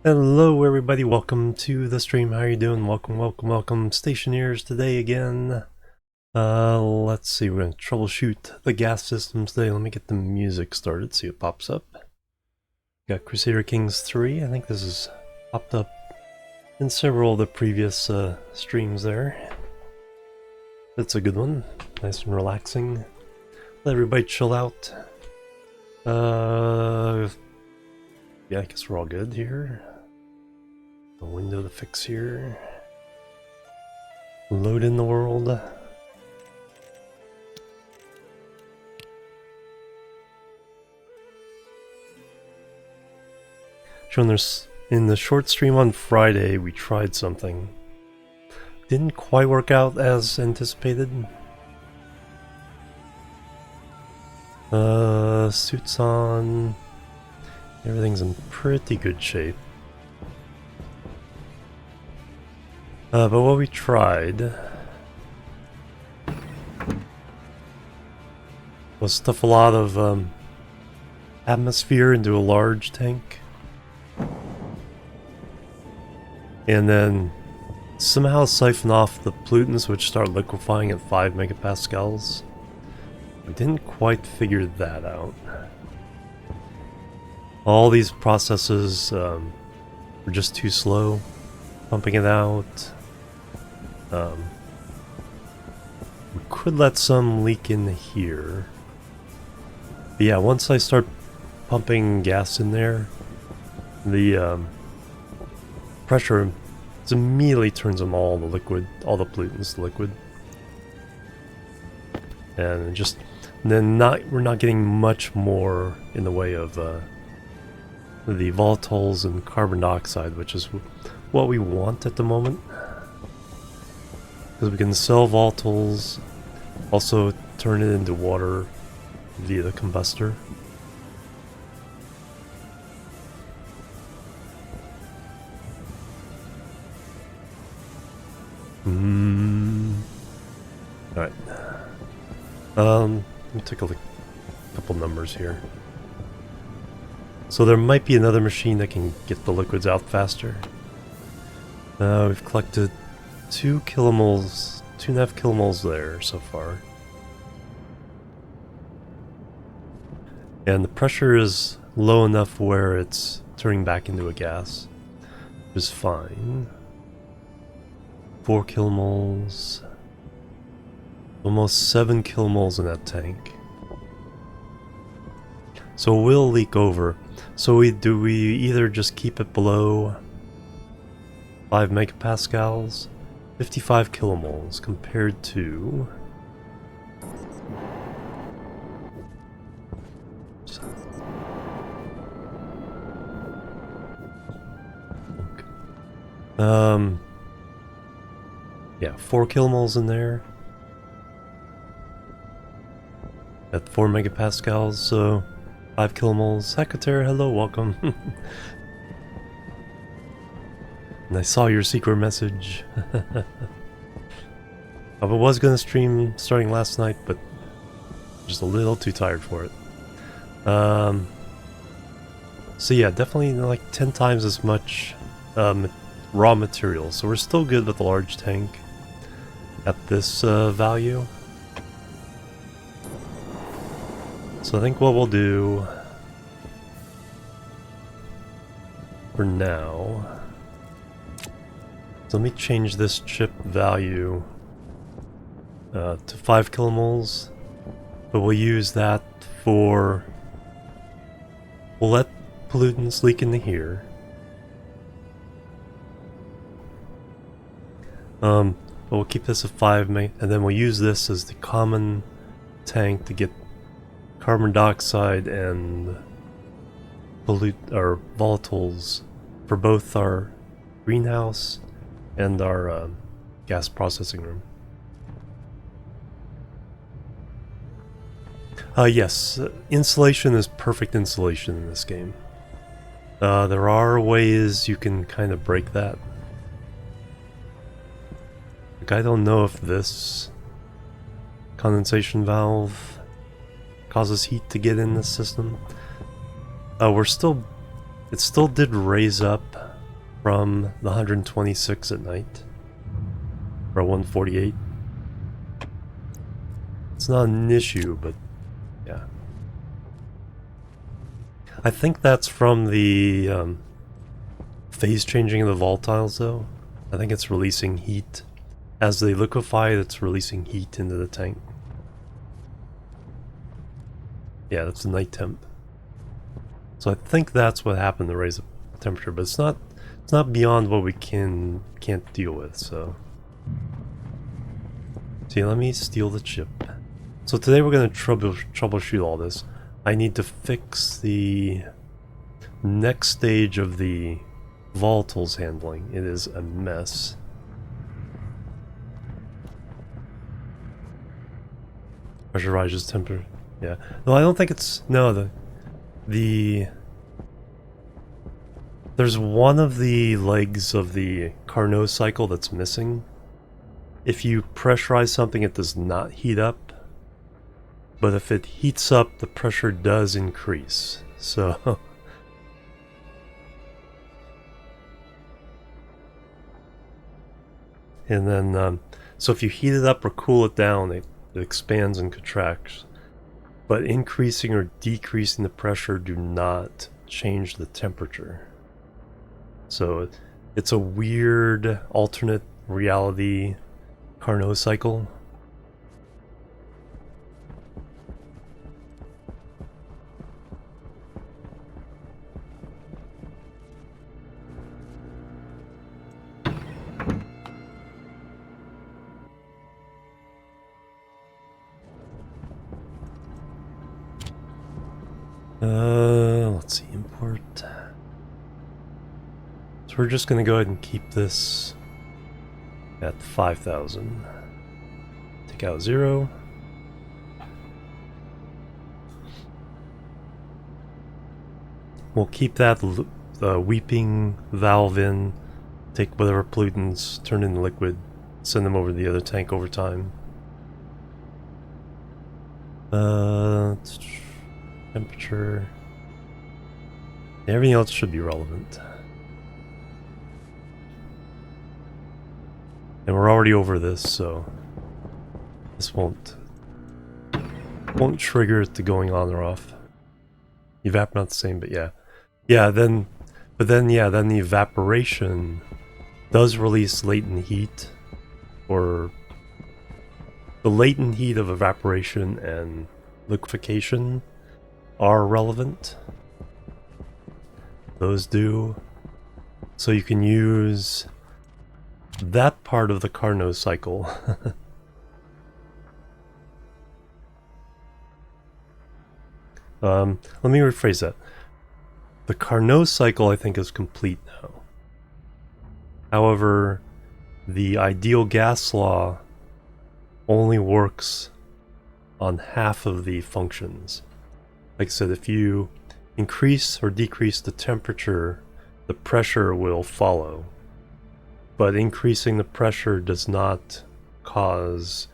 Hello everybody, welcome to the stream. How are you doing? Welcome. Stationeers today again. Let's see, we're gonna troubleshoot the gas systems today. Let me get the music started, see what pops up. Got Crusader Kings 3. I think this has popped up in several of the previous streams there. That's a good one. Nice and relaxing. Let everybody chill out. Yeah, I guess we're all good here. A window to fix here. Load in the world. Shown there's in the short stream on Friday, we tried something. Didn't quite work out as anticipated. Suits on. Everything's in pretty good shape. But what we tried was stuff a lot of atmosphere into a large tank. And then somehow siphon off the pollutants which start liquefying at 5 megapascals. We didn't quite figure that out. All these processes were just too slow, pumping it out. We could let some leak in here. But yeah, once I start pumping gas in there, the pressure immediately turns them all the liquid, all the pollutants to liquid. And then we're not getting much more in the way of the volatiles and carbon dioxide, which is what we want at the moment. Because we can sell volatiles, also turn it into water via the combustor. Alright. Let me take a look, couple numbers here. So there might be another machine that can get the liquids out faster. We've collected 2 kilomoles, 2.5 kilomoles there so far. And the pressure is low enough where it's turning back into a gas, which is fine. 4 kilomoles. Almost 7 kilomoles in that tank. So it will leak over. So we either just keep it below 5 megapascals, 55 kilomoles compared to yeah, 4 kilomoles in there at 4 megapascals, so 5 kilomoles. Hekater, hello, welcome. And I saw your secret message. I was gonna stream starting last night, but just a little too tired for it. So yeah, definitely like 10 times as much raw material. So we're still good with the large tank at this value. So I think what we'll do for now, so let me change this chip value to 5 kilomoles, but we'll use that for, we'll let pollutants leak into here. But we'll keep this at 5 and then we'll use this as the common tank to get carbon dioxide and volatiles for both our greenhouse and our gas processing room. Yes, insulation is perfect insulation in this game. There are ways you can kind of break that. Like, I don't know if this condensation valve causes heat to get in the system. It still did raise up from the 126 at night, or 148. It's not an issue, but yeah. I think that's from the phase changing of the volatiles though. I think it's releasing heat. As they liquefy, it's releasing heat into the tank. Yeah, that's the night temp. So I think that's what happened to raise the temperature, but it's not beyond what we can't deal with, so. See, let me steal the chip. So today we're going to troubleshoot all this. I need to fix the next stage of the volatiles handling. It is a mess. Pressurizes temperature. Yeah. No, I don't think it's... No, there's one of the legs of the Carnot cycle that's missing. If you pressurize something, it does not heat up. But if it heats up, the pressure does increase. So... and then, so if you heat it up or cool it down, it expands and contracts. But increasing or decreasing the pressure do not change the temperature. So it's a weird alternate reality Carnot cycle. Let's see, import. So we're just gonna go ahead and keep this at 5,000. Take out 0. We'll keep that weeping valve in, take whatever pollutants, turn into liquid, send them over to the other tank over time. Temperature. Everything else should be relevant. And we're already over this, so this won't trigger it to going on or off. Evap not the same, but yeah. Then the evaporation does release latent heat, or the latent heat of evaporation and liquefaction are relevant. Those do. So you can use that part of the Carnot cycle. Let me rephrase that. The Carnot cycle, I think, is complete now. However, the ideal gas law only works on half of the functions. Like I said, if you increase or decrease the temperature, the pressure will follow. But increasing the pressure does not cause,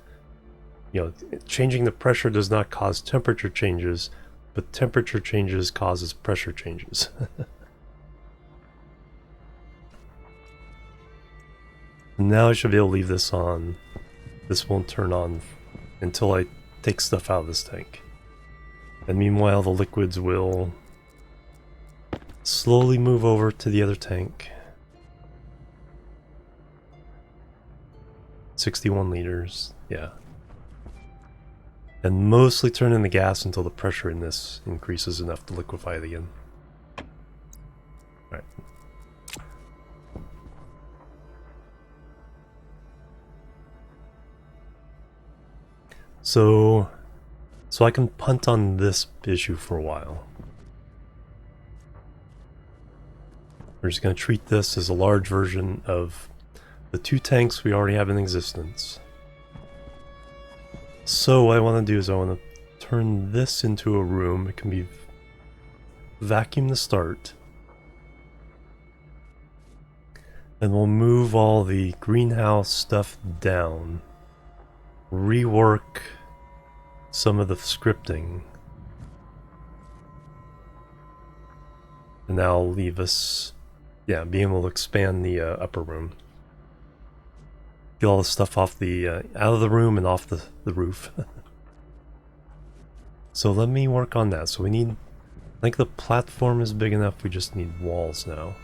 changing the pressure does not cause temperature changes, but temperature changes causes pressure changes. Now I should be able to leave this on. This won't turn on until I take stuff out of this tank. And meanwhile, the liquids will slowly move over to the other tank. 61 liters, yeah. And mostly turn in the gas until the pressure in this increases enough to liquefy it again. Alright. So I can punt on this issue for a while. We're just going to treat this as a large version of the 2 tanks we already have in existence. So what I want to do is I want to turn this into a room. It can be vacuum to start. And we'll move all the greenhouse stuff down. Rework some of the scripting. And that'll leave us... yeah, being able to expand the upper room. Get all the stuff off the out of the room and off the roof. So let me work on that. So we need, I think the platform is big enough, we just need walls now.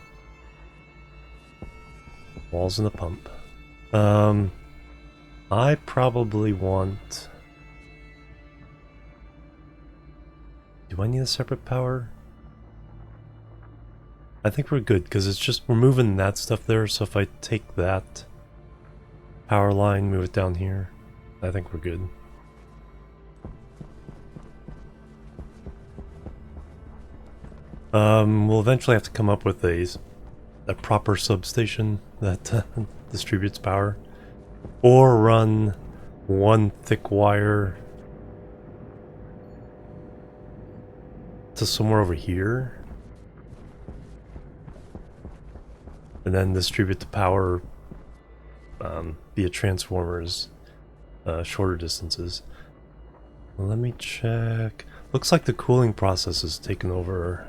Walls and the pump. I probably want... Do I need a separate power? I think we're good, because it's just, we're moving that stuff there, so if I take that power line, move it down here, I think we're good. We'll eventually have to come up with a proper substation that distributes power, or run one thick wire to somewhere over here, and then distribute the power via transformers shorter distances. Well, let me check. Looks like the cooling process is taken over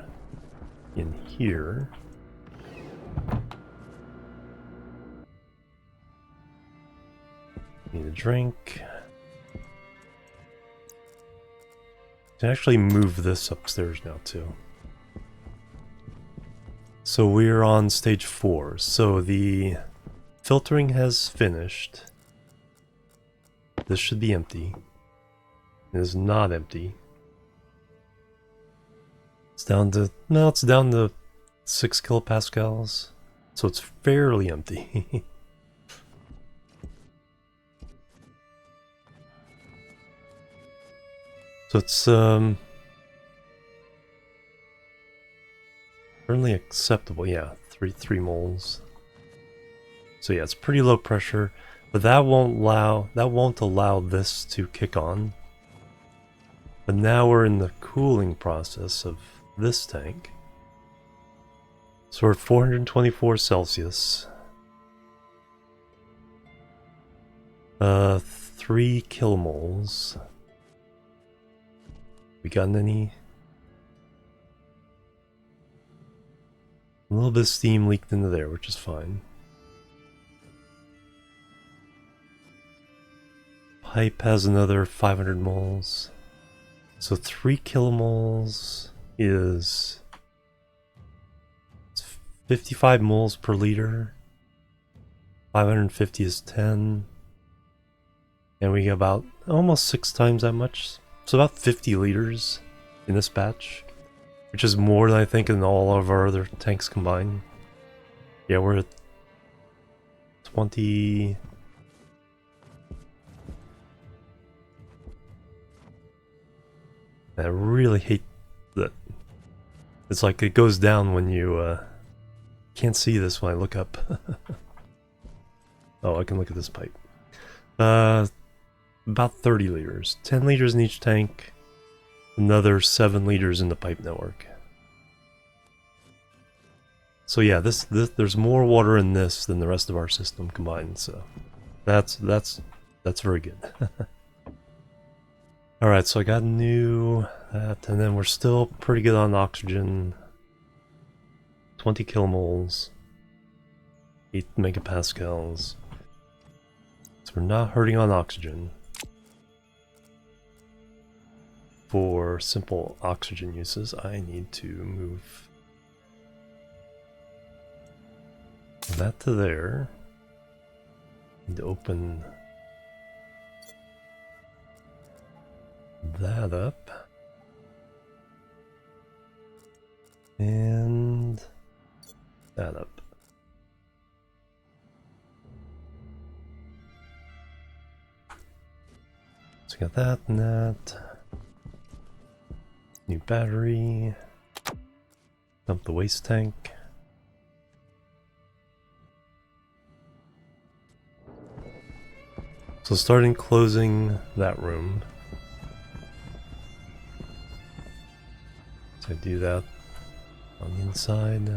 in here. Need a drink. Can actually move this upstairs now too. So we're on stage 4. So the filtering has finished. This should be empty. It is not empty. It's down to, no, it's down to 6 kilopascals. So it's fairly empty. So it's certainly acceptable. Yeah, three moles. So yeah, it's pretty low pressure, but that won't allow this to kick on. But now we're in the cooling process of this tank. So we're at 424 Celsius. 3 kilomoles. We gotten any? A little bit of steam leaked into there, which is fine. Pipe has another 500 moles. So 3 kilomoles is 55 moles per liter. 550 is 10. And we get about almost 6 times that much. So about 50 liters in this batch, which is more than I think in all of our other tanks combined. Yeah, we're at 20... I really hate that. It's like it goes down when you can't see this when I look up. Oh, I can look at this pipe. About 30 liters. 10 liters in each tank. Another 7 liters in the pipe network. So yeah, this there's more water in this than the rest of our system combined. So that's very good. All right, so I got new that, and then we're still pretty good on oxygen. 20 kilomoles, 8 megapascals. So we're not hurting on oxygen. For simple oxygen uses, I need to move that to there. Need to open that up. And that up. So we got that and that. New battery. Dump the waste tank. So starting closing that room. So I do that on the inside.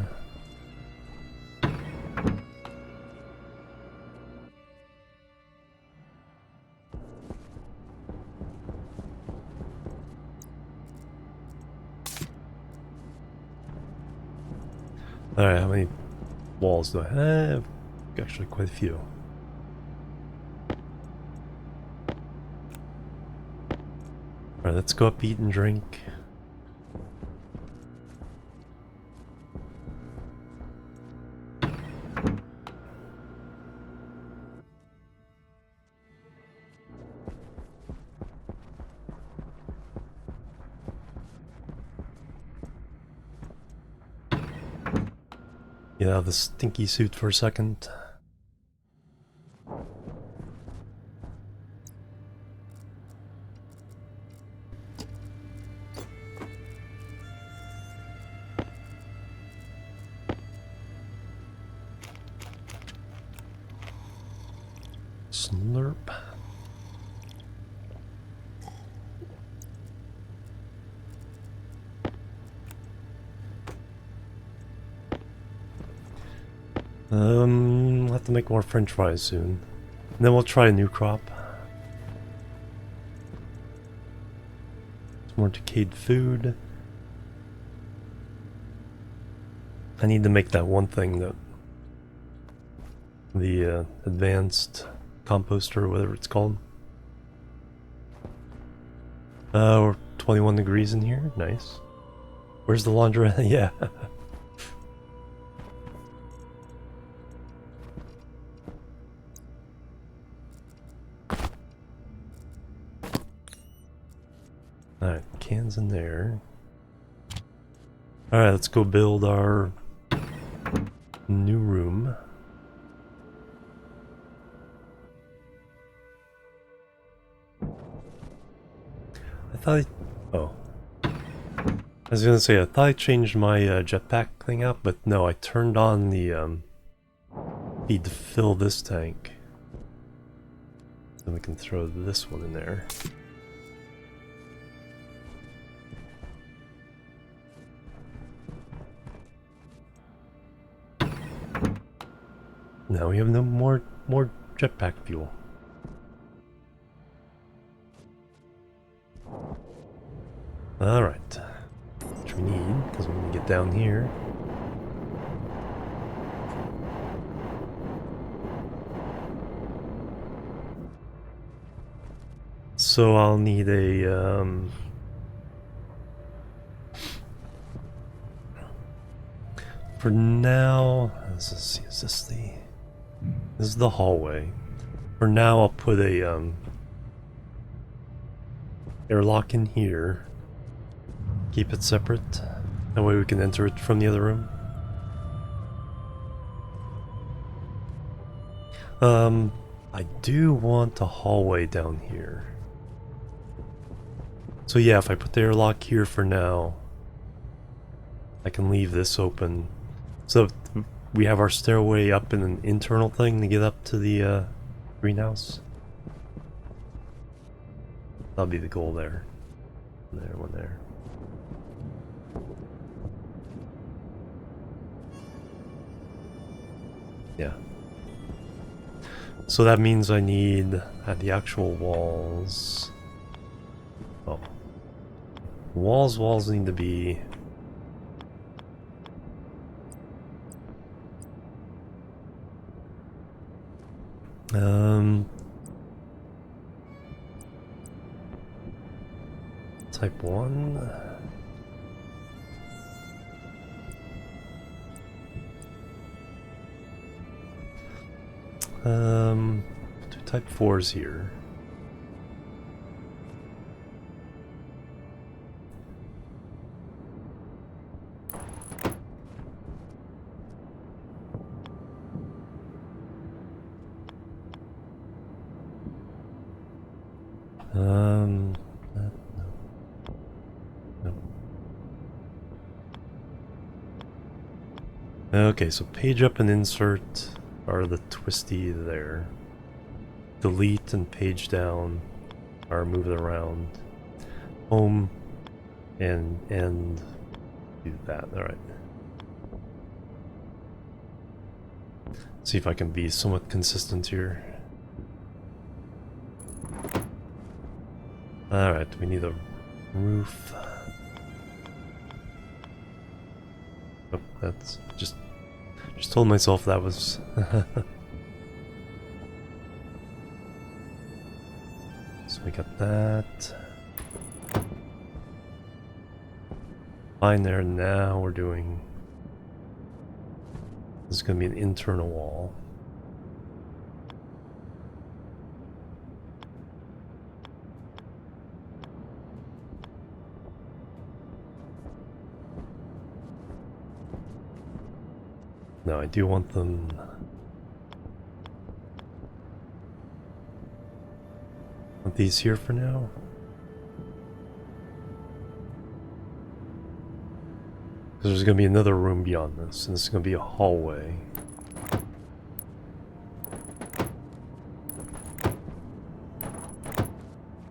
Alright, how many walls do I have? Actually, quite a few. Alright, let's go up, eat and drink. Get out of the stinky suit for a second. Slurp. We'll have to make more French fries soon. And then we'll try a new crop. Some more decayed food. I need to make that one thing that the advanced composter or whatever it's called. We're 21 degrees in here. Nice. Where's the laundrette? Yeah. Alright, cans in there. Alright, let's go build our new room. I thought oh. I was gonna say, I thought I changed my jetpack thing out, but no, I turned on the feed to fill this tank. Then we can throw this one in there. Now we have no more jetpack fuel. Alright. Which we need, because we're going to get down here. So I'll need a for now, is this is the hallway. For now, I'll put a airlock in here. Keep it separate. That way we can enter it from the other room. I do want a hallway down here. So yeah, if I put the airlock here for now, I can leave this open. So we have our stairway up in an internal thing to get up to the greenhouse. That'll be the goal there. There, one there. Yeah. So that means I need at the actual walls. Oh. Walls need to be type 1. Do type 4s here. Okay, so page up and insert are the twisty there. Delete and page down are move it around. Home and do that. Alright. See if I can be somewhat consistent here. Alright, we need a roof. Oh, that's just Just told myself that was... So we got that. Fine there, now we're doing... This is going to be an internal wall. No, I do want them... Want these here for now? Because there's going to be another room beyond this, and this is going to be a hallway.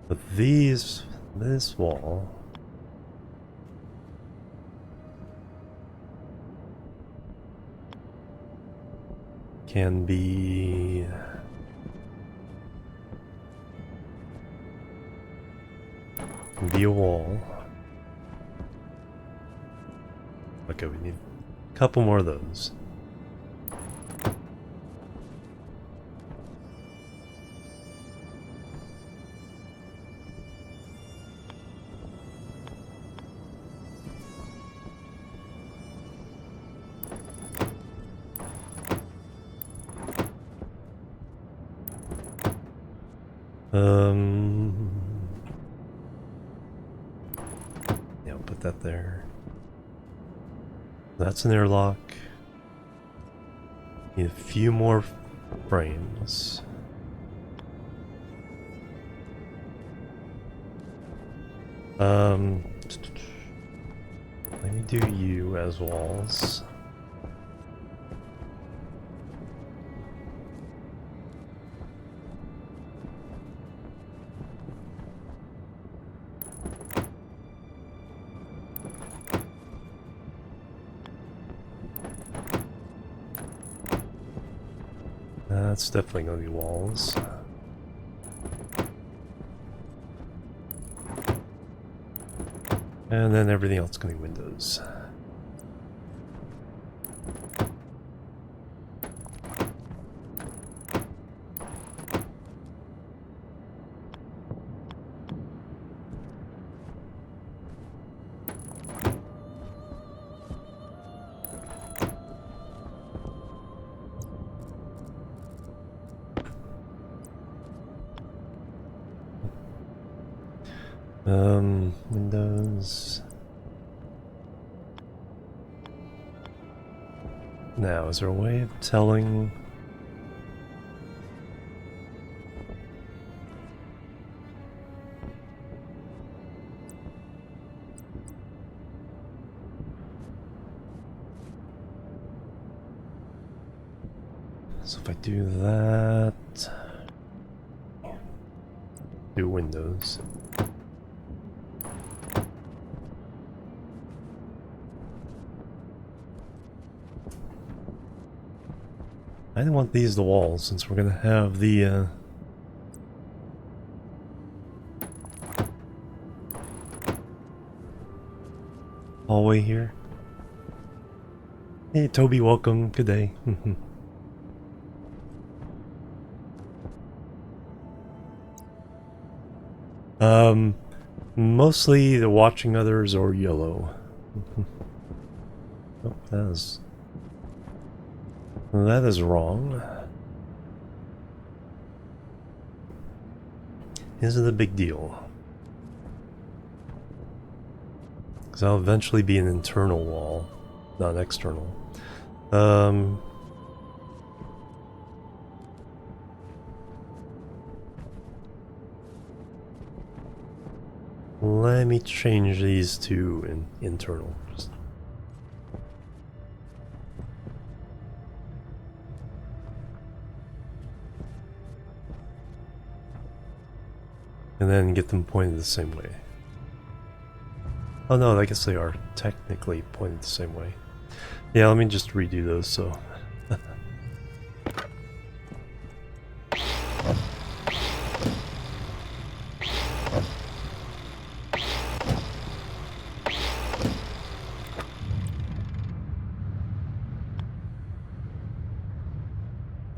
But these... this wall... can be... a wall. Okay, we need a couple more of those. Yeah, I'll put that there. That's an airlock. Need a few more frames. Let me do you as walls. That's definitely going to be walls. And then everything else is going to be windows. Windows. Now, is there a way of telling? So if I do that, do windows. I didn't want these the walls since we're gonna have the hallway here. Hey Toby, welcome. Good day. Mostly the watching others or yellow. Oh, that is wrong. Isn't a big deal. Because I'll eventually be an internal wall, not external. Let me change these to internal. And then get them pointed the same way. Oh no, I guess they are technically pointed the same way. Yeah, let me just redo those so...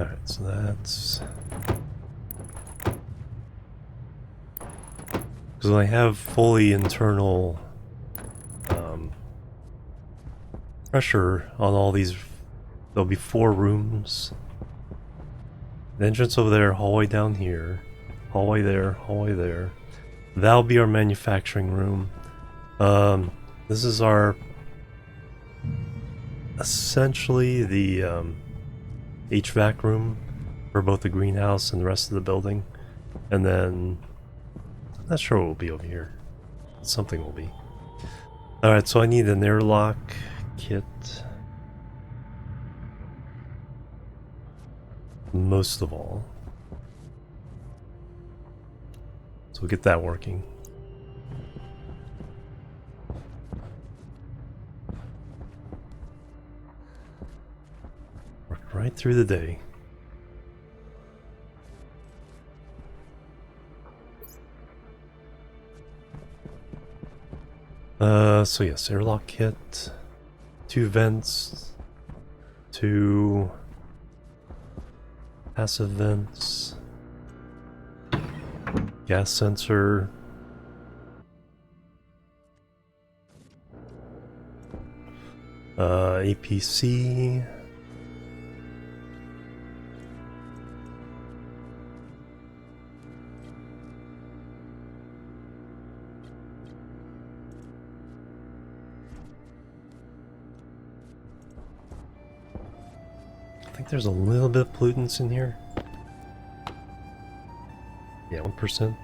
Alright, so that's... because I have fully internal pressure on all these. There'll be 4 rooms. The entrance over there, hallway down here, hallway there, hallway there. That'll be our manufacturing room. This is our... essentially the HVAC room for both the greenhouse and the rest of the building. And then... I'm not sure what will be over here. Something will be. Alright, so I need an airlock kit. Most of all. So we'll get that working. Worked right through the day. So yes, airlock kit, 2 vents, 2 passive vents, gas sensor, APC, I think there's a little bit of pollutants in here. Yeah, 1%.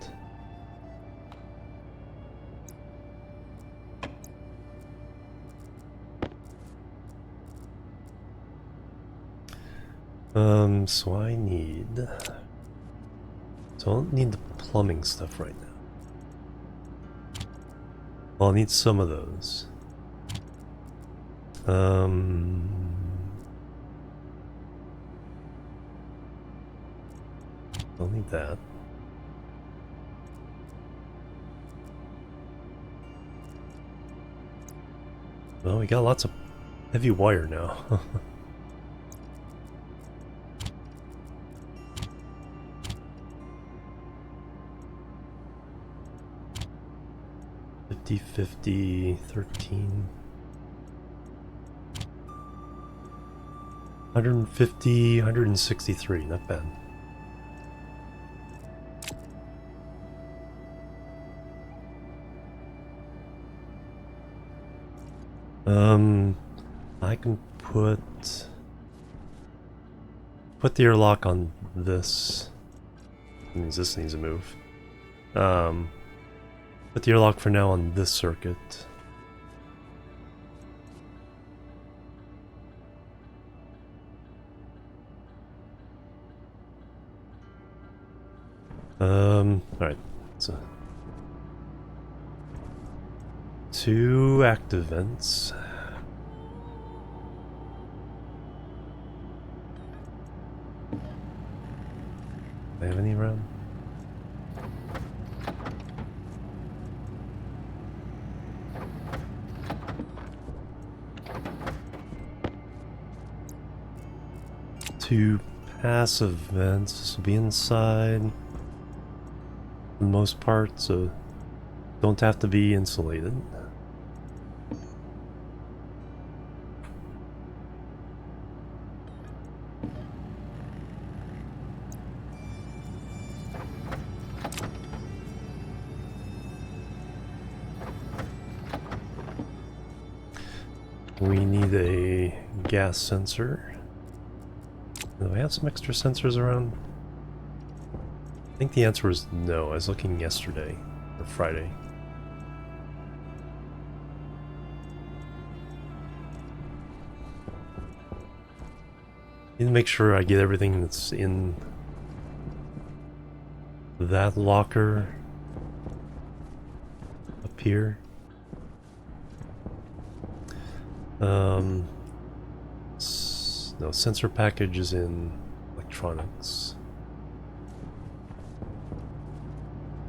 So I need... so I don't need the plumbing stuff right now. Well, I need some of those. I'll need that. Well, we got lots of heavy wire now. 50, 13. 150, 163, not bad. I can put the airlock on this. That means this needs to move. Put the airlock for now on this circuit. Alright, so 2 active vents. Do I have any around? Two passive vents. This will be inside for the most part, so don't have to be insulated. We need a gas sensor. Do I have some extra sensors around? I think the answer is no. I was looking yesterday, or Friday. Need to make sure I get everything that's in that locker up here. No, sensor package is in electronics.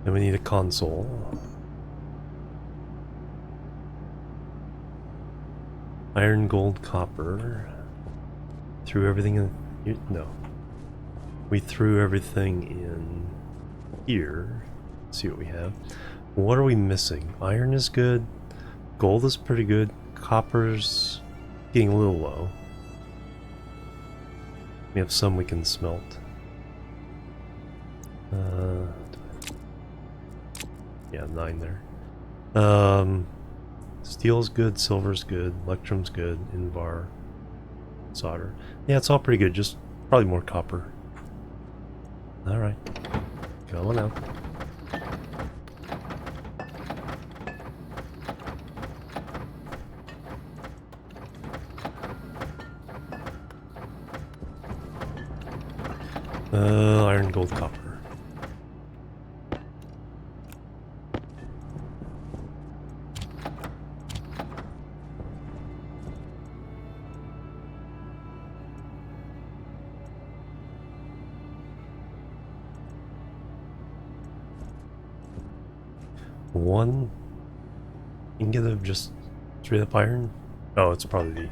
And we need a console. Iron, gold, copper. Threw everything in. No. We threw everything in here. Let's see what we have. What are we missing? Iron is good. Gold is pretty good. Copper's getting a little low. We have some we can smelt. Yeah, 9 there. Steel's good, silver's good, electrum's good, invar, solder. Yeah, it's all pretty good, just probably more copper. Alright, going out. Iron, gold, copper. One ingot of just straight up iron? Oh, it's probably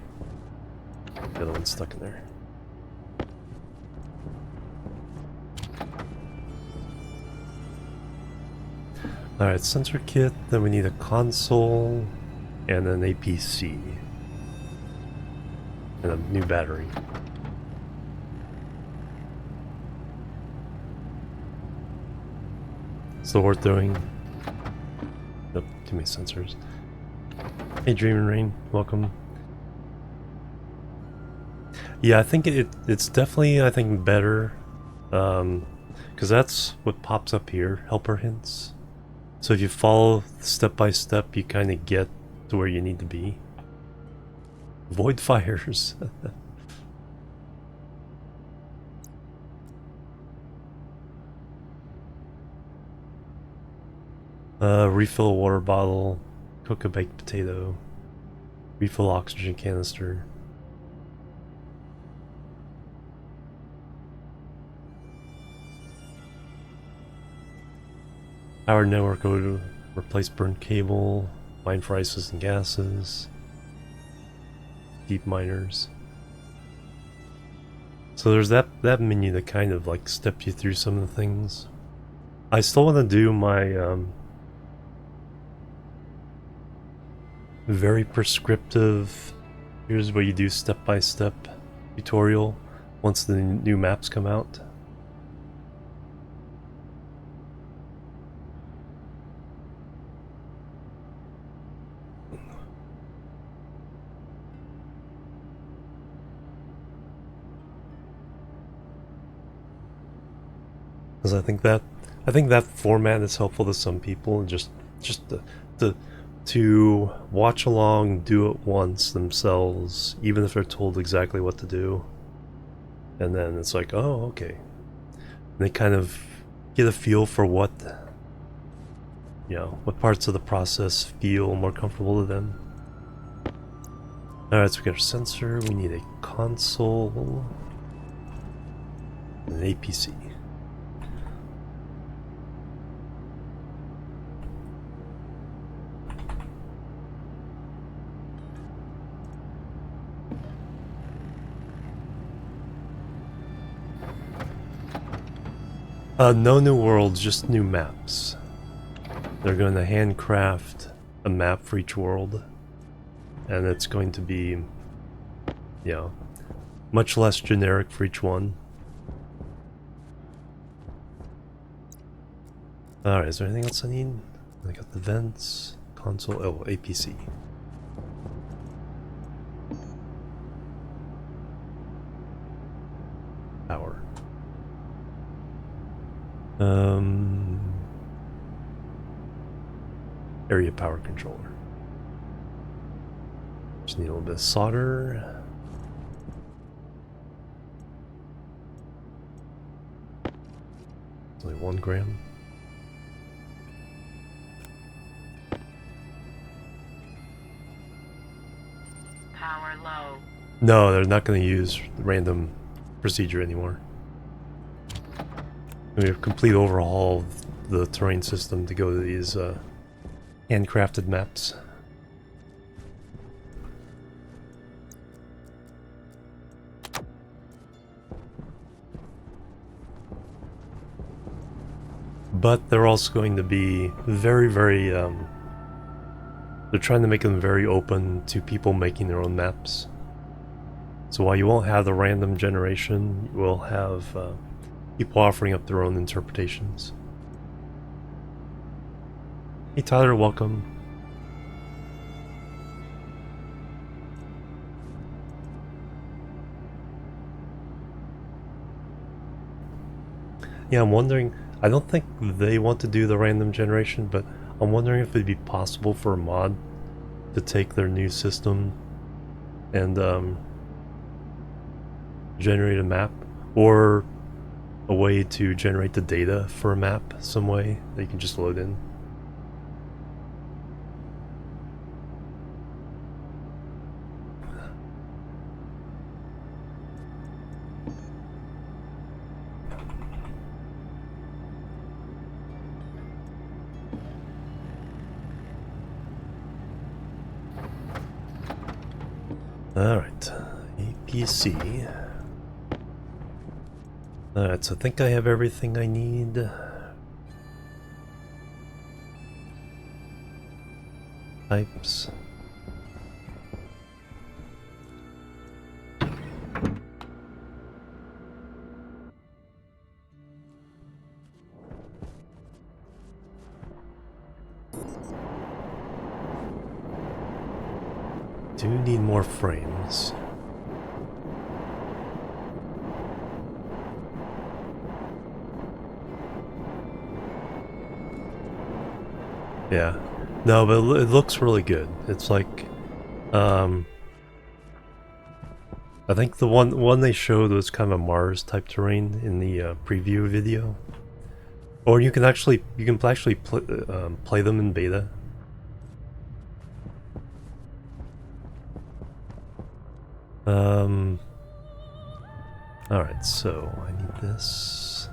the other one stuck in there. Alright, sensor kit, then we need a console and an APC. And a new battery. So worth doing. Nope, too many sensors. Hey Dream and Rain, welcome. Yeah, I think it's definitely, I think, better. Because that's what pops up here, helper hints. So if you follow step by step, you kind of get to where you need to be. Avoid fires. Refill a water bottle, cook a baked potato, refill oxygen canister. Power network, go to replace burnt cable, mine for ices and gases, deep miners. So there's that menu that kind of like steps you through some of the things. I still want to do my very prescriptive, here's what you do step by step tutorial once the new maps come out. Because I think that format is helpful to some people, and just to watch along, do it once themselves, even if they're told exactly what to do, and then it's like, oh, okay. And they kind of get a feel for what, you know, what parts of the process feel more comfortable to them. Alright, so we got our sensor, we need a console, and an APC. No new worlds, just new maps. They're going to handcraft a map for each world, and it's going to be, you know, much less generic for each one. Alright, is there anything else I need? I got the vents, console, oh, APC. Power. Area power controller. Just need a little bit of solder. It's only 1 gram. Power low. No, they're not going to use random procedure anymore. We have complete overhaul of the terrain system to go to these handcrafted maps. but they're also going to be very, very, they're trying to make them very open to people making their own maps. So while you won't have the random generation, you will have people offering up their own interpretations. Hey Tyler, welcome. Yeah, I'm wondering, I don't think they want to do the random generation, but I'm wondering if it'd be possible for a mod to take their new system and generate a map, or a way to generate the data for a map some way that you can just load in. Alright, APC. Alright, so I think I have everything I need. Pipes. Do need more frames. Yeah. No, but it looks really good. It's like, I think the one they showed was kind of a Mars type terrain in the preview video. Or you can actually play them in beta. Alright, so I need this.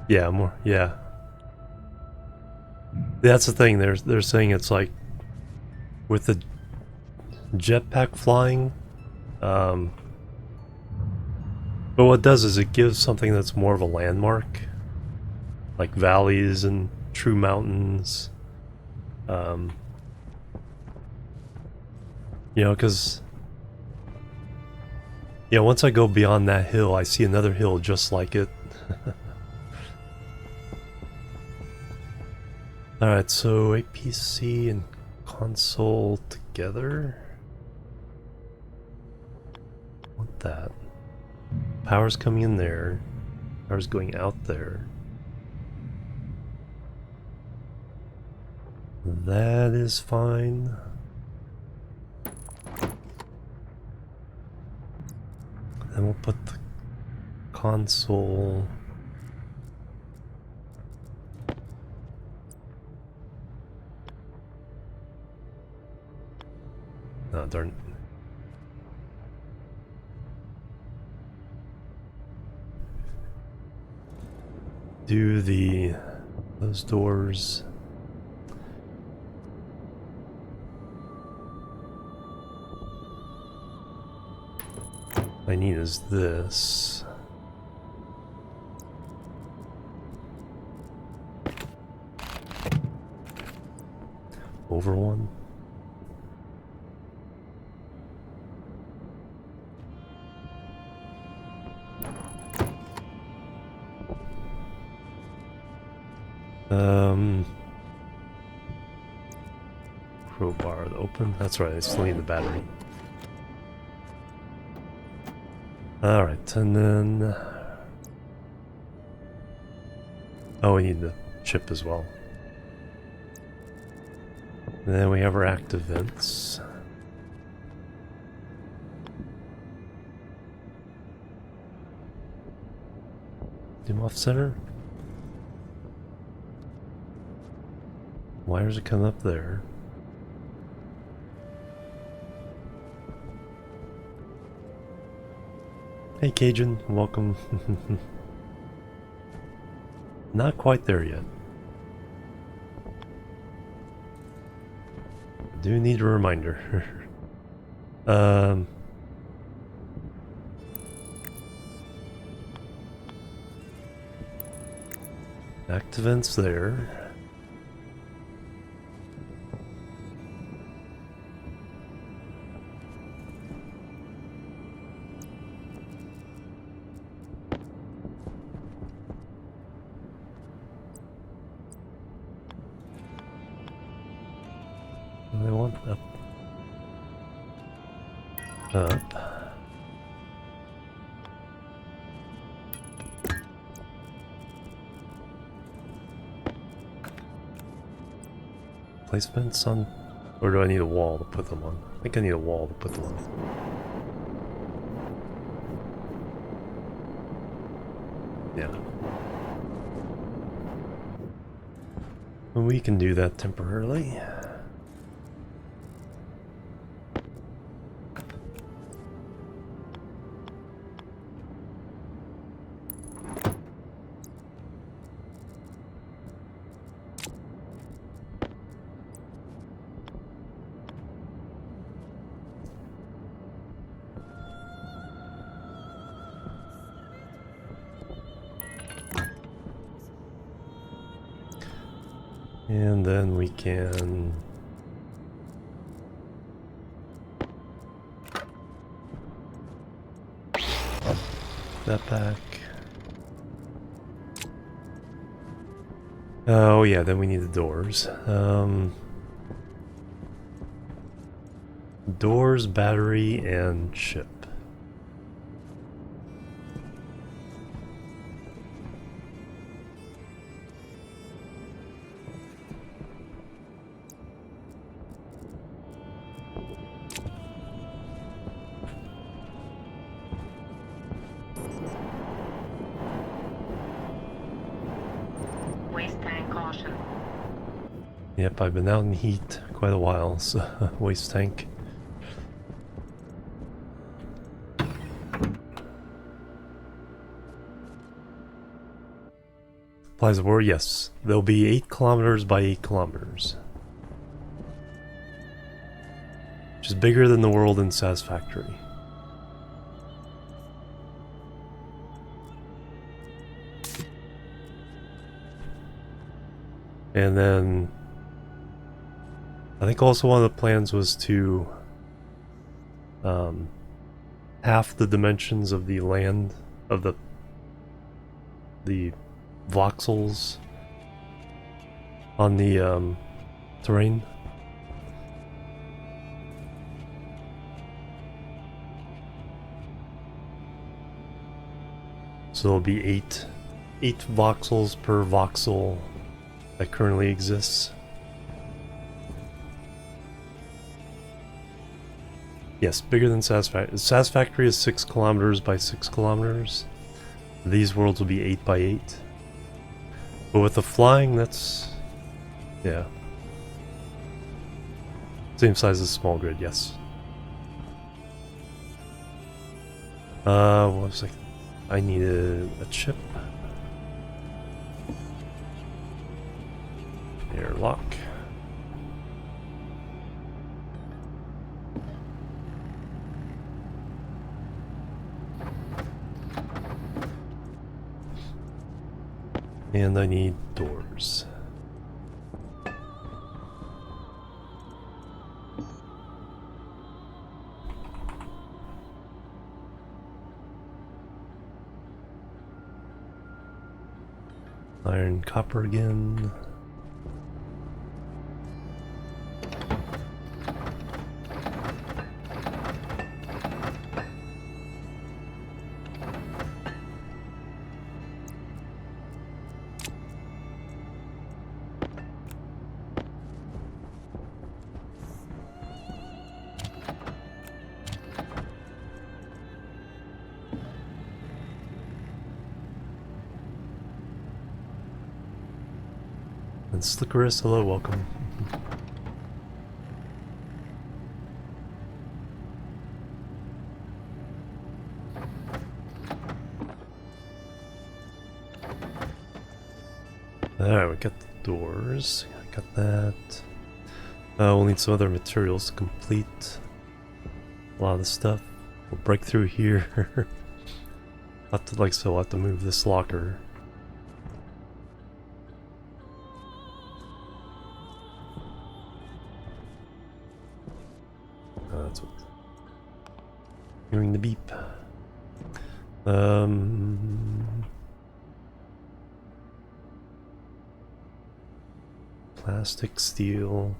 Yeah, more, yeah. That's the thing, they're saying it's like, with the jetpack flying, but what it does is it gives something that's more of a landmark, like valleys and true mountains. You know, because once I go beyond that hill, I see another hill just like it. Alright, so APC and console together. Want that. Power's coming in there. Power's going out there. That is fine. Then we'll put the console. Oh, darn. Do those doors. What I need is this. Over one. Crowbar to open. That's right, I still need the battery. Alright, and then... oh, we need the chip as well. And then we have our active vents. Dim off center. Wires are coming up there. Hey Cajun, welcome. Not quite there yet. Do need a reminder. Active vents there. They want up. Up. Placements on, or do I need a wall to put them on? I think I need a wall to put them on. Yeah. Well, we can do that temporarily. And then we can up that back. Oh yeah, then we need the doors. Doors, battery, and ship. Waste tank caution. Yep, I've been out in heat quite a while, so waste tank. Applies the word, yes. They'll be 8 kilometers by 8 kilometers. Which is bigger than the world in Satisfactory. And then I think also one of the plans was to half the dimensions of the land of the voxels on the terrain. So there'll be eight voxels per voxel that currently exists. Yes, bigger than Satisfactory. Satisfactory is 6 kilometers by 6 kilometers. These worlds will be 8 by 8. But with the flying, that's... yeah. Same size as small grid, yes. What was I needed a chip. Airlock. And I need doors. Iron, copper again. And Slickerus, hello, welcome. Alright, we got the doors. Got that. We'll need some other materials to complete a lot of the stuff. We'll break through here. We'll have to move this locker. that's what. Hearing the beep. Plastic, steel.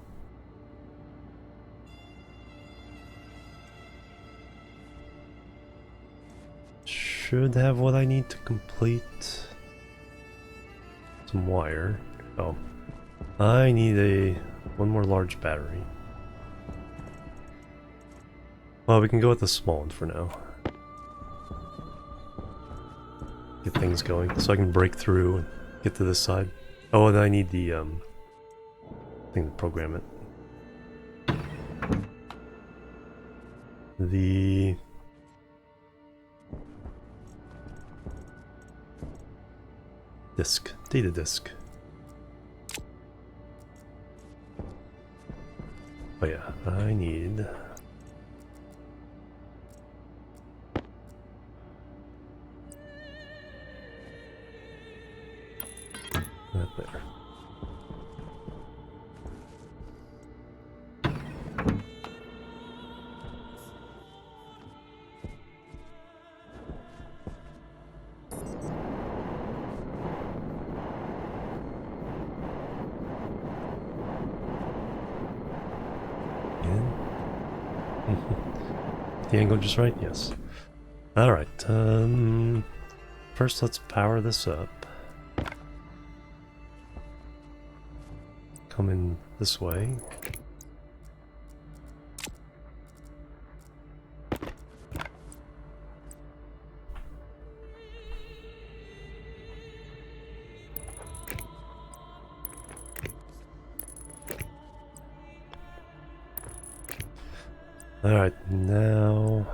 Should have what I need to complete. Some wire. Oh, I need one more large battery. Well, we can go with the small one for now. Get things going, so I can break through and get to this side. Oh, and I need the thing to program it. The data disk. Oh yeah, I need that there. The angle just right? Yes. Alright, first let's power this up. Come in this way. Alright, now...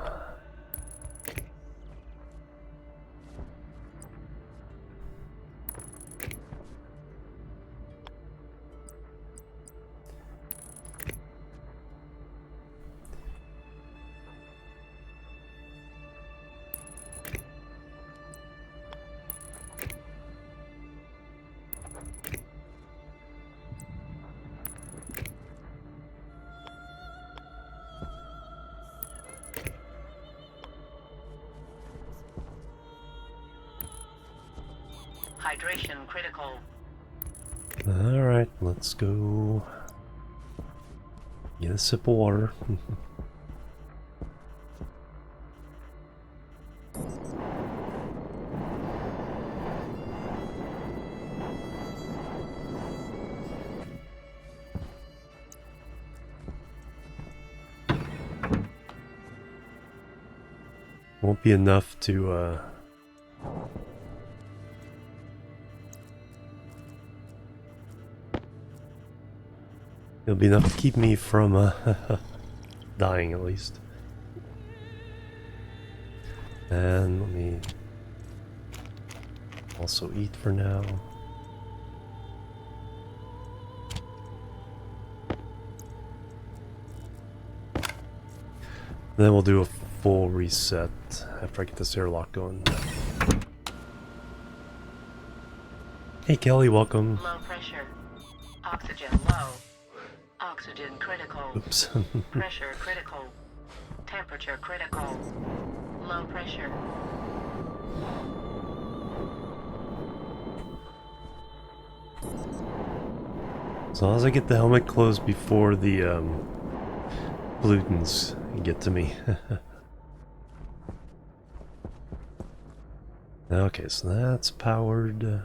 Hydration critical. Alright, let's go get a sip of water. Won't be enough to it'll be enough to keep me from dying at least. And let me also eat for now. Then we'll do a full reset after I get this airlock going. Hey Kelly, welcome. Low pressure. Oxygen low. Oxygen critical. Oops. Pressure critical. Temperature critical. Low pressure. As long as I get the helmet closed before the pollutants get to me. Okay, so that's powered.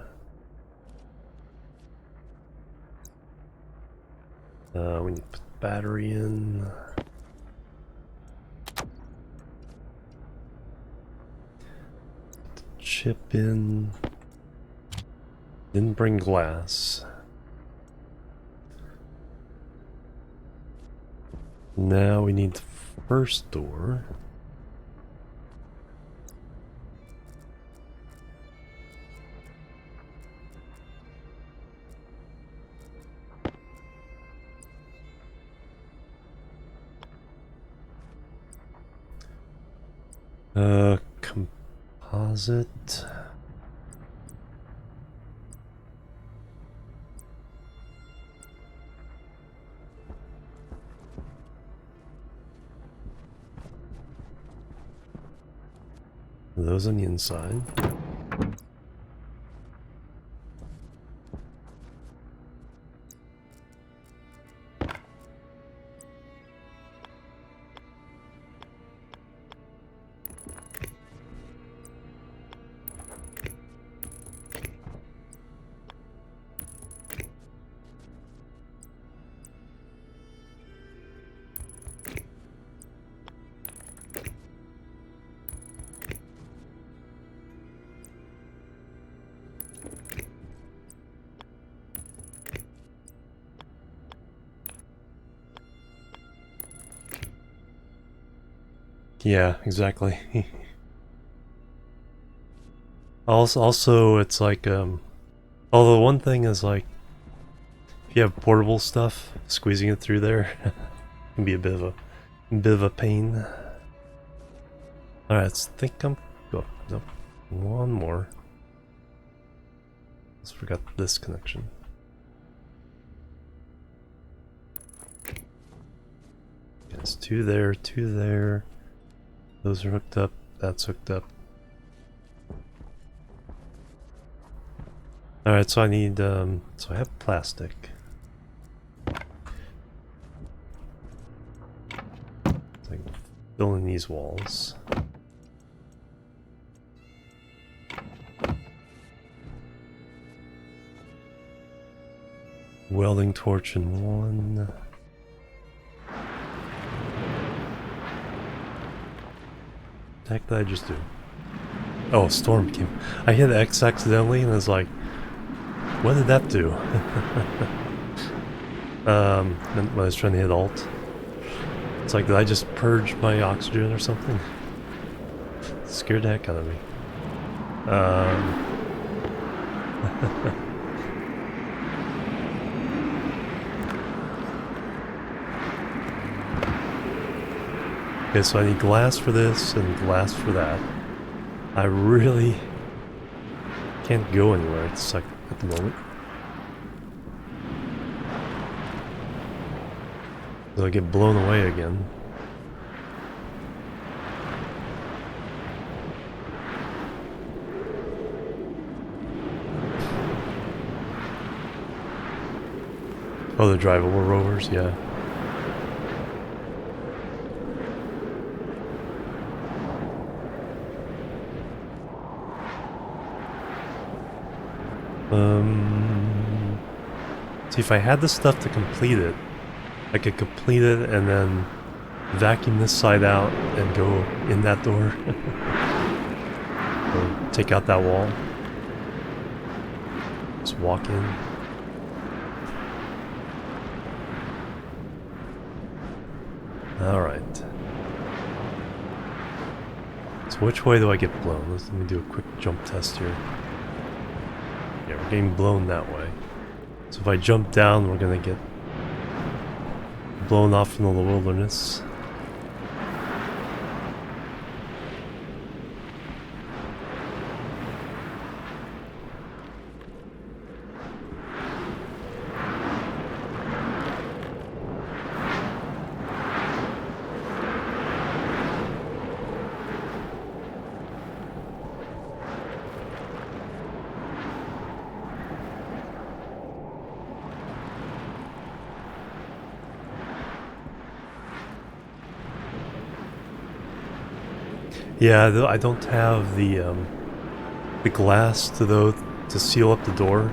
We need to put the battery in. Put the chip in. Didn't bring glass. Now we need the first door. Composite. Those on the inside. Yeah, exactly. Also, it's like, although one thing is like, if you have portable stuff, squeezing it through there can be a bit of a pain. Alright, let's think I'm, oh, nope, one more. Just forgot this connection. Yes, two there, two there. Those are hooked up, that's hooked up. Alright, so I need, so I have plastic. So I can fill in these walls. Welding torch in one. What the heck did I just do? Oh, storm came. I hit X accidentally and I was like, what did that do? When I was trying to hit Alt. It's like, did I just purge my oxygen or something? It scared the heck out of me. Okay, so I need glass for this and glass for that. I really can't go anywhere, it's like at the moment. So I get blown away again. Oh, the drivable rovers, yeah. See, if I had the stuff to complete it, I could complete it and then vacuum this side out and go in that door. Or take out that wall. Just walk in. Alright. So which way do I get blown? Let me do a quick jump test here. Yeah, we're getting blown that way. So if I jump down, we're gonna get blown off into the wilderness. Yeah, I don't have the glass to seal up the door.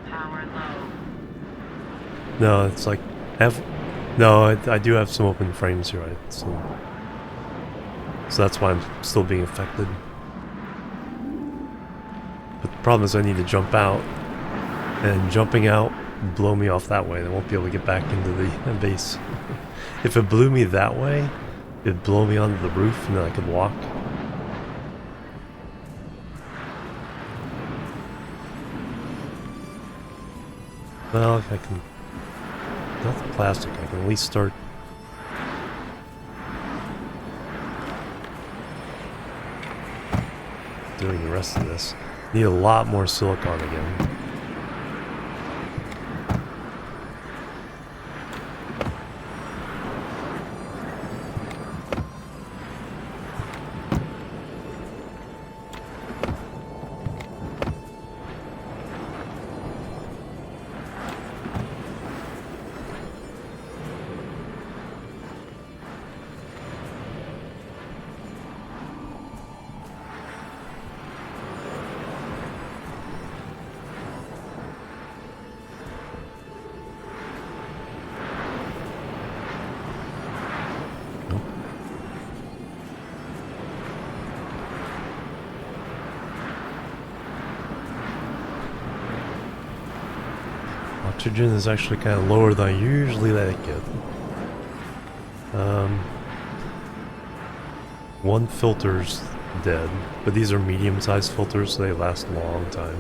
Power low. No, it's like I do have some open frames here, right? So that's why I'm still being affected. But the problem is I need to jump out, and jumping out would blow me off that way, and I won't be able to get back into the base. If it blew me that way, it'd blow me onto the roof, and then I could walk. Well, if I can... Not the plastic, I can at least start... doing the rest of this. Need a lot more silicon again. oxygen is actually kind of lower than I usually let it get. One filter's dead, but these are medium-sized filters, so they last a long time.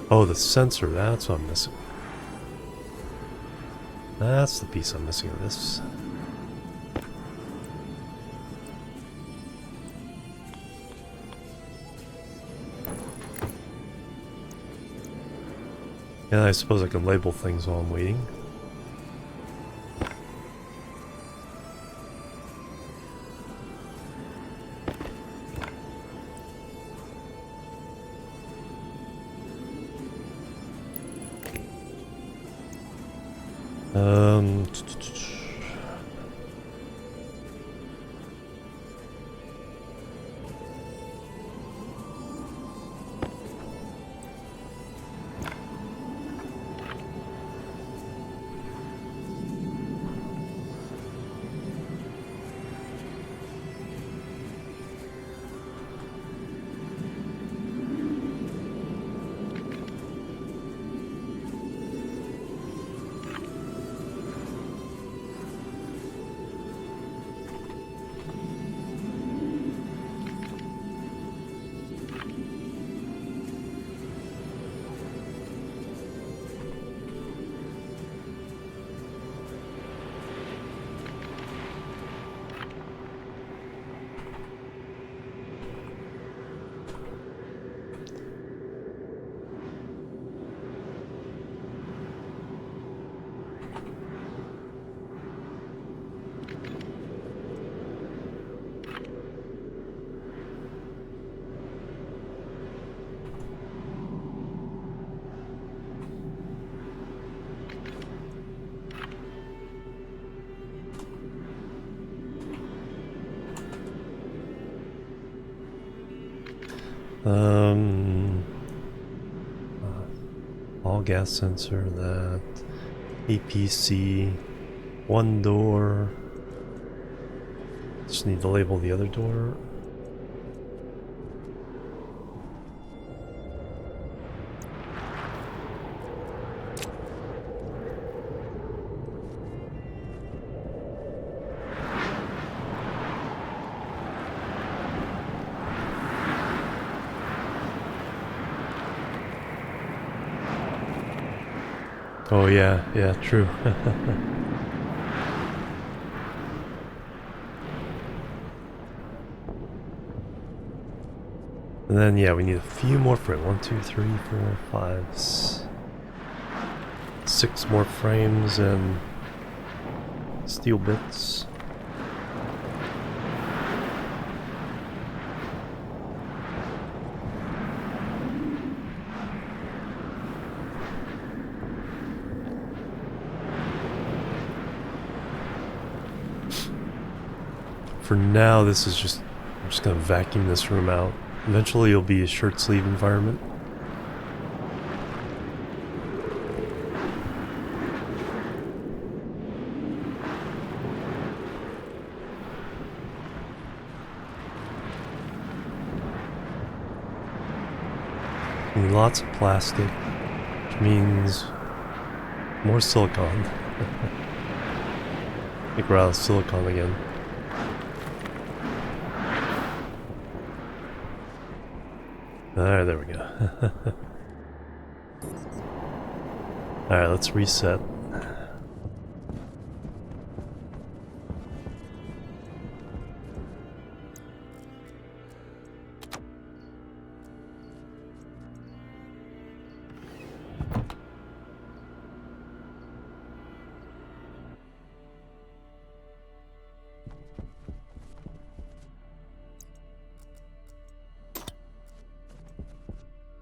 Oh, the sensor, that's what I'm missing. That's the piece I'm missing of this. And I suppose I can label things while I'm waiting. All gas sensor, that APC, one door. Just need to label the other door. Oh yeah, yeah, true. And then yeah, we need a few more frames. 1, 2, 3, 4, 5, 6 more frames and steel bits. For now, this is just, I'm just gonna vacuum this room out. Eventually it'll be a shirt sleeve environment. And lots of plastic, which means more silicone. I think we're out of silicone again. Alright, there we go. Alright, let's reset.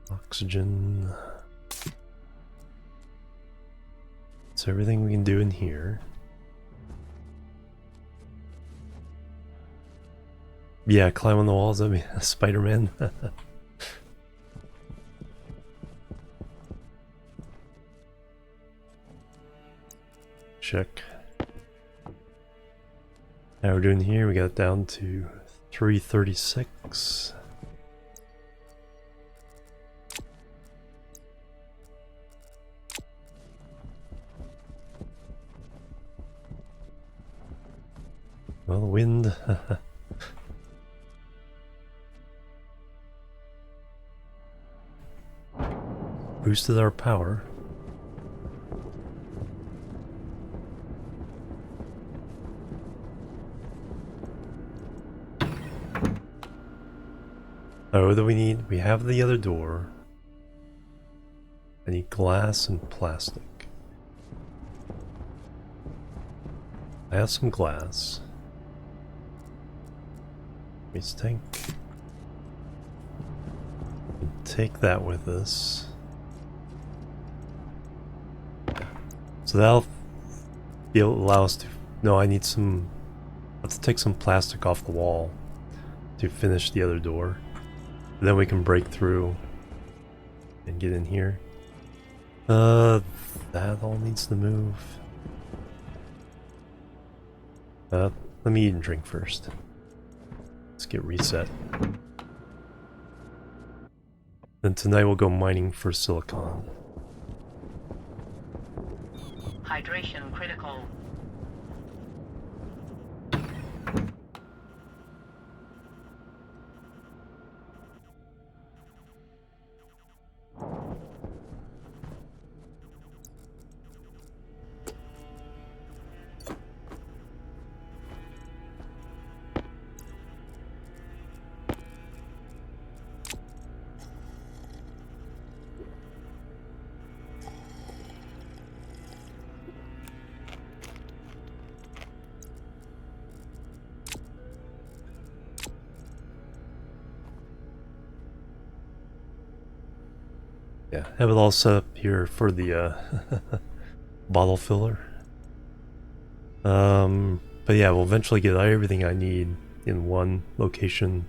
Oxygen. That's everything we can do in here. Yeah, climb on the walls. I mean, Spider-Man. Check. How we're doing here, we got it down to 336. Well, the wind. Boosted our power. Oh, what do we need? We have the other door. I need glass and plastic. I have some glass. Waste tank. Take that with us. So that'll be able to allow us to... No, I need some... I have to take some plastic off the wall to finish the other door. And then we can break through and get in here. That all needs to move. Let me eat and drink first. Let's get reset. Then tonight we'll go mining for silicon. Hydration critical. Yeah, have it all set up here for the bottle filler. But yeah, we'll eventually get everything I need in one location.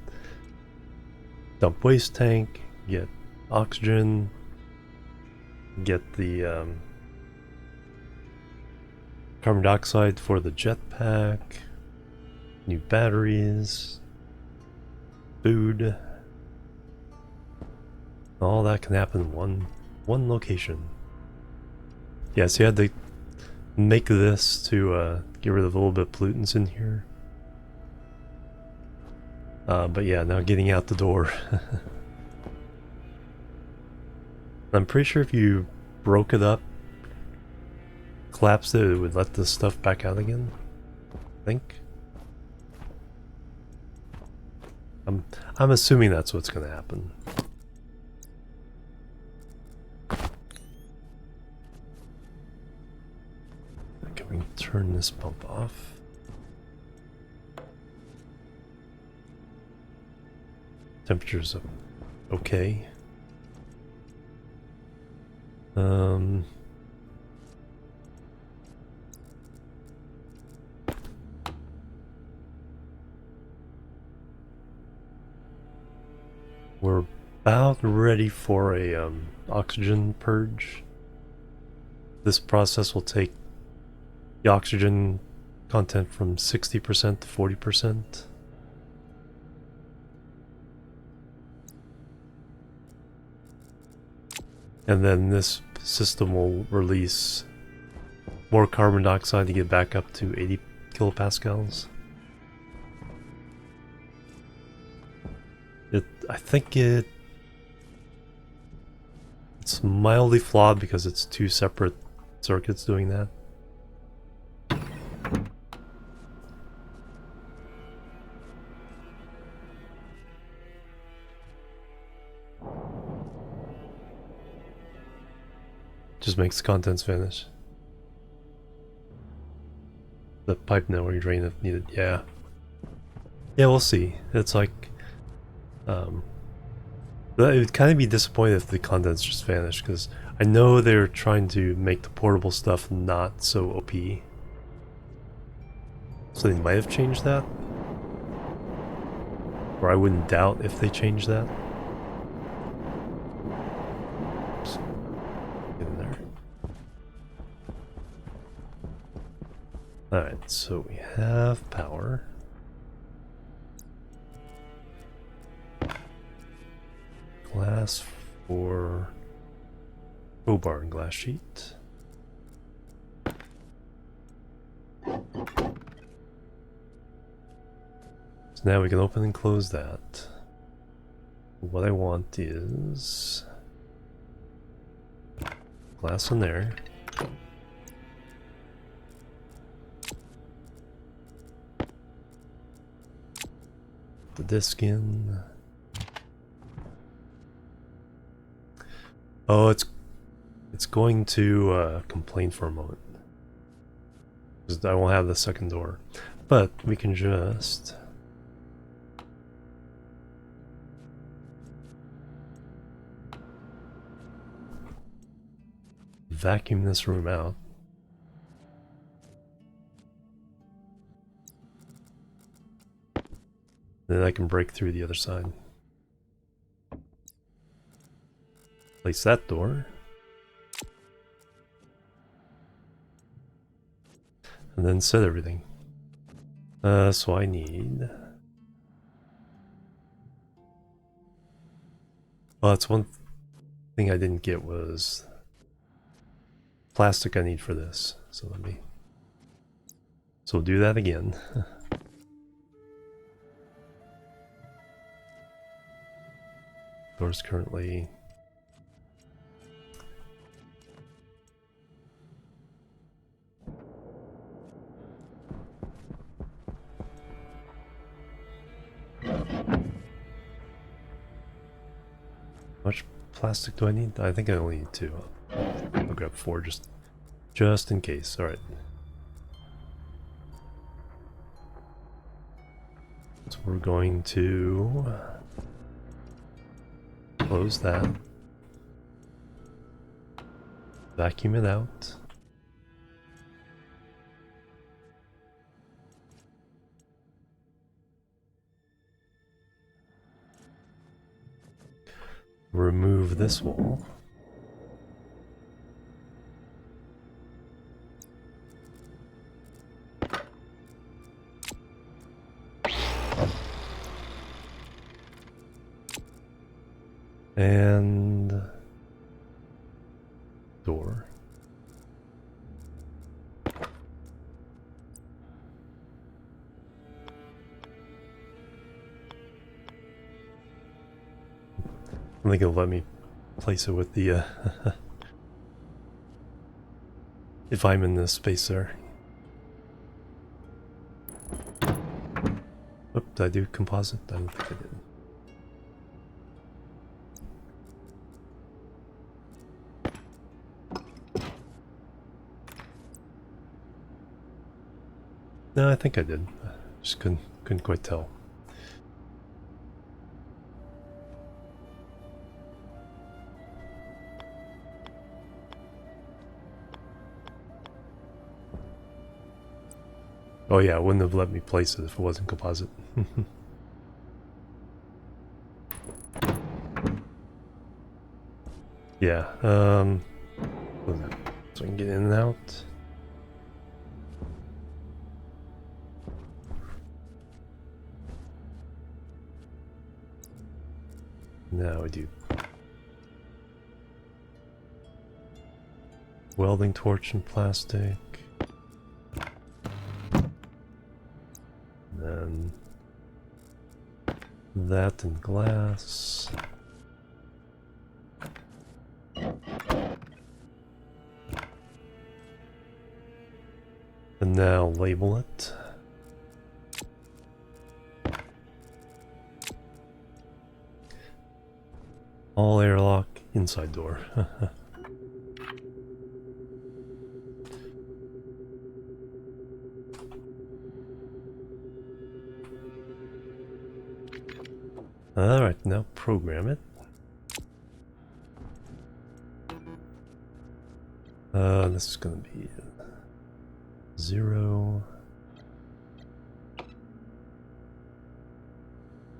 Dump waste tank, get oxygen, get the carbon dioxide for the jetpack, new batteries, food. All that can happen in one location. Yeah, so you had to make this to get rid of a little bit of pollutants in here. But yeah, now getting out the door. I'm pretty sure if you broke it up, collapsed it, it would let this stuff back out again. I think. I'm assuming that's what's gonna happen. Can we turn this pump off? Temperature's okay. We're about ready for a oxygen purge. This process will take the oxygen content from 60% to 40%. And then this system will release more carbon dioxide to get back up to 80 kilopascals. I think it's mildly flawed because it's two separate circuits doing that. Just makes the contents vanish. The pipe network drain if needed, yeah. Yeah, we'll see. It's like, it would kind of be disappointed if the contents just vanished, because I know they're trying to make the portable stuff not so OP. So they might have changed that. Or I wouldn't doubt if they changed that. So, get in there. Alright, so we have power. Glass for crowbar and glass sheet. So now we can open and close that. What I want is glass in there. The disc in. Oh, it's going to complain for a moment. Because I won't have the second door. But we can just vacuum this room out. Then I can break through the other side. Place that door. And then set everything. So I need... Well, that's one thing I didn't get was plastic I need for this. So let me... So we'll do that again. Door's currently... How much plastic do I need? I think I only need 2. I'll grab 4 just in case. Alright. So we're going to close that. Vacuum it out. Remove this wall. And door. I think it'll let me place it with the if I'm in this space there. Oop, did I do composite? I don't think I did. No, I think I did. Just couldn't quite tell. Oh yeah, it wouldn't have let me place it if it wasn't composite. Yeah, so I can get in and out. Now I do welding torch and plastic. And then that and glass. And now label it. All airlock, inside door. Alright, now program it. This is gonna be 0.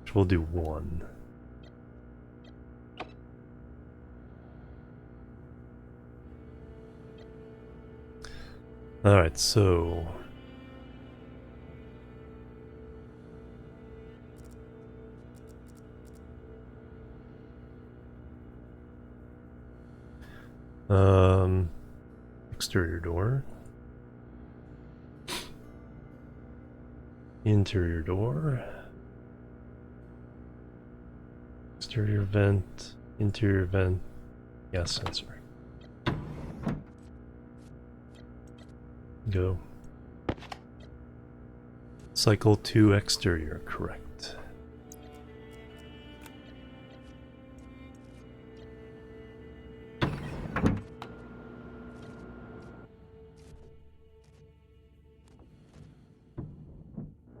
Which we'll do 1. Alright, so Exterior door. Interior door. Exterior vent. Interior vent. Gas sensor. Go. Cycle to exterior, correct.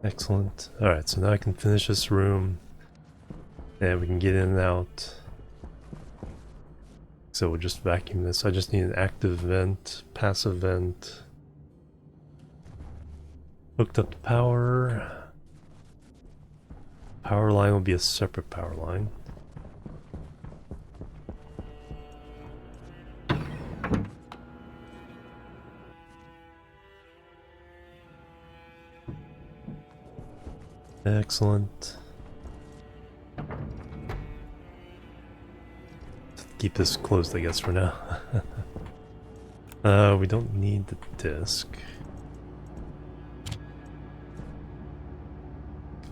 Excellent. Alright, so now I can finish this room. And we can get in and out. So we'll just vacuum this. I just need an active vent, passive vent. Hooked up to power. Power line will be a separate power line. Excellent. Keep this closed, I guess, for now. We don't need the disc.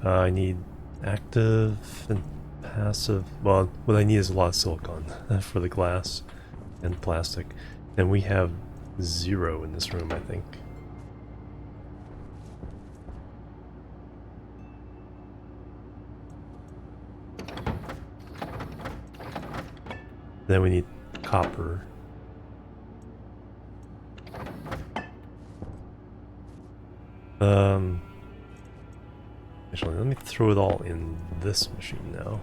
I need active and passive. Well, what I need is a lot of silicon for the glass and plastic. And we have 0 in this room, I think. Then we need copper. Actually, let me throw it all in this machine now.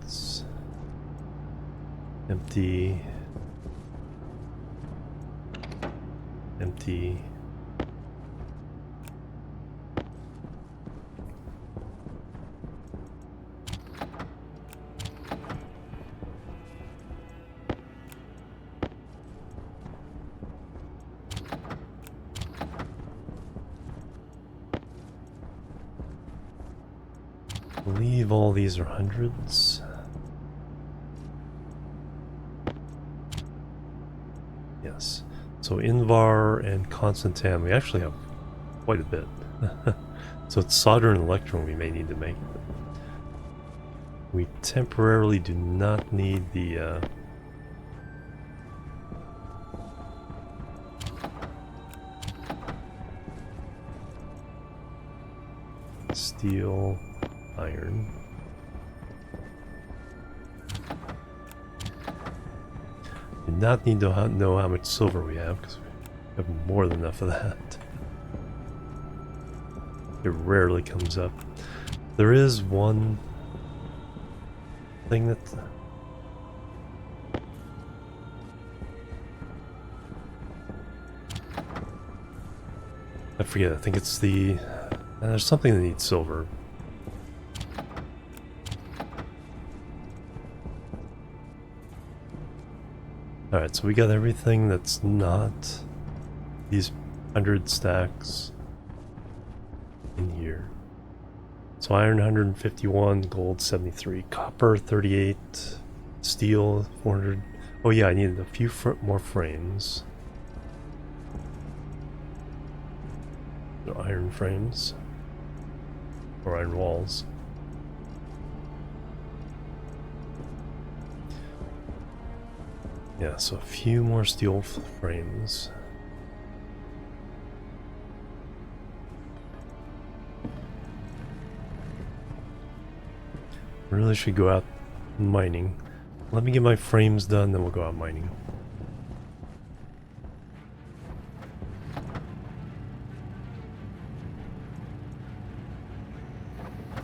Let's empty. Empty. I believe all these are hundreds. Yes. So Invar and Constantan, we actually have quite a bit. So it's solder and electron we may need to make. We temporarily do not need the steel, iron. Do not need to know how much silver we have because we have more than enough of that. It rarely comes up. There is one thing that I forget. I think it's the there's something that needs silver. Alright, so we got everything that's not these 100 stacks in here. So iron 151, gold 73, copper 38, steel 400. Oh yeah, I needed a few more frames. No, iron frames. Or iron walls. Yeah, so a few more steel frames. Really should go out mining. Let me get my frames done, then we'll go out mining.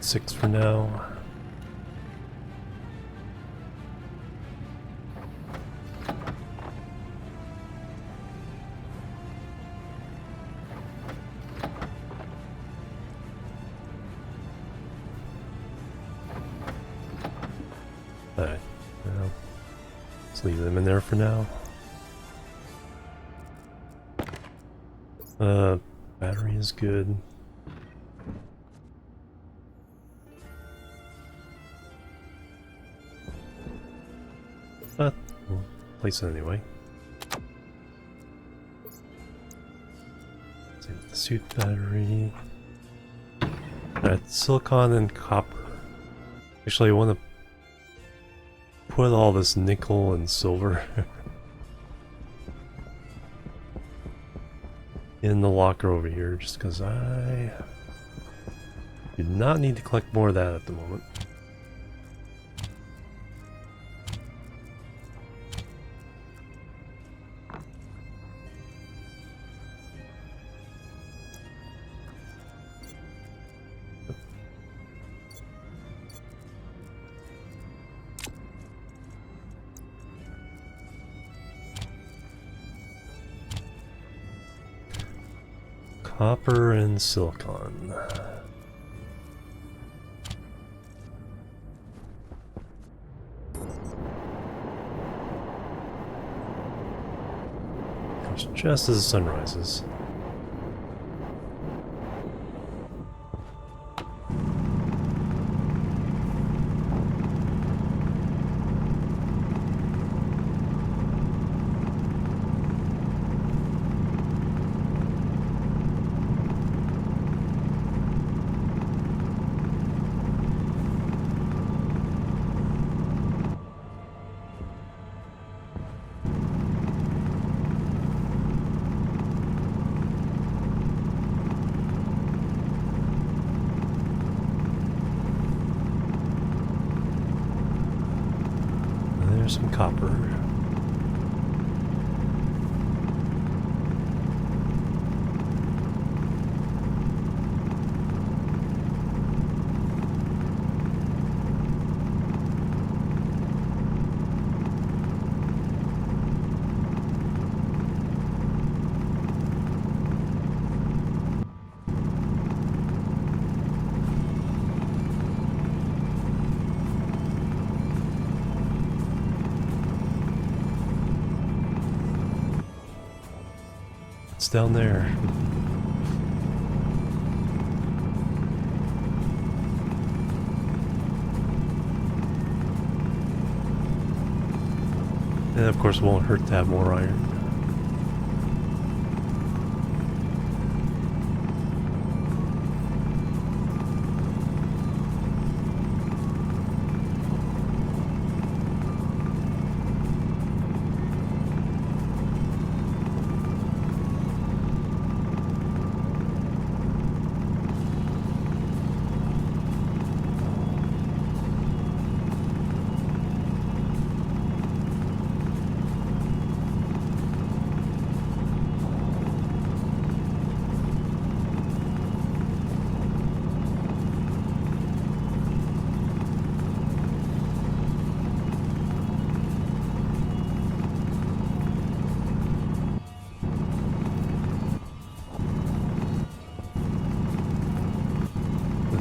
Six for now. Alright, well, let's leave them in there for now. Battery is good. But we'll place it anyway. Same with the suit battery. Alright, silicon and copper. Actually, I want to put all this nickel and silver in the locker over here, just because I do not need to collect more of that at the moment. Copper and silicon. Comes just as the sun rises. There's some copper. It's down there. And of course it won't hurt to have more iron.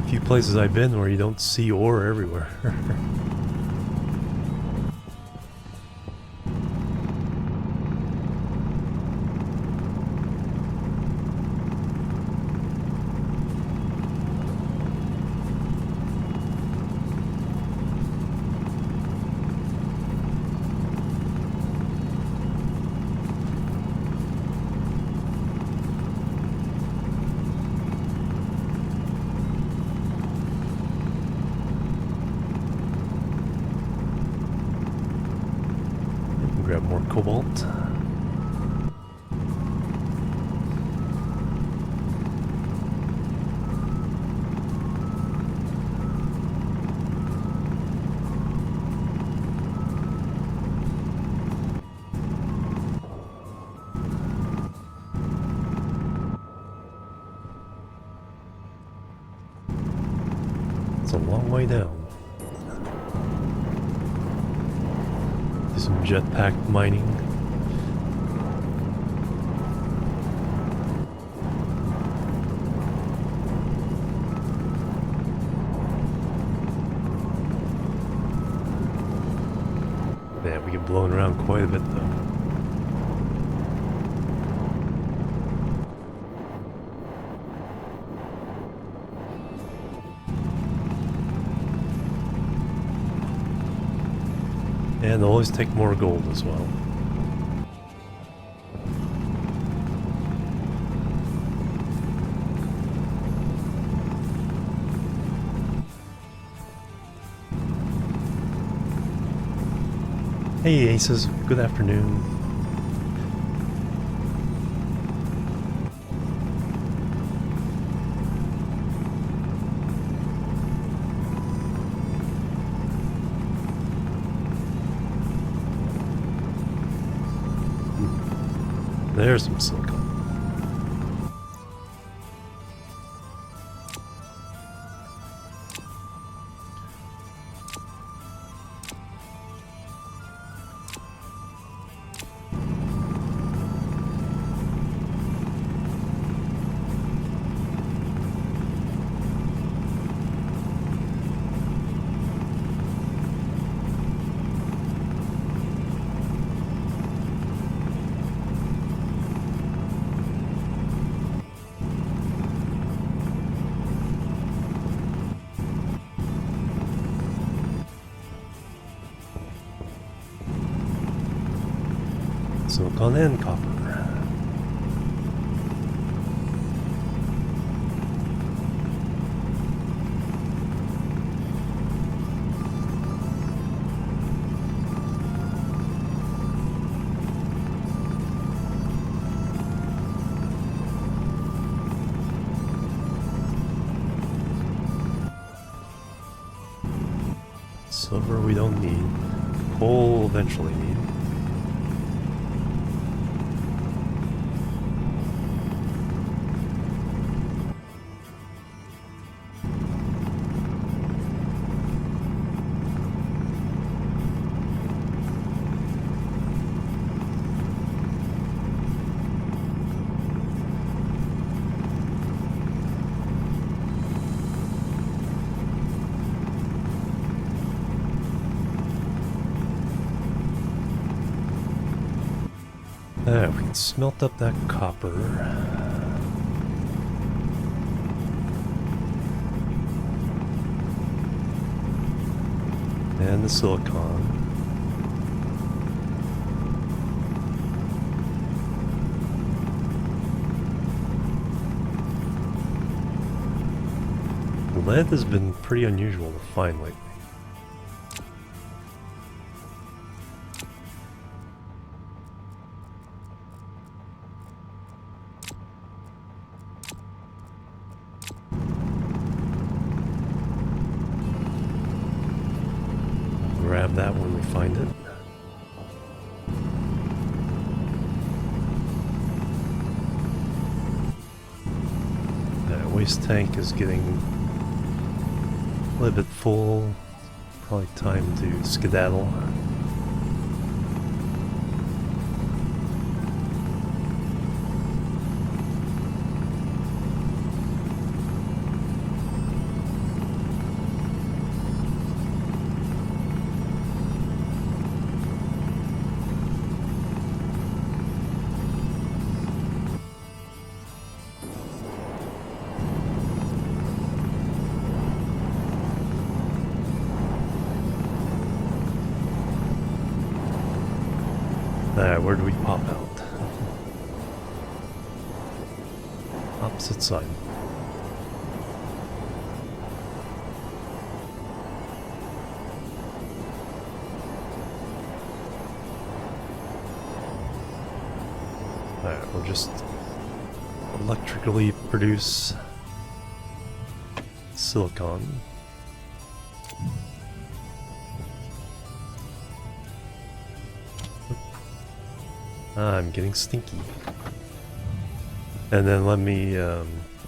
Few places I've been where you don't see ore everywhere. Grab more cobalt. It's a long way down. Some jetpack mining. Yeah, we get blown around quite a bit though. And always take more gold as well. Hey Aces, good afternoon. There's some silicon. Silicon and copper. Silver we don't need. Coal eventually need. We can smelt up that copper. And the silicon. Lead has been pretty unusual to find lately. Grab that when we find it. That waste tank is getting a little bit full. Probably time to skedaddle. Where do we pop out? Opposite side. Alright, we'll just electrically produce silicon. I'm getting stinky. And then let me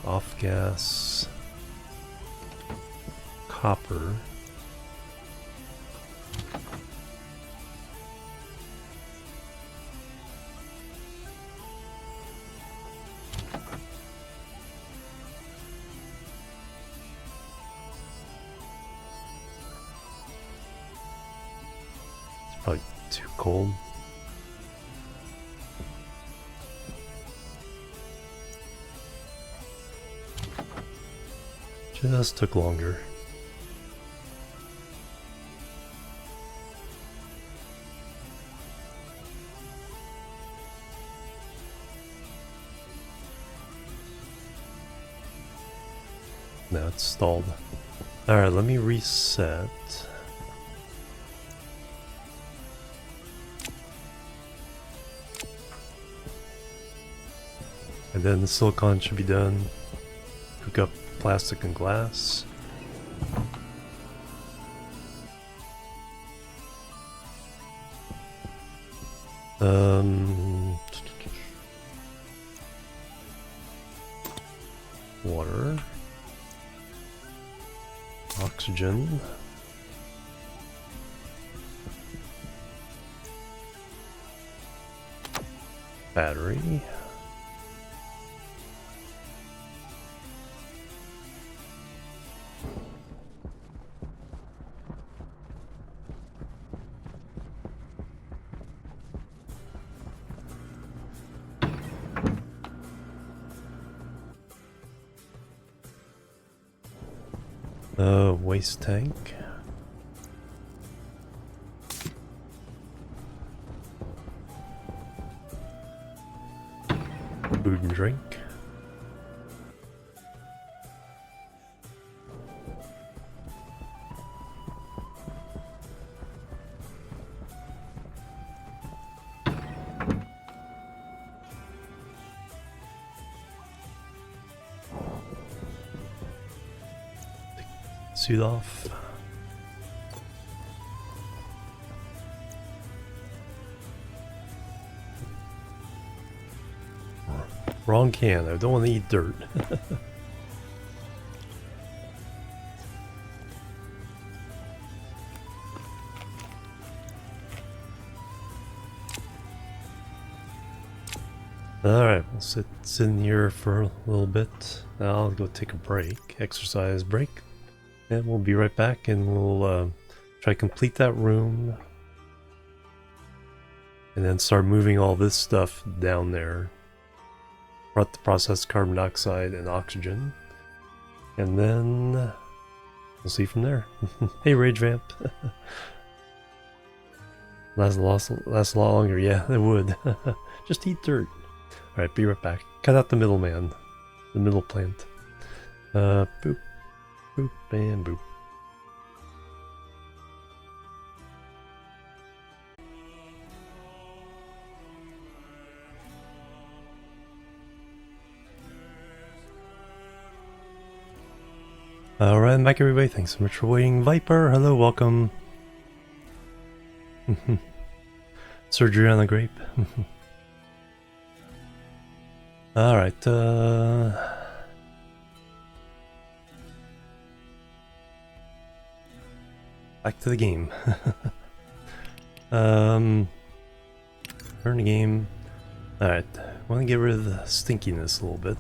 off gas copper. It's probably too cold. Just took longer. No, it's stalled. Alright, let me reset. And then the silicon should be done. Hook up plastic and glass. Water. Oxygen. Battery. Waste tank. Food and drink. Suit off. Wrong can. I don't want to eat dirt. Alright, we'll sit in here for a little bit. Now I'll go take a break, exercise break. And we'll be right back and we'll try to complete that room. And then start moving all this stuff down there. Brought the processed carbon dioxide and oxygen. And then we'll see from there. Hey Rage Vamp. Last a lot longer, yeah, it would. Just eat dirt. Alright, be right back. Cut out the middleman. The middle plant. Boop. Boop and boop. Alright, I'm back everybody. Thanks so much for waiting. Viper, hello, welcome. Surgery on the grape. Alright, back to the game. Turn the game. Alright, want to get rid of the stinkiness a little bit.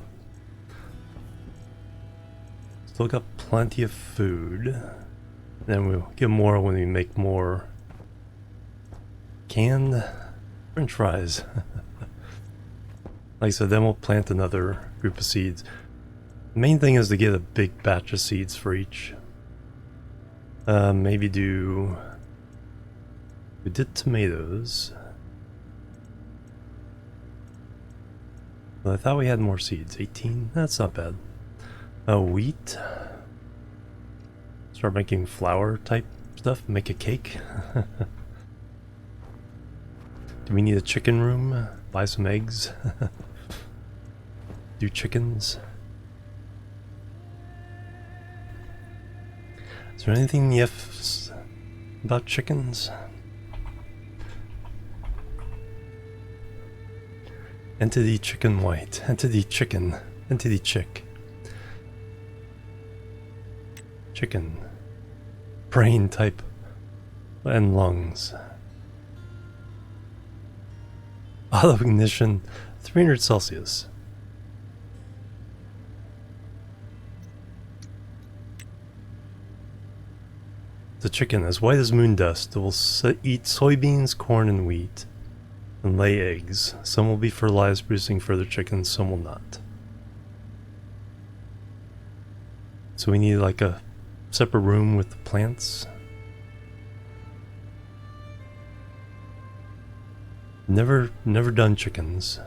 Still got plenty of food. Then we'll get more when we make more canned French fries. Like I said, then we'll plant another group of seeds. The main thing is to get a big batch of seeds for each. Maybe do... We did tomatoes. Well, I thought we had more seeds. 18? That's not bad. Wheat. Start making flour type stuff. Make a cake. Do we need a chicken room? Buy some eggs. Do chickens. Is there anything you have about chickens? Entity chicken white. Entity chicken. Entity chick. Chicken. Brain type. And lungs. Auto ignition. 300 Celsius. The chicken, as white as moon dust, will eat soybeans, corn, and wheat, and lay eggs. Some will be fertilized, producing further chickens, some will not. So we need like a separate room with the plants. Never done chickens.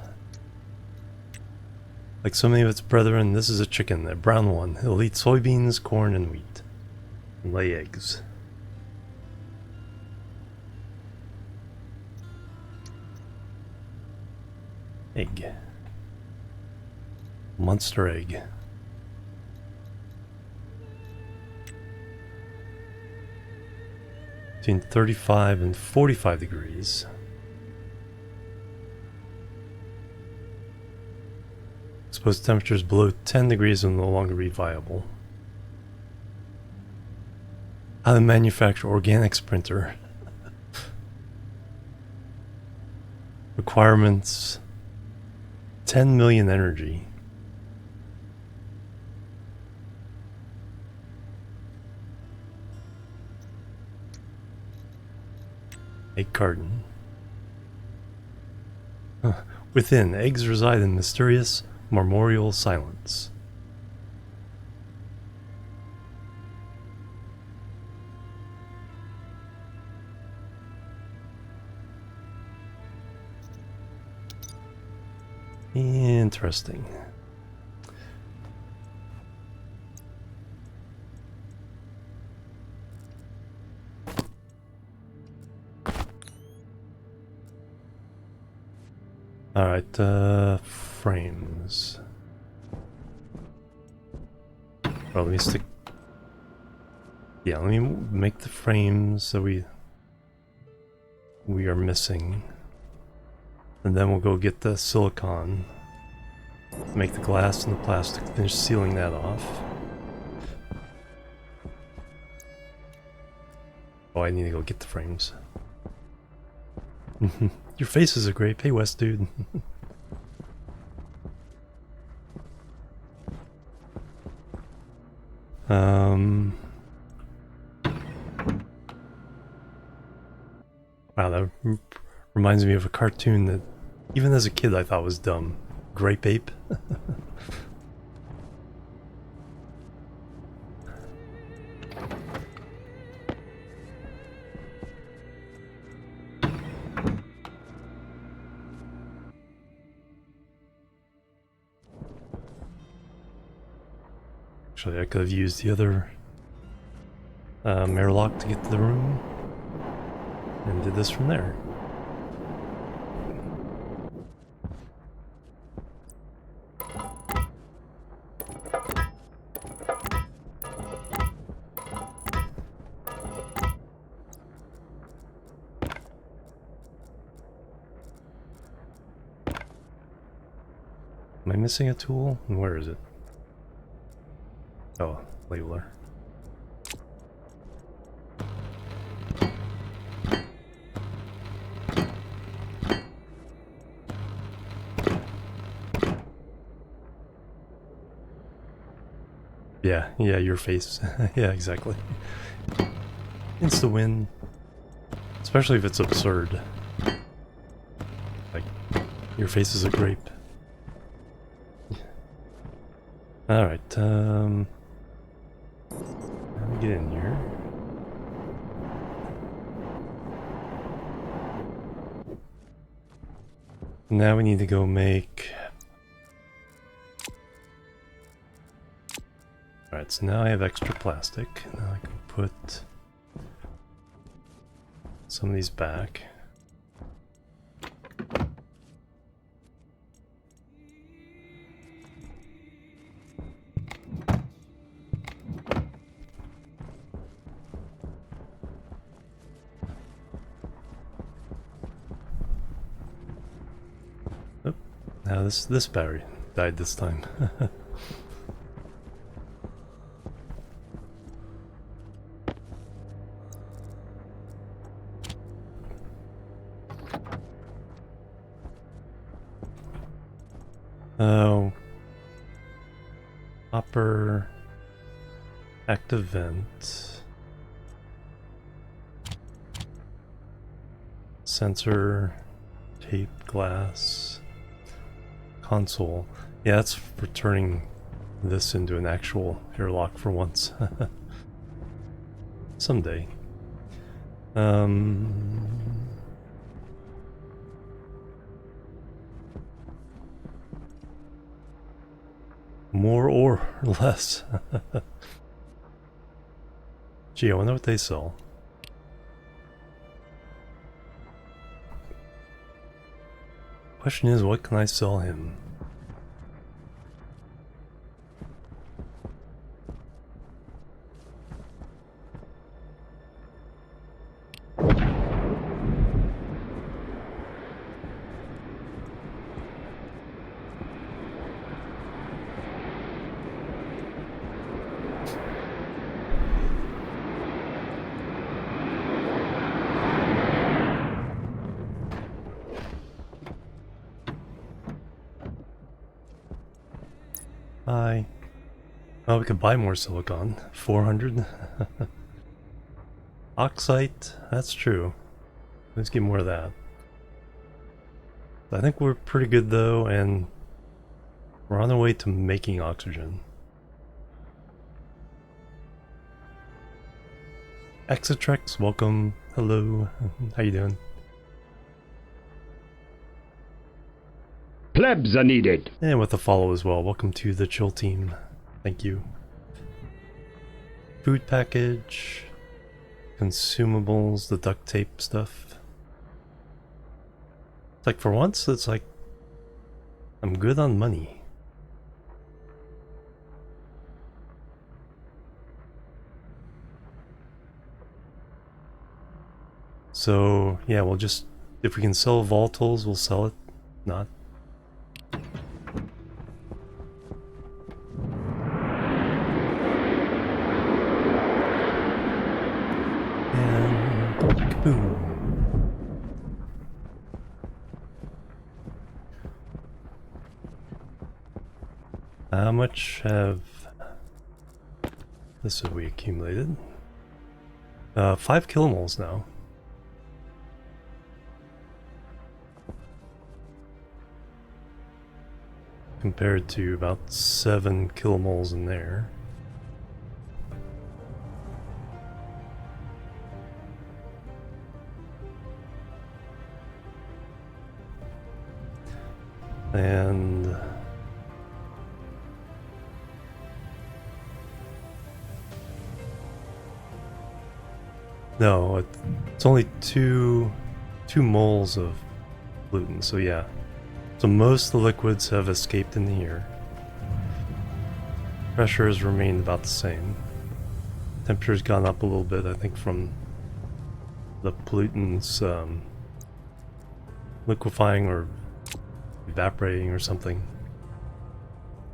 Like so many of its brethren, this is a chicken, a brown one. It'll eat soybeans, corn, and wheat. And lay eggs. Egg. Monster egg. Between 35 and 45 degrees. Exposed temperatures below 10 degrees will no longer be viable. How to manufacture organics printer. Requirements 10 million energy. Egg carton. Within, eggs reside in mysterious, marmoreal silence. Interesting. Alright, frames. Well, let me stick... Yeah, let me make the frames that we are missing. And then we'll go get the silicone. Make the glass and the plastic, finish sealing that off. Oh, I need to go get the frames. Your faces are great. Hey, West, dude. Wow, that reminds me of a cartoon that even as a kid I thought was dumb. Grape Ape. Actually, I could have used the other airlock to get to the room and did this from there. Am I missing a tool? And where is it? Oh, labeler. Yeah, your face. Yeah, exactly. Insta win. Especially if it's absurd. Like, your face is a grape. Alright, let me get in here. Now we need to go make... Alright, so now I have extra plastic. Now I can put some of these back. Oh, now this battery died this time. Oh, upper active vent, sensor, tape, glass, console. Yeah, that's for turning this into an actual airlock for once. Someday. More or less. Gee, I wonder what they sell. Question is, what can I sell him? Hi. Oh, we could buy more silicon. 400. Oxite, that's true. Let's get more of that. I think we're pretty good though, and we're on our way to making oxygen. Exitrex, welcome. Hello. How you doing? Plebs are needed. And with a follow as well. Welcome to the chill team. Thank you. Food package, consumables, the duct tape stuff. It's like for once, it's like I'm good on money. So yeah, we'll just, if we can sell volatiles, we'll sell it. Not. And kaboom. How much have this have we accumulated? 5 kilomoles now. Compared to about 7 kilomoles in there. And no, it's only two moles of gluten, so yeah. So most of the liquids have escaped in the air. Pressure has remained about the same. Temperature's gone up a little bit, I think, from the pollutants liquefying or evaporating or something.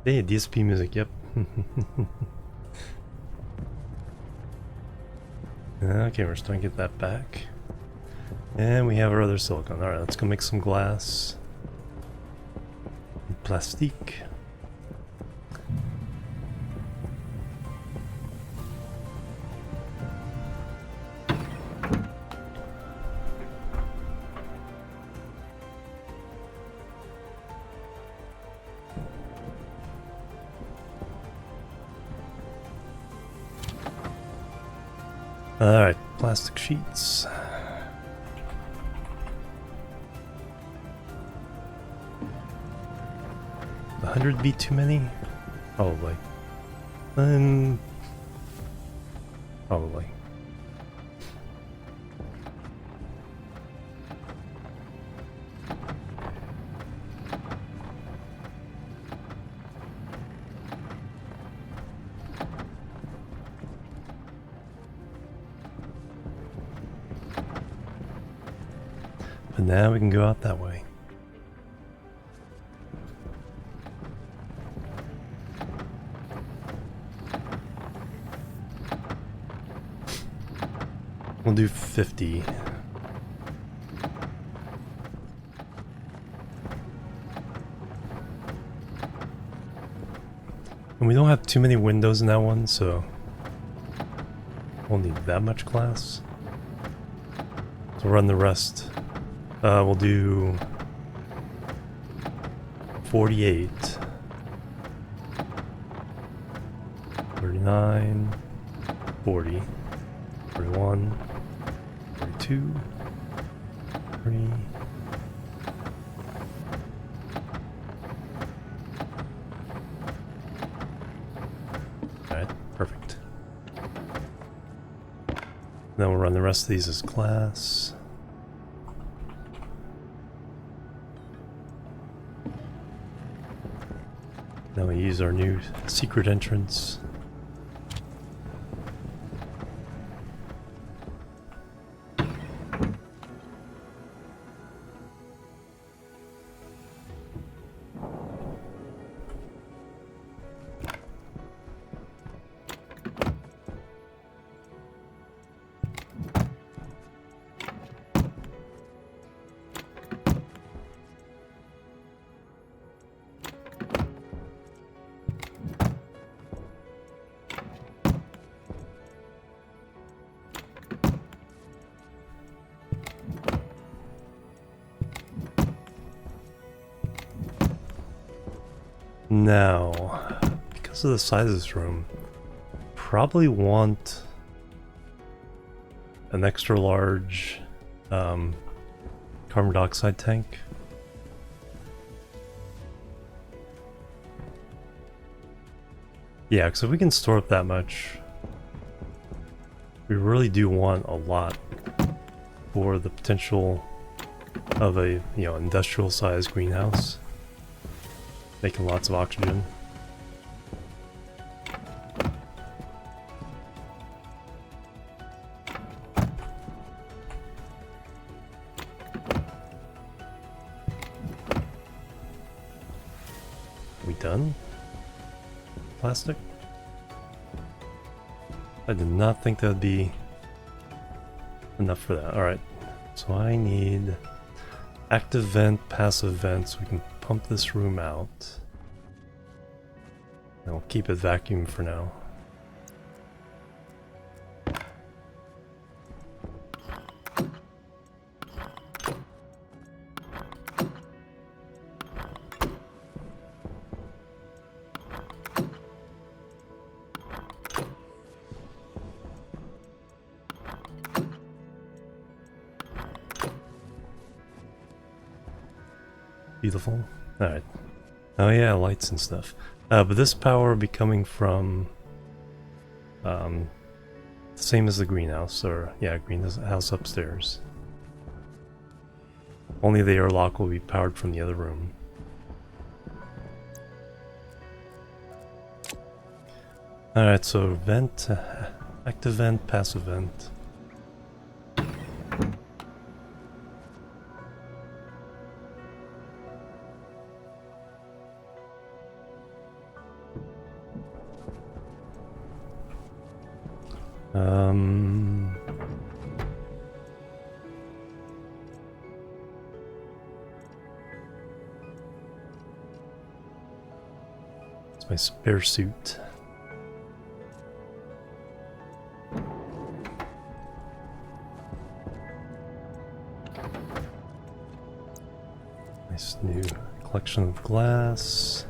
Hey, DSP music, yep. Okay, we're starting to get that back. And we have our other silicon. Alright, let's go make some glass. Plastique. Alright, plastic sheets. The 100 be too many? Probably. Probably. But now we can go out that way. We'll do 50. And we don't have too many windows in that one, so won't need that much glass. So run the rest. We'll do 48, 39, 40, 41, 42, 3. Alright, perfect. Then we'll run the rest of these as glass. Then we use our new secret entrance. Now, because of the size of this room, probably want an extra large carbon dioxide tank. Yeah, because if we can store up that much, we really do want a lot for the potential of a, industrial sized greenhouse. Making lots of oxygen. We done? Plastic? I did not think that would be enough for that. Alright, so I need active vent, passive vent, so we can pump this room out. And we'll keep it vacuum for now. Beautiful. Alright. Oh yeah, lights and stuff. But this power will be coming from same as the greenhouse, or yeah, greenhouse upstairs. Only the airlock will be powered from the other room. Alright, so vent, active vent, passive vent. It's my spare suit. Nice new collection of glass.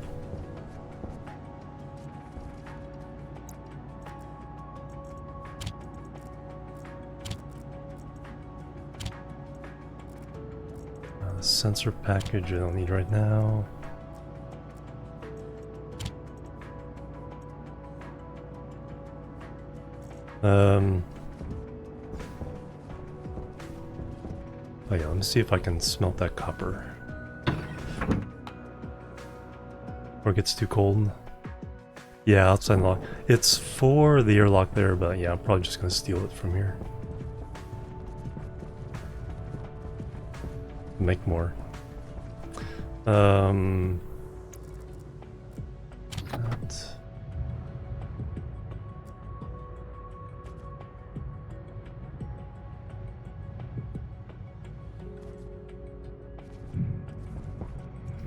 The sensor package I don't need right now. Oh yeah, let me see if I can smelt that copper. Or it gets too cold. Yeah, outside lock. It's for the airlock there, but yeah, I'm probably just gonna steal it from here. Make more. That.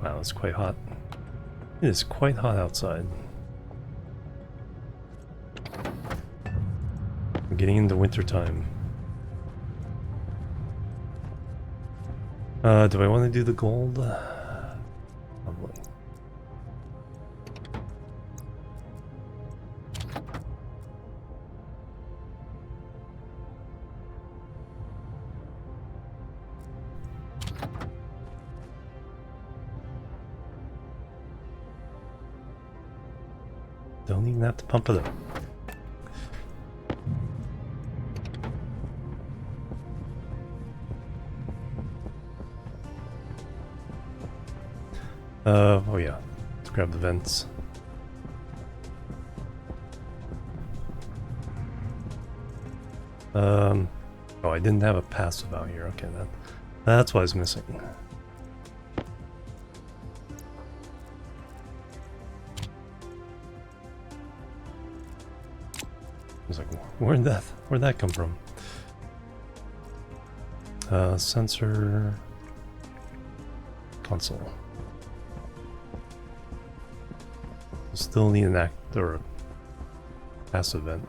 Wow, it's quite hot. It is quite hot outside. We're getting into winter time. Do I want to do the gold? Probably. Don't even have to pump it up. Oh yeah, let's grab the vents. Oh, I didn't have a passive out here. Okay, that's what I was missing. I was like, where'd that come from? Sensor console. Still need an act or a passive vent.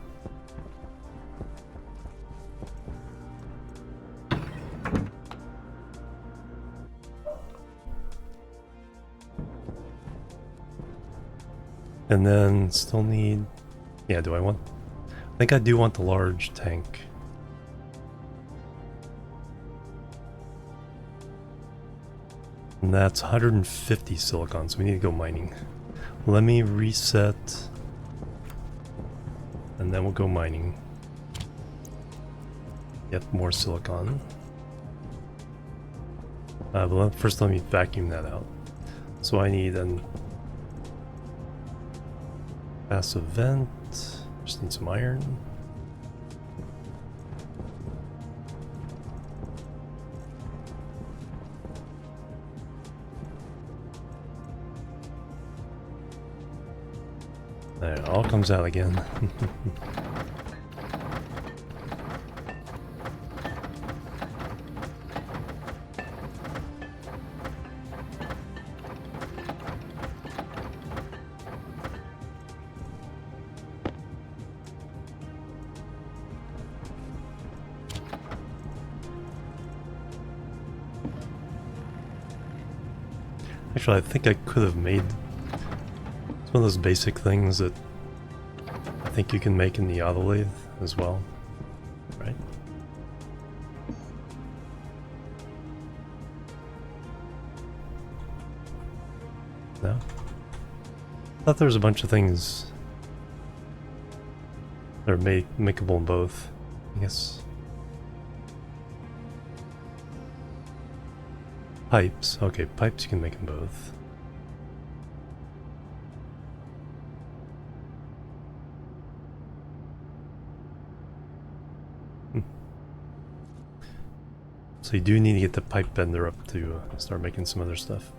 And then still need, yeah, do I want, I think I do want the large tank. And that's 150 silicon, so we need to go mining. Let me reset, and then we'll go mining. Get more silicon. But first let me vacuum that out. So I need an passive vent, just need some iron. There, it all comes out again. Actually, I think I could have made, it's one of those basic things that I think you can make in the auto lathe as well, right? No? I thought there was a bunch of things that are makeable in both, I guess. Pipes. Okay, pipes you can make in both. So you do need to get the pipe bender up to start making some other stuff.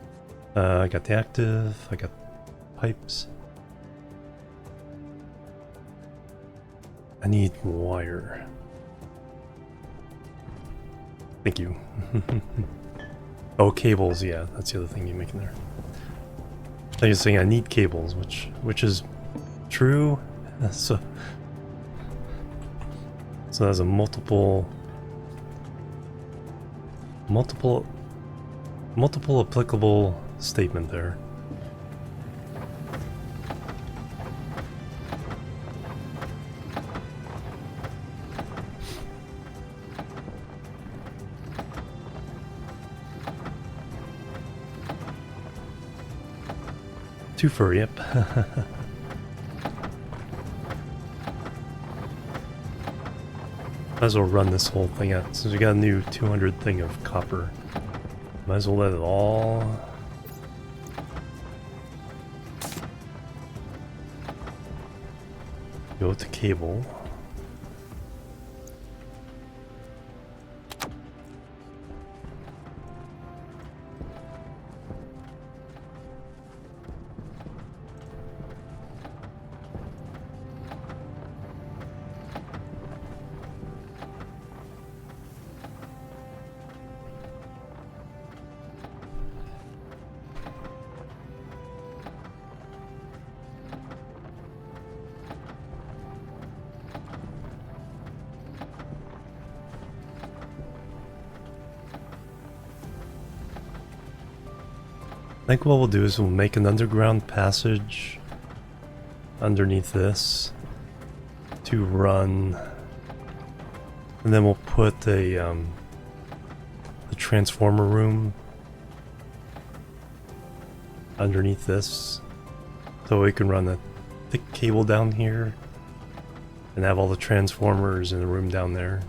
I got the active, I got pipes. I need wire. Thank you. Oh, cables, yeah, that's the other thing you make in there. I was saying I need cables, which is true. So there's a multiple applicable statement there. Twofer, yep. Might as well run this whole thing out. Since we got a new 200 thing of copper, might as well let it all go to cable. I think what we'll do is we'll make an underground passage underneath this to run, and then we'll put a transformer room underneath this so we can run thick cable down here and have all the transformers in the room down there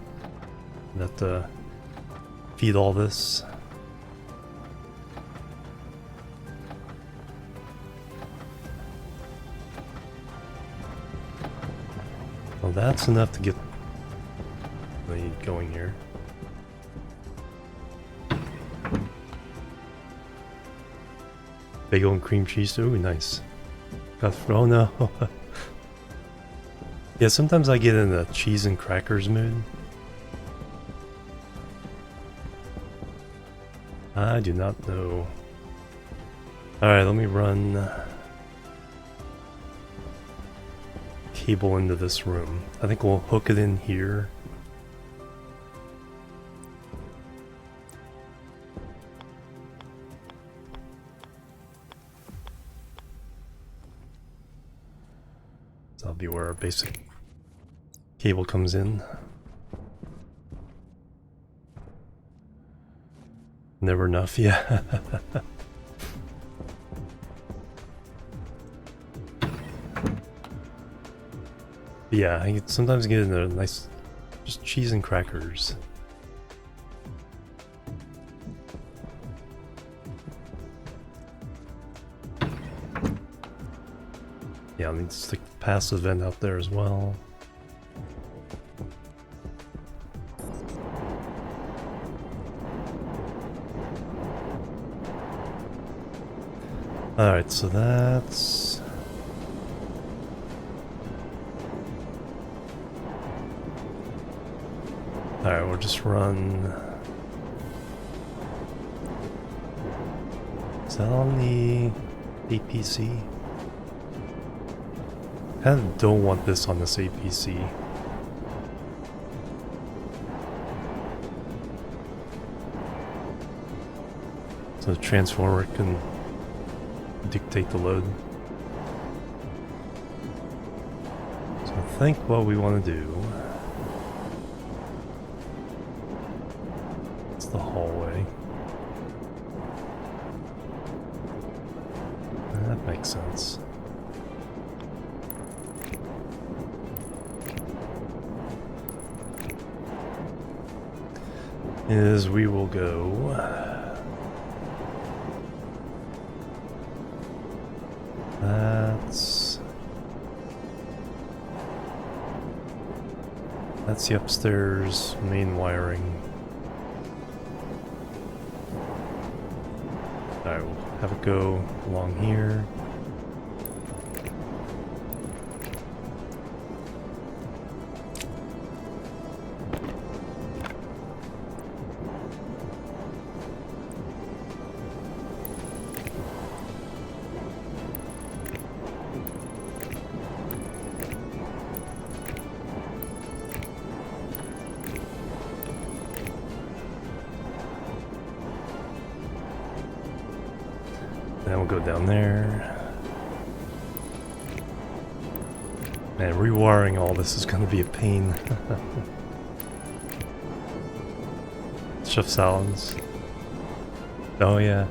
that feed all this. Well, that's enough to get me going here. Bagel and cream cheese. Ooh, nice. Oh no. Yeah, sometimes I get in a cheese and crackers mood. I do not know. Alright, let me run cable into this room. I think we'll hook it in here. That'll be where our basic cable comes in. Never enough, yeah. Yeah, I sometimes get in a nice, just cheese and crackers. Yeah, I'll need to stick the passive vent out there as well. Alright, so that's... Alright, we'll just run... Is that on the APC? I kind of don't want this on this APC. So the transformer can dictate the load. So I think what we want to do... It's the hallway. That makes sense. Is we will go... That's the upstairs main wiring. Alright, we'll have it go along here. Then we'll go down there. Man, rewiring all this is going to be a pain. Chef salads. Oh yeah.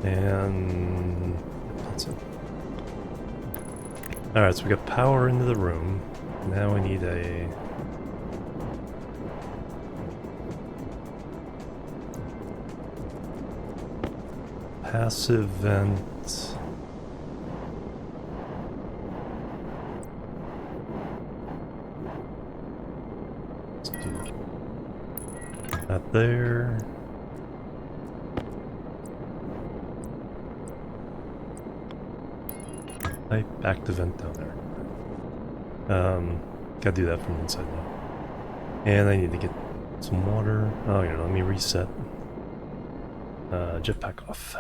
And that's it. Alright, so we got power into the room. Now we need a... passive vent. Let's do that there. Back the vent down there. Gotta do that from inside now. And I need to get some water. Oh, here, let me reset. Jetpack off.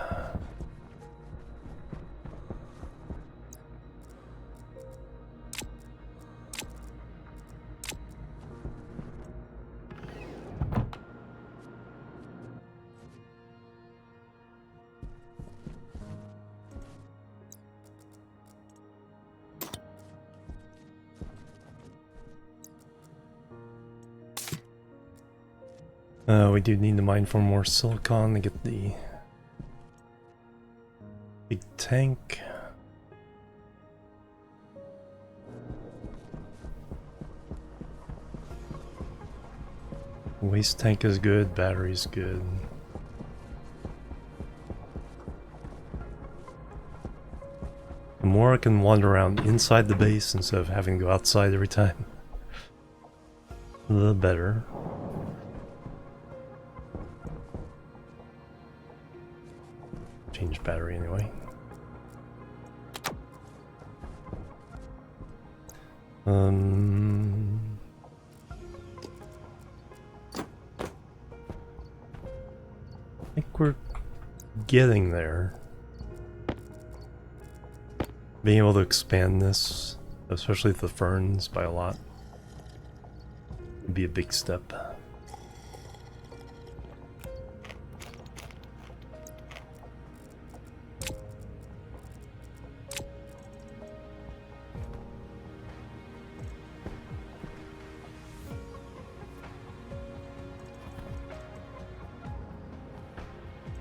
We do need to mine for more silicon to get the big tank. Waste tank is good, battery's good. The more I can wander around inside the base instead of having to go outside every time, the better. Change battery anyway. I think we're getting there. Being able to expand this, especially the ferns, by a lot, would be a big step.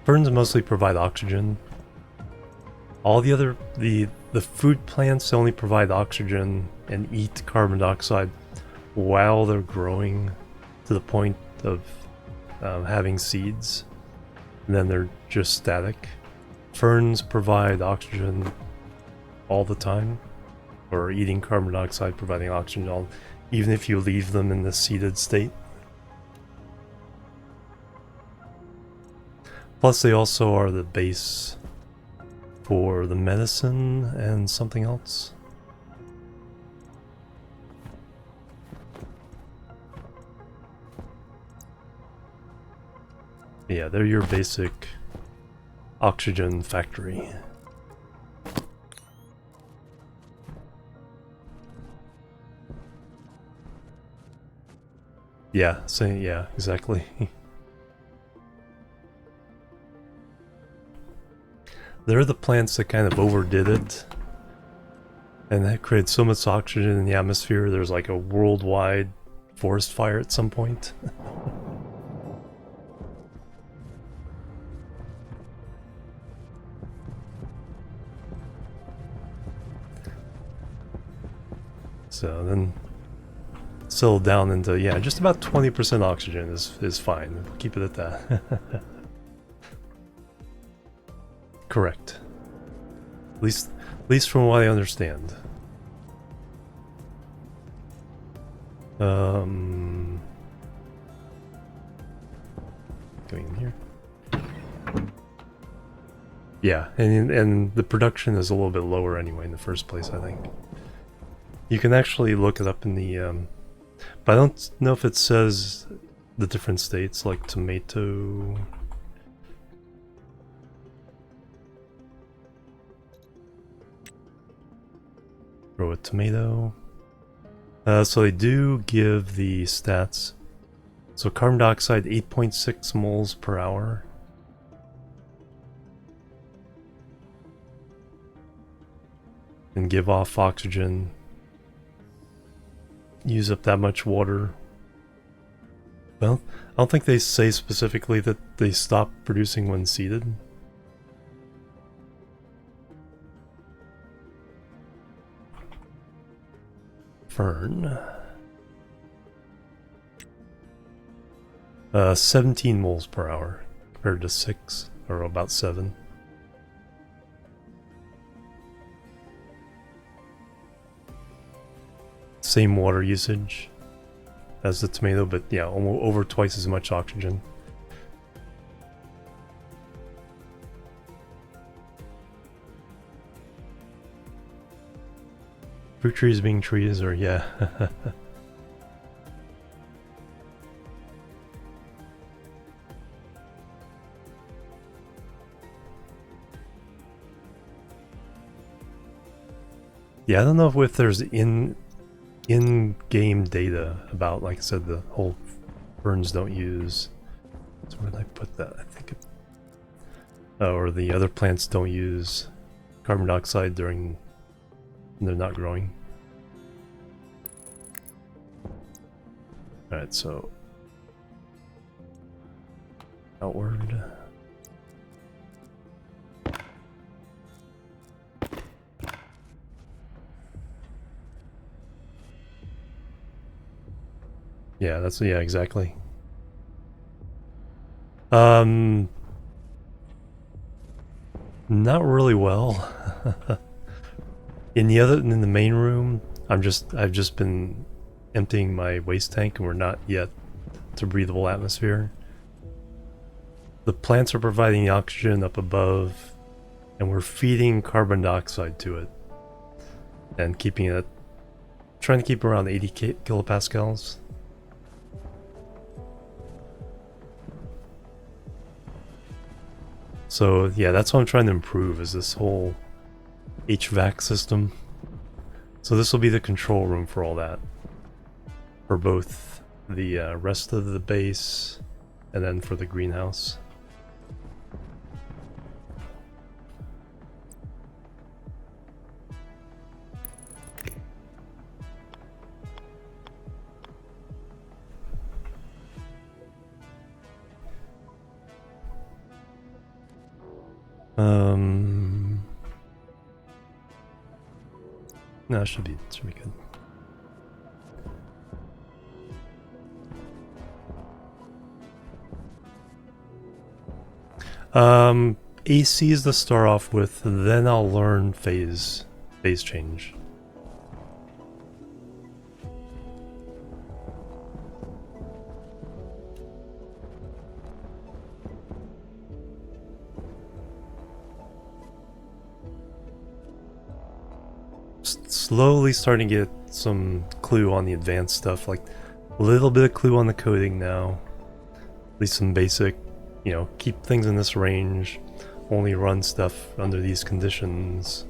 Ferns mostly provide oxygen. All the other, the food plants only provide oxygen and eat carbon dioxide while they're growing to the point of having seeds. And then they're just static. Ferns provide oxygen all the time, or eating carbon dioxide, providing oxygen even if you leave them in the seeded state. Plus they also are the base for the medicine and something else. Yeah, they're your basic oxygen factory. Yeah, yeah, exactly. They're the plants that kind of overdid it, and that created so much oxygen in the atmosphere, there's like a worldwide forest fire at some point. So then settle down into, yeah, just about 20% oxygen is fine. Keep it at that. Correct. At least from what I understand. Going in here. Yeah, and the production is a little bit lower anyway in the first place, I think. You can actually look it up in the but I don't know if it says the different states, like tomato. Grow a tomato. So they do give the stats. So carbon dioxide 8.6 moles per hour. And give off oxygen. Use up that much water. Well, I don't think they say specifically that they stop producing when seeded. Fern. 17 moles per hour compared to 6, or about 7. Same water usage as the tomato, but yeah, almost over twice as much oxygen. Fruit trees being trees, or yeah. Yeah, I don't know if there's in-game data about, like I said, the whole ferns don't use. So where did I put that? I think it, or the other plants don't use carbon dioxide during when they're not growing. Alright, so outward. Yeah, that's, yeah, exactly. Not really well. In the main room, I've just been emptying my waste tank, and we're not yet to breathable atmosphere. The plants are providing the oxygen up above, and we're feeding carbon dioxide to it, and trying to keep around 80 kilopascals. So yeah, that's what I'm trying to improve, is this whole HVAC system. So this will be the control room for all that, for both the rest of the base and then for the greenhouse. No, it should be good. AC is to start off with, then I'll learn phase change. Slowly starting to get some clue on the advanced stuff, like a little bit of clue on the coding now. At least some basic, you know, keep things in this range, only run stuff under these conditions.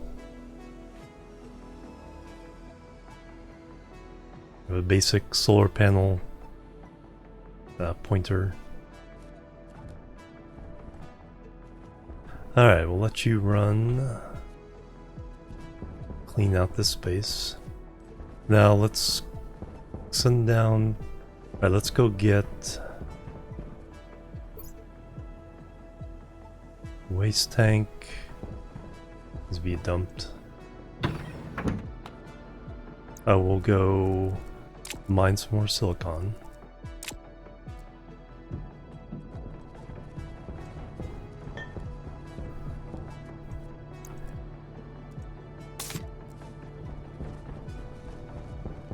We have a basic solar panel pointer. Alright, we'll let you run. Clean out this space. Now let's send down. Alright, let's go get waste tank. Needs to be dumped. Oh, we'll go mine some more silicon.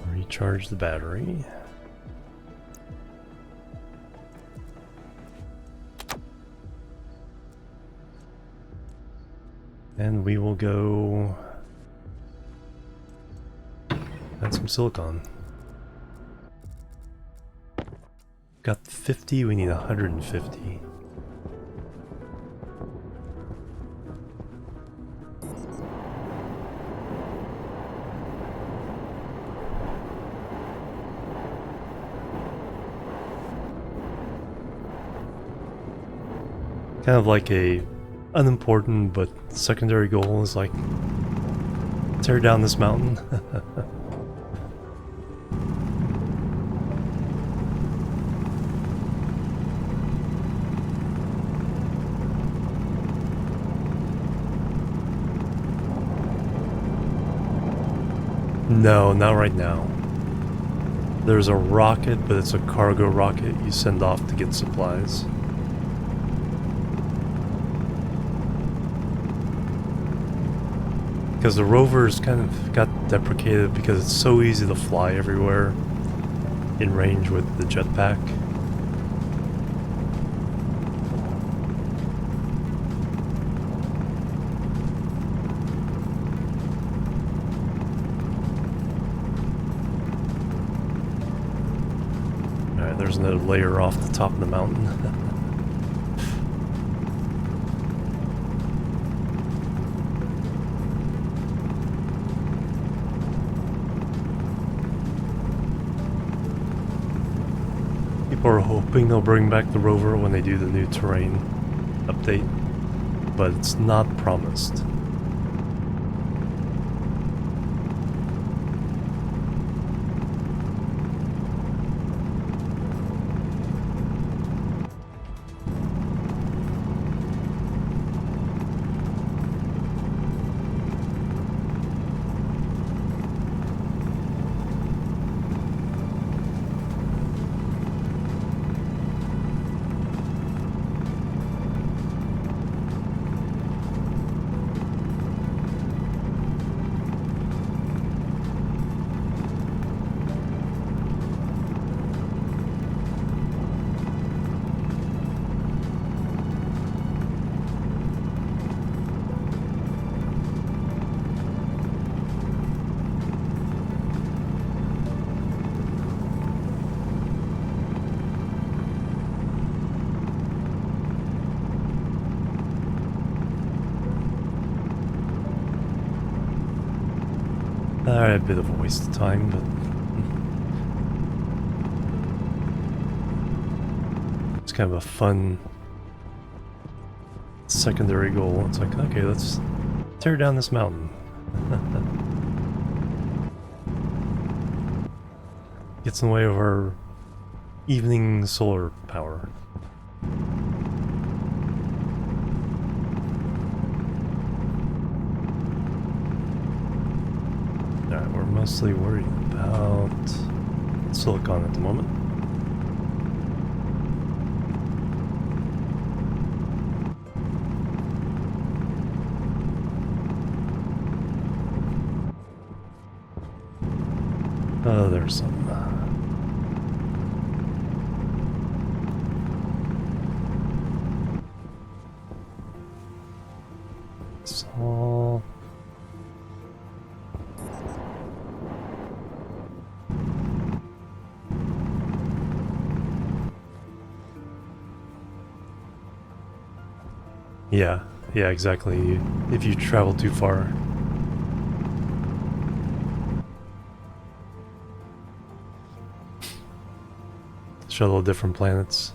Recharge the battery. And we will go add some silicon. Got 50, we need 150. Kind of like a unimportant but secondary goal is like tear down this mountain. No, not right now. There's a rocket, but it's a cargo rocket you send off to get supplies. Because the rover's kind of got deprecated because it's so easy to fly everywhere in range with the jetpack. Alright, there's another layer off the top of the mountain. People are hoping they'll bring back the rover when they do the new terrain update, but it's not promised. A bit of a waste of time, but it's kind of a fun secondary goal. It's like, okay, let's tear down this mountain. Gets in the way of our evening solar power. Alright, we're mostly worried about silicon at the moment. Oh, there's some. So. Yeah, exactly. If you travel too far. Shuttle different planets.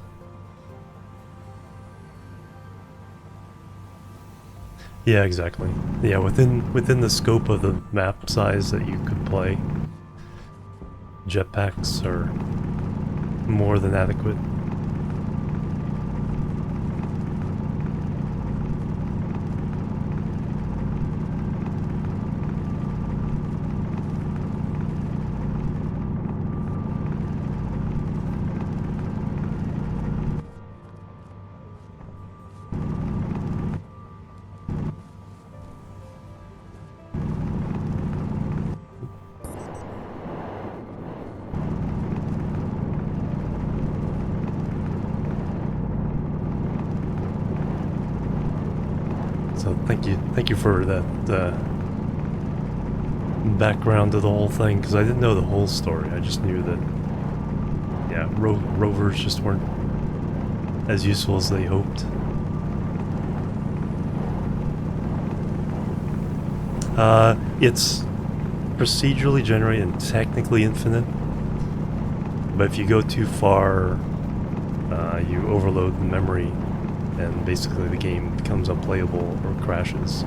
Yeah, exactly. Yeah, within the scope of the map size that you could play, jetpacks are more than adequate. So thank you for that background to the whole thing, because I didn't know the whole story. I just knew that, yeah, rovers just weren't as useful as they hoped. It's procedurally generated and technically infinite, but if you go too far, you overload the memory, and basically the game becomes unplayable or crashes.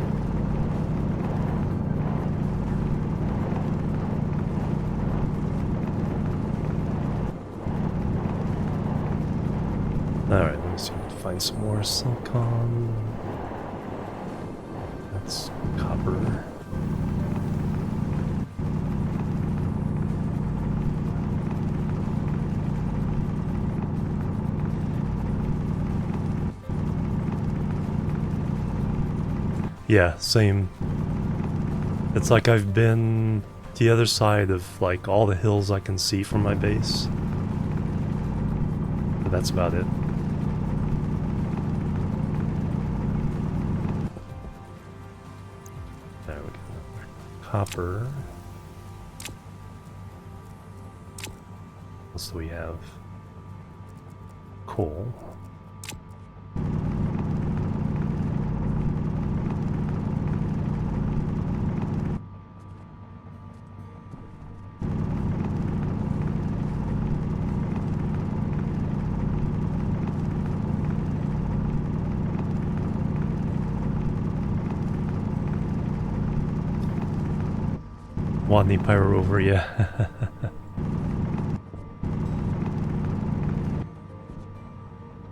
Alright, let me see if I can find some more silicon. That's copper. Yeah, same. It's like I've been to the other side of like all the hills I can see from my base. But that's about it. There we go. Copper. What else do we have? Coal. Wadney Pyro Rover, yeah.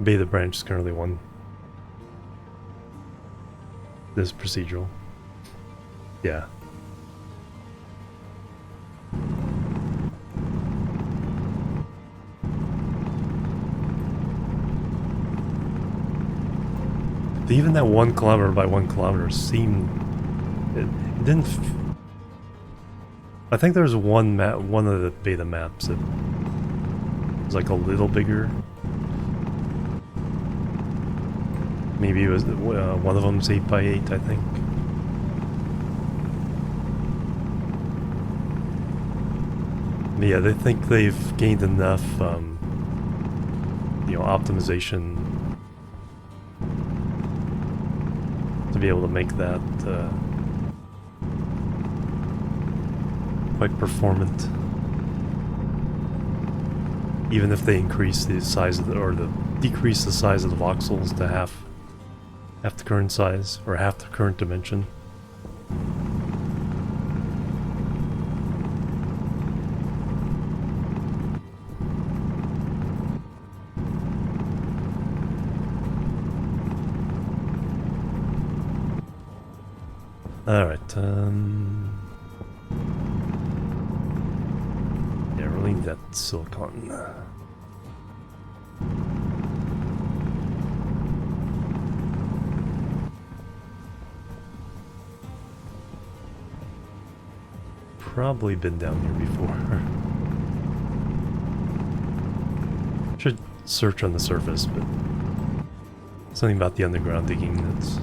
Beta branch is currently one. This is procedural. Yeah. Even that 1 kilometer by 1 kilometer seemed... It didn't... I think there was one map, one of the beta maps that was like a little bigger. Maybe it was one of them's 8 by 8, I think. But yeah, they think they've gained enough, you know, optimization to be able to make that quite performant. Even if they increase the size of the, or decrease the size of the voxels to half the current size, or half the current dimension. Alright, yeah, really need that silicon. Probably been down here before. Should search on the surface, but something about the underground digging that's...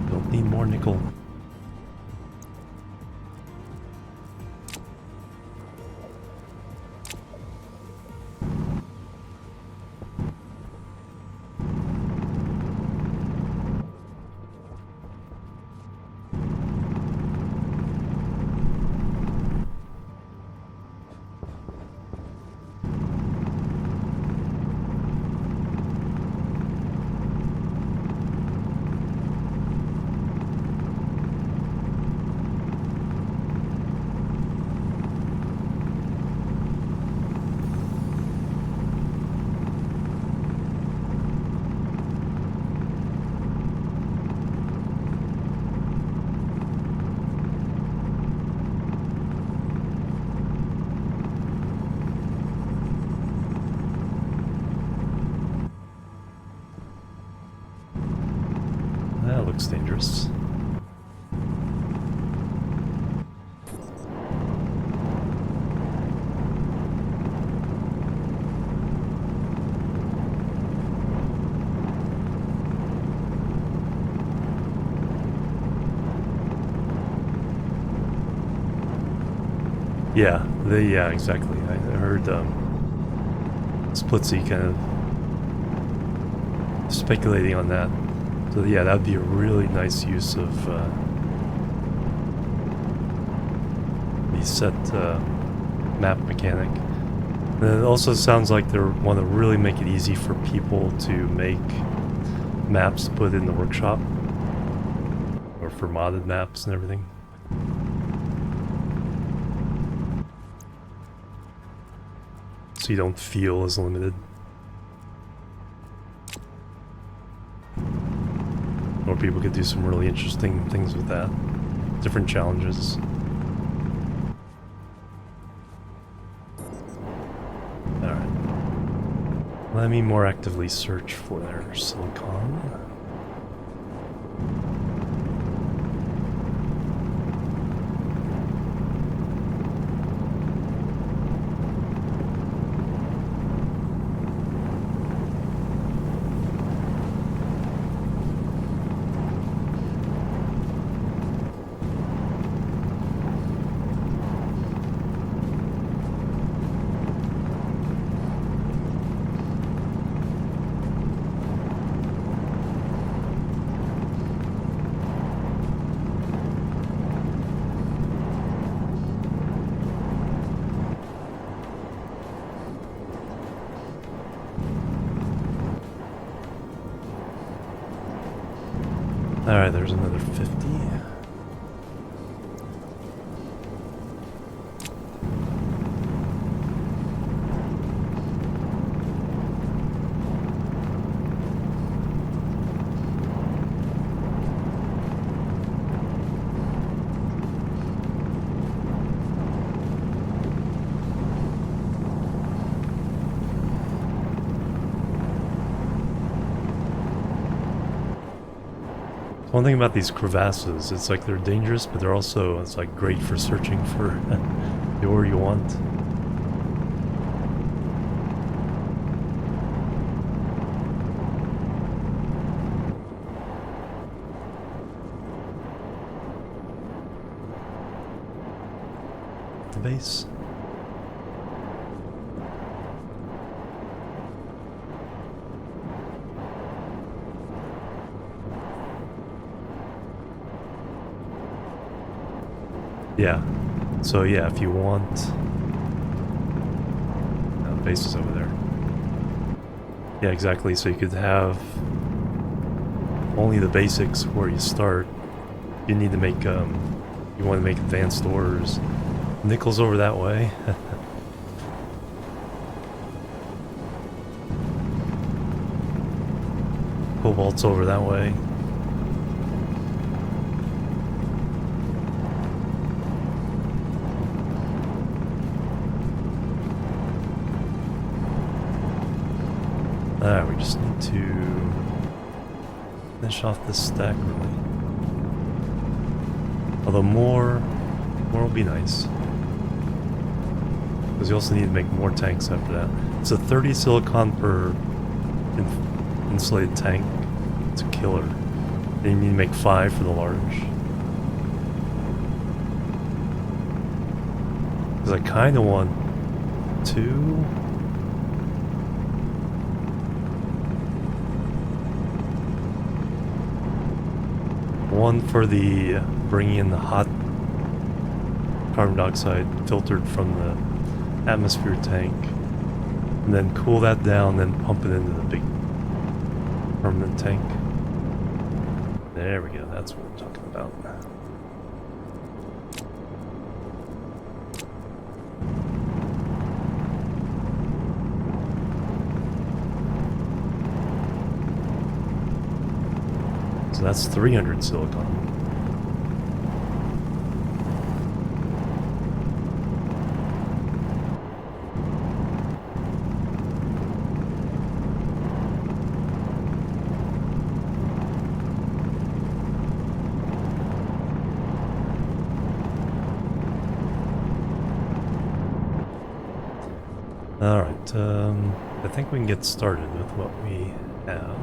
Don't need more nickel. That looks dangerous. Yeah, exactly. I heard Splitsy kind of speculating on that. So yeah, that'd be a really nice use of the set map mechanic. And it also sounds like they want to really make it easy for people to make maps to put in the workshop, or for modded maps and everything. So you don't feel as limited. Or people could do some really interesting things with that. Different challenges. Alright. Let me more actively search for their silicon. Alright, there's another 50. One thing about these crevasses, it's like they're dangerous, but they're also, it's like great for searching for the ore you want. The base. Yeah. So yeah, if you want... the base is over there. Yeah, exactly. So you could have only the basics where you start. You need to make, you want to make advanced ores. Nickel's over that way. Cobalt's over that way. Alright, we just need to finish off this stack, really. Although more will be nice. Because you also need to make more tanks after that. It's a 30 silicon per insulated tank. It's a killer. Then you need to make 5 for the large. Because I kind of want 2. One for the bringing in the hot carbon dioxide filtered from the atmosphere tank, and then cool that down, then pump it into the big permanent tank. There we go, that's what we're talking about. So that's 300 silicon. Alright, I think we can get started with what we have.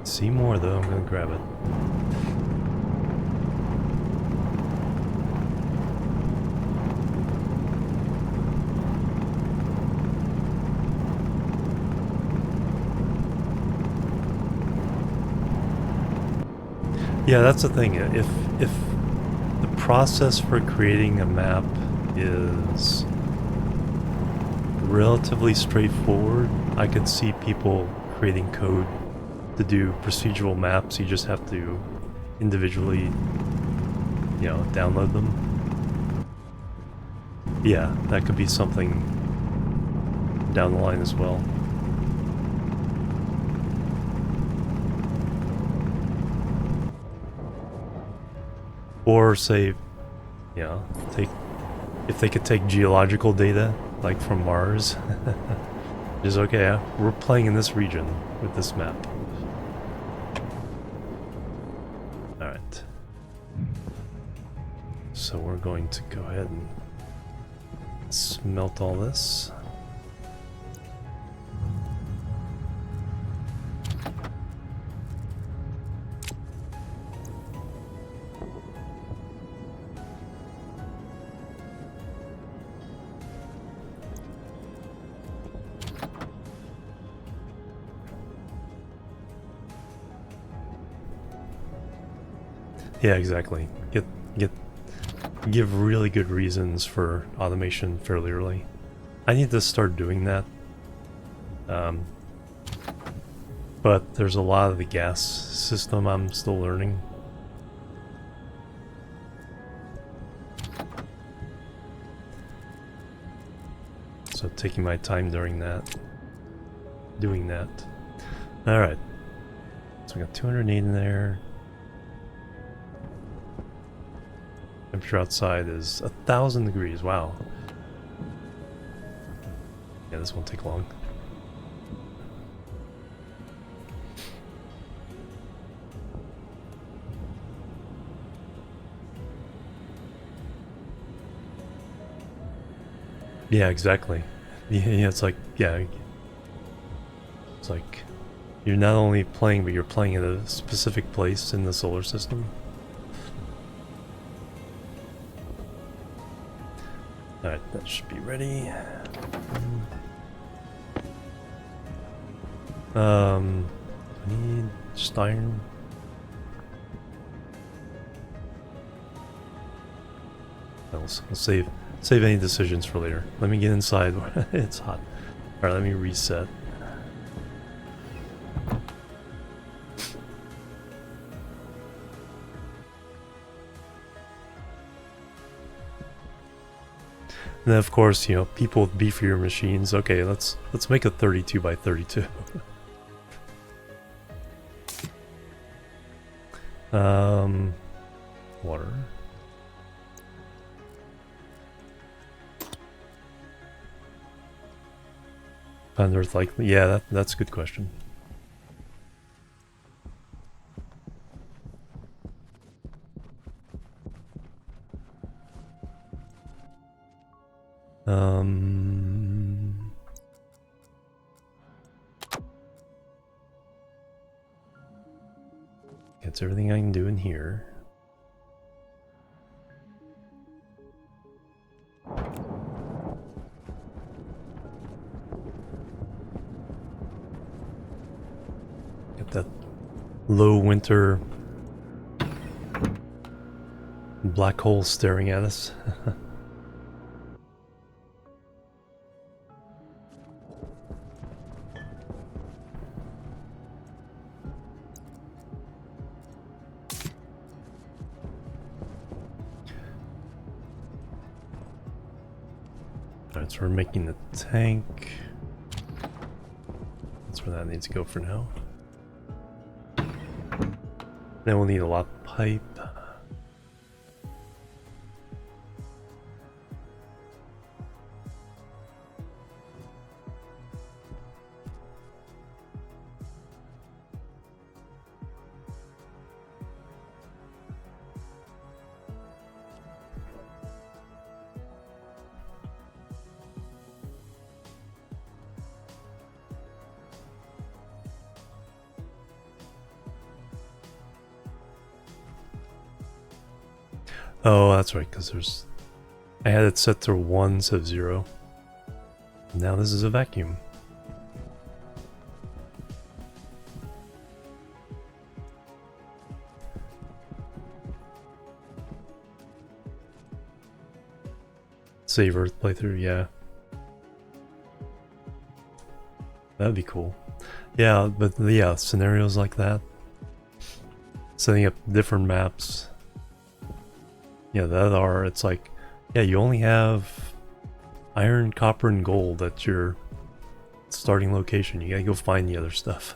See more though, I'm gonna grab it. Yeah, that's the thing. If the process for creating a map is relatively straightforward, I could see people creating code to do procedural maps. You just have to individually, you know, download them. Yeah, that could be something down the line as well. Or say, you know, if they could take geological data, like from Mars, just okay, we're playing in this region with this map. Alright. So we're going to go ahead and smelt all this. Yeah, exactly. Give really good reasons for automation fairly early. I need to start doing that. But there's a lot of the gas system I'm still learning. So taking my time during that. Doing that. Alright. So we got 208 in there. Temperature outside is 1,000 degrees. Wow. Yeah, this won't take long. Yeah, exactly. Yeah, it's like, yeah. It's like you're not only playing, but you're playing at a specific place in the solar system. Alright, that should be ready. I need just iron. Let's save any decisions for later. Let me get inside. It's hot. All right, let me reset. And then of course, you know, people with beefier machines. Okay, let's make a 32 by 32. Water. Find Earth likely? Yeah, that's a good question. That's everything I can do in here. Get that low winter black hole staring at us. Alright, so we're making the tank. That's where that needs to go for now. Then we'll need a lot of pipe. Oh, that's right, because there's... I had it set to 1 instead of 0. Now this is a vacuum. Save Earth playthrough, yeah. That'd be cool. Yeah, but yeah, scenarios like that. Setting up different maps. Yeah, it's like, yeah, you only have iron, copper, and gold at your starting location. You gotta go find the other stuff.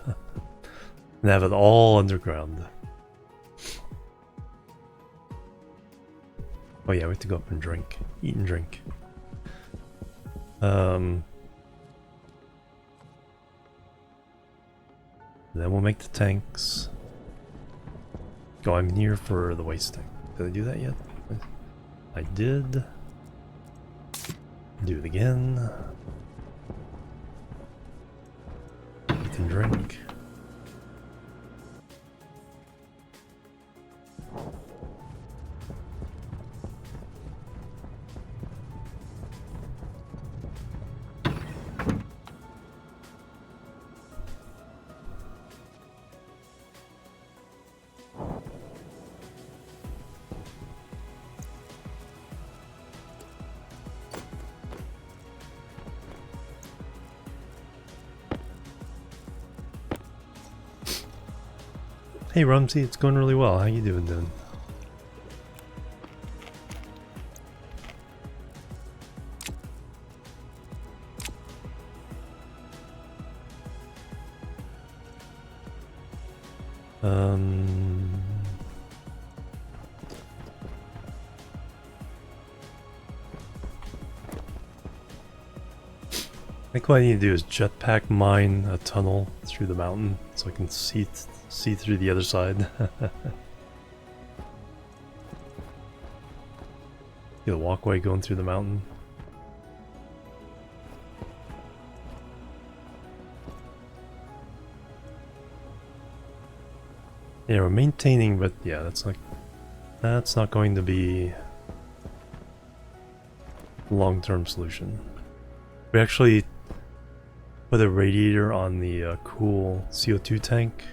And have it all underground. Oh yeah, we have to go up and drink. Eat and drink. Then we'll make the tanks. Go, I'm here for the waste tank. Did I do that yet? I did. Do it again. Eat and drink. Hey Rumsey, it's going really well. How you doing, then? I think what I need to do is jetpack mine a tunnel through the mountain so I can see through the other side. See the walkway going through the mountain. Yeah, we're maintaining, but yeah, that's not going to be a long-term solution. We actually put a radiator on the cool CO2 tank,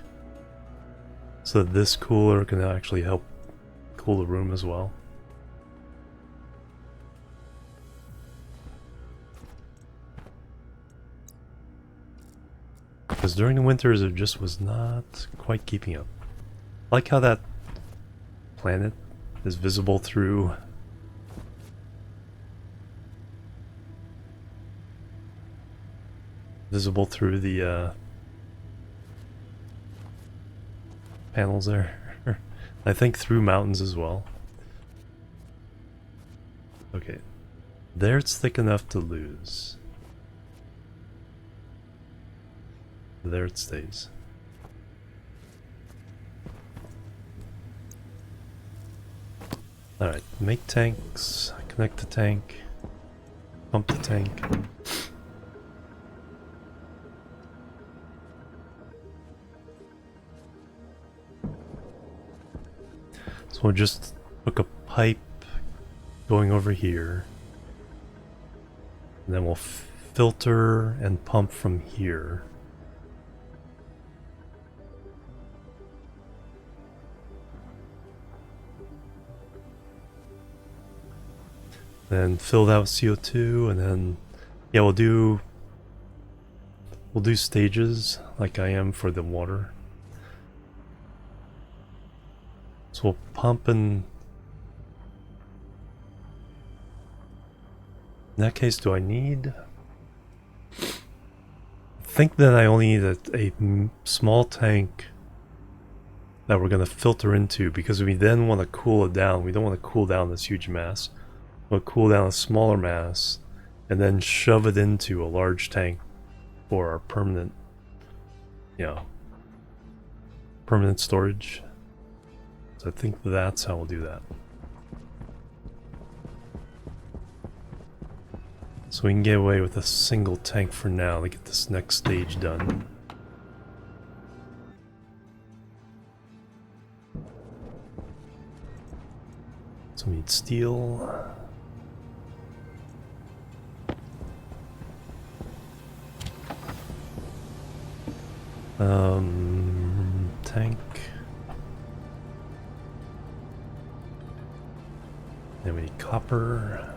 so that this cooler can actually help cool the room as well. Because during the winters it just was not quite keeping up. I like how that planet is visible through the panels there. I think through mountains as well. Okay, there it's thick enough to lose. There it stays. Alright, make tanks, connect the tank, pump the tank. So we'll just hook a pipe going over here. And then we'll filter and pump from here. Then fill that with CO2, and then yeah, we'll do stages like I am for the water. So we'll pump, and in that case, do I need? I think that I only need a small tank that we're going to filter into, because we then want to cool it down. We don't want to cool down this huge mass. We'll cool down a smaller mass and then shove it into a large tank for our permanent, permanent storage. So I think that's how we'll do that. So we can get away with a single tank for now to get this next stage done. So we need steel. Tank. Then we need copper.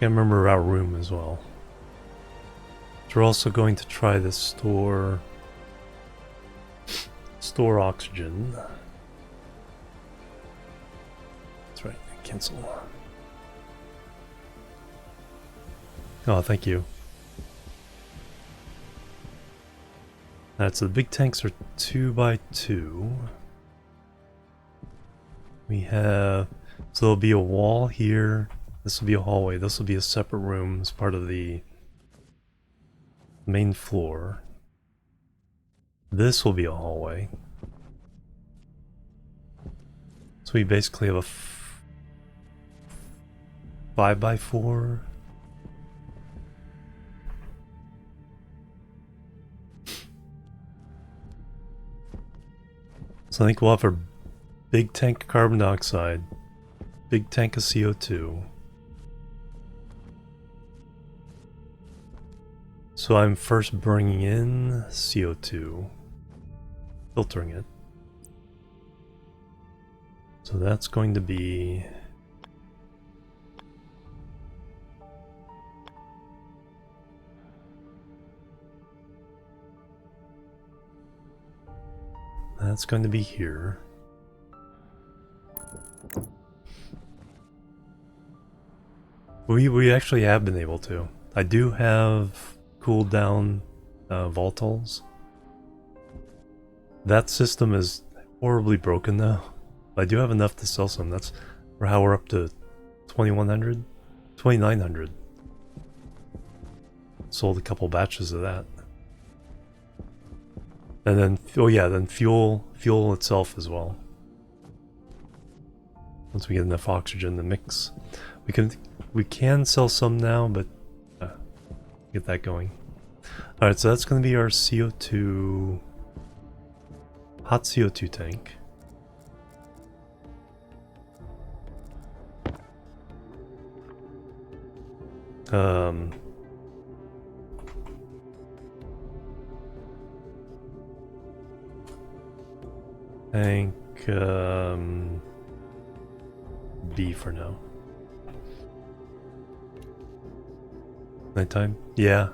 I remember our room as well. So we're also going to try to store oxygen. That's right, cancel. Oh, thank you. Alright, so the big tanks are 2x2. We have, so there'll be a wall here. This will be a hallway. This will be a separate room as part of the main floor. This will be a hallway. So we basically have a 5x4. So I think we'll have our big tank of carbon dioxide, big tank of CO2. So I'm first bringing in CO2, filtering it. So that's going to be here. We actually have been able to. I do have cooled down volatiles. That system is horribly broken though. I do have enough to sell some. That's Or how we're up to 2100? 2900. Sold a couple batches of that. And then, oh yeah, then fuel itself as well. Once we get enough oxygen in the mix. We can sell some now, but get that going. Alright, so that's going to be our CO2... hot CO2 tank. Tank, B for now. Nighttime? Yeah.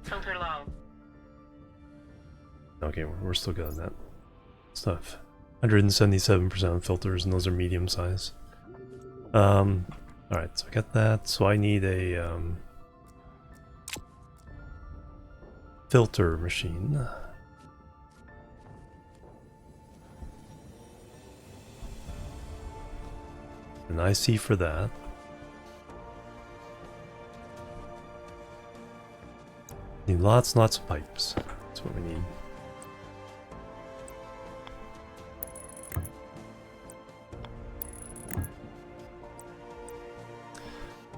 Filter low. Okay, we're still good on that stuff. 177% filters, and those are medium size. Alright, so I got that. So I need a filter machine. An IC for that. Need lots and lots of pipes. That's what we need.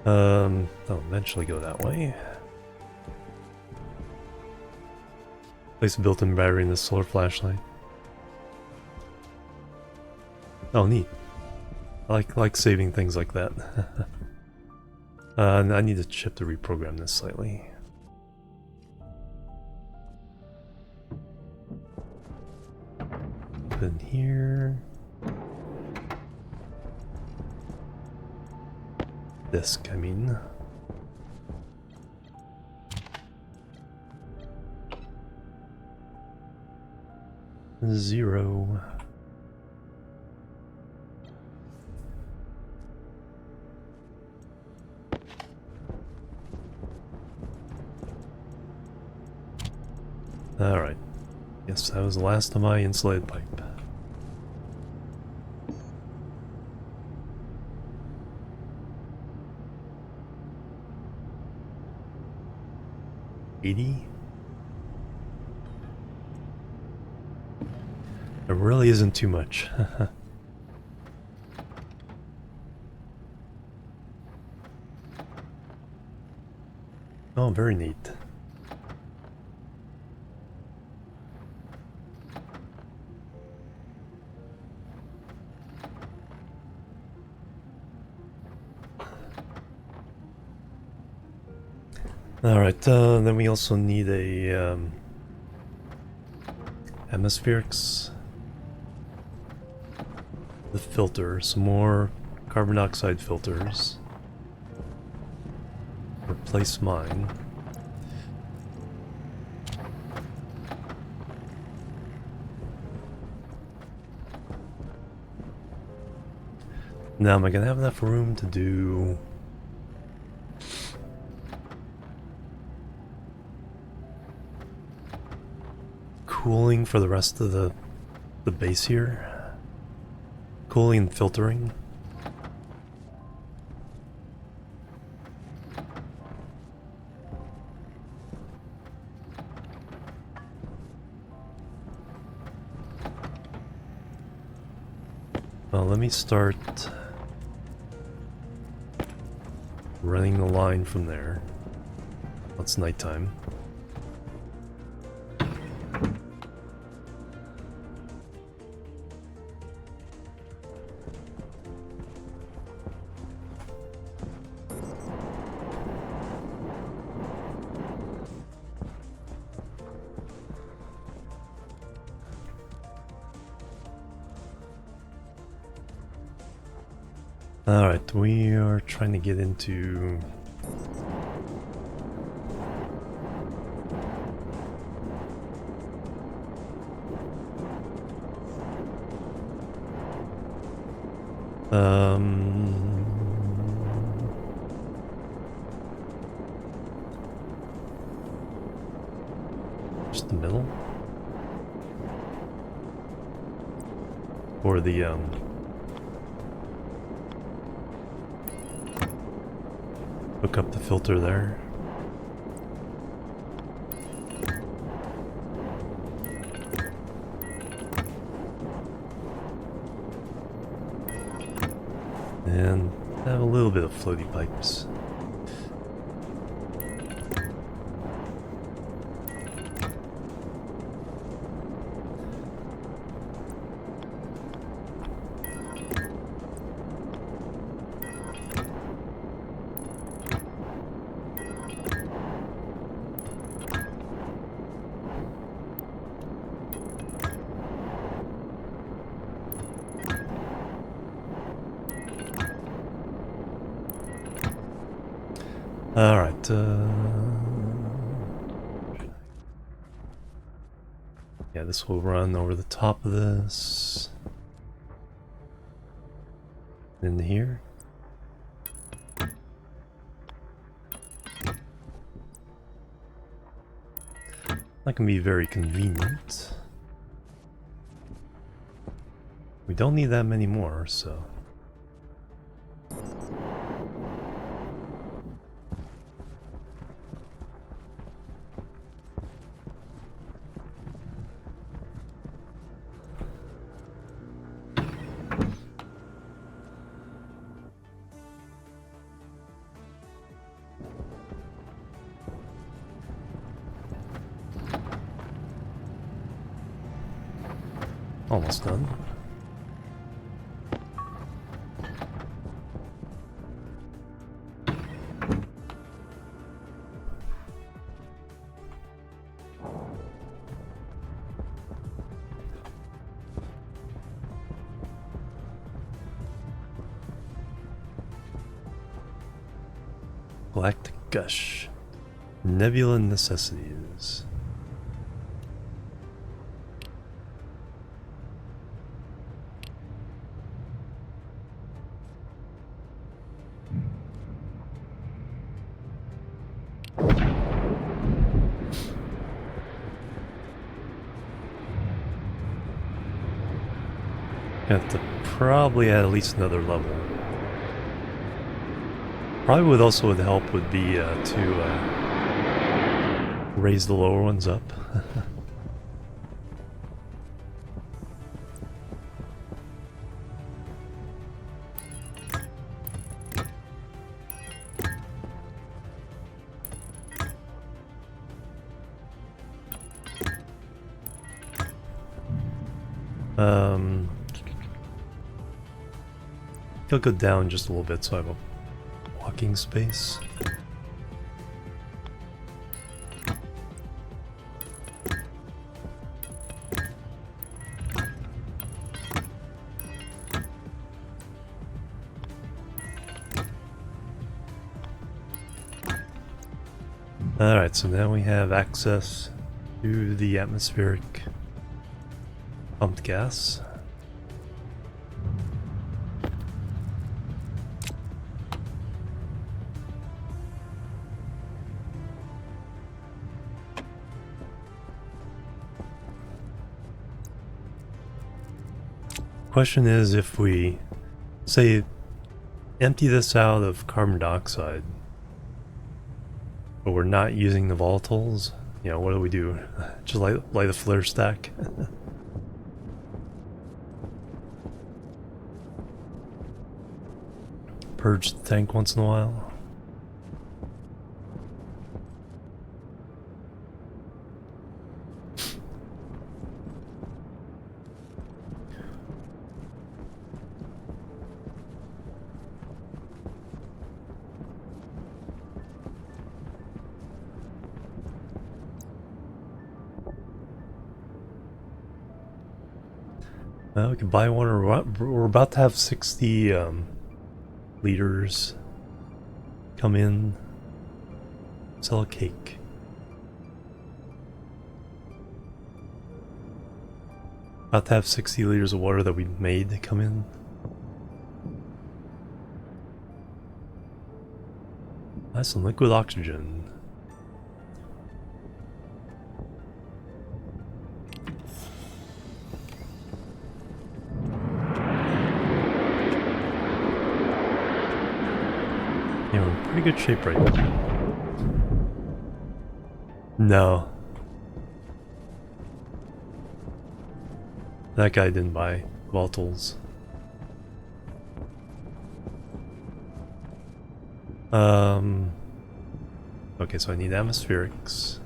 I'll eventually go that way. Place a built-in battery in the solar flashlight. Oh, neat. I like saving things like that. And I need a chip to reprogram this slightly. Put in here. Disk, I mean. Zero. Alright. Yes, that was the last of my insulated pipe. $80? It really isn't too much. Oh, very neat. Alright, then we also need a atmospherics. The filter, some more carbon dioxide filters. Replace mine. Now, am I gonna have enough room to do cooling for the rest of the base here? Cooling and filtering. Well, let me start running the line from there. It's nighttime. Alright, we are trying to get into Just the middle? Or the, hook up the filter there. And have a little bit of floaty pipes. Alright, yeah, this will run over the top of this. In here. That can be very convenient. We don't need that many more, so... Almost done. Galactic Gush. Nebula Necessities. Have to probably add at least another level. Probably what also would help would be to raise the lower ones up. He'll go down just a little bit so I have a walking space. Alright, so now we have access to the atmospheric pumped gas. Question is, if we say empty this out of carbon dioxide, but we're not using the volatiles, you know, what do we do? Just light a flare stack? Purge the tank once in a while? We can buy one. We're about to have 60 liters come in. Sell a cake. About to have 60 liters of water that we made come in. That's some liquid oxygen. pretty good shape right now. No. That guy didn't buy volatiles. Okay, so I need atmospherics.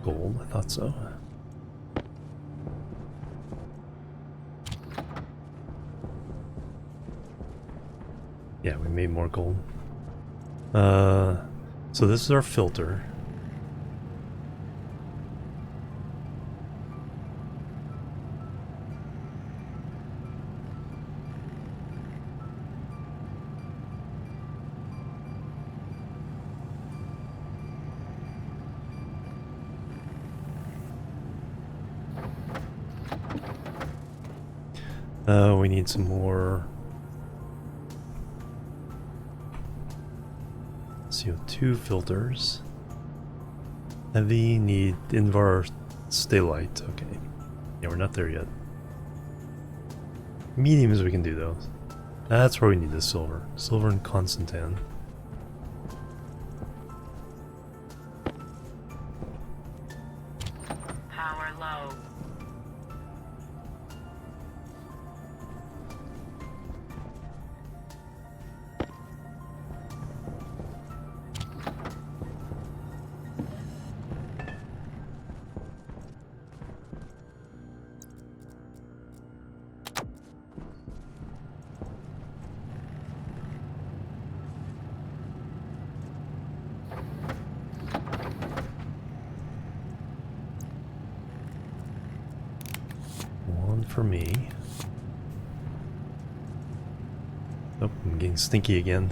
Gold, I thought so. Yeah, we made more gold. So this is our filter. We need some more CO2 filters. Heavy, need Invar Stay-Light. Okay. Yeah, we're not there yet. Mediums we can do though. That's where we need the silver. Silver and Constantan. Power low. One for me. Oh, I'm getting stinky again.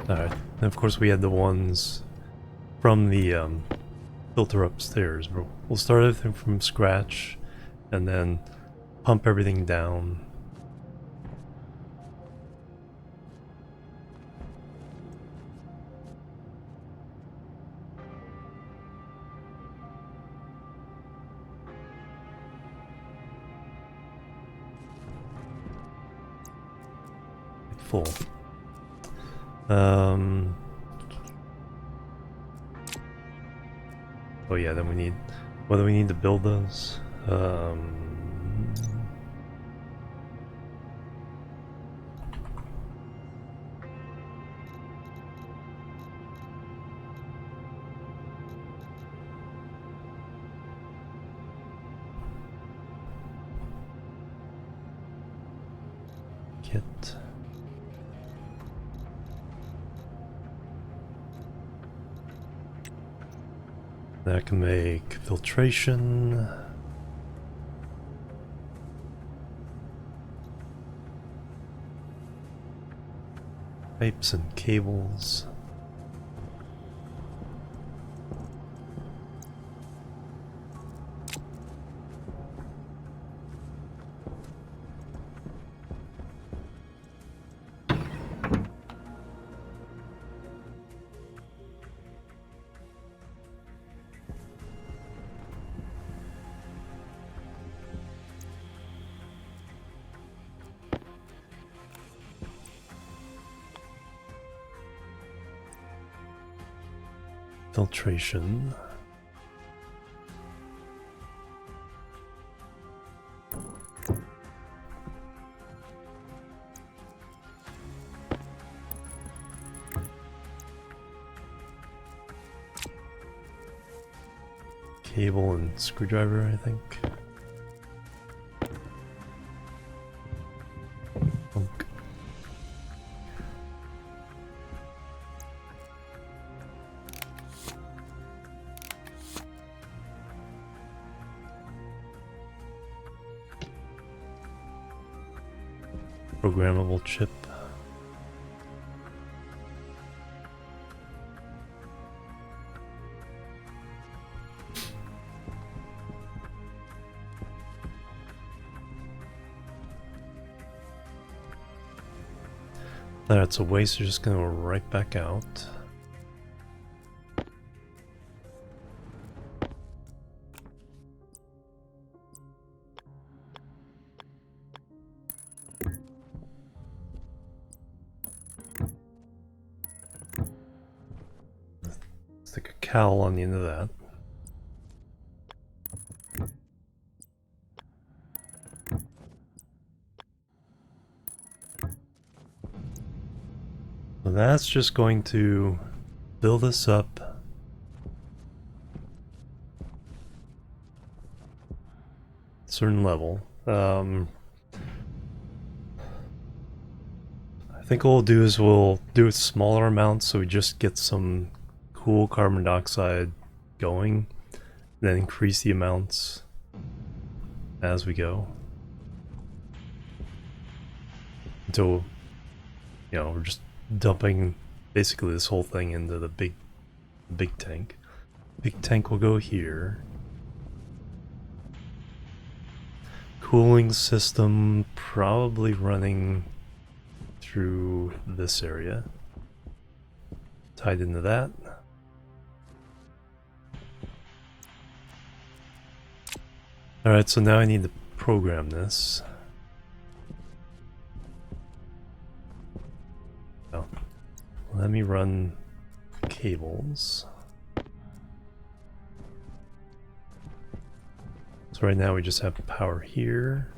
Alright, and of course we had the ones from the filter upstairs. We'll start everything from scratch and then pump everything down. Full. Oh yeah, then we need... What do we need to build those? Kit. That can make filtration. Pipes and cables. Filtration. cable and screwdriver, I think. Bonk. Programmable chip. That's a waste, you're just gonna go right back out. Stick a cowl on the end of that. So that's just going to build this up. Certain level. I think what we'll do is we'll do a smaller amount so we just get some cool carbon dioxide going, then increase the amounts as we go until, you know, we're just dumping basically this whole thing into the big tank. Big tank will go here. Cooling system probably running through this area, tied into that. Alright, so now I need to program this. Oh, let me run cables. So right now we just have power here.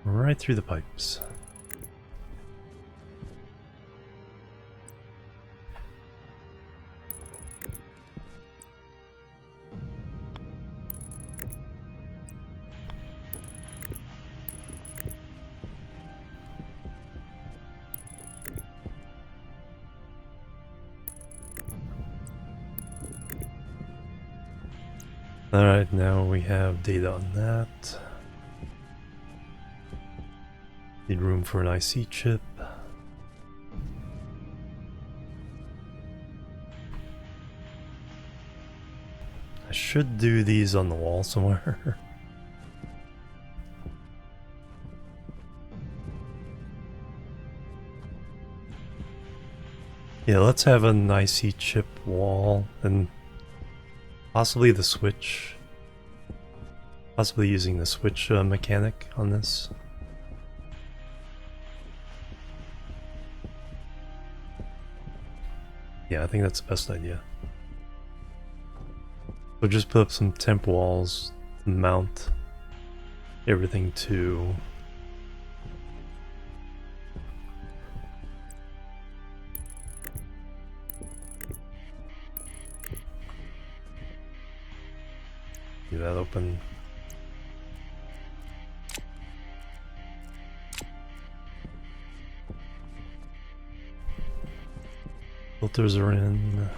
Right through the pipes. Alright, now we have data on that. Need room for an IC chip. I should do these on the wall somewhere. Yeah, let's have an IC chip wall and possibly the switch. Possibly using the switch mechanic on this. Yeah, I think that's the best idea. We'll just put up some temp walls to mount everything to. Leave that open. Filters are in.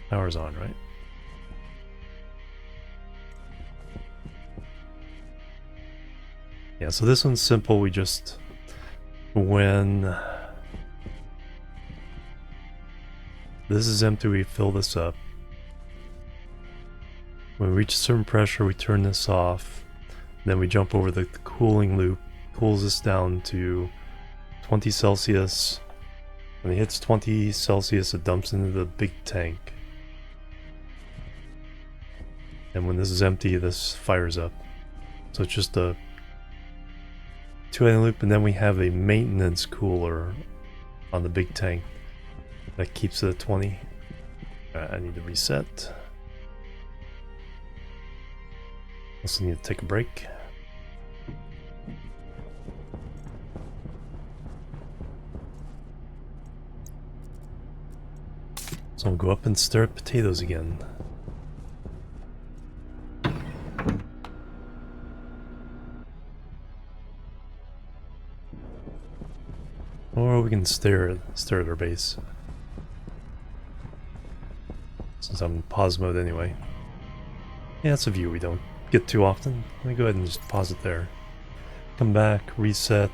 Power's on, right? Yeah, so this one's simple. We just, when this is empty, we fill this up. When we reach a certain pressure, we turn this off. Then we jump over the cooling loop, cools us down to 20 Celsius. When it hits 20 Celsius, it dumps into the big tank. And when this is empty, this fires up. So it's just a 2-item loop, and then we have a maintenance cooler on the big tank that keeps it at 20. I need to reset. Also need to take a break. So I'll go up and stir up potatoes again. Or we can stare at our base. Since I'm in pause mode anyway. Yeah, that's a view we don't get too often. Let me go ahead and just pause it there. Come back, reset,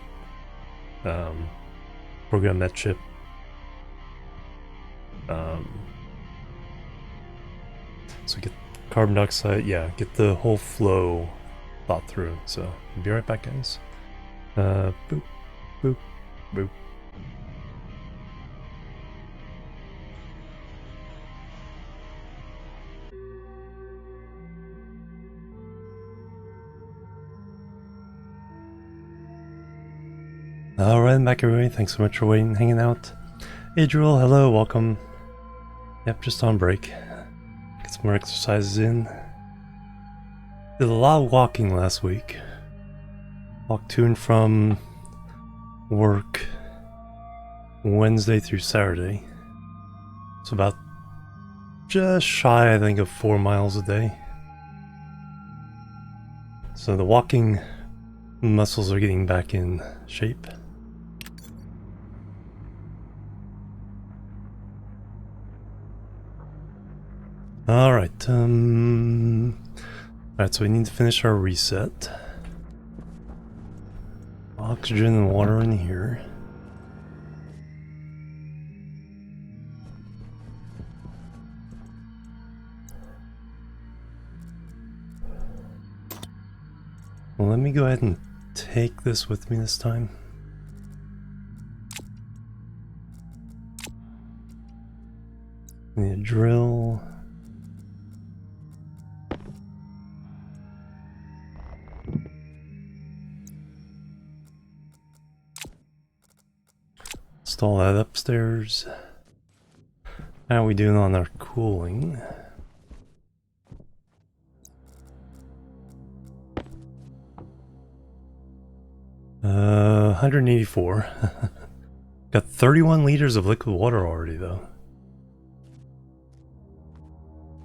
program that chip. So get carbon dioxide, yeah, get the whole flow thought through. So I'll be right back, guys. Boop, boop, boop. Alright, I'm back everybody. Thanks so much for waiting and hanging out. Adriel, hello, welcome. Yep, just on break. Get some more exercises in. Did a lot of walking last week. Walked to and from work Wednesday through Saturday. It's about just shy, I think, of 4 miles a day. So the walking muscles are getting back in shape. Alright, alright, so we need to finish our reset. Oxygen and water in here. Well, let me go ahead and take this with me this time. Need a drill. Install that upstairs. How are we doing on our cooling? Uh, 184. Got 31 liters of liquid water already, though.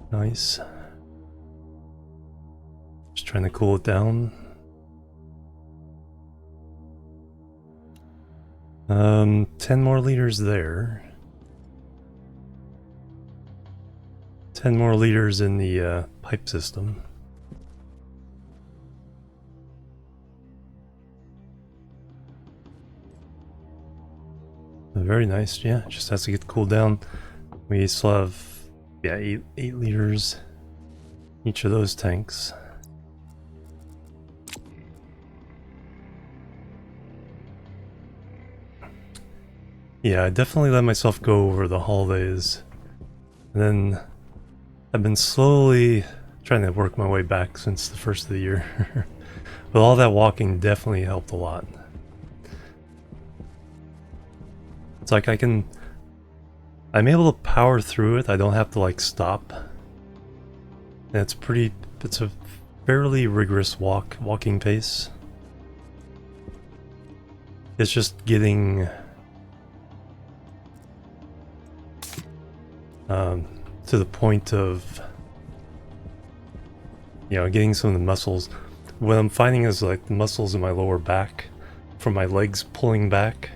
Nice. Just trying to cool it down. 10 more liters there. 10 more liters in the pipe system. Very nice, yeah, just has to get cooled down. We still have, yeah, 8 liters each of those tanks. Yeah, I definitely let myself go over the holidays. And then I've been slowly trying to work my way back since the first of the year. But all that walking definitely helped a lot. It's like I'm able to power through it. I don't have to like stop. And it's a fairly rigorous walking pace. It's just getting to the point of, you know, getting some of the muscles. What I'm finding is like the muscles in my lower back from my legs pulling back,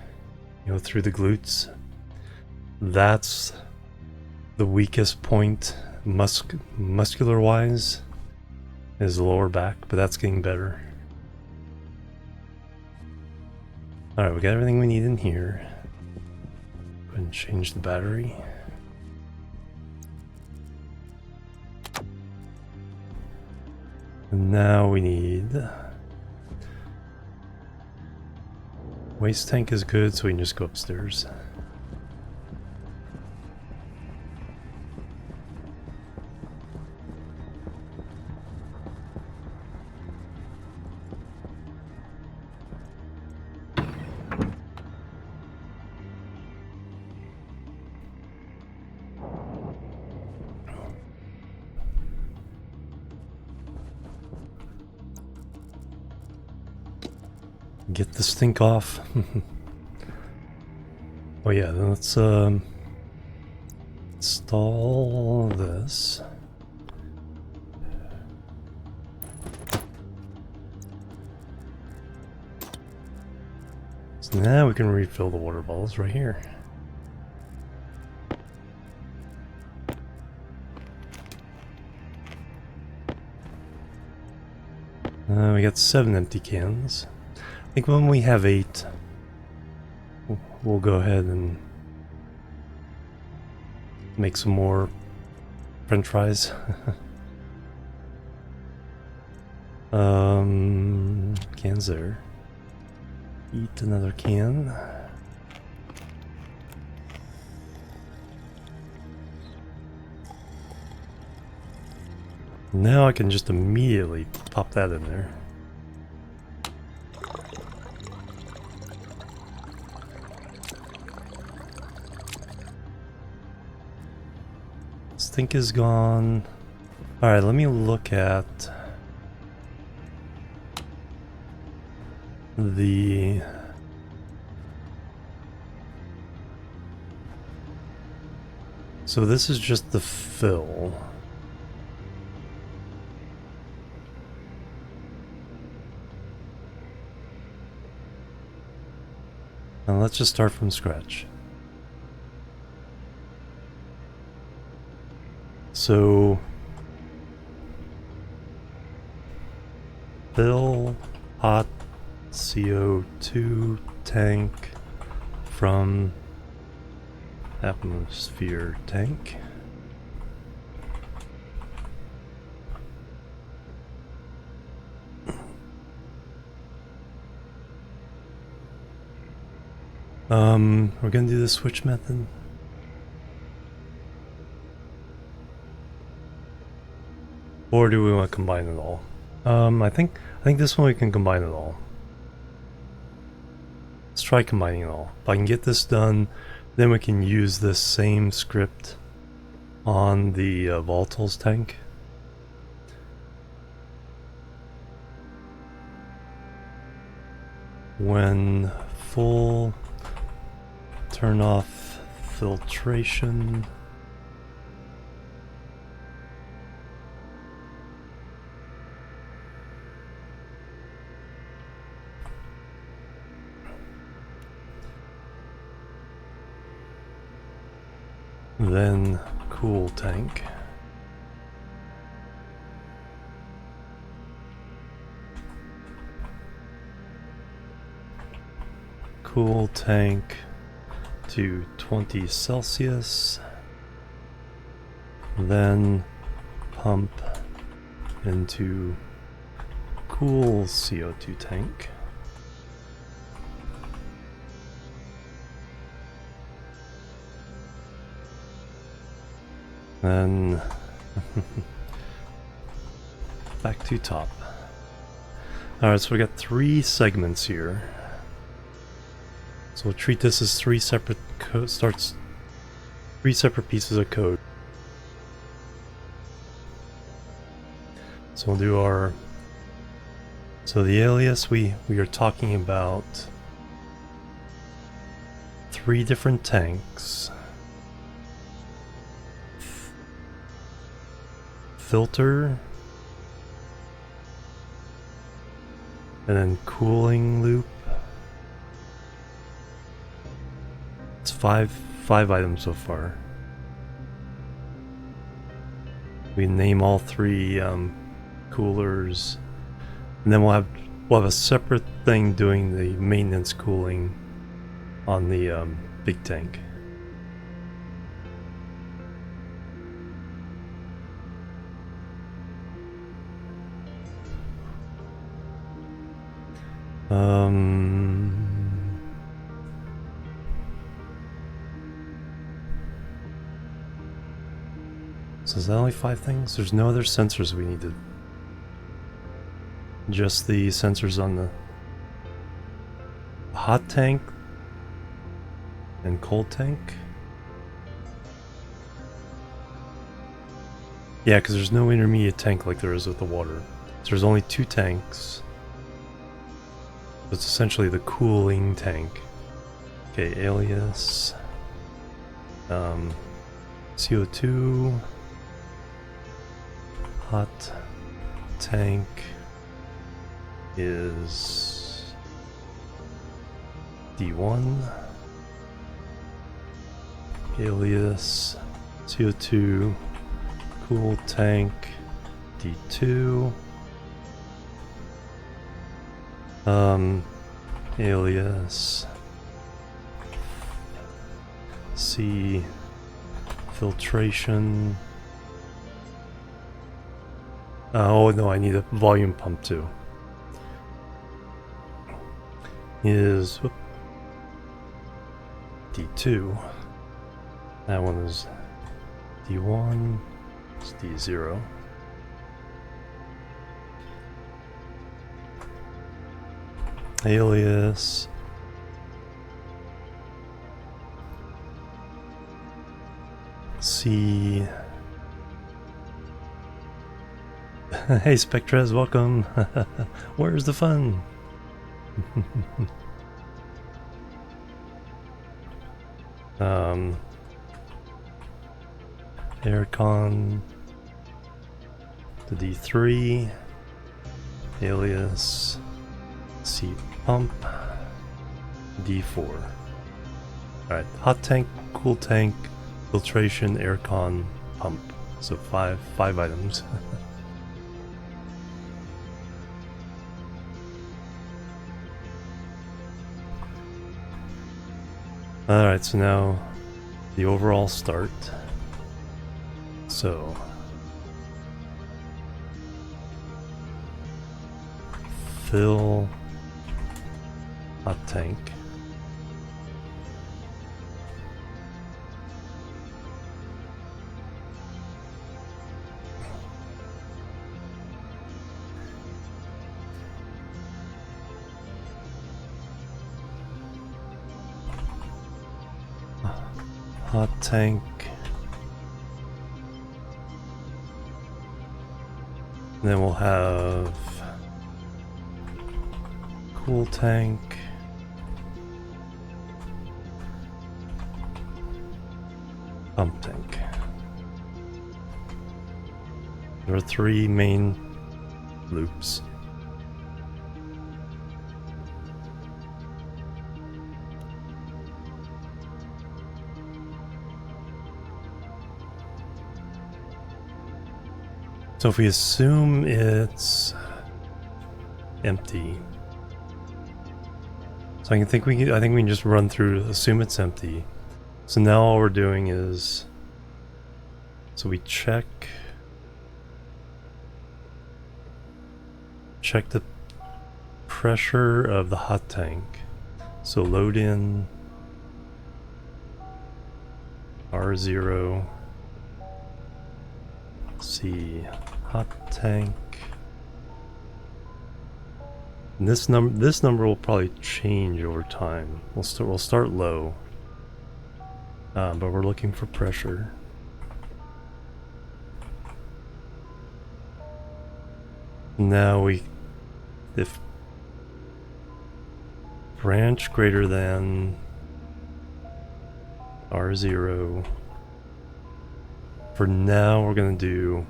you know, through the glutes. That's the weakest point muscular wise, is the lower back, but that's getting better. Alright, we got everything we need in here. Go ahead and change the battery. And now we need Waste tank is good, so we can just go upstairs. Get the stink off. Oh yeah, then let's install this. So now we can refill the water bottles right here. We got 7 empty cans. I think when we have 8, we'll go ahead and make some more French fries. Cans there. Eat another can. Now I can just immediately pop that in there. Stink is gone. Alright, let me look at the so this is just the fill. Now let's just start from scratch. So fill hot CO2 tank from atmosphere tank. We're gonna do the switch method. Or do we want to combine it all? I think this one we can combine it all. Let's try combining it all. If I can get this done, then we can use this same script on the volatiles tank. When full, turn off filtration. Then cool tank. Cool tank to 20 Celsius. Then pump into cool CO2 tank. Then back to top. Alright, so we got 3 segments here. So we'll treat this as 3 separate three separate pieces of code. So we'll do our the alias we are talking about 3 different tanks. Filter, and then cooling loop. It's five items so far. We name all 3 coolers, and then we'll have a separate thing doing the maintenance cooling on the big tank. So is that only 5 things? There's no other sensors we needed. Just the sensors on the hot tank and cold tank. Yeah, because there's no intermediate tank like there is with the water. So there's only 2 tanks. It's essentially the cooling tank. Okay, alias. CO2. Hot tank is D1. Alias CO2 cool tank D2. Alias C filtration. Oh no, I need a volume pump too. Is D2. That one is D1. It's D0. Alias C. Hey Spectrez, welcome. Where's the fun? Aircon to D3. Alias C pump D4. Alright, hot tank, cool tank, filtration, aircon, pump. So five items. Alright, so now the overall start. So fill hot tank. Hot tank. And then we'll have cool tank. Pump tank. There are 3 main loops. So if we assume it's empty, so I think we can just run through, assume it's empty. So now all we're doing is, so we check the pressure of the hot tank. So load in R0, C hot tank. And this number will probably change over time. We'll start low, but we're looking for pressure. Now if branch greater than R0, for now we're going to do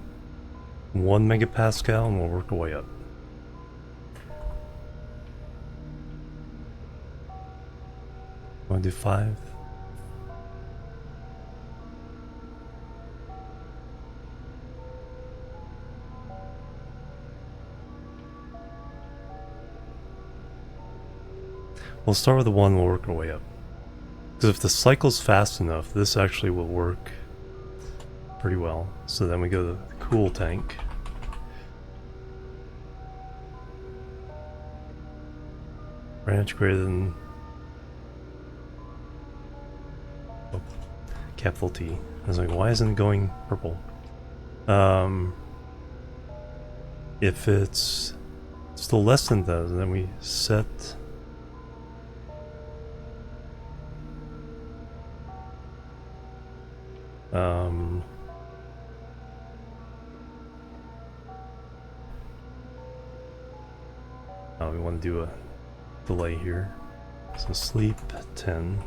1 megapascal and we'll work our way up. Want to do 5? We'll start with the 1, we'll work our way up. Because if the cycle's fast enough, this actually will work pretty well. So then we go to the cool tank. Branch greater than... Oh, capital T. I was like, why isn't it going purple? If it's still less than that, then we set oh, we want to do a delay here. So sleep 10.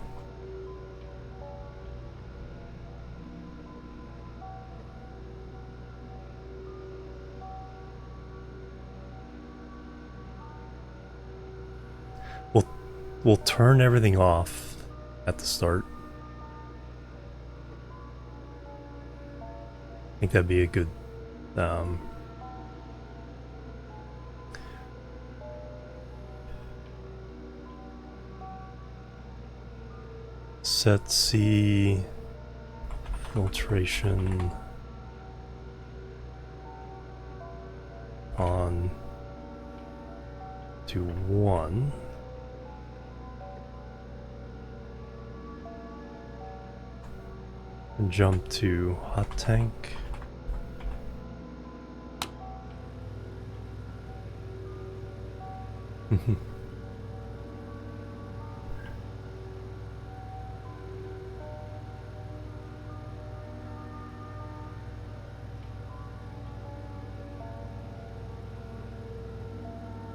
We'll turn everything off at the start. I think that'd be a good set C filtration on to 1. And jump to hot tank.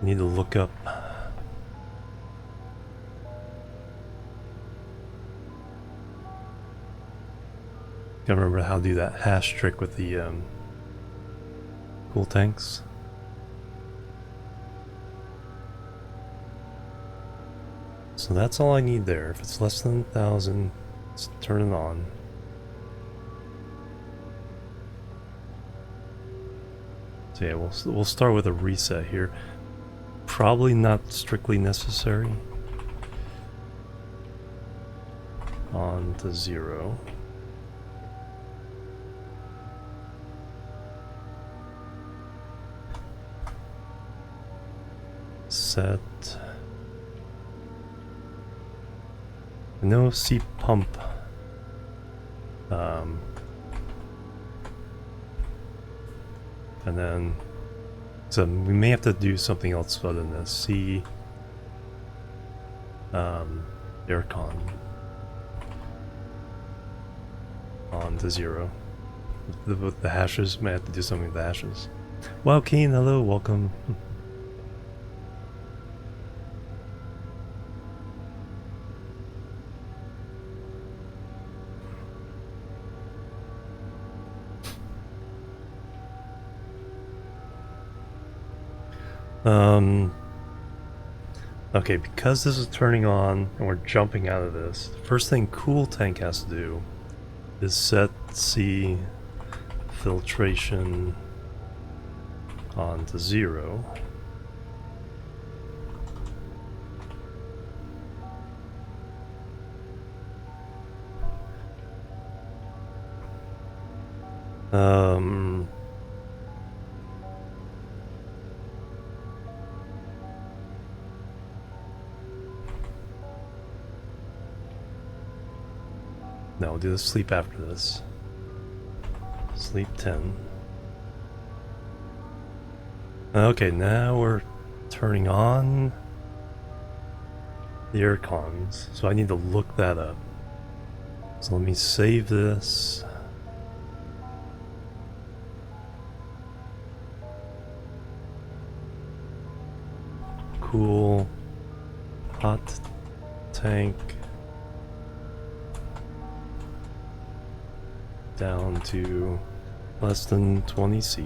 Need to look up gotta remember how to do that hash trick with the cool tanks. So that's all I need there. If it's less than 1,000, let's turn it on. So yeah, we'll start with a reset here. Probably not strictly necessary. On to 0. Set. No C pump. And then, so we may have to do something else other than this. C aircon on to 0. With the hashes, may have to do something with the hashes. Wow, Keen, hello, welcome. Okay, because this is turning on and we're jumping out of this, the first thing Cool Tank has to do is set C filtration on to 0. No, we'll do the sleep after this. Sleep 10. Okay, now we're turning on the air cons, so I need to look that up. So let me save this. Cool hot tank down to less than 20 C.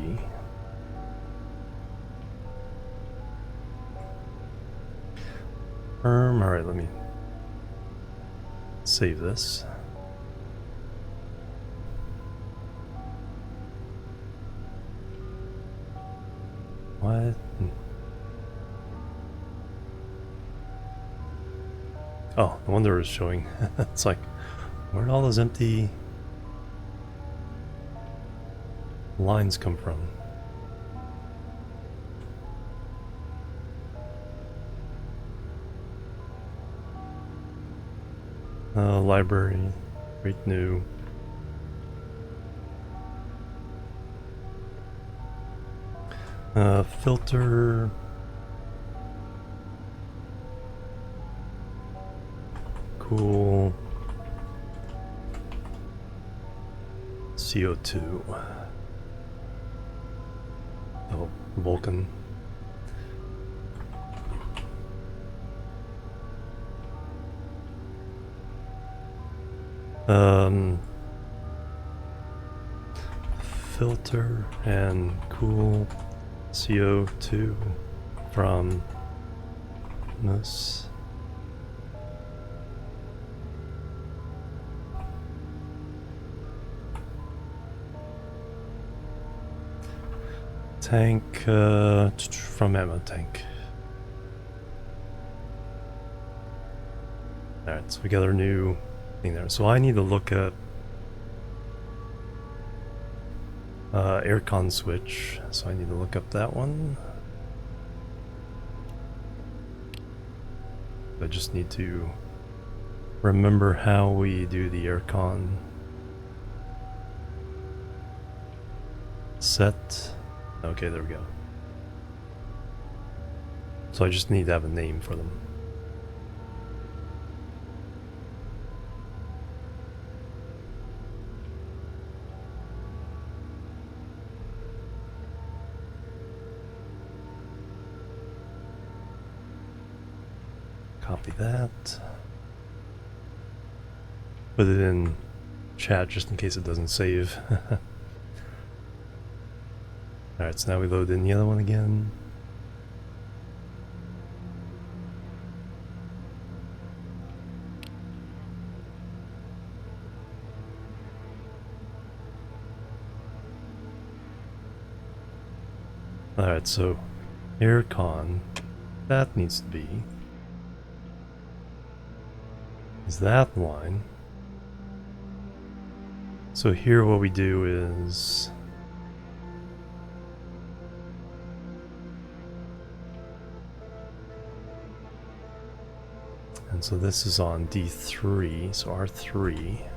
Alright, let me save this. What? Oh, no wonder it's showing. It's like, where'd all those empty lines come from? Library, create new. Filter. Cool. CO2. Oh, Vulcan. Filter and cool CO2 from this. Tank from ammo tank. Alright, so we got our new thing there. So I need to look at aircon switch. So I need to look up that one. I just need to remember how we do the aircon set. Okay, there we go. So I just need to have a name for them. Copy that. Put it in chat just in case it doesn't save. Alright, so now we load in the other one again. Alright, so aircon, that needs to be is that line. So here what we do is and so this is on D3, so R3.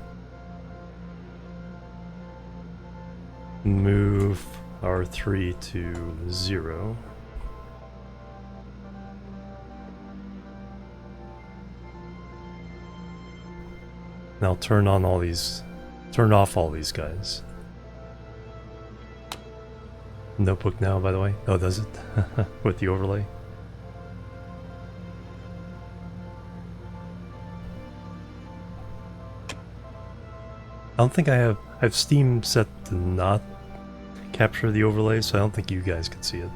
Move R3 to 0. Now turn on all these, turn off all these guys. Notebook now, by the way. Oh, does it? With the overlay. I don't think I have Steam set to not capture the overlay, so I don't think you guys can see it.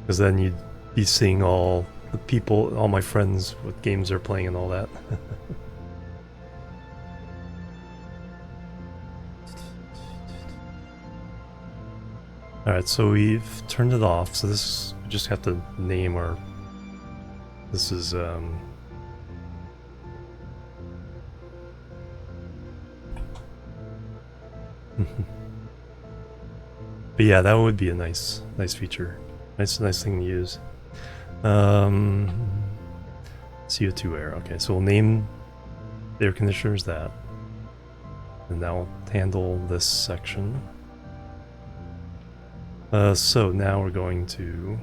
Because then you'd be seeing all the people, all my friends, what games they're playing and all that. Alright, so we've turned it off, so this, we just have to name our, this is, but yeah, that would be a nice feature. Nice thing to use. CO2 air. Okay, so we'll name the air conditioners that. And that will handle this section. So now we're going to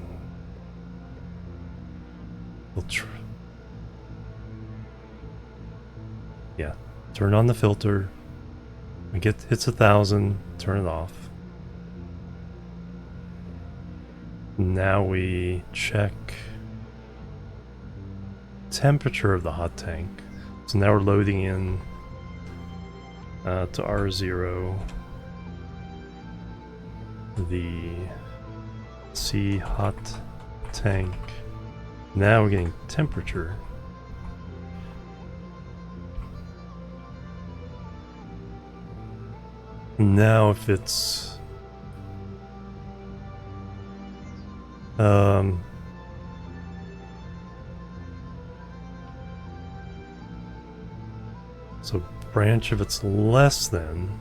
turn on the filter. When it hits 1,000, turn it off. Now we check temperature of the hot tank. So now we're loading in to R0 the C hot tank. Now we're getting temperature. Now if it's so branch if it's less than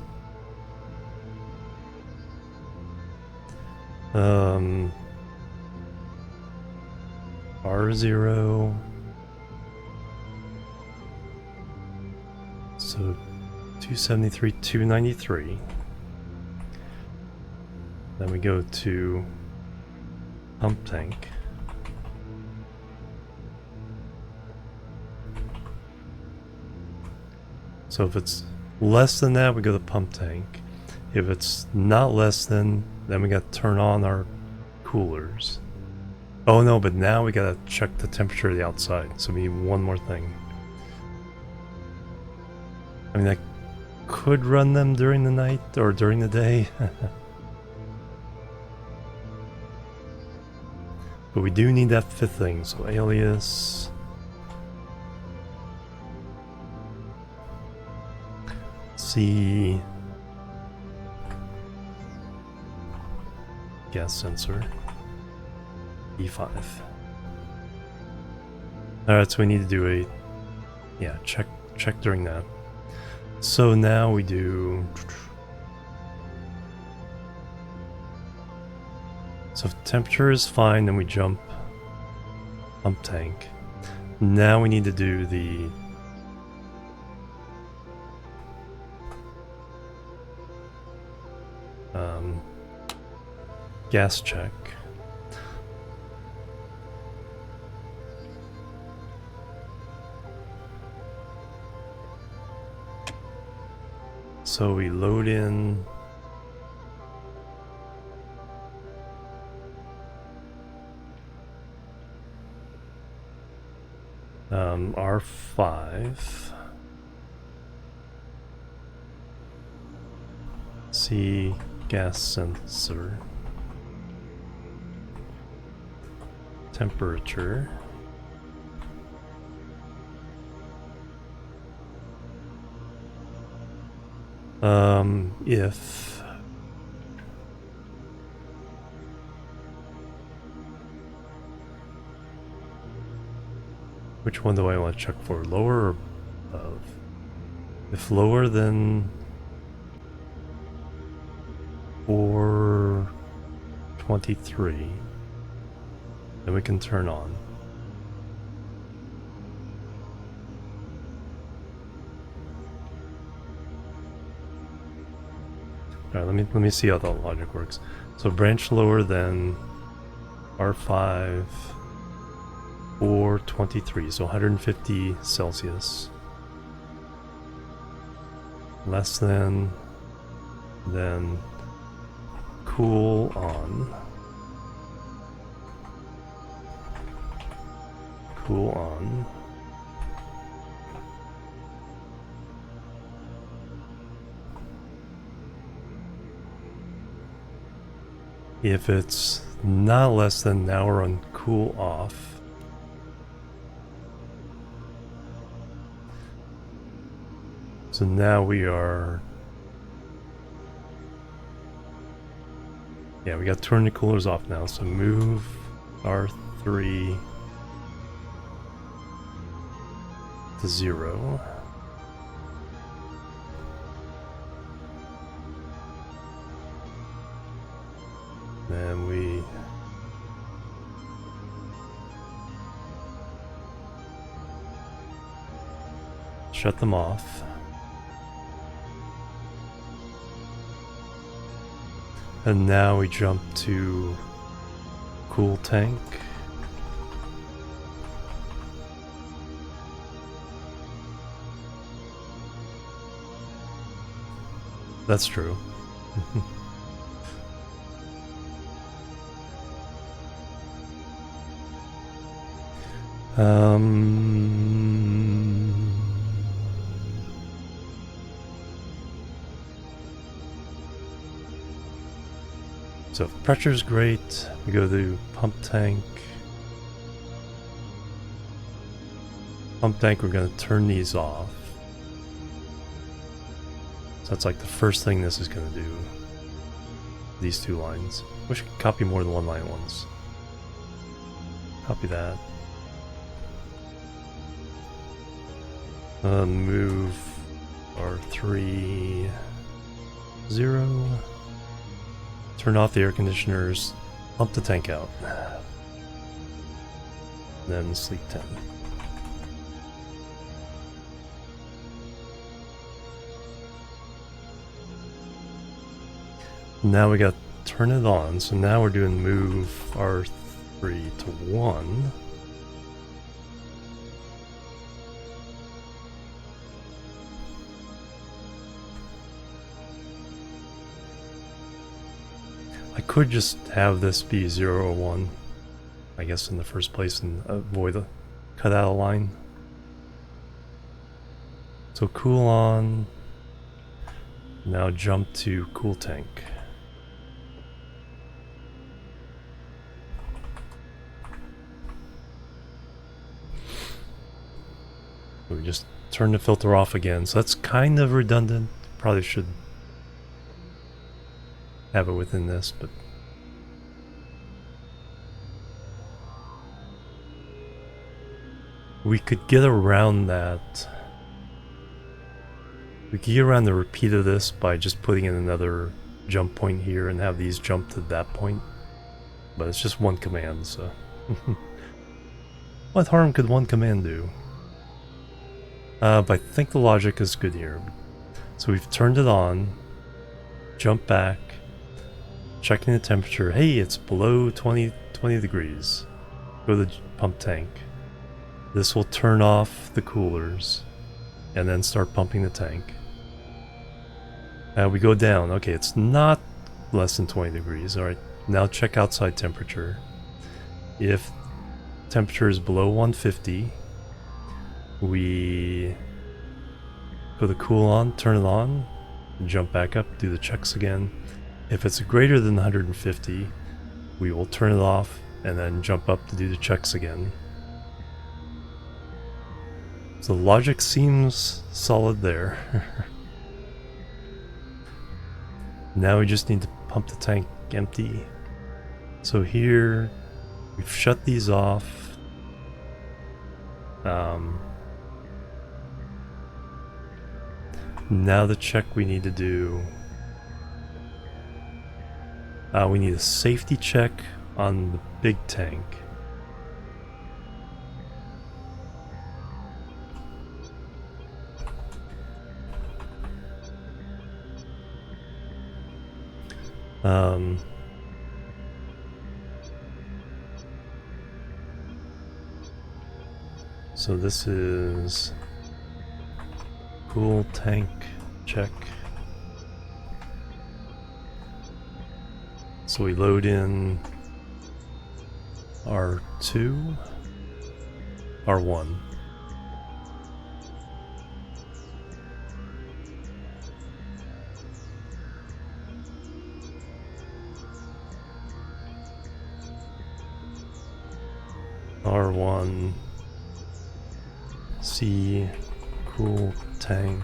R0, so 273, 293. Then we go to pump tank. So if it's less than that, we go to pump tank. If it's not less than, then we got to turn on our coolers. Oh no, but now we gotta check the temperature of the outside. So we need one more thing. I mean, I could run them during the night or during the day. But we do need that fifth thing, so alias. C. Gas sensor. E5. Alright, so we need to do a check during that. So now we do. So if temperature is fine, then we jump pump tank. Now we need to do the gas check. So we load in R5. C gas sensor. Temperature. If which one do I want to check for? Lower or above? If lower, then 423, then we can turn on. Alright, let me see how the logic works. So branch lower than R5, 423, so 150 Celsius. Less than, then cool on. Cool on. If it's not less than, now we're on cool off. So now we are, yeah, we got to turn the coolers off now. So move R3 to 0. Then we shut them off. And now we jump to cool tank. That's true. So if pressure's great, we go to pump tank. Pump tank, we're going to turn these off. So that's like the first thing this is going to do. These two lines. Wish I could copy more than one line at once. Copy that. Move R3 0. Turn off the air conditioners. Pump the tank out. Then sleep 10. Now we got to turn it on. So now we're doing move R3 to 1. I could just have this be 0 or 1, I guess, in the first place, and avoid the cut out of line. So cool on. Now jump to cool tank. We just turn the filter off again, so that's kind of redundant. Probably should have it within this, but we could get around that. We could get around the repeat of this by just putting in another jump point here and have these jump to that point. But it's just one command, so what harm could one command do? But I think the logic is good here. So we've turned it on, jump back, checking the temperature. Hey, it's below 20 degrees. Go to the pump tank. This will turn off the coolers and then start pumping the tank. We go down. Okay, it's not less than 20 degrees. Alright, now check outside temperature. If temperature is below 150, we put the cool on, turn it on, jump back up, do the checks again. If it's greater than 150, we will turn it off and then jump up to do the checks again. So the logic seems solid there. Now we just need to pump the tank empty. So here, we've shut these off. Now the check we need to do. We need a safety check on the big tank. So this is cool tank check. So we load in R2, R1. R1, C, cool tank,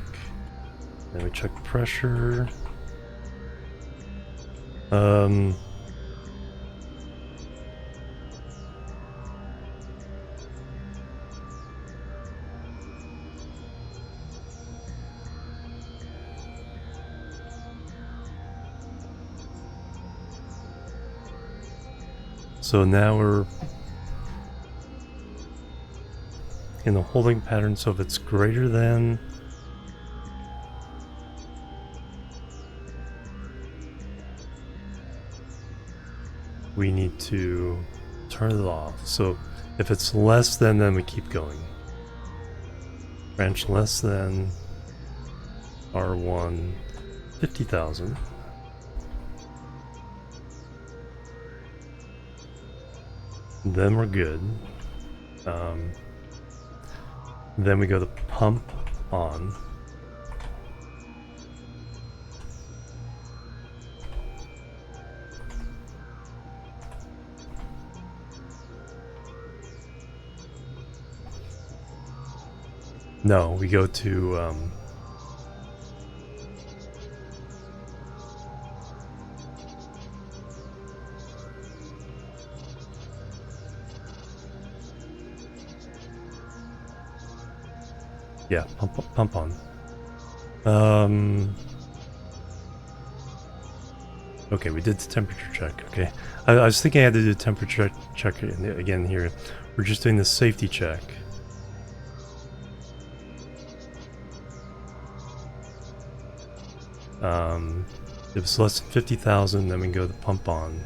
then we check pressure. So now we're in the holding pattern, so if it's greater than we need to turn it off. So if it's less than, then we keep going. Branch less than R1 50,000. Then we're good. Then we go to pump on. No, we go to yeah, pump on. Okay, we did the temperature check. Okay, I was thinking I had to do the temperature check again here. We're just doing the safety check. If it's less than 50,000, then we go to pump on.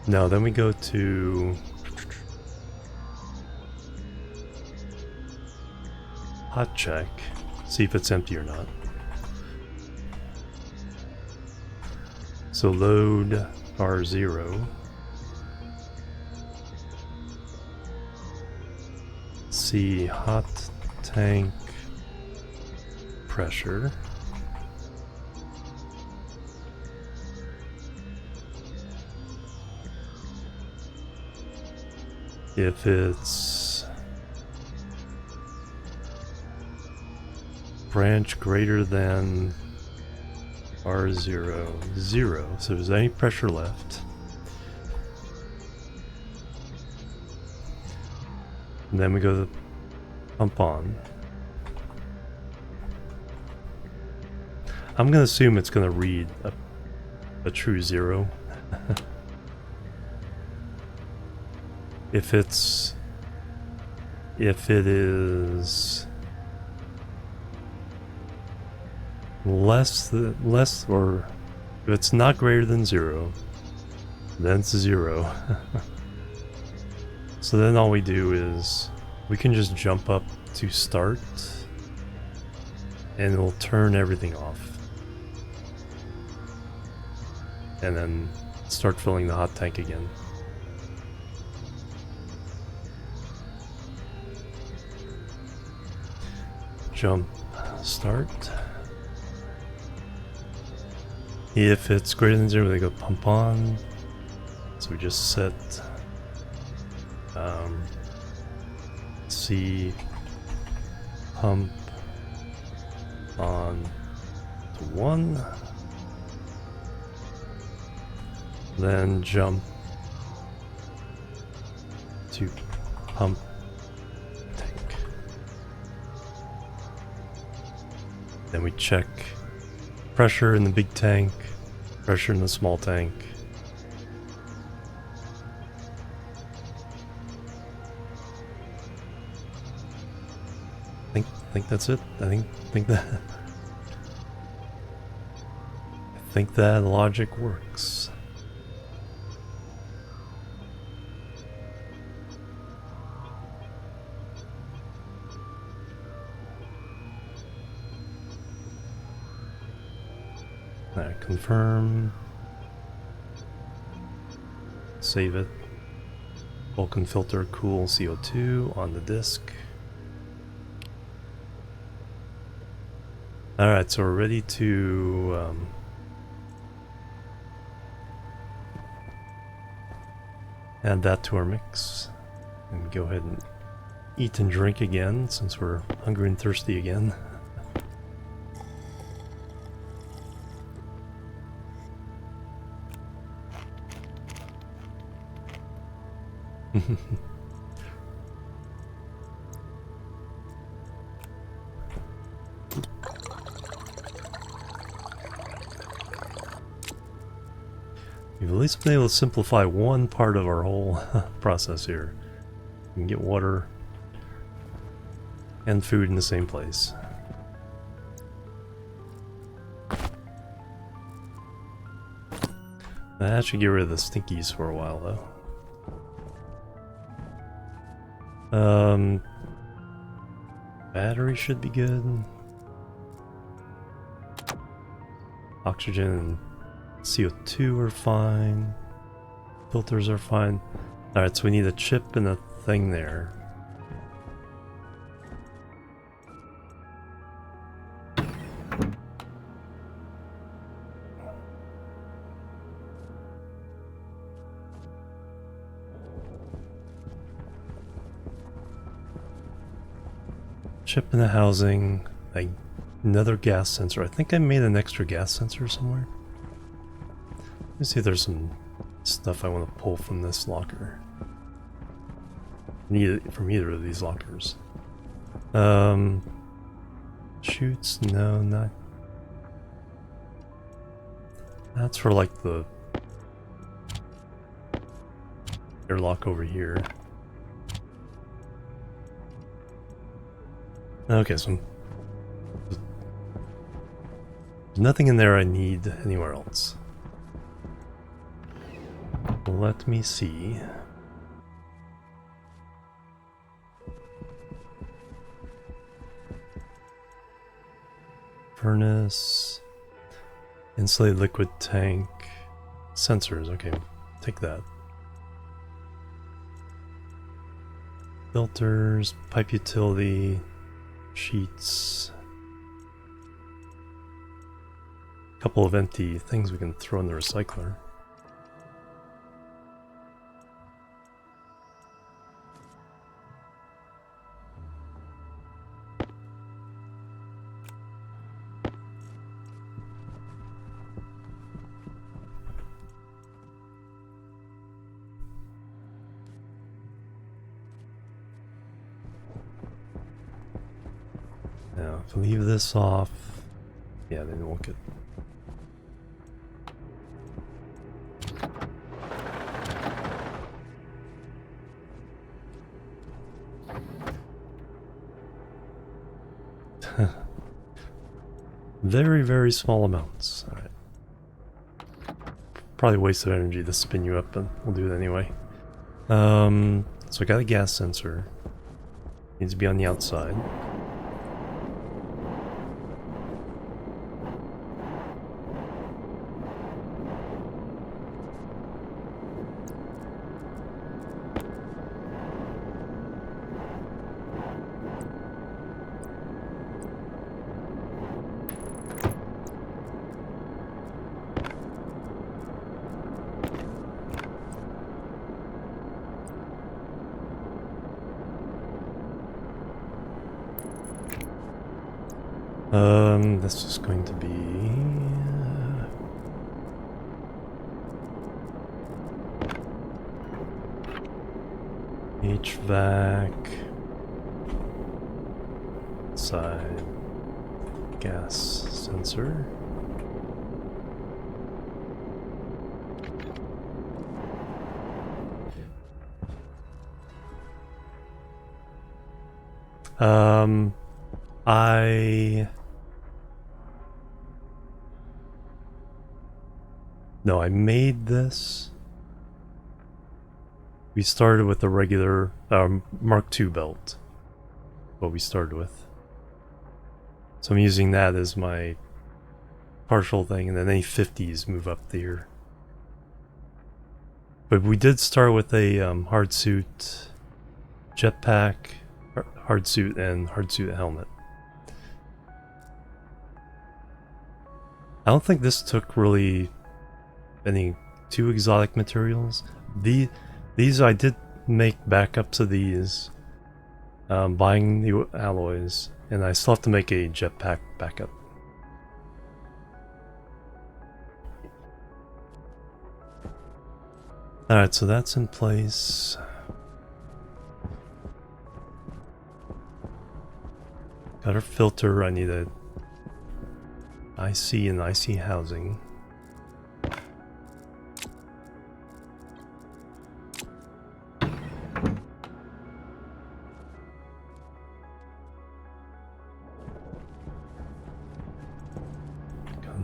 No, then we go to hot check, see if it's empty or not. So load R0. See hot tank pressure. If it's branch greater than R0, 0, so if there's any pressure left, and then we go to pump on. I'm gonna assume it's gonna read a true 0. If it is less, or if it's not greater than 0, then it's 0. So then all we do is we can just jump up to start and it'll turn everything off and then start filling the hot tank again. Jump, start. If it's greater than 0, they go pump on. So we just set C pump on to 1. Then jump to pump tank. Then we check pressure in the big tank, pressure in the small tank. I think that's it. I think that logic works. Alright, confirm. Save it. Vulcan filter, cool CO2 on the disk. Alright, so we're ready to add that to our mix. And go ahead and eat and drink again, since we're hungry and thirsty again. We've at least been able to simplify one part of our whole process here. We can get water and food in the same place. That should get rid of the stinkies for a while though. Battery should be good. Oxygen and CO2 are fine. Filters are fine. Alright, so we need a chip and a thing there. Chip in the housing, another gas sensor. I think I made an extra gas sensor somewhere. Let me see if there's some stuff I want to pull from this locker. Need it from either of these lockers. Chutes? No, not. That's for like the airlock over here. Okay, so there's nothing in there I need anywhere else. Let me see. Furnace, insulated liquid tank, sensors. Okay, take that. Filters, pipe utility, sheets. A couple of empty things we can throw in the recycler. Now, if we leave this off, yeah, then it won't get. Very, very small amounts. Alright. Probably waste of energy to spin you up, but we'll do it anyway. So I got a gas sensor. Needs to be on the outside. This is going to be HVAC side gas sensor. I made this. We started with a regular Mark II belt. What we started with. So I'm using that as my partial thing, and then any 50s move up there. But we did start with a hard suit, jetpack, hard suit, and hard suit helmet. I don't think this took really any too exotic materials. These I did make backups of these, buying the alloys, and I still have to make a jetpack backup. Alright, so that's in place. Got our filter. I need a IC and IC housing.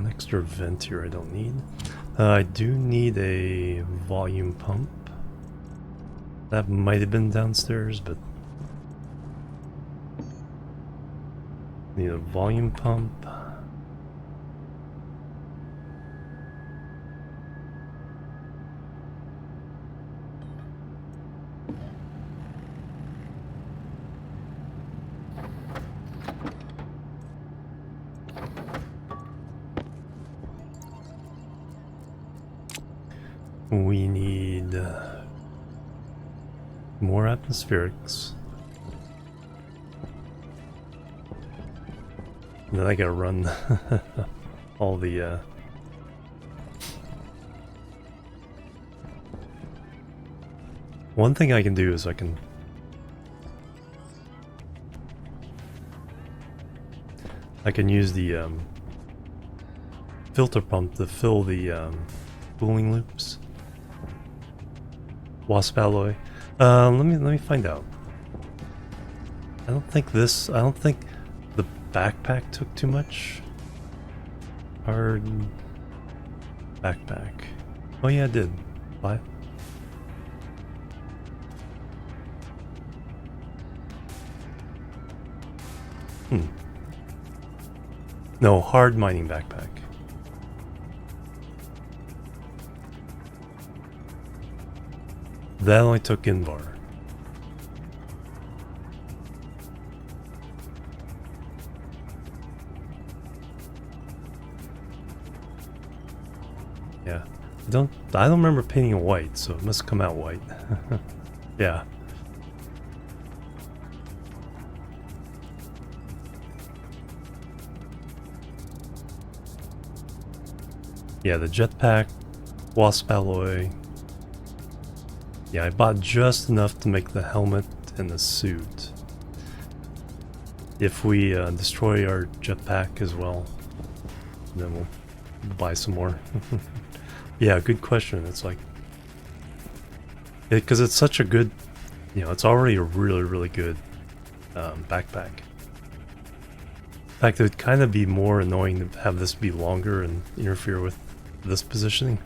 Extra vent here I don't need. I do need a volume pump. That might have been downstairs, but need a volume pump. We need more atmospherics. And then I gotta run all the one thing I can do is I can use the filter pump to fill the cooling loops. Wasp alloy. Let me find out. I don't think backpack took too much. Hard backpack. Oh yeah, it did. Why? No, hard mining backpack. That only took Invar. Yeah. I don't remember painting it white, so it must come out white. Yeah. Yeah, the jetpack, wasp alloy. Yeah, I bought just enough to make the helmet and the suit. If we destroy our jetpack as well, then we'll buy some more. Yeah, good question. It's like, because it's such a good, it's already a really, really good backpack. In fact, it would kind of be more annoying to have this be longer and interfere with this positioning.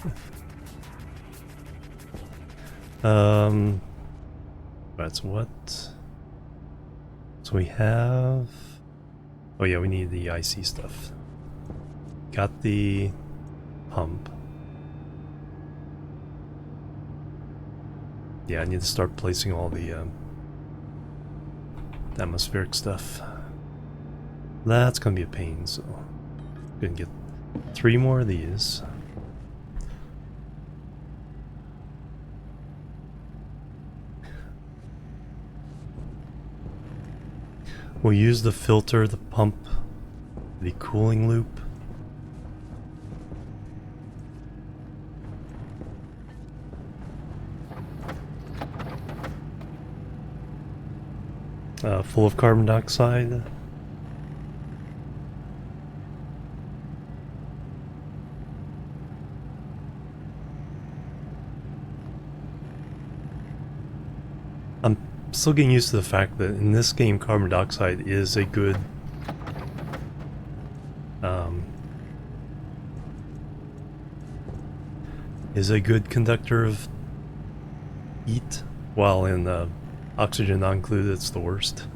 That's what. So we have. Oh yeah, we need the IC stuff. Got the pump. Yeah, I need to start placing all the atmospheric stuff. That's gonna be a pain, so gonna get 3 more of these. We'll use the filter, the pump, the cooling loop. Full of carbon dioxide. I'm still getting used to the fact that in this game carbon dioxide is a good conductor of heat, while in oxygen not included it's the worst.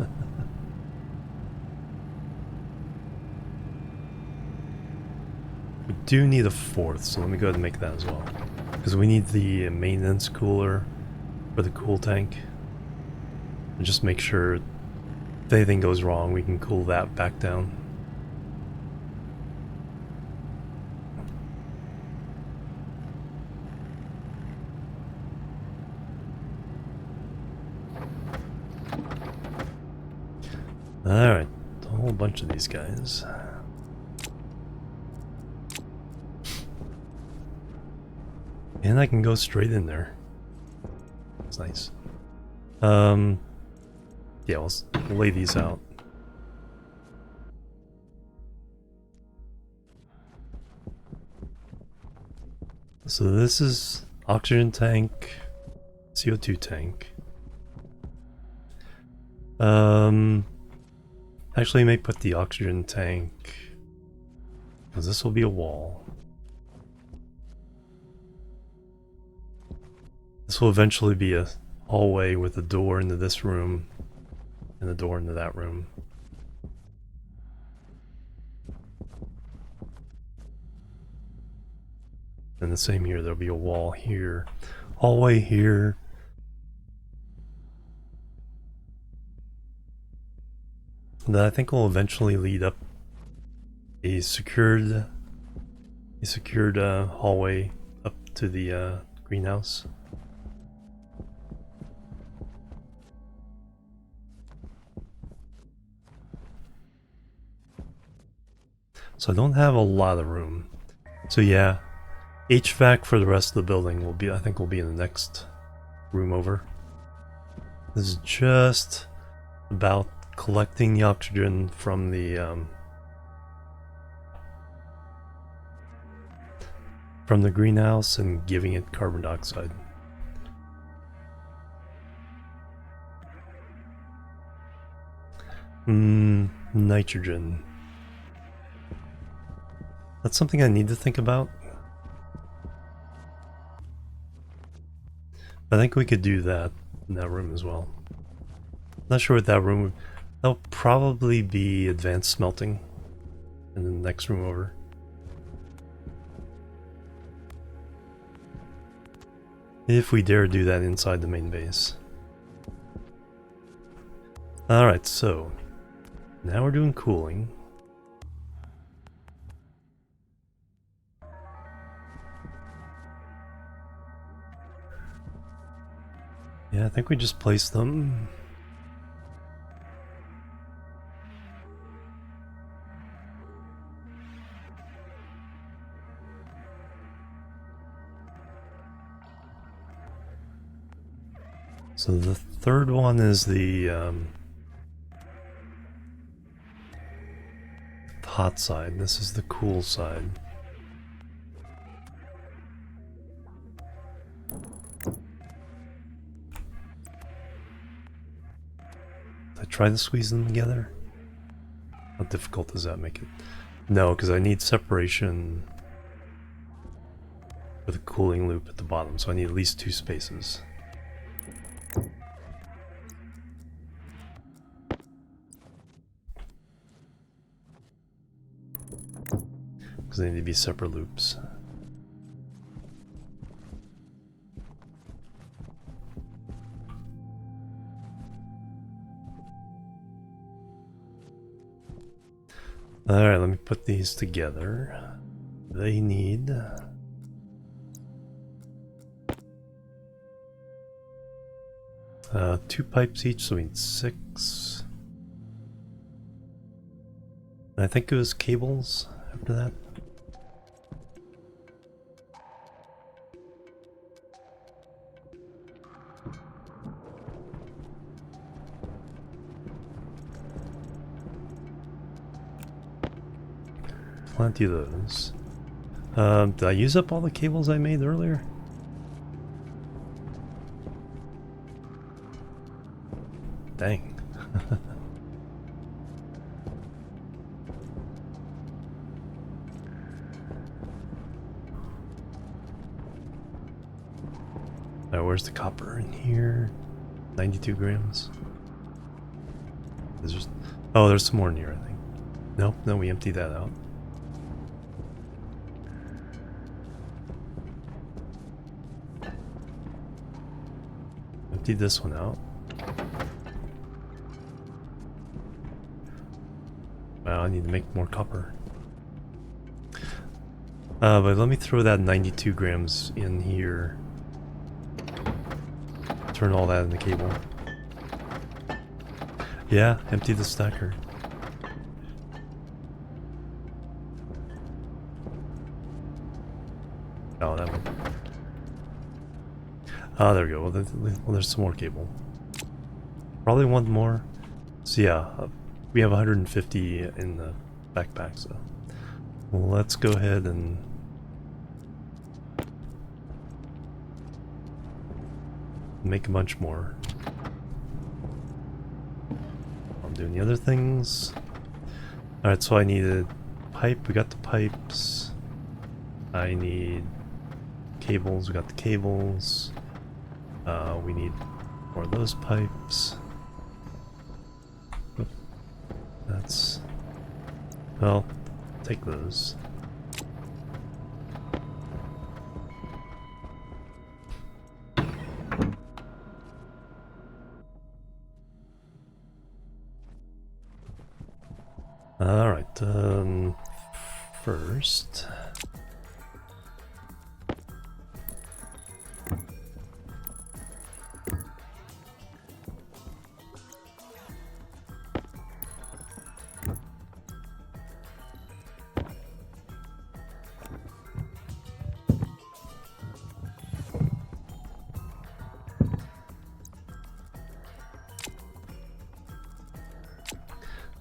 We do need a 4th, so let me go ahead and make that as well, because we need the maintenance cooler for the cool tank. And just make sure if anything goes wrong, we can cool that back down. Alright, a whole bunch of these guys. And I can go straight in there. That's nice. Yeah, we'll lay these out. So this is oxygen tank, CO2 tank. Actually, I may put the oxygen tank, because this will be a wall. This will eventually be a hallway with a door into this room and a door into that room. And the same here, there'll be a wall here, hallway here. That I think will eventually lead up a secured hallway up to the greenhouse. So I don't have a lot of room. So yeah, HVAC for the rest of the building will be, I think, will be in the next room over. This is just about collecting the oxygen from the greenhouse and giving it carbon dioxide. nitrogen. That's something I need to think about. I think we could do that in that room as well. Not sure what that room would... That'll probably be advanced smelting in the next room over. If we dare do that inside the main base. Alright, so now we're doing cooling. Yeah, I think we just placed them. So the third one is the hot side. This is the cool side. Did I try to squeeze them together? How difficult does that make it? No, because I need separation for the cooling loop at the bottom, so I need at least 2 spaces. Because they need to be separate loops. Alright, let me put these together. They need... 2 pipes each, so we need 6. And I think it was cables after that. Plenty of those. Did I use up all the cables I made earlier? Dang. Now, where's the copper in here? 92 grams. There's just... Oh, there's some more in here, I think. Nope, no, we emptied that out. Emptied this one out. Wow, I need to make more copper. But let me throw that 92 grams in here. Turn all that in the cable. Yeah, empty the stacker. Oh, that one. Ah, there we go. Well, there's some more cable. Probably one more. So yeah, we have 150 in the backpack, so let's go ahead and make a bunch more. I'm doing the other things. Alright, so I needed pipe, we got the pipes. I need cables, we got the cables. We need more of those pipes. Oop. That's... well, take those. Alright, first...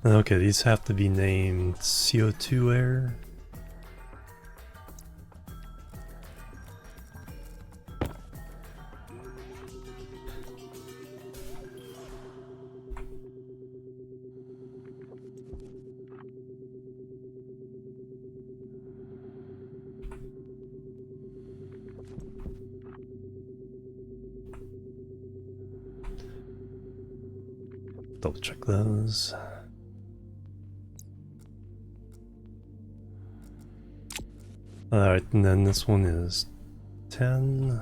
okay, these have to be named CO2 air. double check those. Alright, and then this one is 10,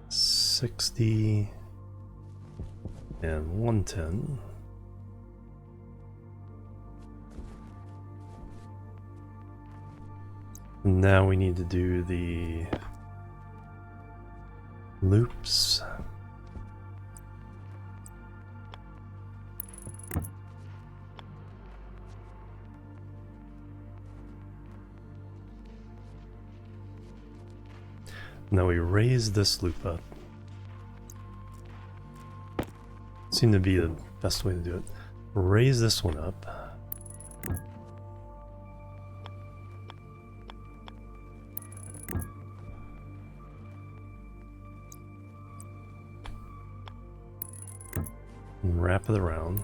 60, and 110. And now we need to do the loops. Now we raise this loop up. Seemed to be the best way to do it. Raise this one up. And wrap it around.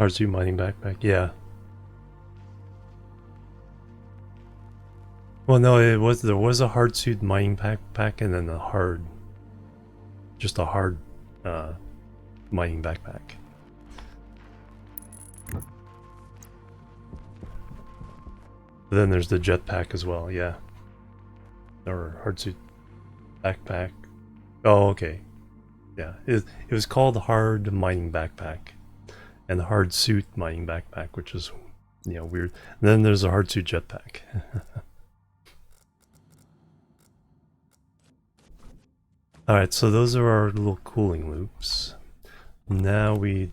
R2 mining backpack, yeah. Well, no, there was a hard suit mining backpack and then just a hard mining backpack. But then there's the jetpack as well, yeah. Or hard suit backpack. Oh, okay. Yeah, it was called hard mining backpack. And the hard suit mining backpack, which is, you know, weird. And then there's a hard suit jetpack. Alright, so those are our little cooling loops. Now we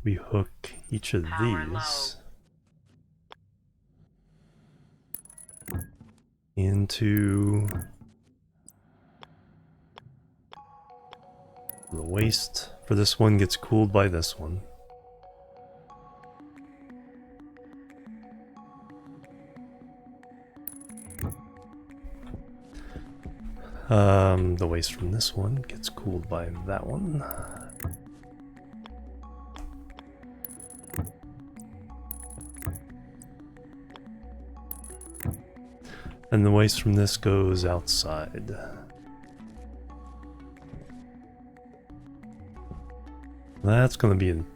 hook each of these into the waste for this one gets cooled by this one. The waste from this one gets cooled by that one. And the waste from this goes outside. That's gonna be in...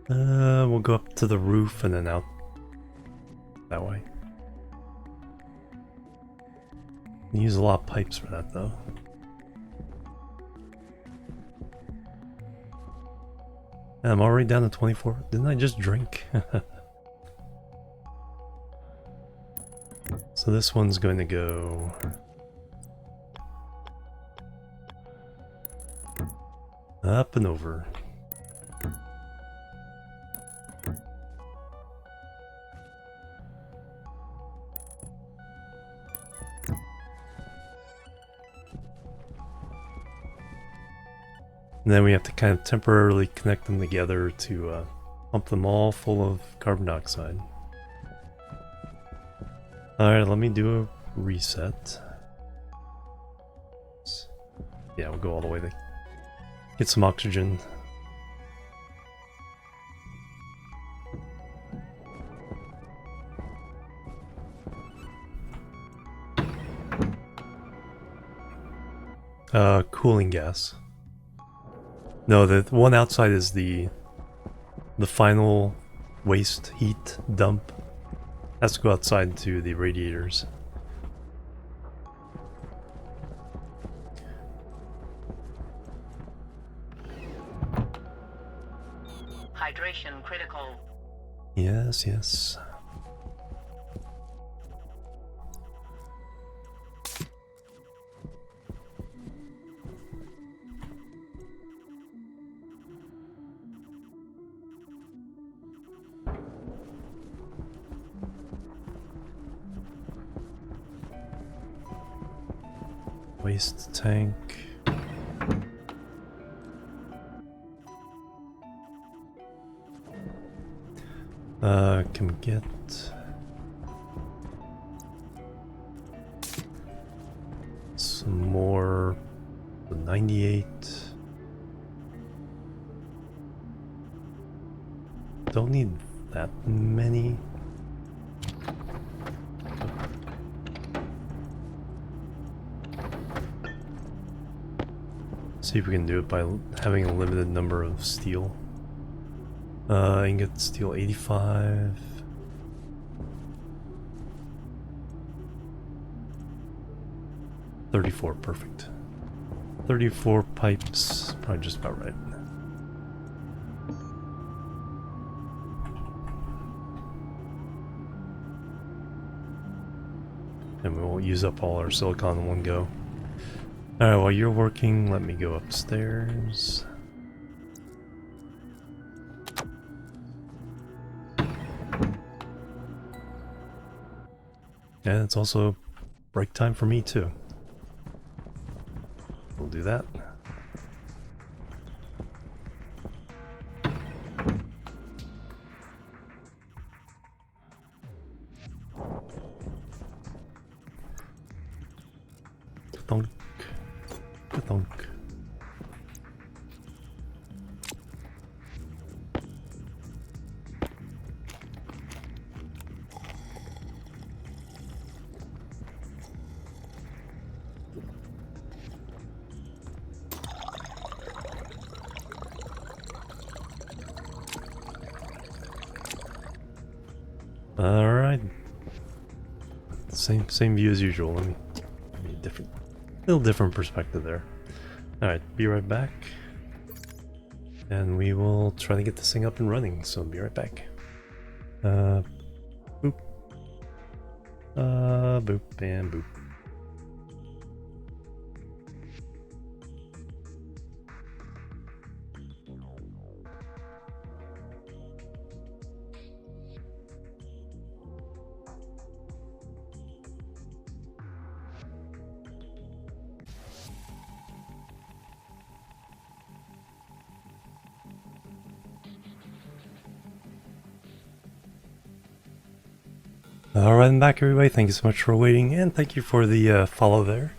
we'll go up to the roof and then out that way. Use a lot of pipes for that though. And I'm already down to 24. Didn't I just drink? So this one's going to go up and over. And then we have to kind of temporarily connect them together to pump them all full of carbon dioxide. Alright, let me do a reset. Yeah, we'll go all the way to get some oxygen. Cooling gas. No, the one outside is the final waste heat dump. Has to go outside to the radiators. Hydration critical. Yes, yes. Waste tank. Can we get some more? 98. Don't need that many. See if we can do it by having a limited number of steel. Ingot steel 85. $34, perfect. 34 pipes, probably just about right. And we won't use up all our silicon in one go. Alright, while you're working, let me go upstairs. And it's also break time for me too. We'll do that. Thunk. Thunk. All right. Same view as usual. Let me little different perspective there. All right, be right back, and we will try to get this thing up and running. So be right back. Boop. Boop and boop. Alright, I'm back everybody. Thank you so much for waiting, and thank you for the follow there.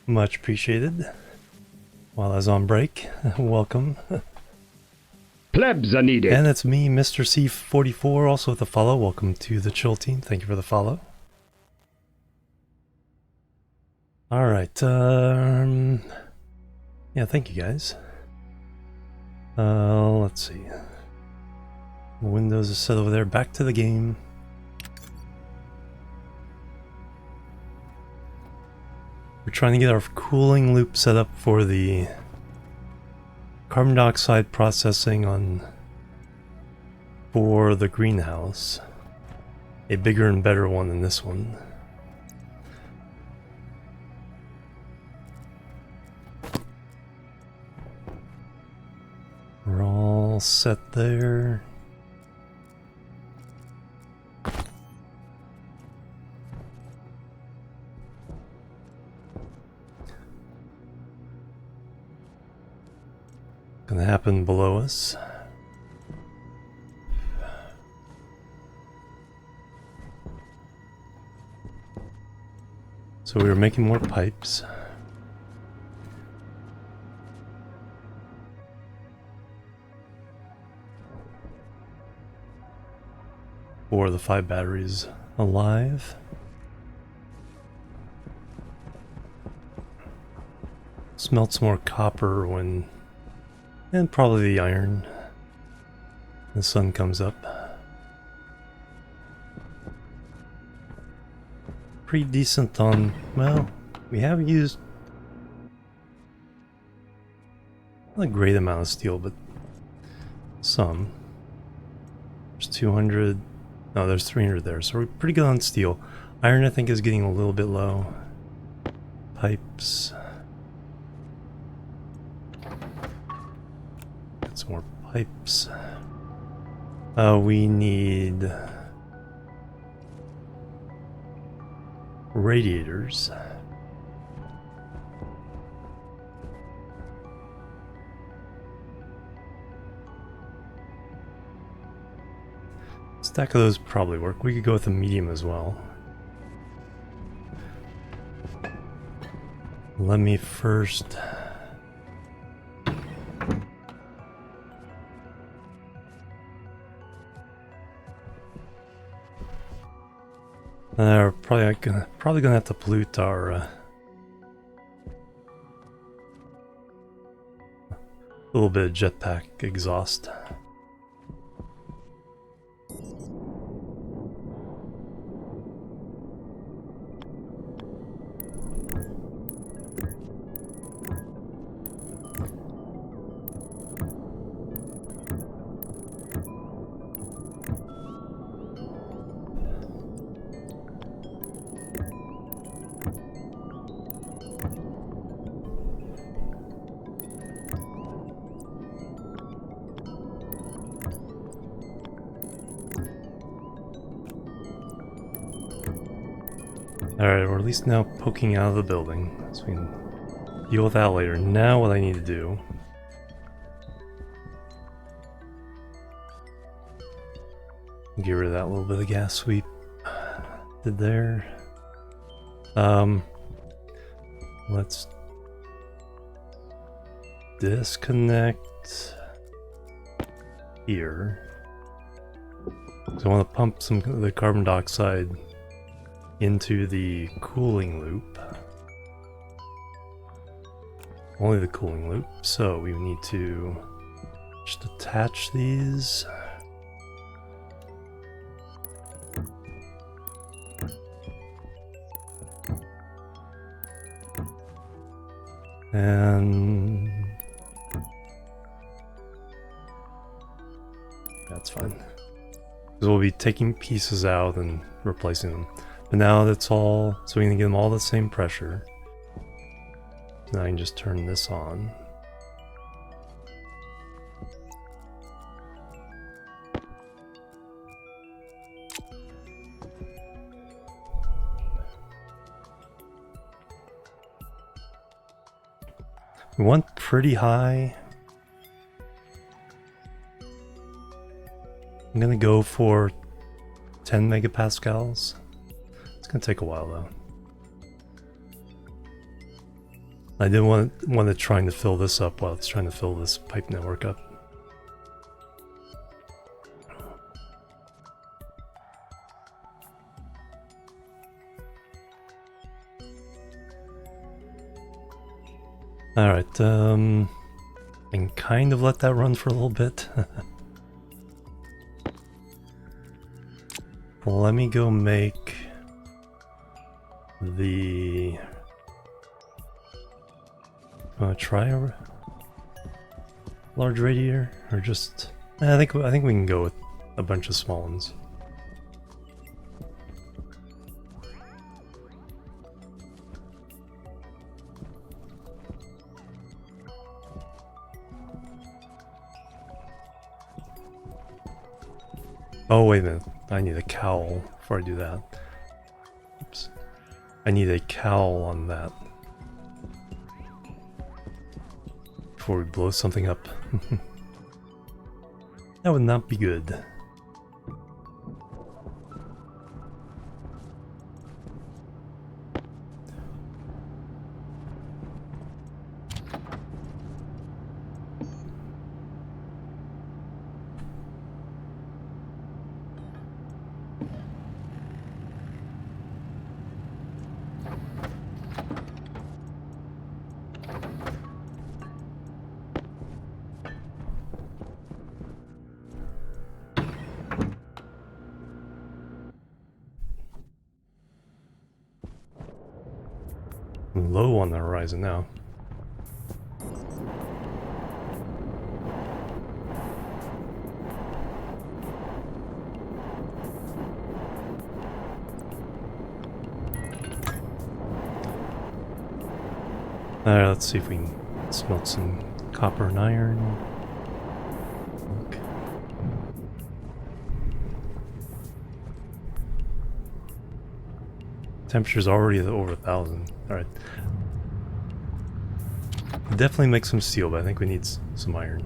Much appreciated. While I was on break, welcome. Plebs are needed. And it's me, Mr. C44, also with a follow. Welcome to the Chill Team. Thank you for the follow. Alright, yeah, thank you guys. Let's see. Windows is set over there. Back to the game. We're trying to get our cooling loop set up for the carbon dioxide processing for the greenhouse. A bigger and better one than this one. We're all set there. Gonna happen below us. So we were making more pipes. For the 5 batteries alive. Smelt some more copper when... and probably the iron. The sun comes up. Pretty decent on... well, we have used... not a great amount of steel, but some. There's 200... no, there's 300 there, so we're pretty good on steel. Iron, I think, is getting a little bit low. Pipes... got some more pipes. We need... radiators. Stack of those probably work. We could go with a medium as well. Let me first... we're probably gonna have to pollute our little bit of jetpack exhaust. Alright, we're at least now poking out of the building, so we can deal with that later. Now what I need to do... get rid of that little bit of gas sweep did there. Let's disconnect here. So I want to pump some of the carbon dioxide into the cooling loop. Only the cooling loop. So we need to just attach these. And that's fine. Because we'll be taking pieces out and replacing them. But now that's all, so we can get them all the same pressure. So now I can just turn this on. We want pretty high. I'm gonna go for 10 megapascals. It's gonna take a while though. I didn't want it trying to fill this up while it's trying to fill this pipe network up. Alright, I can kind of let that run for a little bit. Let me go make the... try a large radiator, or just... I think we can go with a bunch of small ones. Oh, wait a minute. I need a cowl before I do that. Oops. I need a cowl on that before we blow something up. That would not be good. low on the horizon now. Alright, let's see if we can smelt some copper and iron. Okay. Temperature's already over 1,000. Alright. Definitely make some steel, but I think we need some iron.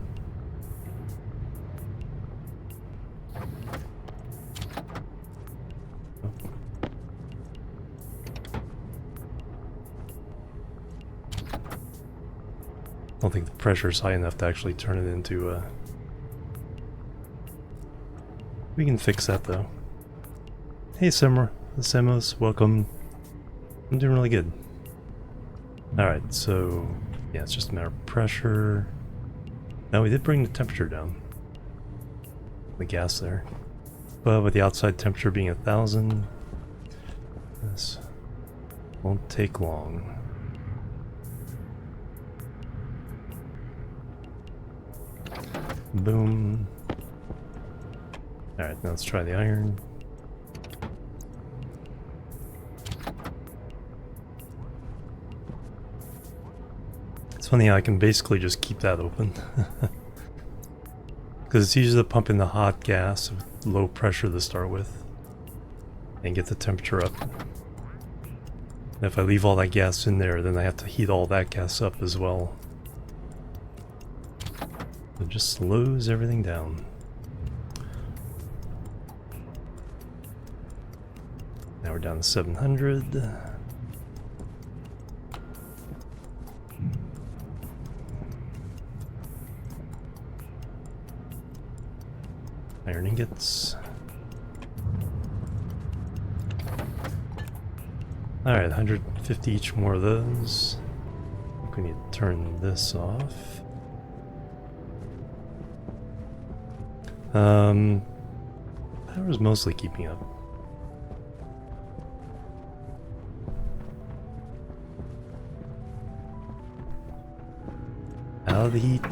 I don't think the pressure is high enough to actually turn it into We can fix that though. Hey Semos, welcome. I'm doing really good. Alright, so yeah, it's just a matter of pressure. Now we did bring the temperature down. The gas there. But with the outside temperature being 1,000, this won't take long. Boom. Alright, now let's try the iron. It's funny how I can basically just keep that open. Because it's easier to pump in the hot gas with low pressure to start with and get the temperature up. And if I leave all that gas in there, then I have to heat all that gas up as well. It just slows everything down. Now we're down to 700. Iron ingots. Alright, 150 each more of those. I think we need to turn this off. Power's mostly keeping up. Out of the heat.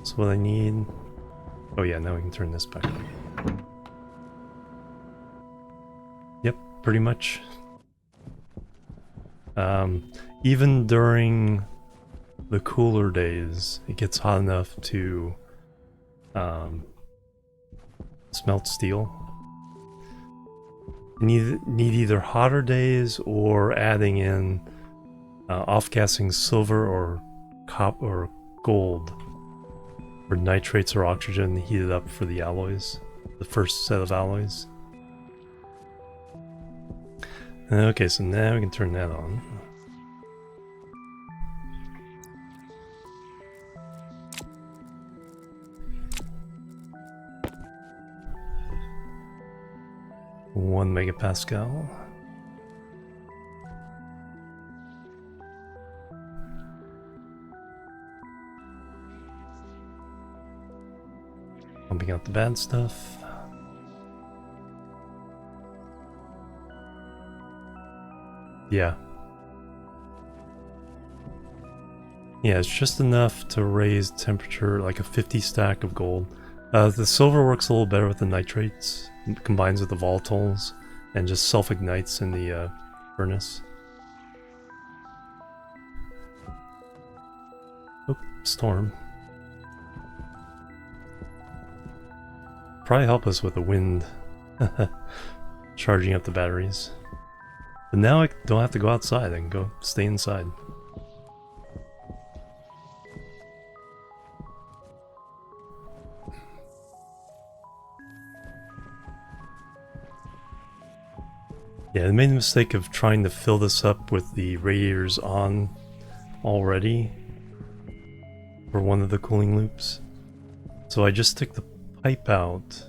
So what I need... Oh yeah, now we can turn this back on. Yep, pretty much. Even during the cooler days, it gets hot enough to smelt steel. You need either hotter days or adding in off-gassing silver or copper or gold, or nitrates or oxygen heated up for the alloys, the first set of alloys. Okay, so now we can turn that on. One megapascal. Pumping out the bad stuff. Yeah. Yeah, it's just enough to raise temperature, like a 50 stack of gold. The silver works a little better with the nitrates. It combines with the volatiles and just self-ignites in the furnace. Oh, storm. Probably help us with the wind. Charging up the batteries. But now I don't have to go outside, I can go stay inside. Yeah, I made the mistake of trying to fill this up with the radiators on already for one of the cooling loops. So I just stick the pipe out,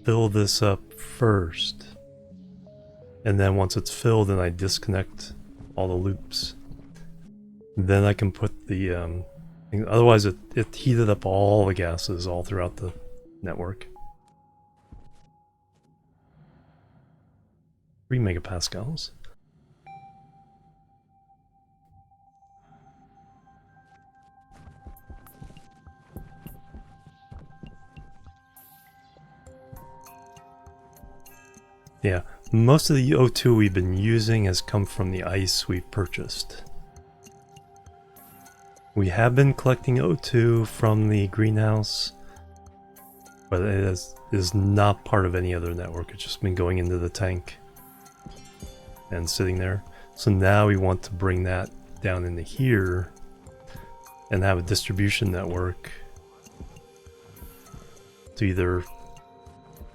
fill this up first, and then once it's filled, then I disconnect all the loops. Then I can put the Otherwise, it heated up all the gases all throughout the network. 3 megapascals. Yeah, most of the O2 we've been using has come from the ice we've purchased. We have been collecting O2 from the greenhouse, but it is not part of any other network. It's just been going into the tank and sitting there. So now we want to bring that down into here and have a distribution network to either,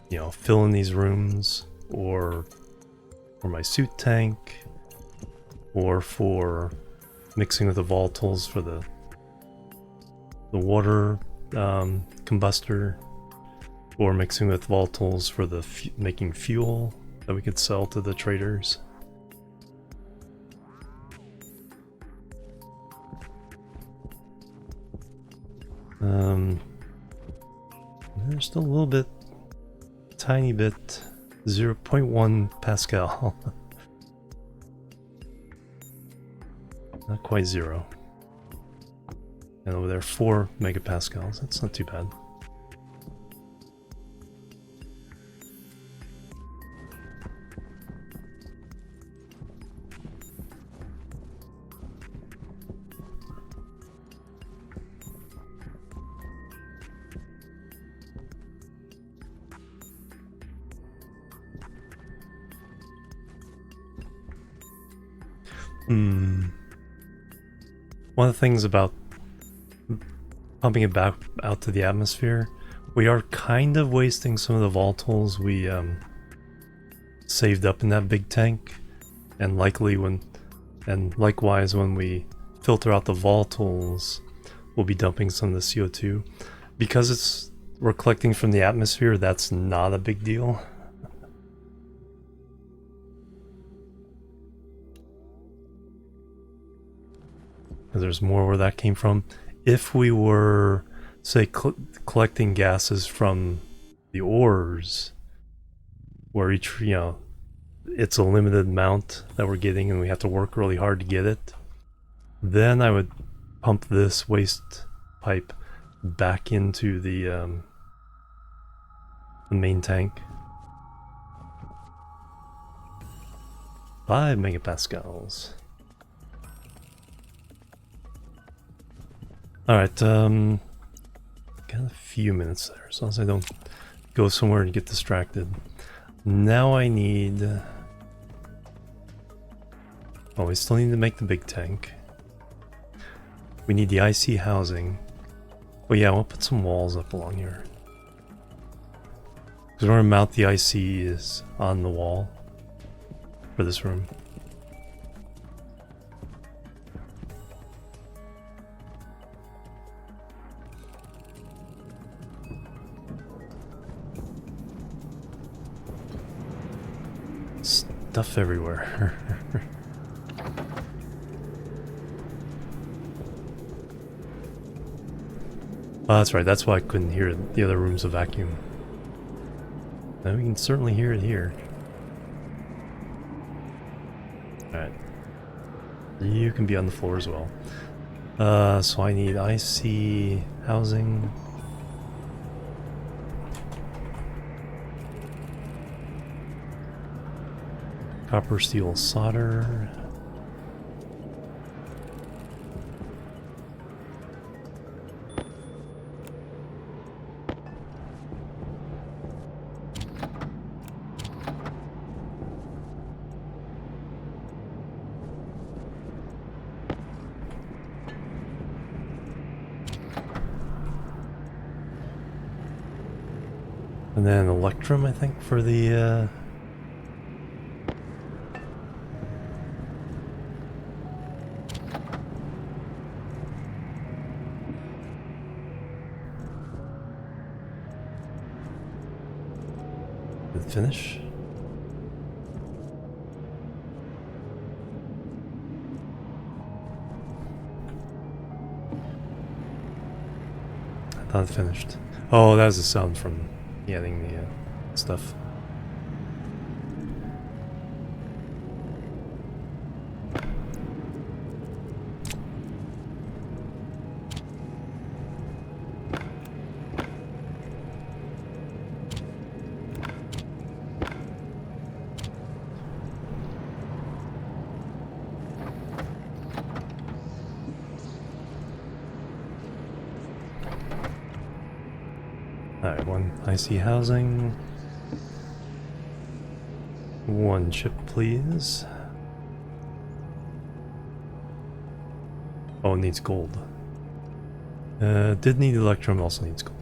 you know, fill in these rooms, or for my suit tank, or for mixing with the volatiles for the water combustor, or mixing with volatiles for the making fuel that we could sell to the traders. There's still a little bit, tiny bit, 0.1 Pascal. Not quite 0. And over there, 4 megapascals. That's not too bad. One of the things about pumping it back out to the atmosphere, we are kind of wasting some of the volatiles we saved up in that big tank, and likewise when we filter out the volatiles, we'll be dumping some of the CO2. Because we're collecting from the atmosphere, that's not a big deal. There's more where that came from. If we were, say, collecting gases from the ores, where each, you know, it's a limited amount that we're getting and we have to work really hard to get it, then I would pump this waste pipe back into the main tank. 5 megapascals. Alright, got a few minutes there, as long as I don't go somewhere and get distracted. Now I need... Oh, we still need to make the big tank. We need the IC housing. Oh yeah, we'll put some walls up along here. Because we're going to mount the ICs on the wall for this room. Stuff everywhere. Oh, that's right, that's why I couldn't hear the other rooms of vacuum. Now we can certainly hear it here. Alright. You can be on the floor as well. So I need IC housing. Copper steel solder. And then electrum, I think, for the finish. I thought it finished. Oh, that was the sound from getting the stuff. Alright, one IC housing. One chip, please. Oh, it needs gold. Did need electrum, also needs gold.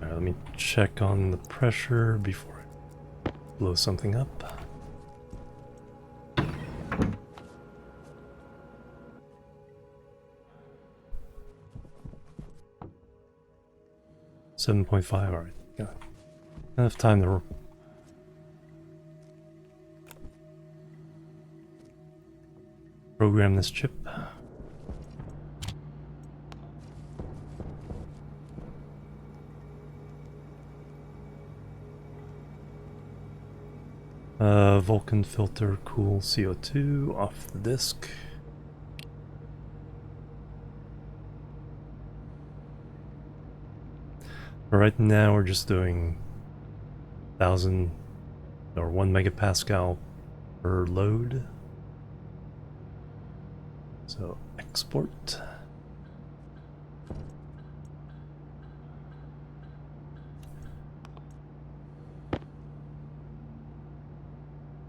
Let me check on the pressure before I blow something up. $7.5, alright. Yeah. Enough time to program this chip. Vulcan filter, cool CO2 off the disk. Right now we're just doing 1,000 or 1 megapascal per load. So export.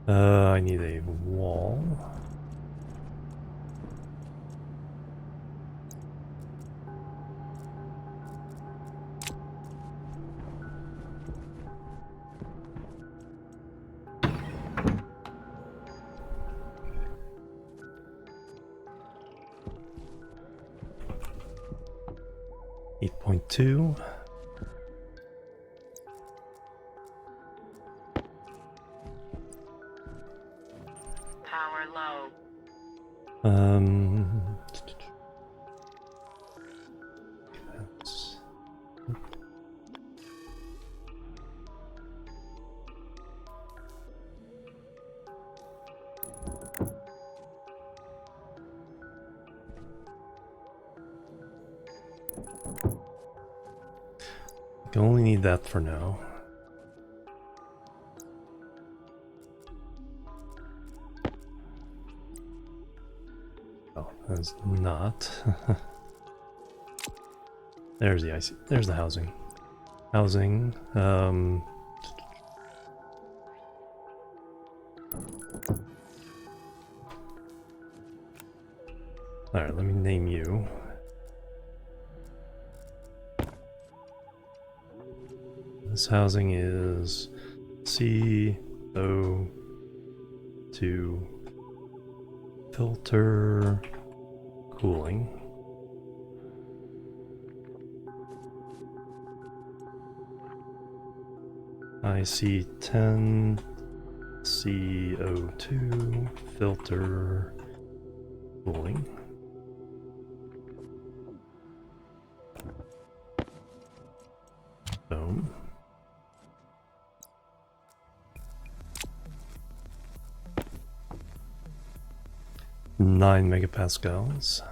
I need a wall. .2. Power low. That's I can only need that for now. Oh, that's not. There's the IC. There's the housing. Housing. Alright, let me name you. This housing is CO2 filter cooling. IC10 CO2 filter cooling. Boom. Nine megapascals.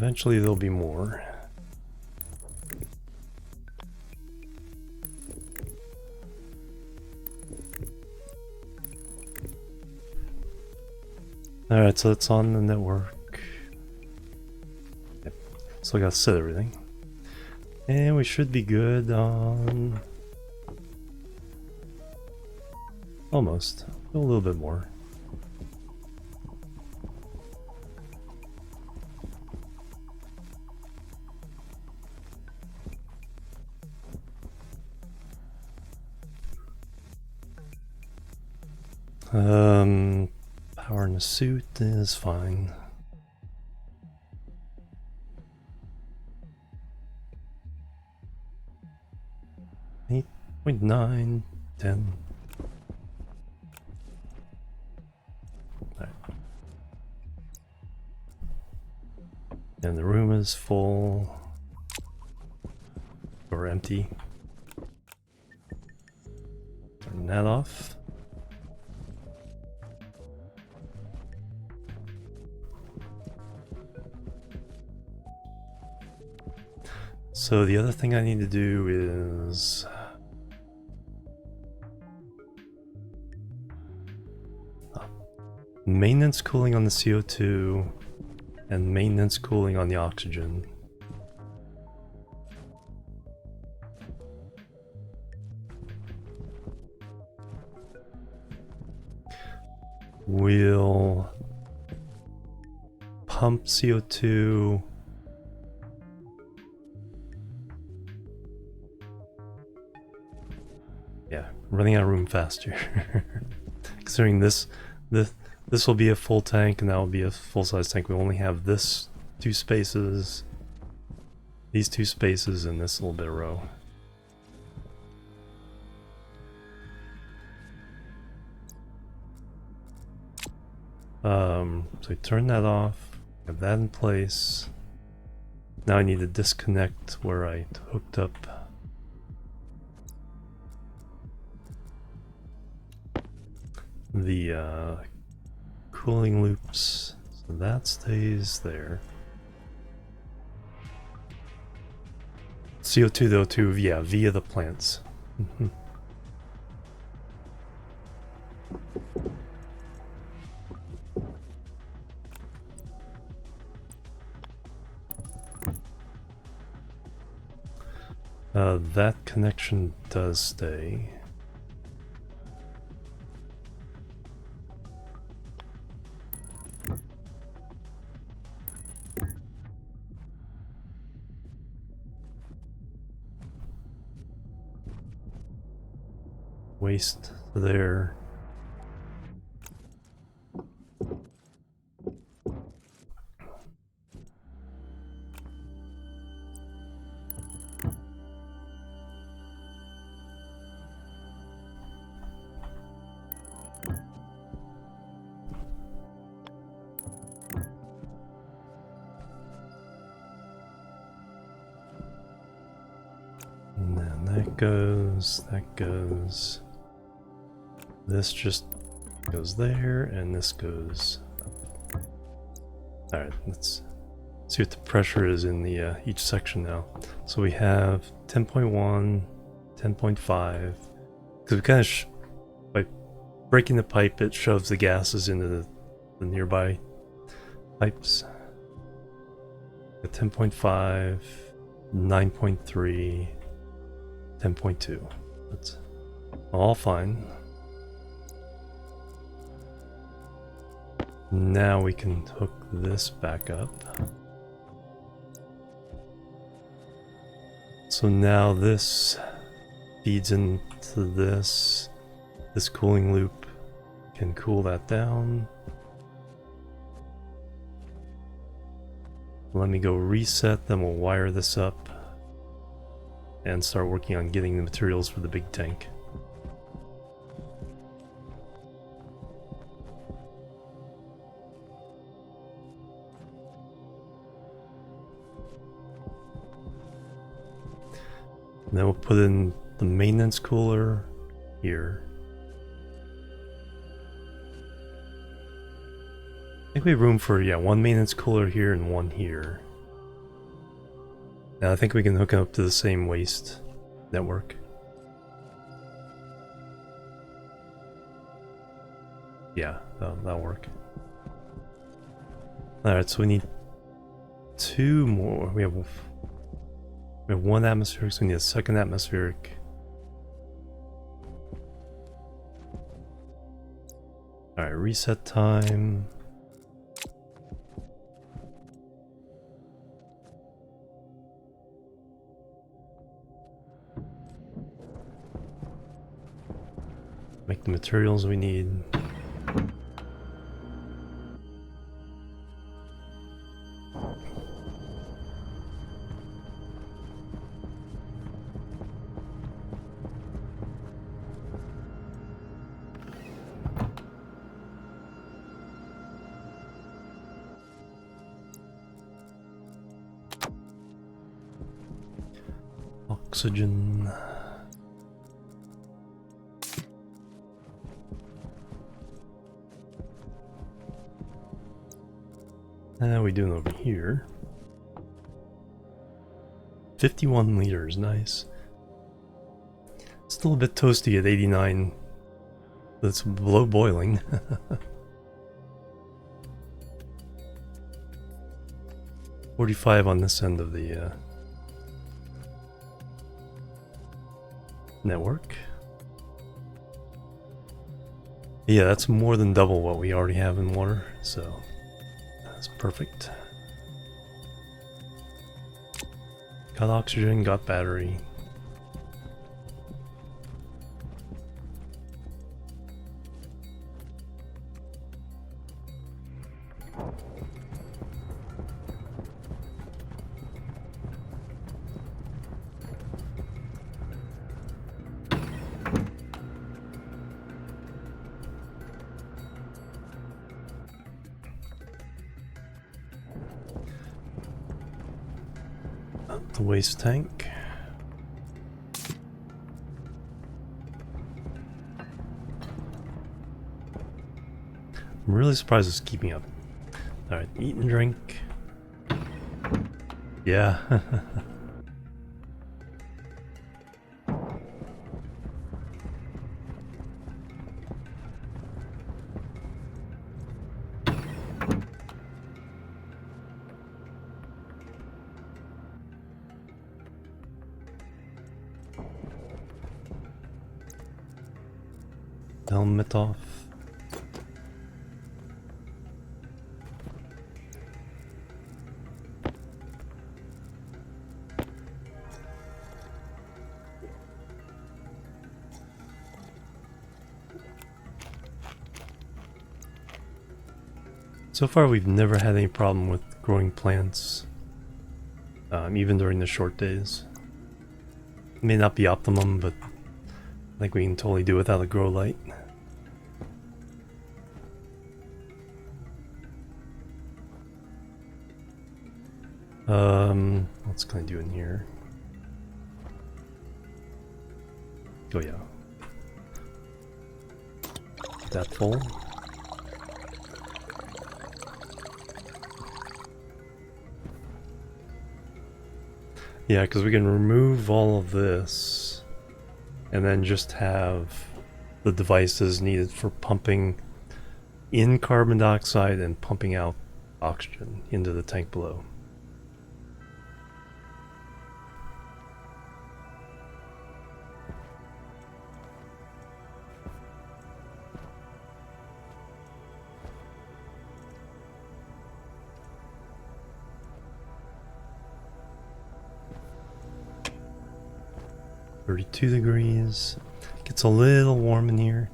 Eventually there'll be more. Alright, so it's on the network. Yep. So I gotta set everything. And we should be good on... almost. A little bit more. Power in the suit is fine. 8.9, 10. Right. And the room is full or empty. Turn that off. So the other thing I need to do is maintenance cooling on the CO2 and maintenance cooling on the oxygen. We'll pump CO2 running out of room faster. Considering this will be a full tank and that will be a full-size tank. We only have this two spaces, these two spaces, and this little bit of row. So I turn that off, have that in place. Now I need to disconnect where I hooked up the cooling loops, so that stays there. CO2 though too, yeah, via the plants. That connection does stay. Waste there. And then that goes. This just goes there, and this goes. Alright, let's see what the pressure is in the each section now. So we have 10.1, 10.5. Because we kind of, by breaking the pipe, it shoves the gases into the nearby pipes. 10.5, 9.3, 10.2. That's all fine. Now we can hook this back up. So now this feeds into this. This cooling loop can cool that down. Let me go reset, then we'll wire this up and start working on getting the materials for the big tank. And then we'll put in the maintenance cooler here. I think we have room for, yeah, one maintenance cooler here and one here. Now I think we can hook it up to the same waste network. Yeah, that'll work. Alright, so we need 2 more. We have 1 atmospheric, so we need a second atmospheric. Alright, reset time. Make the materials we need. Oxygen. And how are we doing over here? 51 liters, nice. Still a bit toasty at 89. That's below boiling. 45 on this end of the network. Yeah, that's more than double what we already have in water, so that's perfect. Got oxygen, got battery. The waste tank. I'm really surprised it's keeping up. Alright, eat and drink. Yeah. Helmet off. So far we've never had any problem with growing plants, even during the short days. It may not be optimum, but I think we can totally do without a grow light. What's can I do in here? Oh yeah. That full. Yeah, because we can remove all of this and then just have the devices needed for pumping in carbon dioxide and pumping out oxygen into the tank below. $32 degrees. Gets a little warm in here.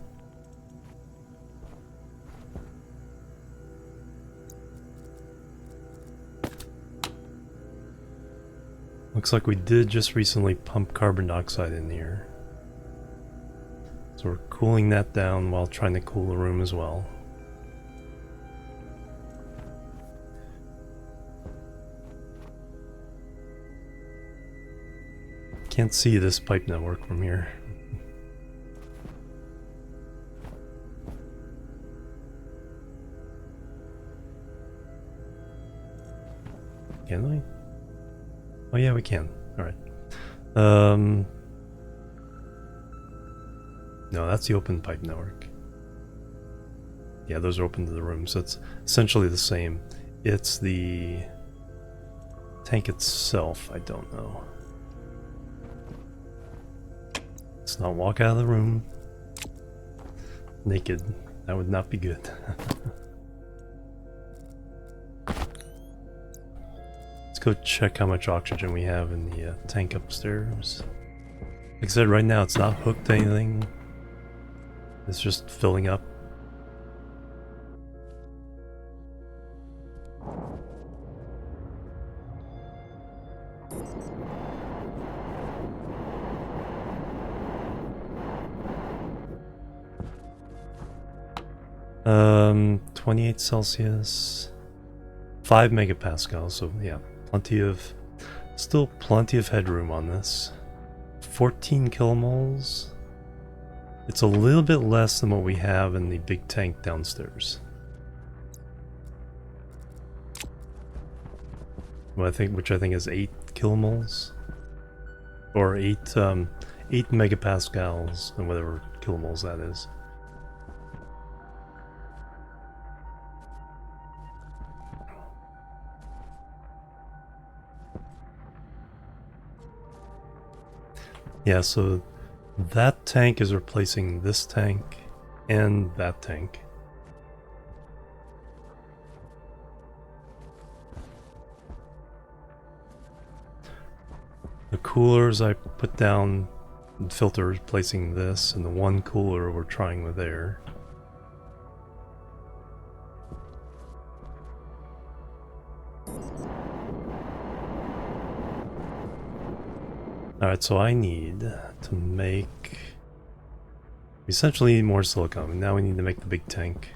Looks like we did just recently pump carbon dioxide in here. So we're cooling that down while trying to cool the room as well. Can't see this pipe network from here. Can I? Oh yeah, we can. Alright. No, that's the open pipe network. Yeah, those are open to the room, so it's essentially the same. It's the tank itself, I don't know. Let's not walk out of the room naked. That would not be good. Let's go check how much oxygen we have in the tank upstairs. Like I said, right now it's not hooked to anything. It's just filling up. Um, 28 Celsius, 5 megapascals, so yeah, still plenty of headroom on this. 14 kilomoles. It's a little bit less than what we have in the big tank downstairs. Well, which I think is 8 kilomoles, or 8 megapascals, and whatever kilomoles that is. Yeah, so that tank is replacing this tank and that tank. The coolers I put down, filter replacing this, and the one cooler we're trying with there. Alright, so I need to make... We essentially need more silicon, and now we need to make the big tank.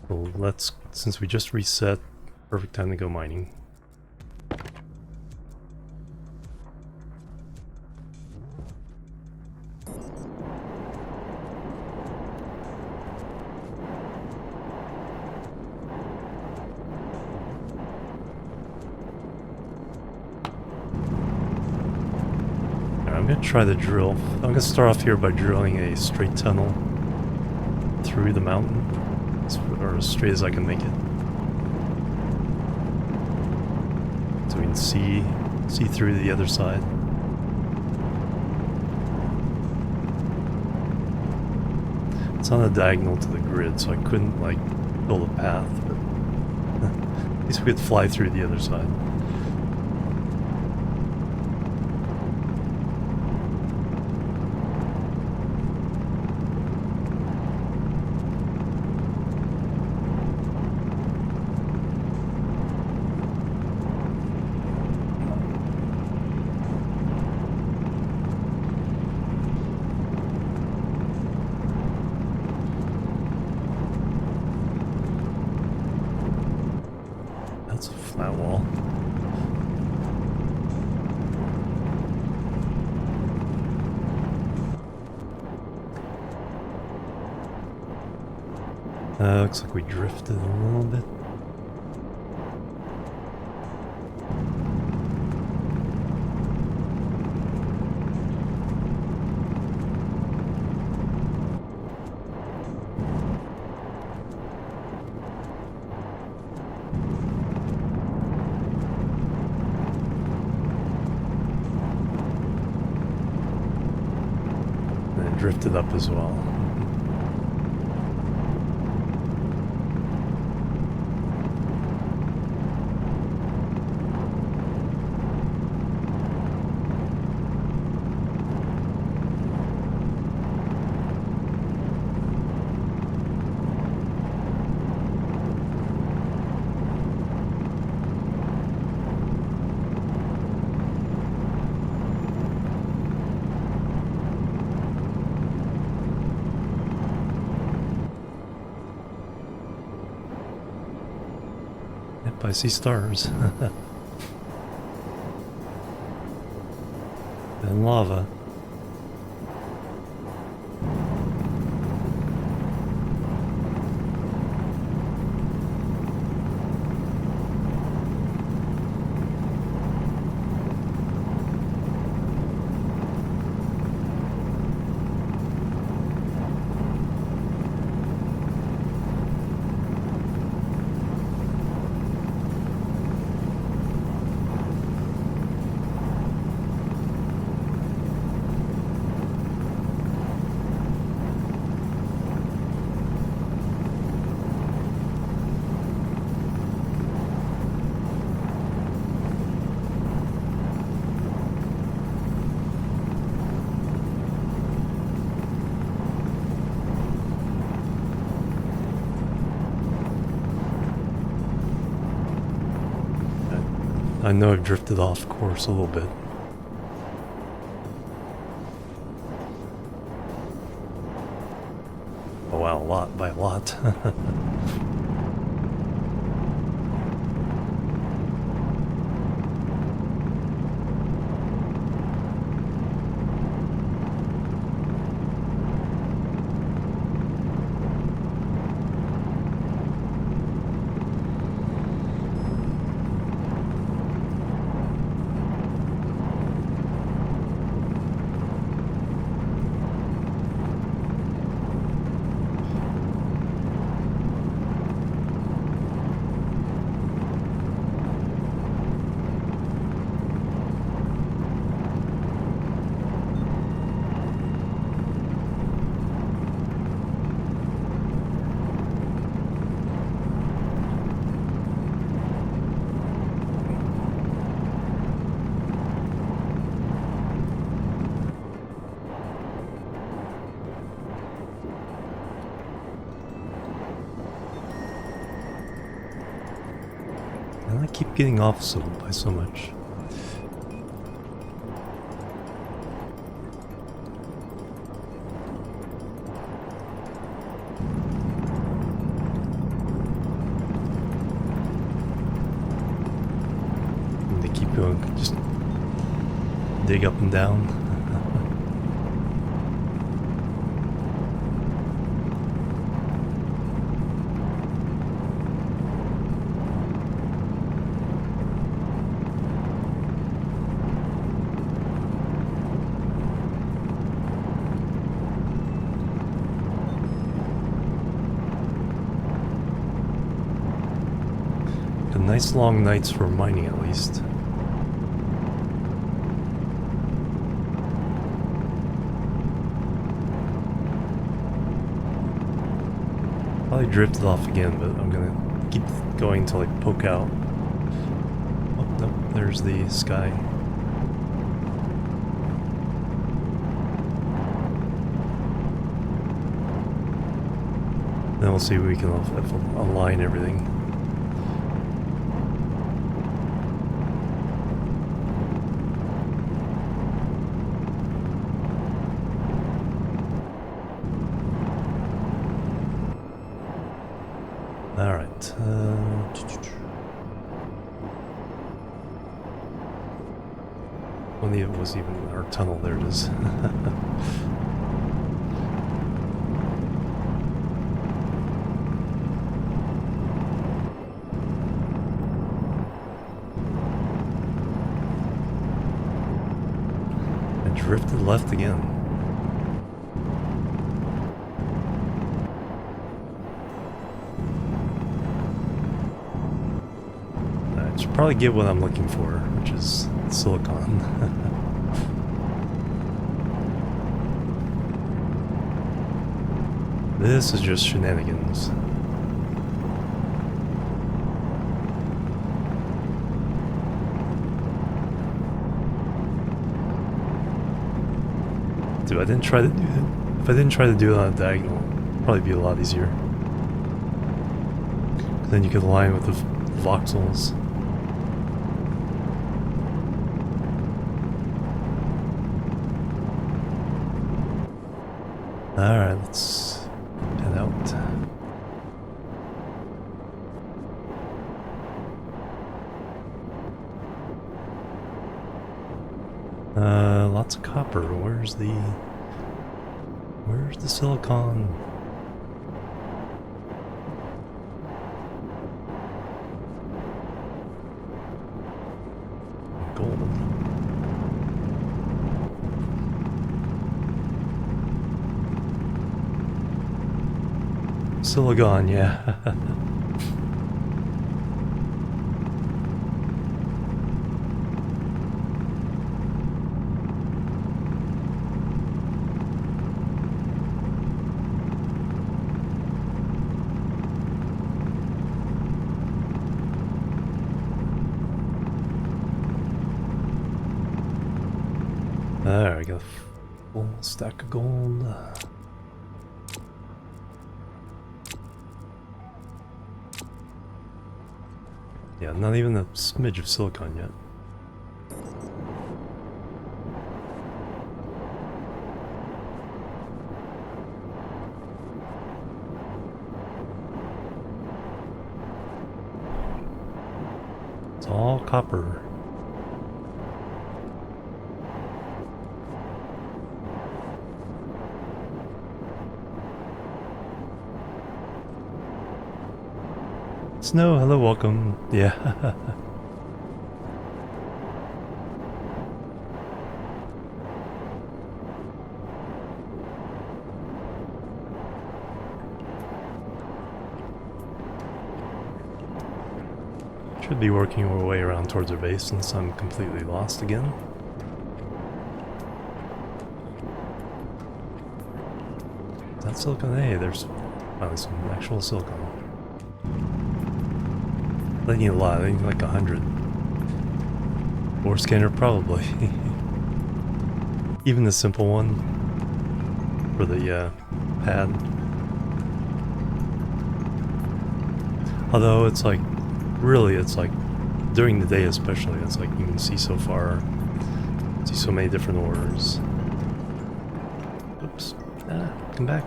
So let's, since we just reset, perfect time to go mining. I'm going to try the drill. I'm going to start off here by drilling a straight tunnel through the mountain, or as straight as I can make it. So we can see through to the other side. It's on a diagonal to the grid, so I couldn't like build a path, but at least we could fly through the other side. That's a flat wall. Looks like we drifted a little bit. Drifted up as well. I see stars. And lava. I know I've drifted off course a little bit. Oh wow, a lot, by a lot. And I keep getting off by so much. And they keep going, just dig up and down. Nice long nights for mining, at least. Probably drifted off again, but I'm gonna keep going until I poke out. Oh, nope, there's the sky. Then we'll see if we can align everything. Alright, only it was even our tunnel, there it is. I drifted left again. Should probably get what I'm looking for, which is silicon. This is just shenanigans. Dude, I didn't try to do it. If I didn't try to do it on a diagonal, it'd probably be a lot easier. Then you could align with the voxels. Alright, let's head out. Lots of copper. Where's the silicon? Gold. Silicon, yeah. There, I got a full stack of gold. Yeah, not even a smidge of silicon yet. It's all copper. Snow, hello, welcome. Yeah. Should be working our way around towards our base since I'm completely lost again. Is that silicon? Hey, there's finally some actual silicon. They need a lot, they need like 100. Ore scanner, probably. Even the simple one for the pad. Although it's like, really, it's like during the day especially, it's like you can see so far, see so many different ores. Oops. Ah, come back.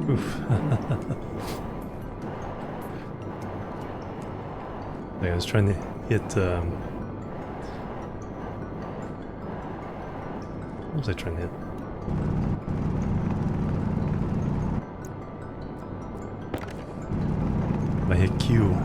Oof. I was trying to hit, what was I trying to hit? I hit Q.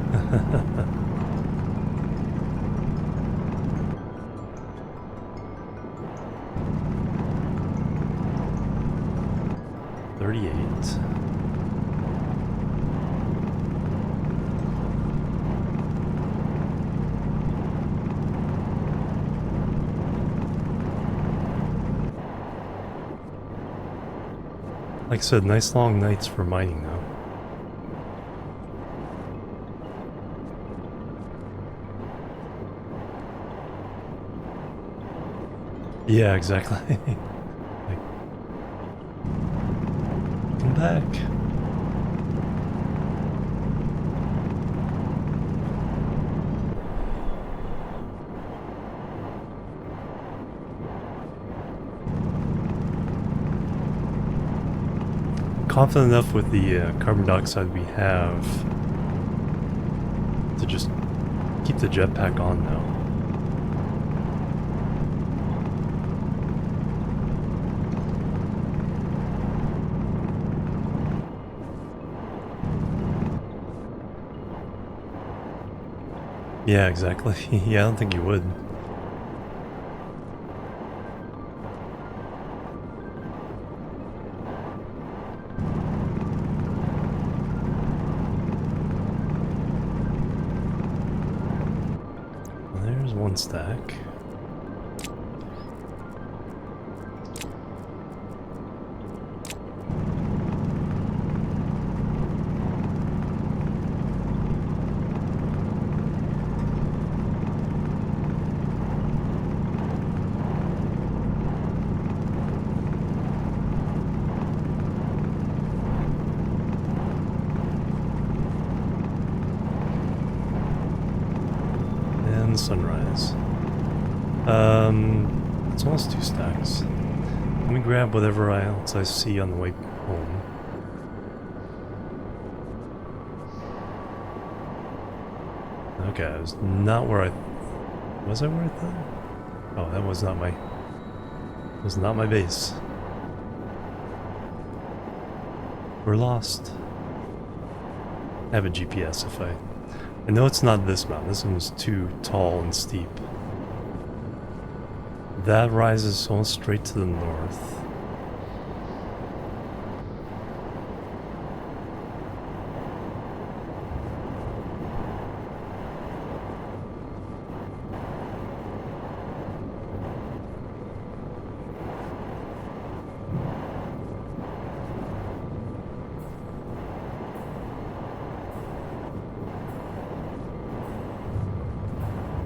Like I said, nice long nights for mining though. Yeah, exactly. Like, come back. Confident enough with the carbon dioxide we have to just keep the jetpack on now. Yeah, exactly. Yeah, I don't think you would. There's one stack. Sunrise. It's almost 2 stacks. Let me grab whatever else I see on the way home. Okay, I was not where I... Was I where I thought? Oh, that was not my... was not my base. We're lost. I have a GPS if I know it's not this mountain. This one's too tall and steep. That rises almost straight to the north.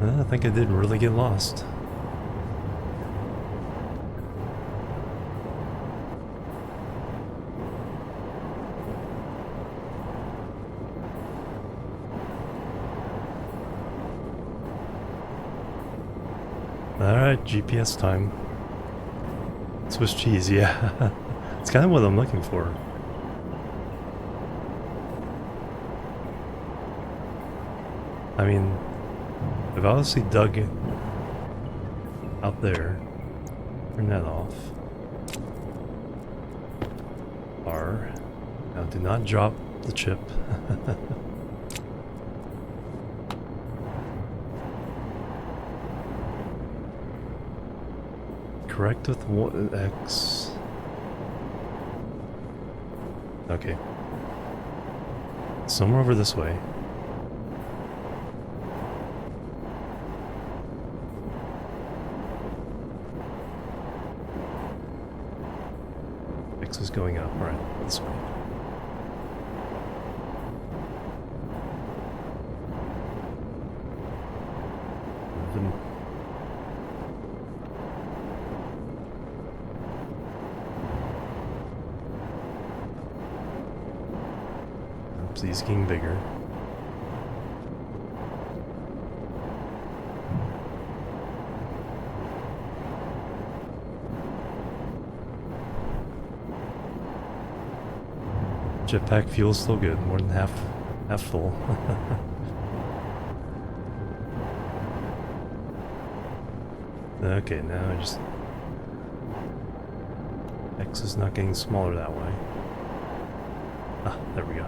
I think I did really get lost. Alright, GPS time. Swiss cheese, yeah. It's kind of what I'm looking for. I mean, I've obviously dug it out there. Turn that off. R. Now do not drop the chip. Correct with what X. Okay. Somewhere over this way. X is going up, right, this way. Oops, he's getting bigger. Jetpack fuel's still good, more than half full. Okay, now I just... X is not getting smaller that way. Ah, there we go.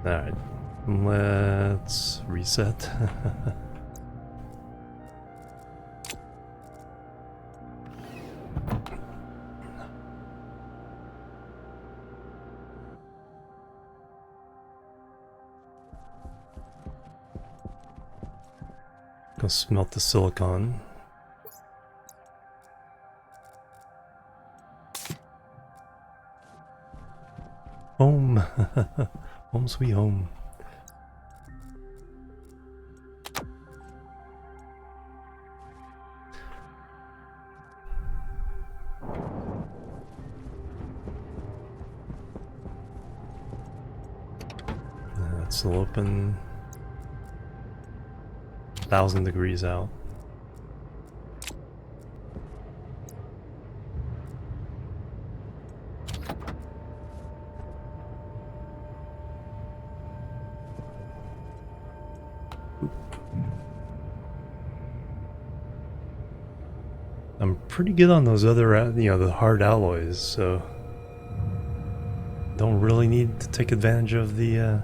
Alright, let's reset. Go smelt the silicon. Home! Home sweet home. That's still open. 1,000 degrees out. I'm pretty good on those other, the hard alloys, so don't really need to take advantage of the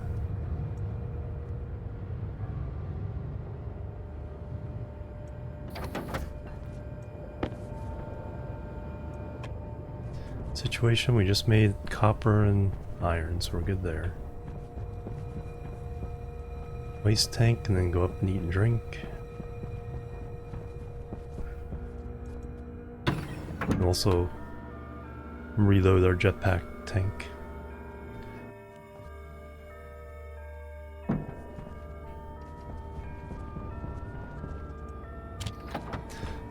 situation. We just made copper and iron, so we're good there. Waste tank, and then go up and eat and drink. And also reload our jetpack tank.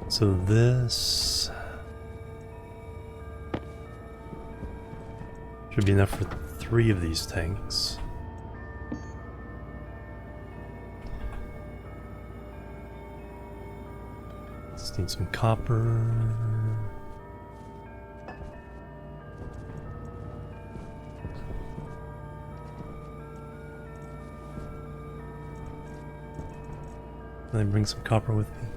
So this should be enough for 3 of these tanks. Just need some copper. Then bring some copper with me.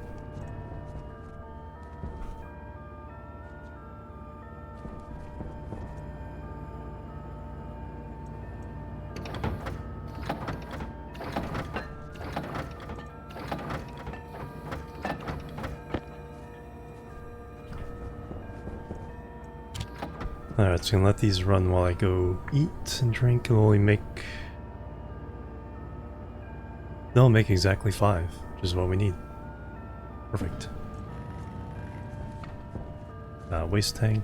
Alright, so I'm gonna let these run while I go eat and drink, and only make... They'll make exactly 5, which is what we need. Perfect. Waste tank.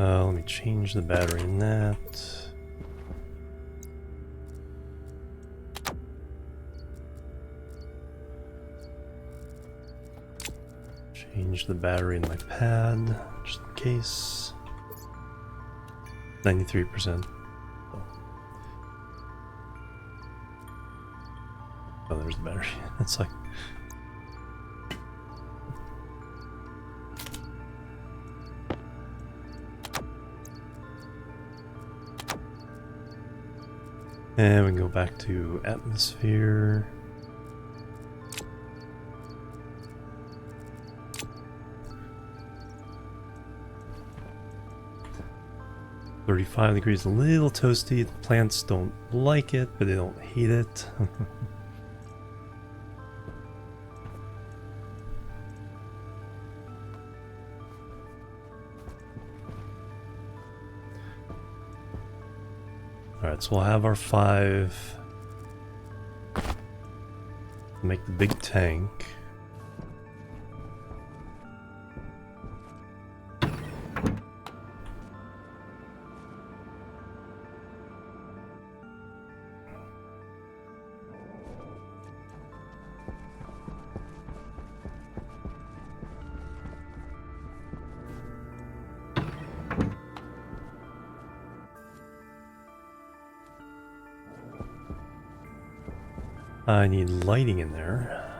Let me change the battery in that. Change the battery in my pad, just in case. 93%. Oh, there's the battery. It's like... And we can go back to atmosphere. $35 a little toasty. The plants don't like it, but they don't hate it. Alright, so we'll have our 5. Make the big tank. I need lighting in there.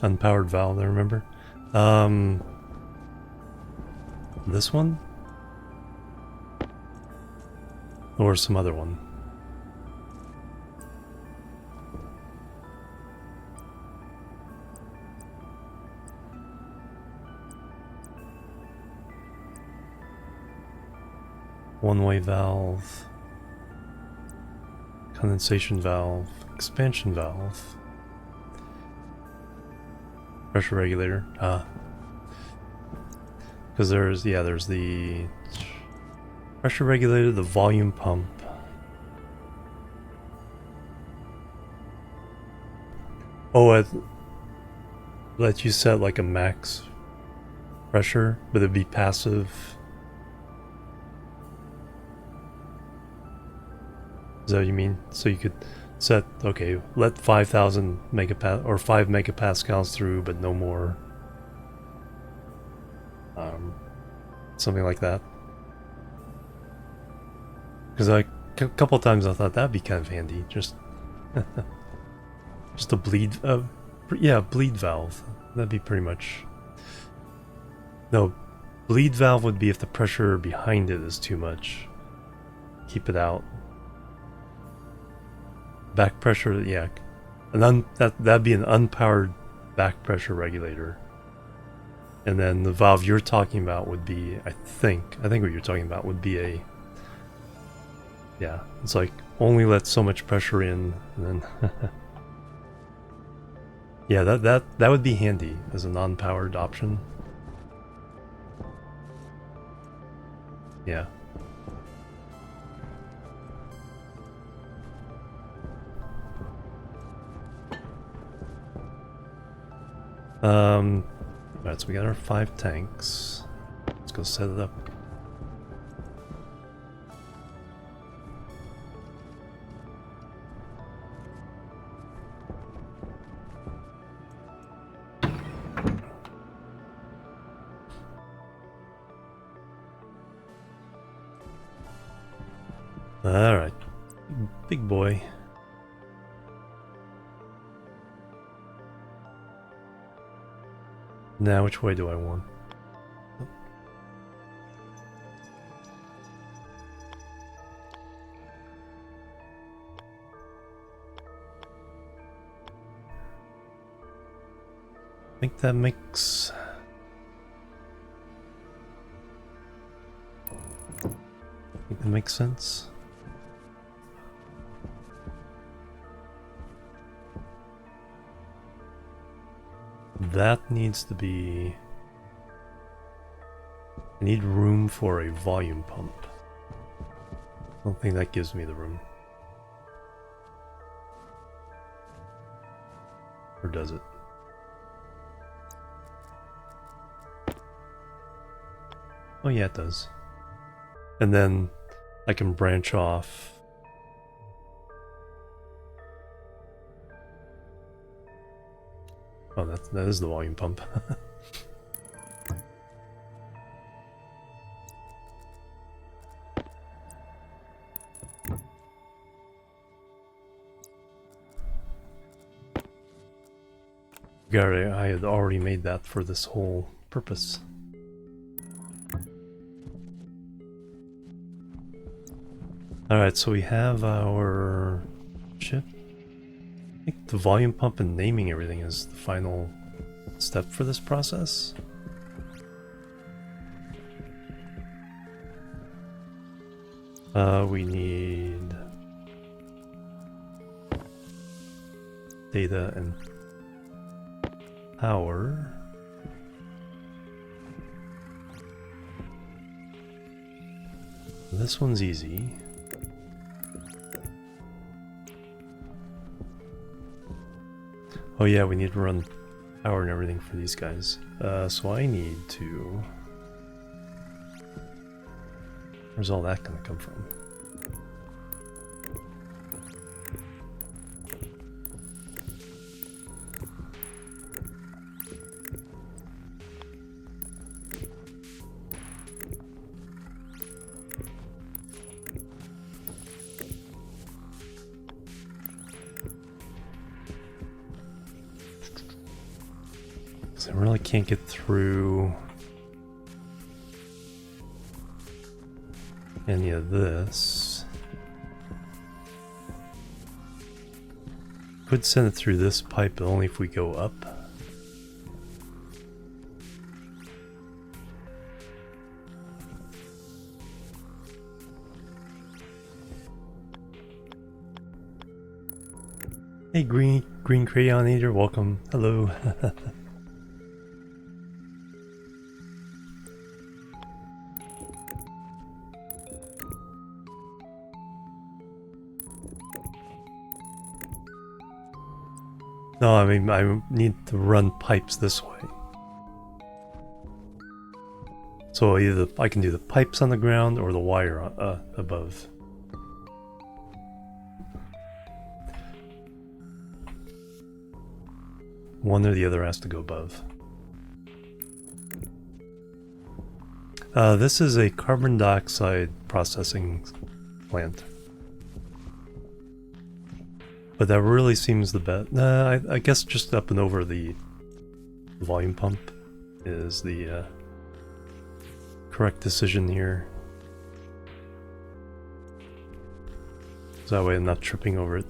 Unpowered valve there, remember? This one? Or some other one? One-way valve, condensation valve, expansion valve, pressure regulator. Because there's the pressure regulator, the volume pump. Oh, it lets you set like a max pressure, but it'd be passive. Is that what you mean? So you could set, okay, let 5,000 megapascals or 5 megapascals through, but no more. Something like that. Because a couple times I thought that'd be kind of handy, just just a bleed, yeah, bleed valve. That'd be pretty much. No, bleed valve would be if the pressure behind it is too much. Keep it out. Back pressure, yeah, that'd be an unpowered back pressure regulator. And then the valve you're talking about would be, I think what you're talking about would be a, yeah, it's like only let so much pressure in, and then yeah, that would be handy as a non-powered option. Yeah. Alright, so we got our 5 tanks. Let's go set it up. Alright, big boy. Now, which way do I want? I think that makes... sense. That needs to be... I need room for a volume pump. I don't think that gives me the room. Or does it? Oh yeah, it does. And then I can branch off. Oh, that is the volume pump. I had already made that for this whole purpose. Alright, so we have our ship. I think the volume pump and naming everything is the final step for this process. We need data and power. This one's easy. Oh yeah, we need to run power and everything for these guys. So I need to... Where's all that gonna come from? I really can't get through any of this. Could send it through this pipe, but only if we go up. Hey, green crayon eater, welcome. Hello. No, I mean, I need to run pipes this way. So either I can do the pipes on the ground or the wire above. One or the other has to go above. This is a carbon dioxide processing plant. But that really seems the best. I guess just up and over the volume pump is the correct decision here. So that way I'm not tripping over it.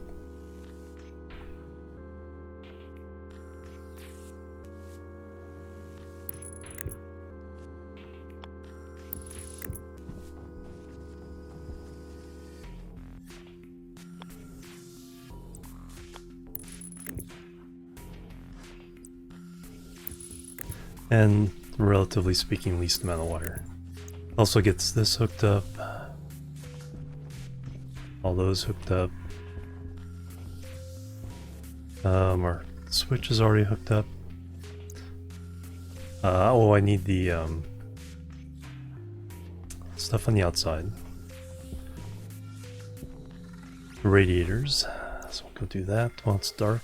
And relatively speaking, least amount of water. Also gets this hooked up. All those hooked up. Our switch is already hooked up. Oh, I need the stuff on the outside. Radiators. So we'll go do that while it's dark.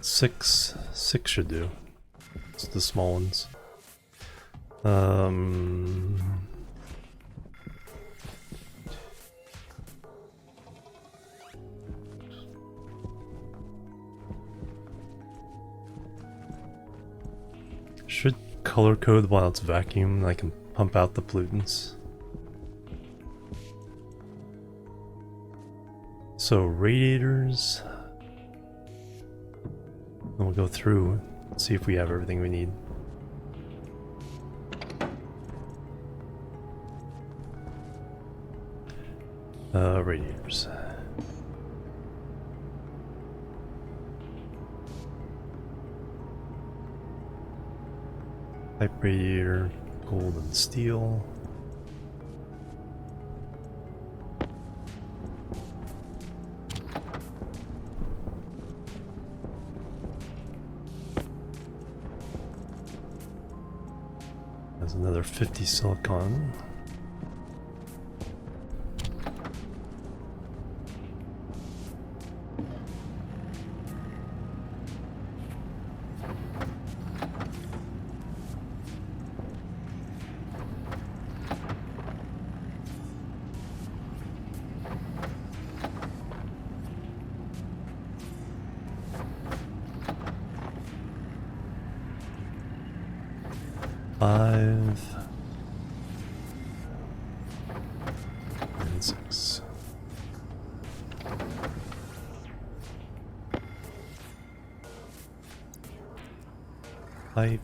Six should do. It's the small ones. Should color code while it's vacuum, and I can pump out the pollutants. So radiators. And we'll go through and see if we have everything we need. Radiators. Pipe radiator, gold and steel. another 50 silicon. Five and 6. Pipe.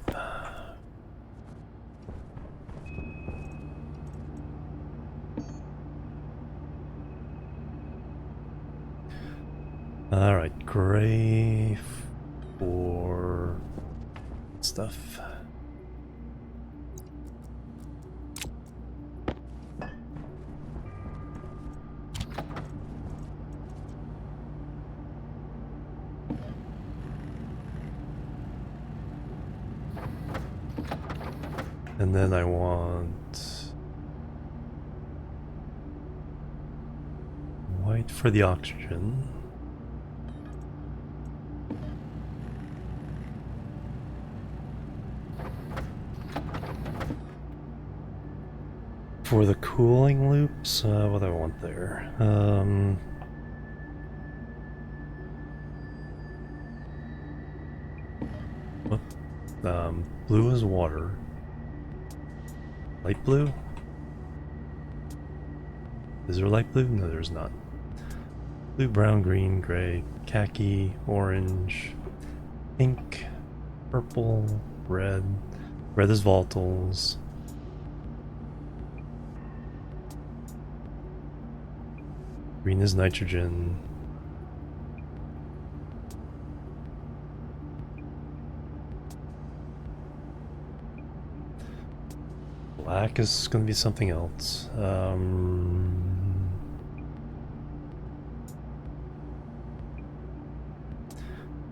All right, gray for stuff. And then I want white for the oxygen. For the cooling loops, what do I want there? Blue is water. Light blue? Is there light blue? No, there's not. Blue, brown, green, gray, khaki, orange, pink, purple, red. Red is volatiles. Green is nitrogen. Black is going to be something else.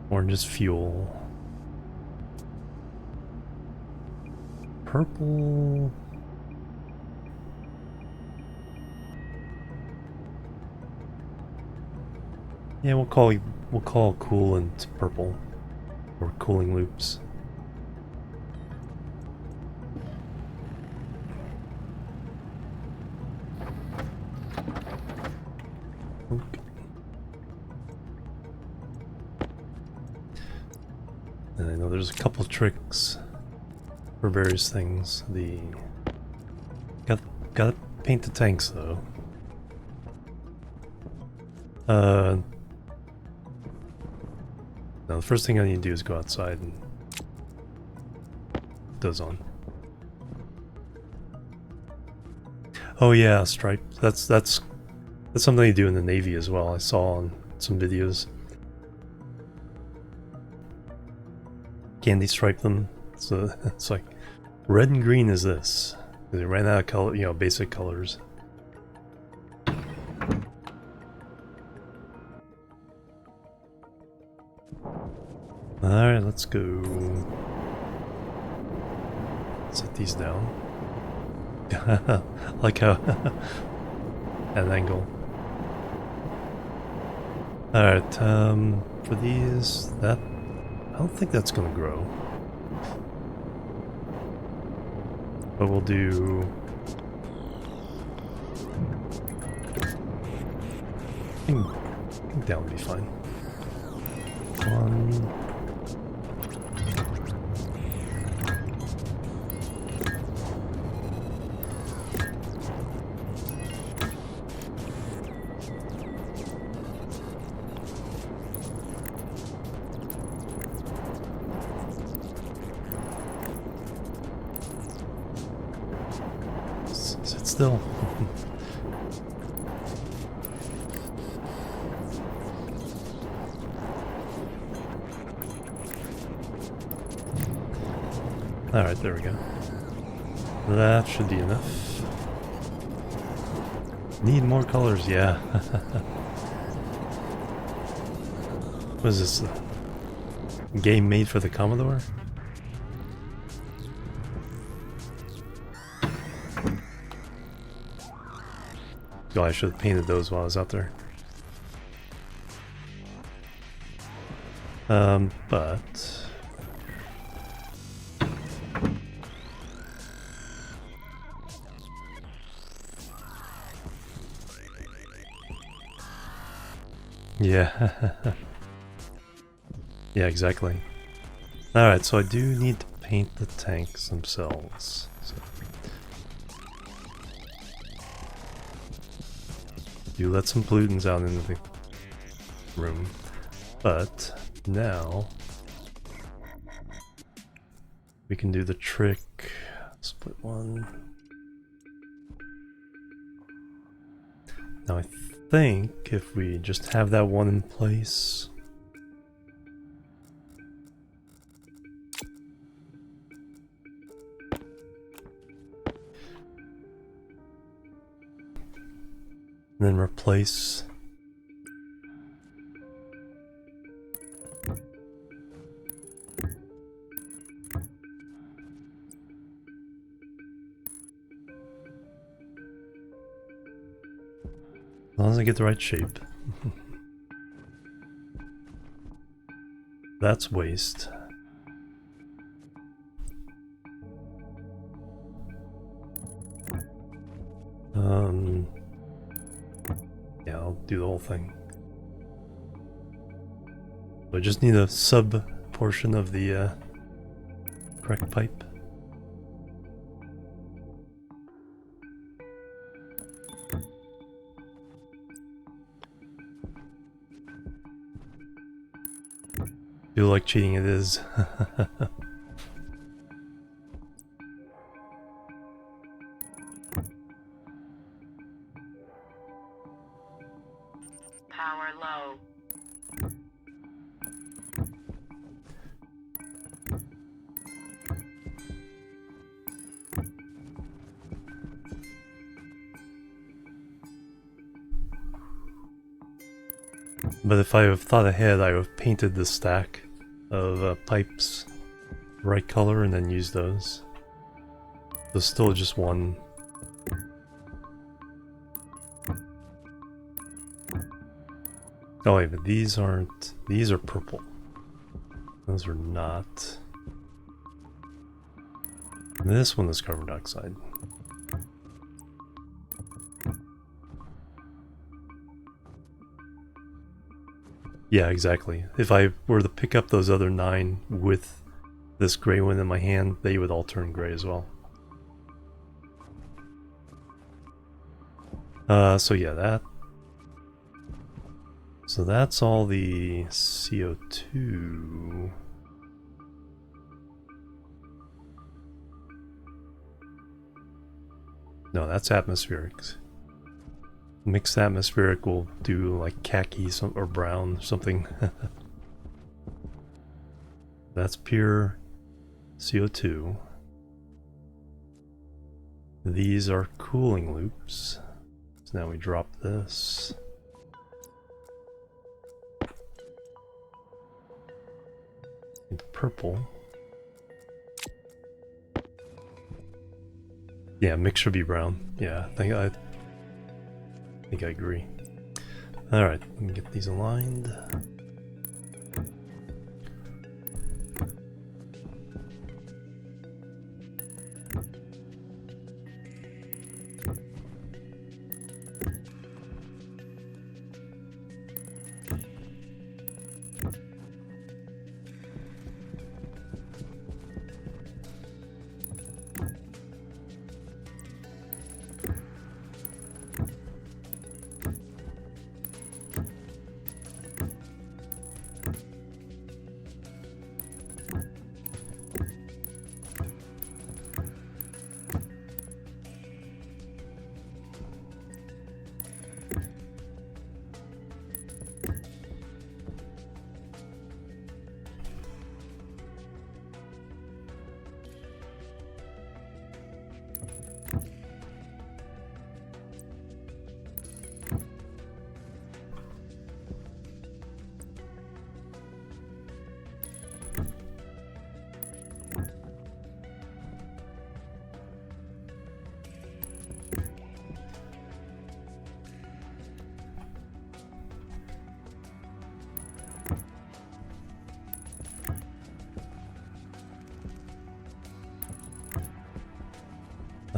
Orange is fuel. Purple. Yeah, we'll call coolant purple, or cooling loops. Okay. And I know there's a couple tricks for various things. Gotta paint the tanks though. Now the first thing I need to do is go outside and put those on. Oh yeah, stripe. That's something you do in the Navy as well. I saw on some videos. Candy stripe them. So it's like red and green is this. They ran out of color, you know, basic colors. Alright, let's go. Set these down. Like how at an angle. Alright, for these, I don't think that's gonna grow. But we'll do... I think that would be fine. 1... Sit still. Alright, there we go. That should be enough. Need more colors, yeah. What is this? A game made for the Commodore? Oh, I should have painted those while I was out there. But yeah. Yeah, exactly. Alright, so I do need to paint the tanks themselves. So. Do let some pollutants out into the room. But now we can do the trick. Split one. Now I think if we just have that one in place. And then replace as long as I get the right shape. That's waste. Yeah, I'll do the whole thing. So I just need a sub portion of the correct pipe. Feel like cheating it is. Power low. But if I have thought ahead, I would have painted the stack of pipes right color and then used those. There's still just one. Oh wait, but these aren't. These are purple. Those are not. This one is carbon dioxide. Yeah, exactly. If I were to pick up those other 9 with this gray one in my hand, they would all turn gray as well. So yeah, that. So that's all the CO2. No, that's atmospheric. Mixed atmospheric will do like khaki or brown or something. That's pure CO2. These are cooling loops. So now we drop this. Into purple. Yeah, mix should be brown. Yeah, I think I agree. Alright, let me get these aligned.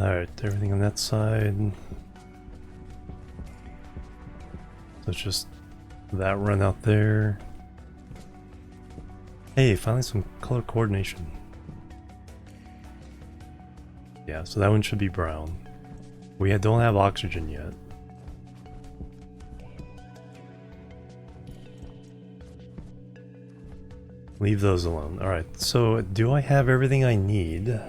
Alright, everything on that side. So it's just that run out there. Hey, finally some color coordination. Yeah, so that one should be brown. We don't have oxygen yet. Leave those alone. Alright, so do I have everything I need?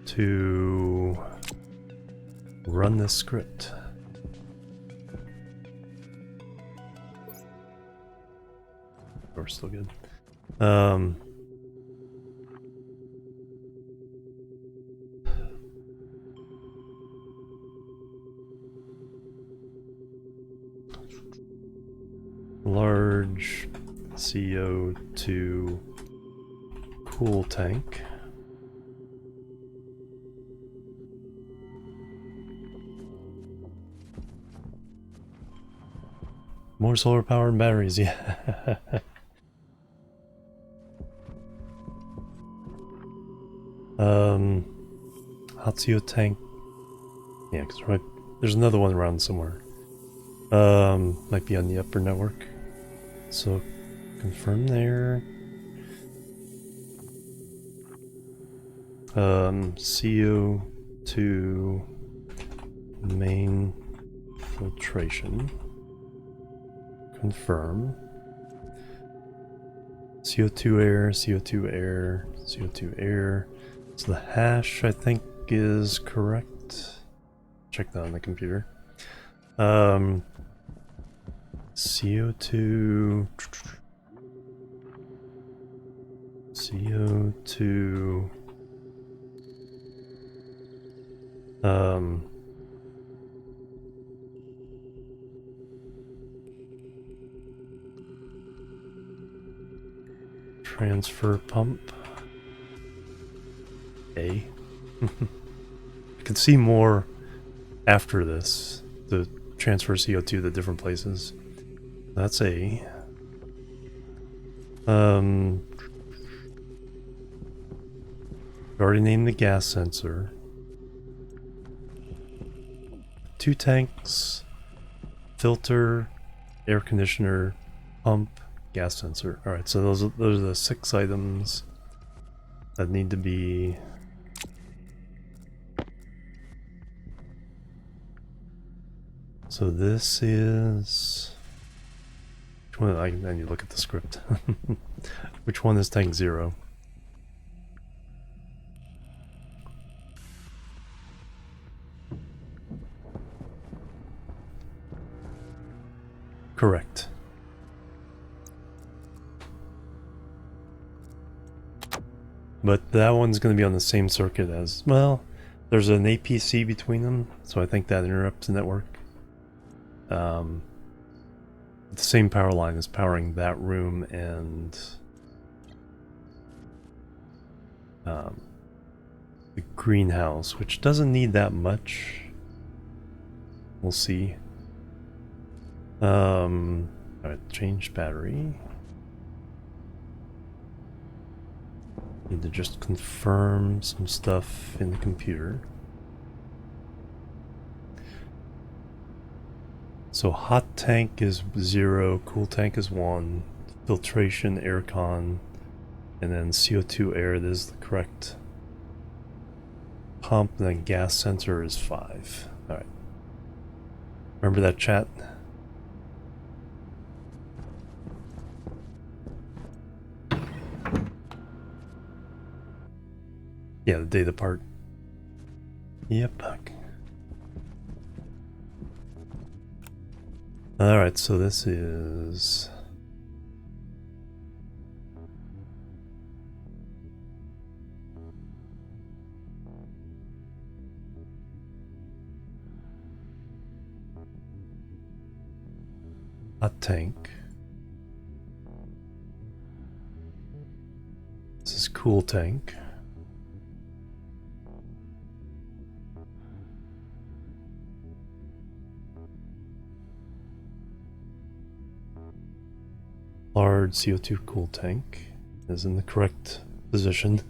To run this script. We're still good. Large CO2 cool tank. More solar power and batteries, yeah. Hot CO tank. Yeah, because there's another one around somewhere. Might be on the upper network. So, confirm there. CO2 main filtration. Confirm. CO2 air, CO2 air, CO2 air. So the hash, I think, is correct. Check that on the computer. CO2... CO2... transfer pump. A. I can see more after this. The transfer CO2 to different places. That's A. We already named the gas sensor. 2 tanks, filter, air conditioner, pump, gas sensor. Alright, so those are the 6 items that need to be... So this is... Which one? I need to look at the script. Which one is tank 0? Correct. But that one's going to be on the same circuit as... Well, there's an APC between them, so I think that interrupts the network. The same power line is powering that room and the greenhouse, which doesn't need that much. We'll see. Alright, change battery. Need to just confirm some stuff in the computer. So hot tank is 0, cool tank is 1, filtration, aircon, and then CO2 air, that is the correct pump, and then gas sensor is 5. Alright. Remember that, chat? Yeah, the data part. Yep. Alright, so this is... hot tank. This is cool tank. powered CO2 cool tank is in the correct position.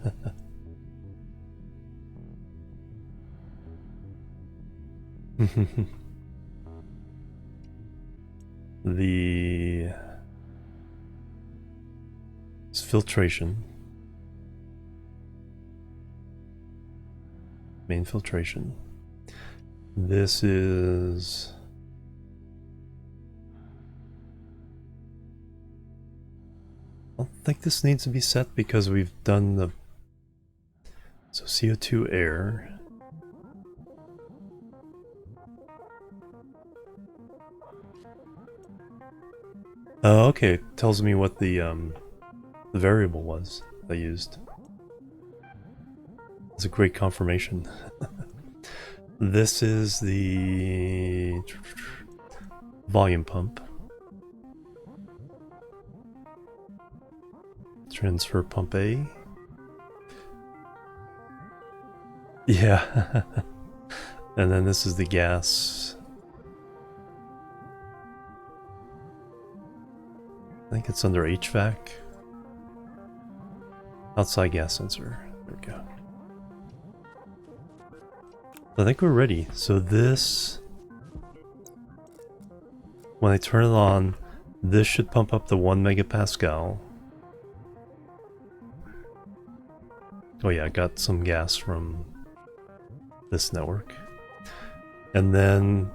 The filtration, main filtration. This is I don't think this needs to be set because we've done the CO2 air. Oh, okay. It tells me what the variable was I used. It's a great confirmation. This is the volume pump. Transfer pump A. Yeah. And then this is the gas. I think it's under HVAC. Outside gas sensor. There we go. I think we're ready. So this, when I turn it on, this should pump up to 1 megapascal. Oh yeah, I got some gas from this network. And then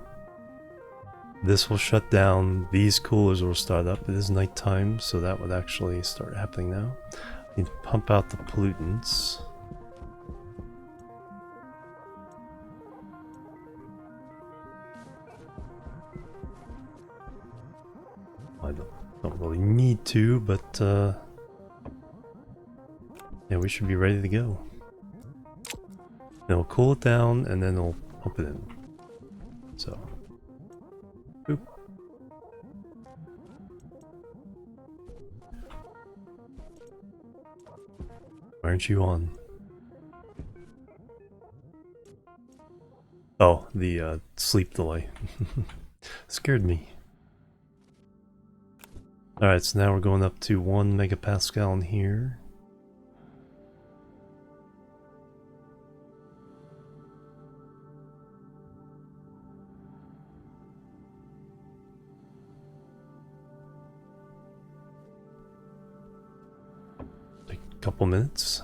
this will shut down. These coolers will start up. It is nighttime, so that would actually start happening now. I need to pump out the pollutants. I don't really need to, but yeah, we should be ready to go. Then we'll cool it down, and then we'll pump it in. So, boop. Why aren't you on? Oh, the sleep delay. Scared me. Alright, so now we're going up to 1 megapascal in here. Take a couple minutes.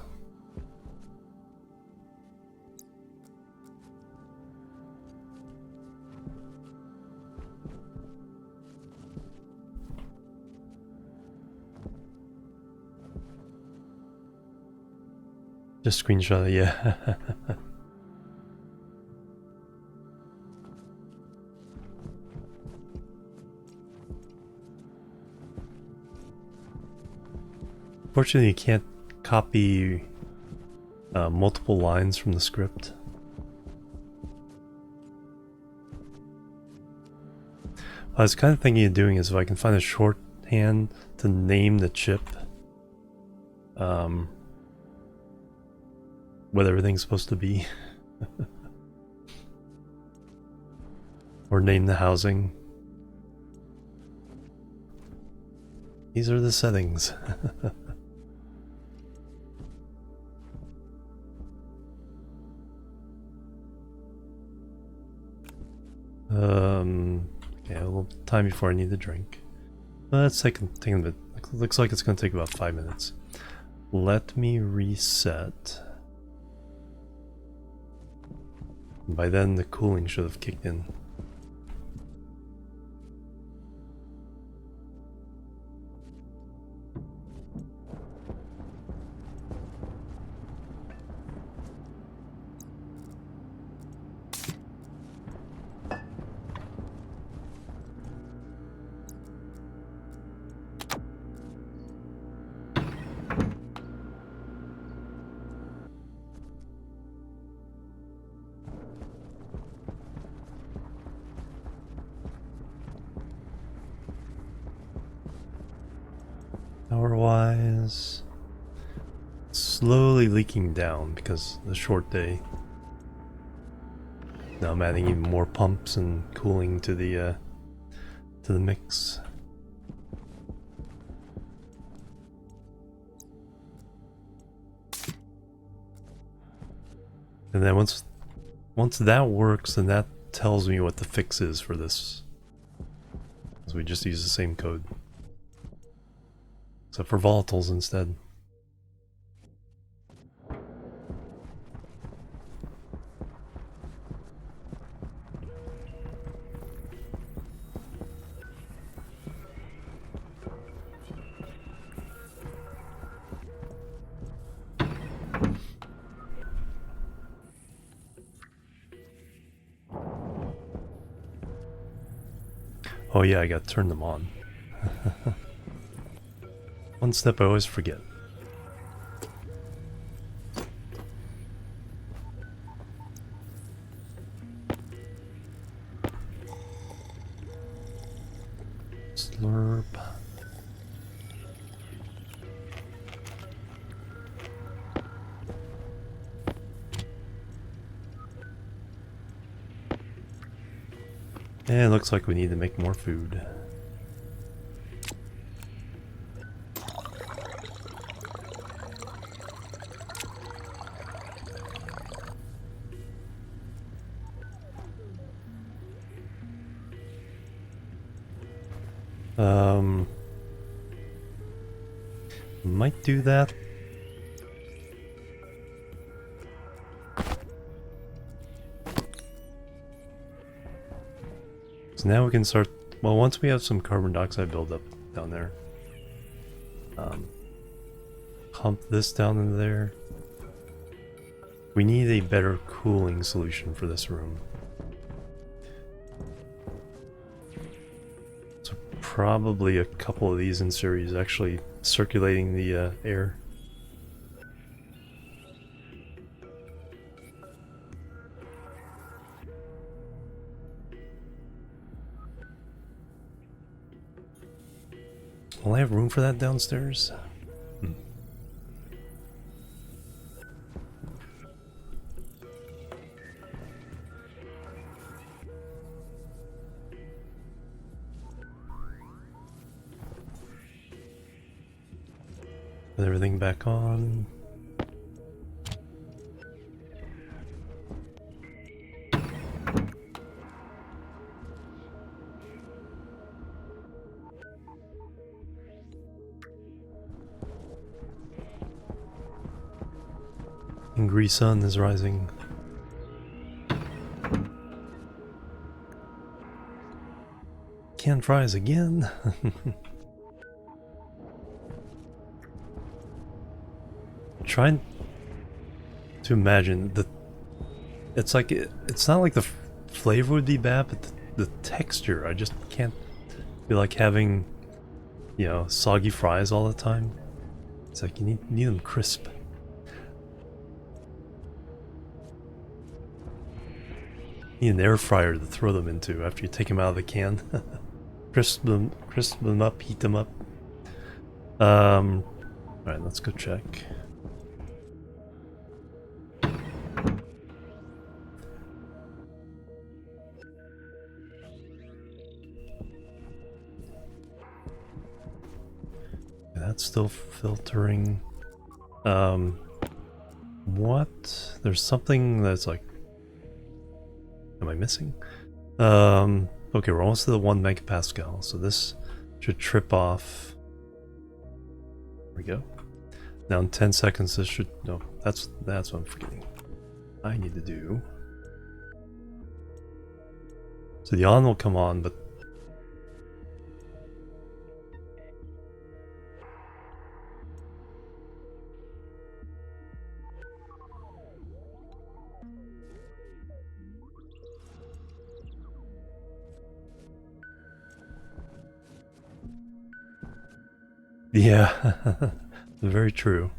Just screenshot it, yeah. Fortunately, you can't copy multiple lines from the script. What I was kind of thinking of doing is if I can find a shorthand to name the chip, what everything's supposed to be. Or name the housing. These are the settings. Okay, a little time before I need a drink. That's taking a bit. Looks like it's going to take about 5 minutes. Let me reset. By then, the cooling should have kicked in. Power-wise, slowly leaking down because of the short day. Now I'm adding even more pumps and cooling to the mix. And then once that works, then that tells me what the fix is for this. So we just use the same code. Except for volatiles instead. Oh yeah, I gotta turn them on. One step I always forget. Slurp. And it looks like we need to make more food. Might do that. So now we can start, well, once we have some carbon dioxide buildup down there, pump this down into there. We need a better cooling solution for this room. So probably a couple of these in series actually circulating the air. Will I have room for that downstairs? Put everything back on. Angry sun is rising. Canned fries again? Trying to imagine the. It's like it's not like the flavor would be bad, but the texture. I just can't feel like having, you know, soggy fries all the time. It's like you need them crisp. Need an air fryer to throw them into after you take them out of the can. crisp them up, heat them up. All right, let's go check. That's still filtering. What? There's something that's like. Am I missing? Okay, we're almost to the 1 megapascal, so this should trip off. There we go. Now in 10 seconds, this should. No, that's what I'm forgetting. I need to do. So the on will come on, but. Yeah, very true.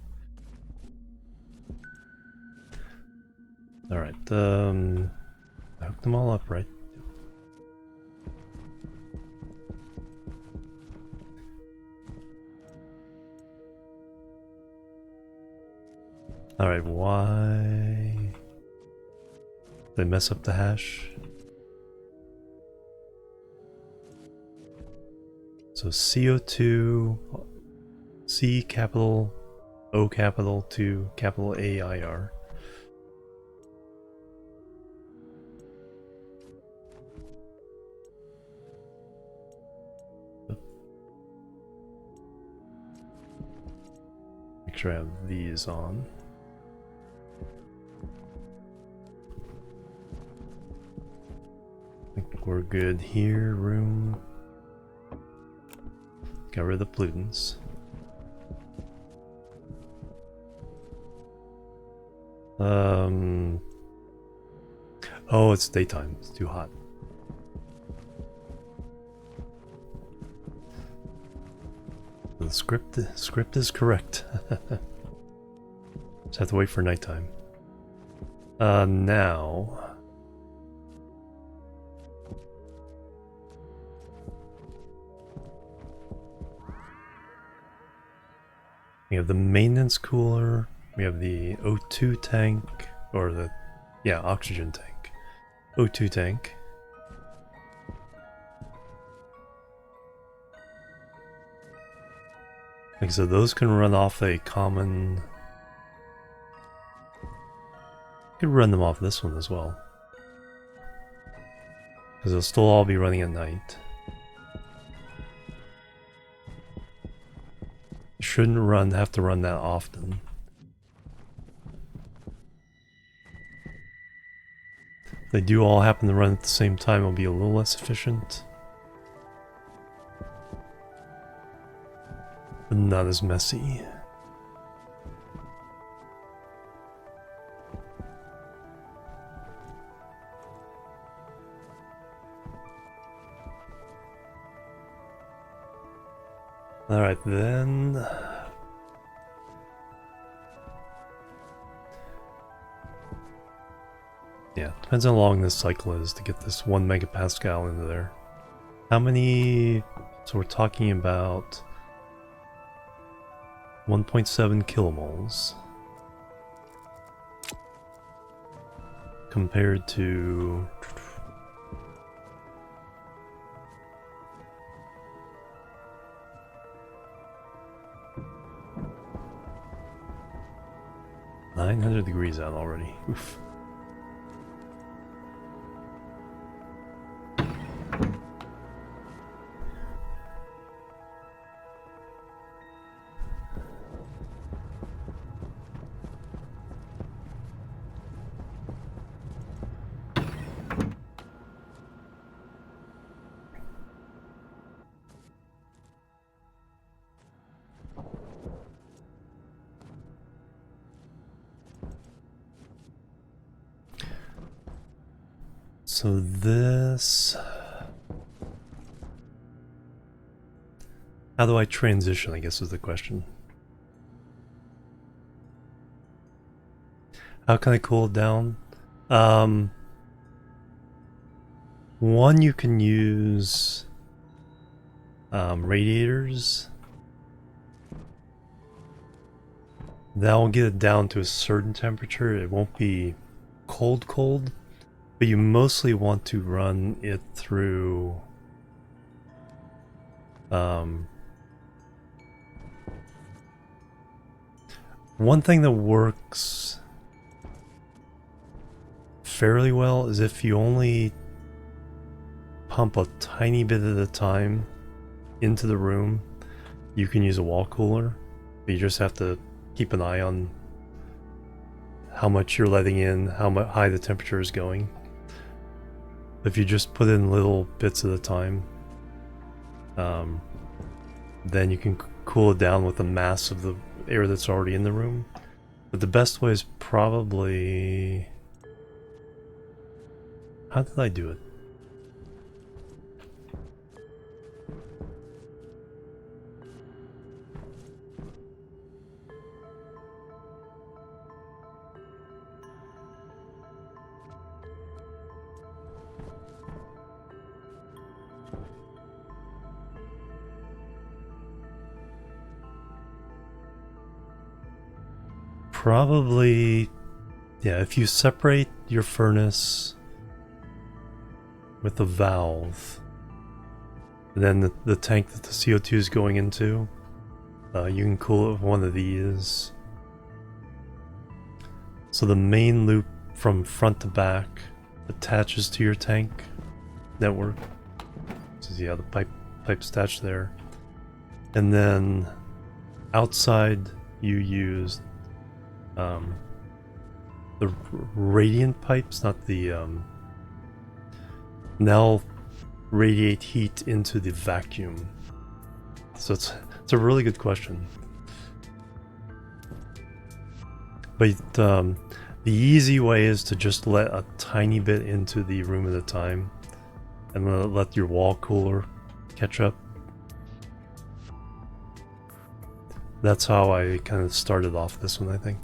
All right, I hooked them all up, right? All right, why did I mess up the hash? So CO2, C capital O capital 2 capital AIR. sure I have these on. I think we're good here. Room. Got rid of the pollutants. Oh, it's daytime. It's too hot. The script is correct. Just have to wait for nighttime. Now. We have the maintenance cooler. We have the O2 tank, or the, yeah, oxygen tank. O2 tank. Like I said, those can run off a common... You could run them off this one as well. Because they'll still all be running at night. You shouldn't have to run that often. If they do all happen to run at the same time, it'll be a little less efficient. But not as messy. Alright then. Yeah, depends how long this cycle is to get this 1 megapascal into there. How many... So we're talking about 1.7 kilomoles compared to 900 degrees out already. Oof. So this... How do I transition, I guess is the question. How can I cool it down? One, you can use radiators. That will get it down to a certain temperature. It won't be cold, but you mostly want to run it through one thing that works fairly well is if you only pump a tiny bit at a time into the room, you can use a wall cooler. But you just have to keep an eye on how much you're letting in, how high the temperature is going. If you just put in little bits at a time, then you can cool it down with the mass of the air that's already in the room. But the best way is probably... How did I do it? Probably, yeah, if you separate your furnace with the valve, then the tank that the CO2 is going into, you can cool it with one of these. So the main loop from front to back attaches to your tank network. So yeah, the pipe's attached there. And then outside you use the radiant pipes, not the now radiate heat into the vacuum. So it's a really good question. But the easy way is to just let a tiny bit into the room at a time, and then let your wall cooler catch up. That's how I kind of started off this one, I think.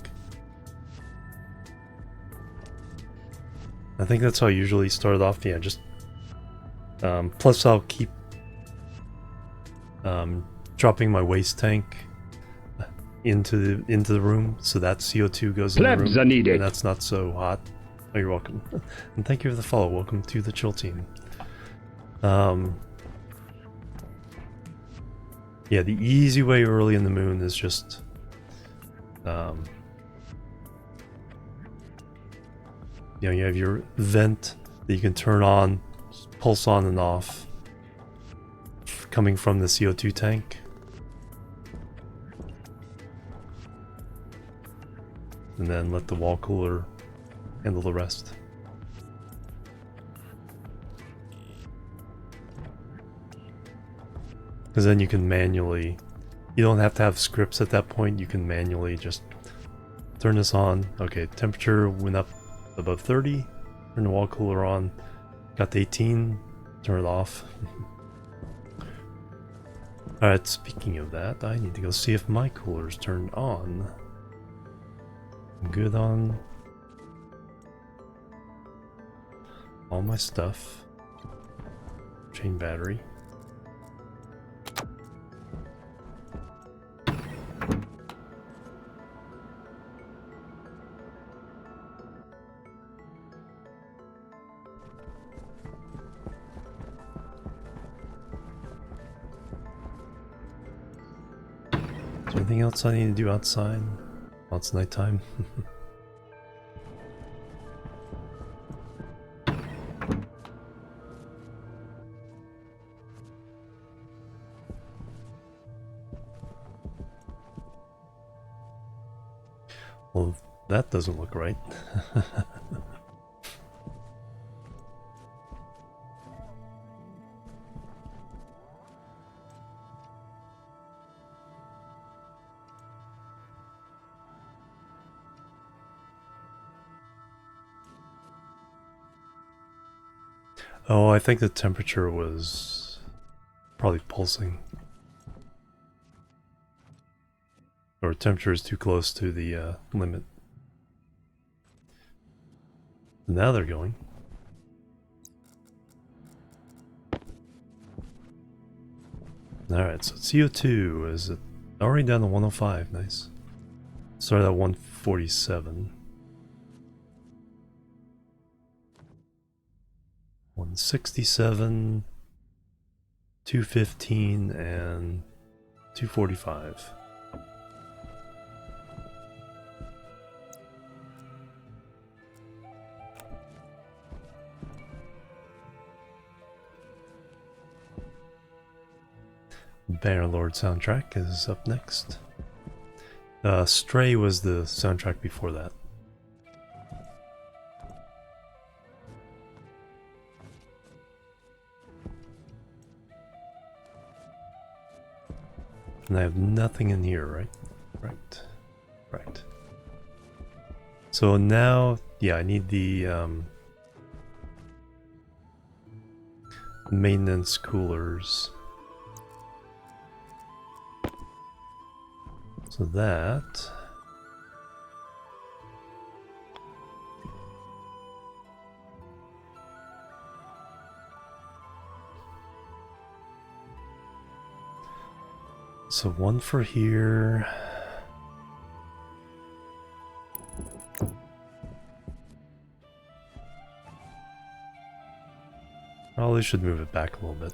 I think that's how I usually started off. Yeah, just plus I'll keep dropping my waste tank into the room, so that CO2 goes in the Plebs room, are needed. and that's not so hot. Oh, you're welcome. And thank you for the follow. Welcome to the chill team. Yeah, the easy way early in the moon is just you know, you have your vent that you can turn on, pulse on and off, coming from the CO2 tank. And then let the wall cooler handle the rest. Because then you can manually, you don't have to have scripts at that point, you can manually just turn this on. Okay, temperature went up above 30, turn the wall cooler on, got to 18, turn it off. Alright, speaking of that, I need to go see if my cooler's turned on. I'm good on all my stuff. Chain battery. Is there anything else I need to do outside? Oh, it's nighttime. Well, that doesn't look right. Oh, I think the temperature was probably pulsing. Or temperature is too close to the limit. Now they're going. Alright, so CO2 is already down to 105. Nice. Started at 147. 167, 215, and 245. Bannerlord soundtrack is up next. Stray was the soundtrack before that. And I have nothing in here, right? Right. So now, yeah, I need the maintenance coolers. So that... So one for here. Probably should move it back a little bit.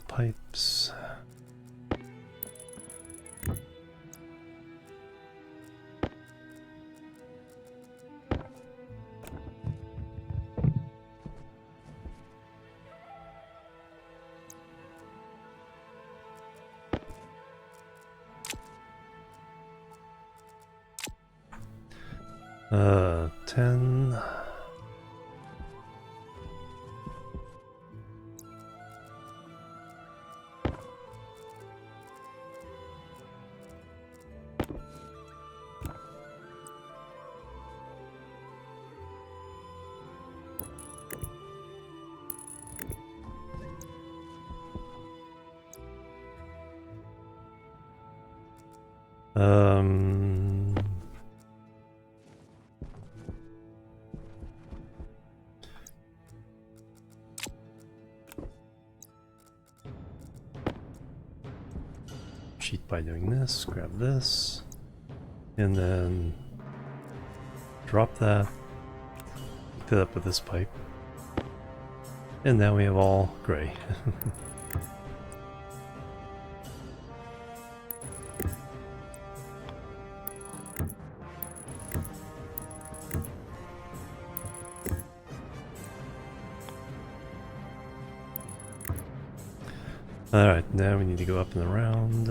Pipes. 10. Cheat by doing this, grab this, and then drop that, hook it up with this pipe, and now we have all gray. Alright, now we need to go up and around.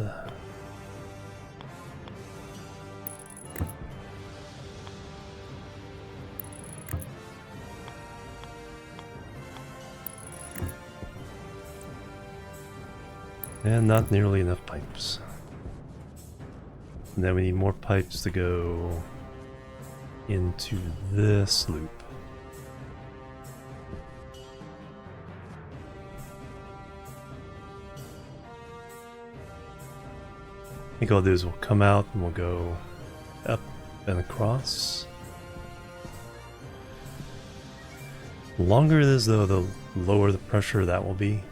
And not nearly enough pipes. And then we need more pipes to go into this loop. I think all I'll do is we'll come out and we'll go up and across. The longer it is though, the lower the pressure that will be.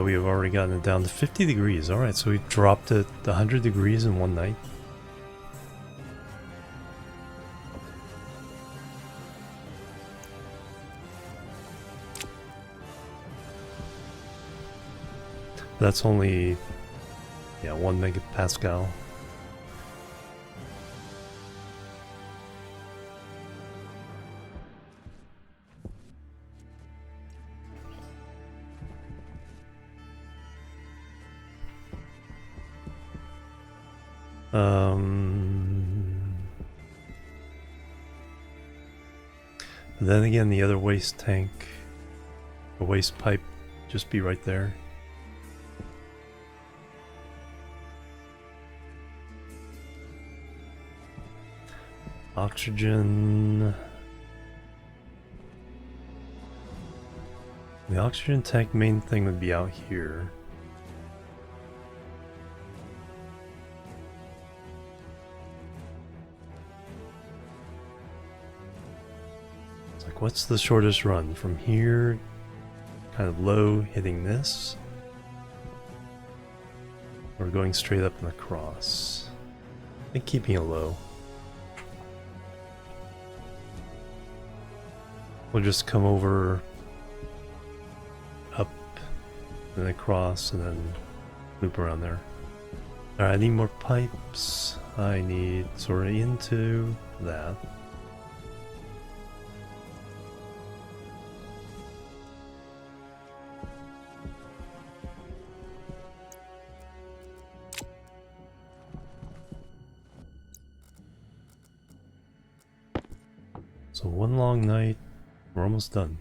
We have already gotten it down to 50 degrees. Alright, so we dropped it 100 degrees in one night. That's only, yeah, 1 megapascal. Then again, the other waste tank, the waste pipe, just be right there. Oxygen. The oxygen tank main thing would be out here. It's like, what's the shortest run? From here, kind of low, hitting this? Or going straight up and across? I think keeping it low. We'll just come over, up, and across, and then loop around there. Alright, I need more pipes. I need sort of into that. So one long night, we're almost done.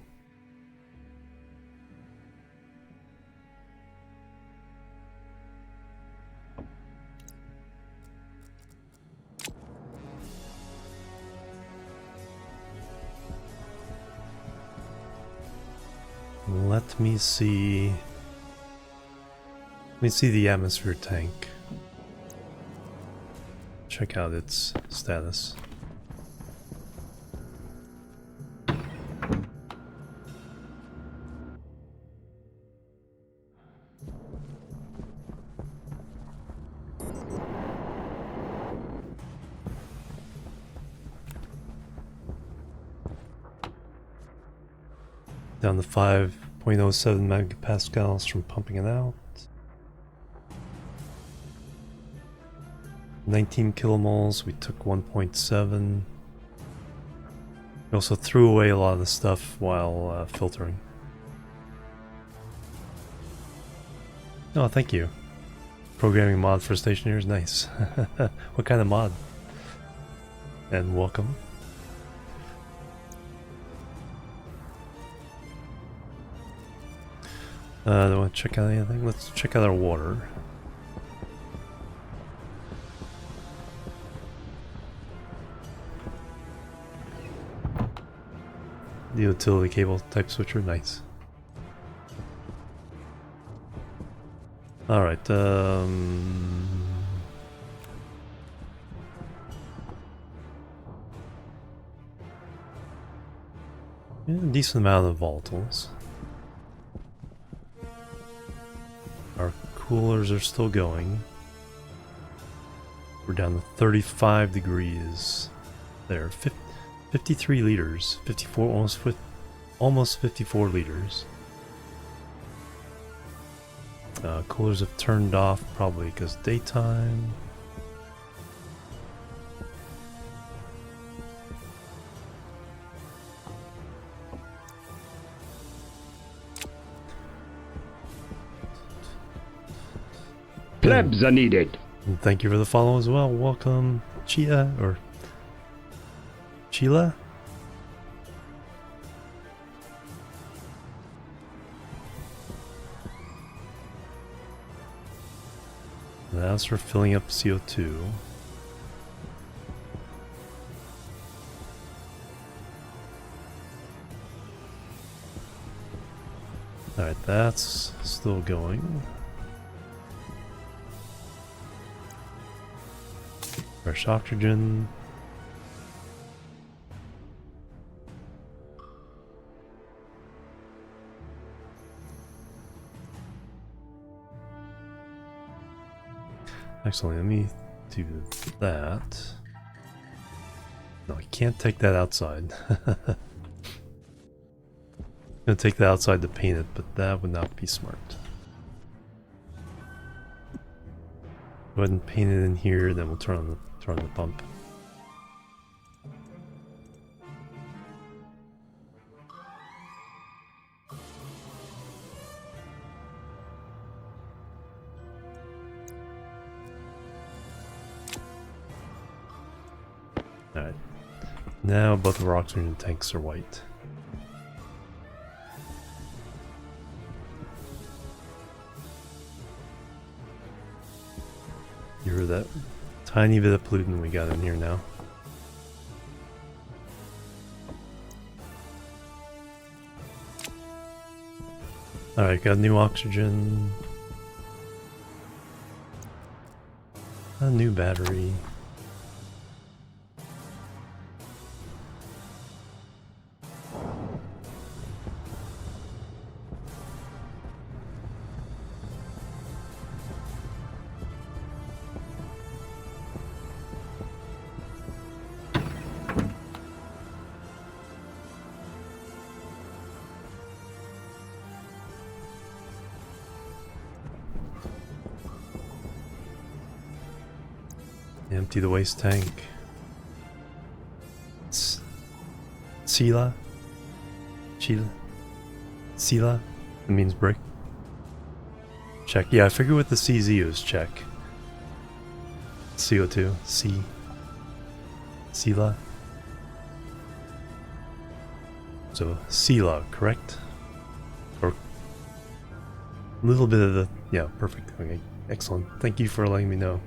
Let me see. Let me see the atmosphere tank. Check out its status. Down to 5.07 megapascals from pumping it out. 19 kilomoles, we took 1.7. We also threw away a lot of the stuff while filtering. Oh, thank you. Programming mod for Stationeers, nice. What kind of mod? And welcome. Don't want to check out anything? Let's check out our water. The utility cable type switcher, nice. Alright, yeah, decent amount of volatiles. Our coolers are still going. We're down to 35 degrees. There, 53 liters, 54, almost 54 liters. Coolers have turned off probably because daytime. Plebs are needed. And thank you for the follow as well. Welcome, Chia or Chila. That's for filling up CO2. Alright, that's still going. Fresh oxygen. Actually, let me do that. No, I can't take that outside. I'm gonna take that outside to paint it, but that would not be smart. Go ahead and paint it in here, then we'll turn on the pump. Alright. Now both of our oxygen tanks are white. You're that tiny bit of pollutant we got in here now. Alright, got new oxygen. A new battery. Empty the waste tank. Sila? Chila? Sila? It means brick. Check. Yeah, I figured what the CZ is. Check. CO2. C. Sila. So, Sila, correct? Or a little bit of the... Yeah, perfect. Okay, excellent. Thank you for letting me know.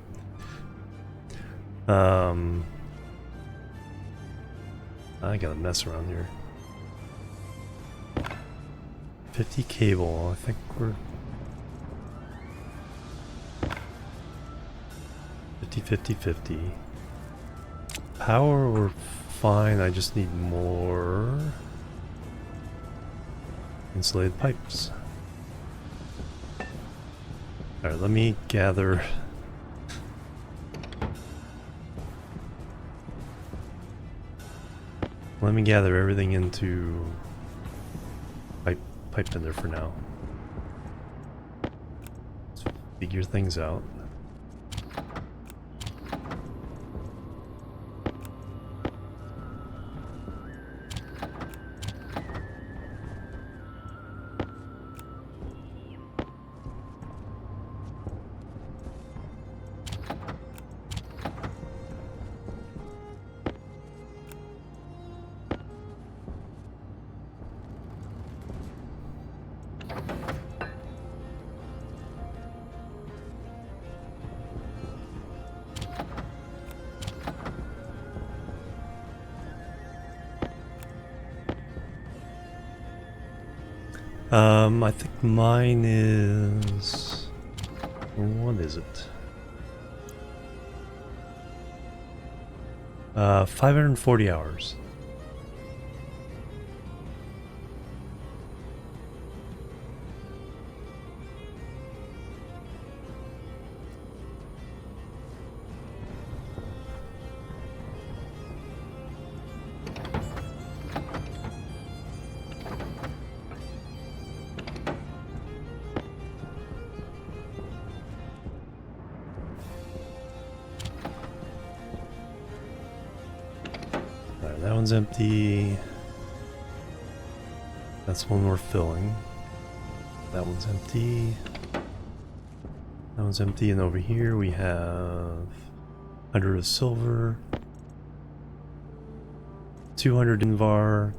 I gotta mess around here. 50 cable, I think we're 50. Power, we're fine, I just need more insulated pipes. Alright, let me gather. Let me gather everything into pipe tender for now. Let's figure things out. I think mine is... What is it? 540 hours. Alright, that one's empty. That's one we're filling. That one's empty. That one's empty, and over here we have 100 of silver, 200 Invar,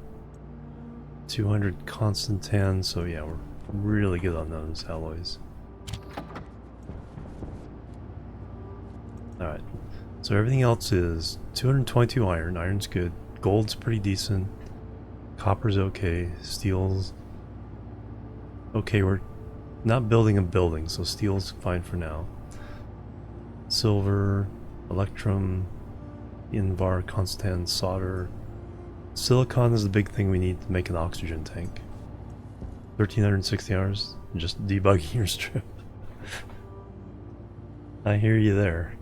200 Constantan, so yeah, we're really good on those alloys. Alright, so everything else is 222 iron, iron's good, gold's pretty decent, copper's okay, steel's okay, we're not building a building, so steel's fine for now. Silver, electrum, Invar, Constant, solder. Silicon is the big thing we need to make an oxygen tank. 1360 hours, just debugging your strip. I hear you there.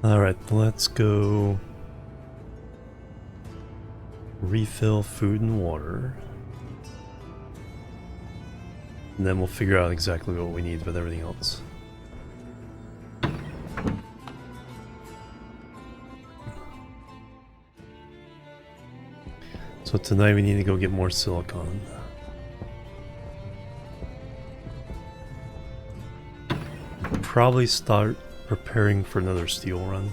Alright, let's go refill food and water. And then we'll figure out exactly what we need with everything else. So tonight we need to go get more silicon. Probably start preparing for another steel run.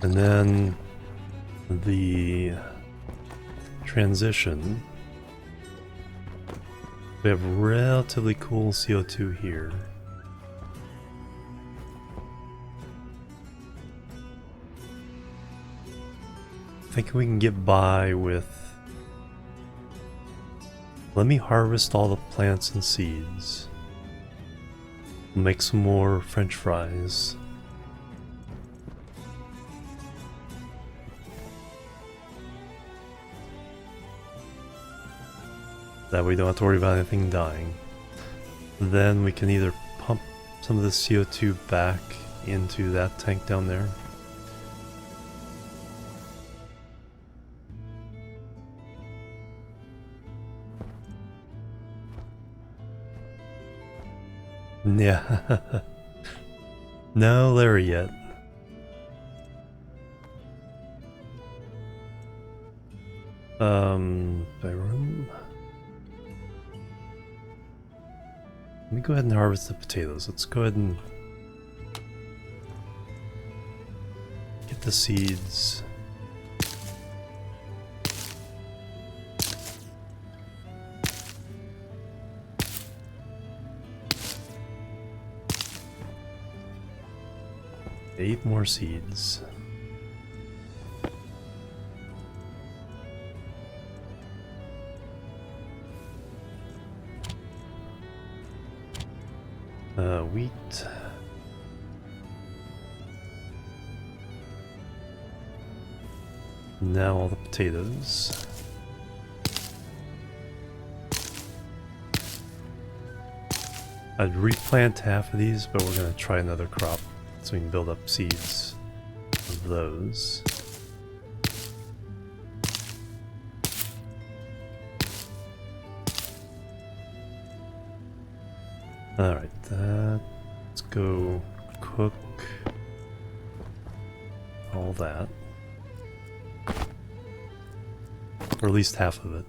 And then the transition, we have relatively cool CO2 here. I think we can get by with... Let me harvest all the plants and seeds. We'll make some more French fries. That way we don't have to worry about anything dying. Then we can either pump some of the CO2 back into that tank down there. Yeah. No Larry yet. By room. Let me go ahead and harvest the potatoes. Let's go ahead and get the seeds. Eight more seeds. Wheat. Now all the potatoes. I'd replant half of these, but we're going to try another crop so we can build up seeds of those. Alright, let's go cook all that. Or at least half of it.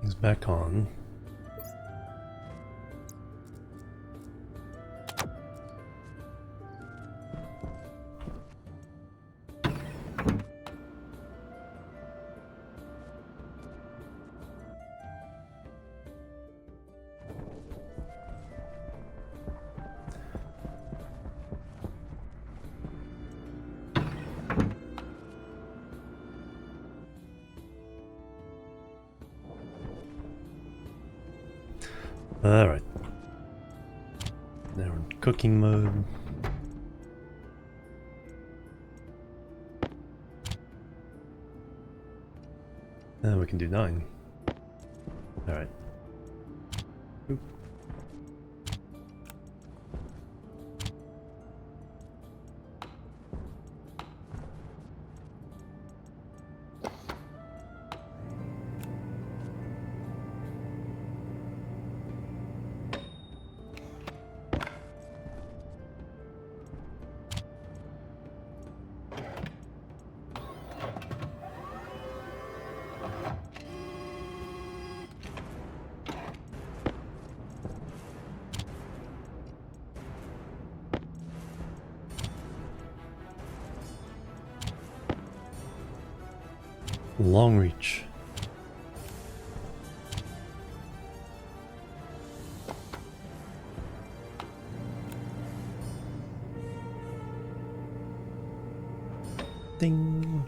He's back on. Alright. Now we're in cooking mode. And we can do 9. Alright. Oop. Long reach. Ding.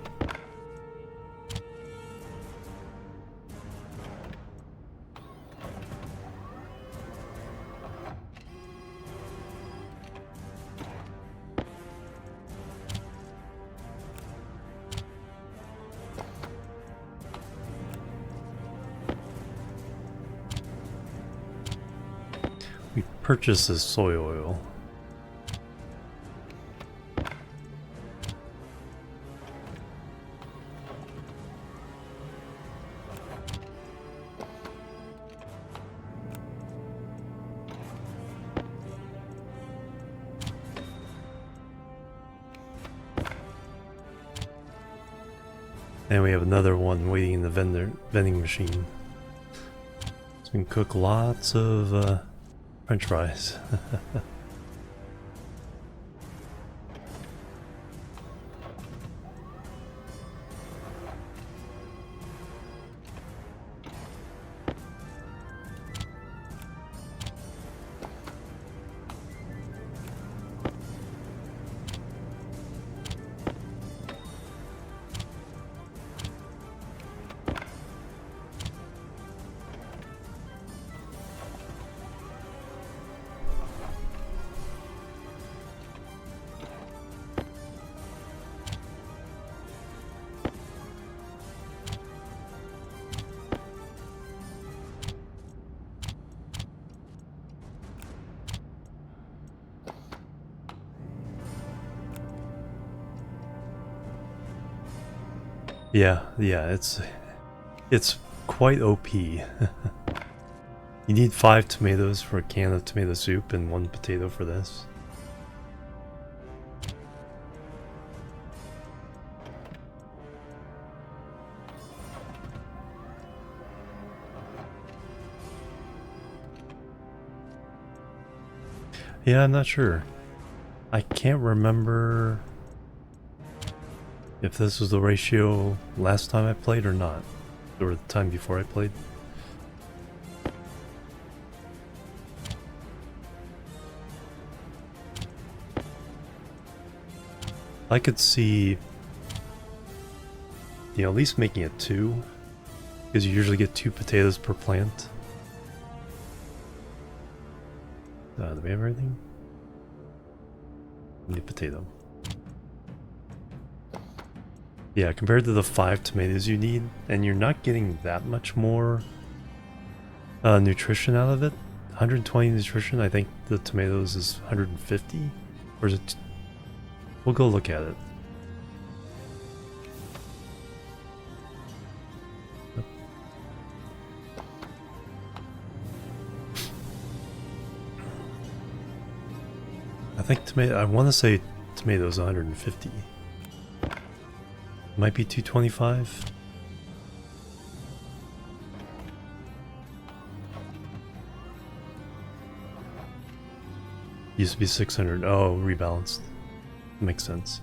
We purchased this soy oil. And we have another one waiting in the vending machine. So we can cook lots of French fries. Yeah, it's quite OP. You need 5 tomatoes for a can of tomato soup and 1 potato for this. Yeah, I'm not sure. I can't remember if this was the ratio last time I played or not, or the time before I played. I could see, at least making it 2, because you usually get 2 potatoes per plant. Do we have everything? Need potato. Yeah, compared to the 5 tomatoes you need, and you're not getting that much more nutrition out of it. 120 nutrition, I think the tomatoes is 150. Or is it? We'll go look at it. I think I want to say tomatoes 150. Might be 225. Used to be 600. Oh, rebalanced. Makes sense.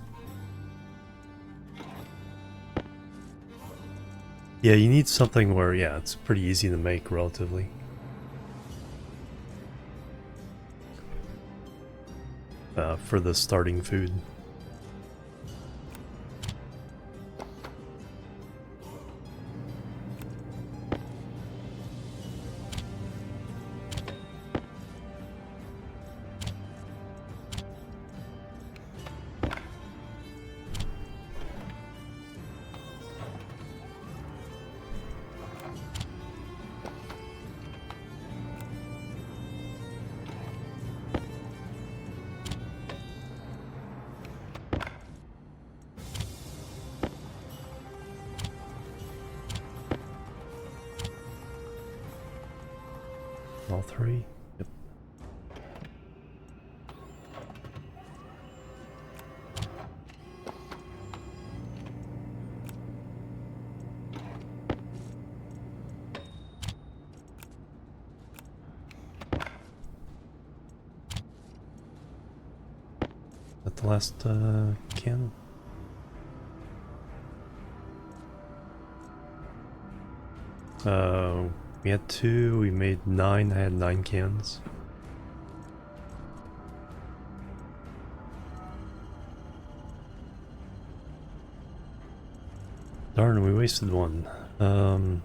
Yeah, you need something where, yeah, it's pretty easy to make relatively. For the starting food. All 3? Yep. At the last can? We had 2, we made 9, I had 9 cans. Darn, we wasted one. And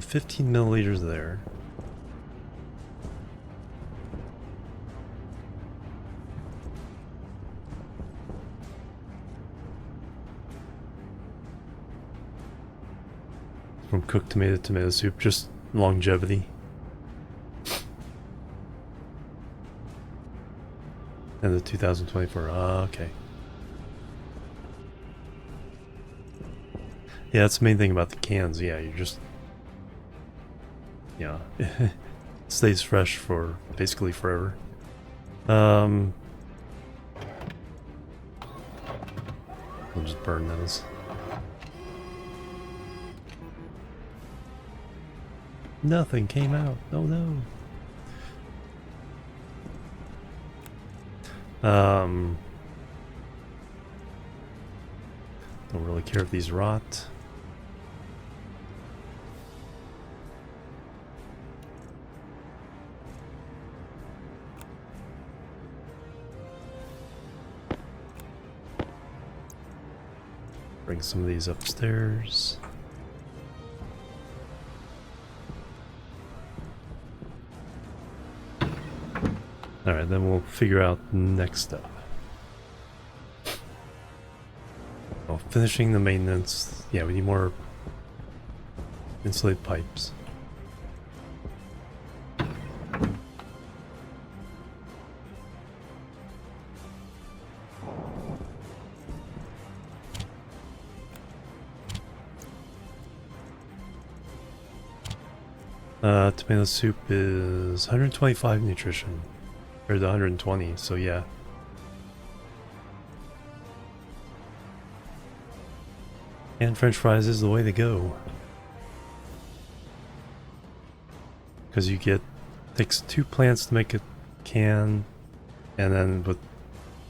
15 milliliters there. From cooked tomato soup, just longevity. And the 2024, okay. Yeah, that's the main thing about the cans, yeah, you're just... Yeah, it stays fresh for basically forever. We'll just burn those. Nothing came out. Oh no. Don't really care if these rot. Bring some of these upstairs. Alright, then we'll figure out next step. Oh, finishing the maintenance. Yeah, we need more insulated pipes. Tomato soup is 125 nutrition. Or the 120, so yeah. And French fries is the way to go. Because you get, takes 2 plants to make a can, and then with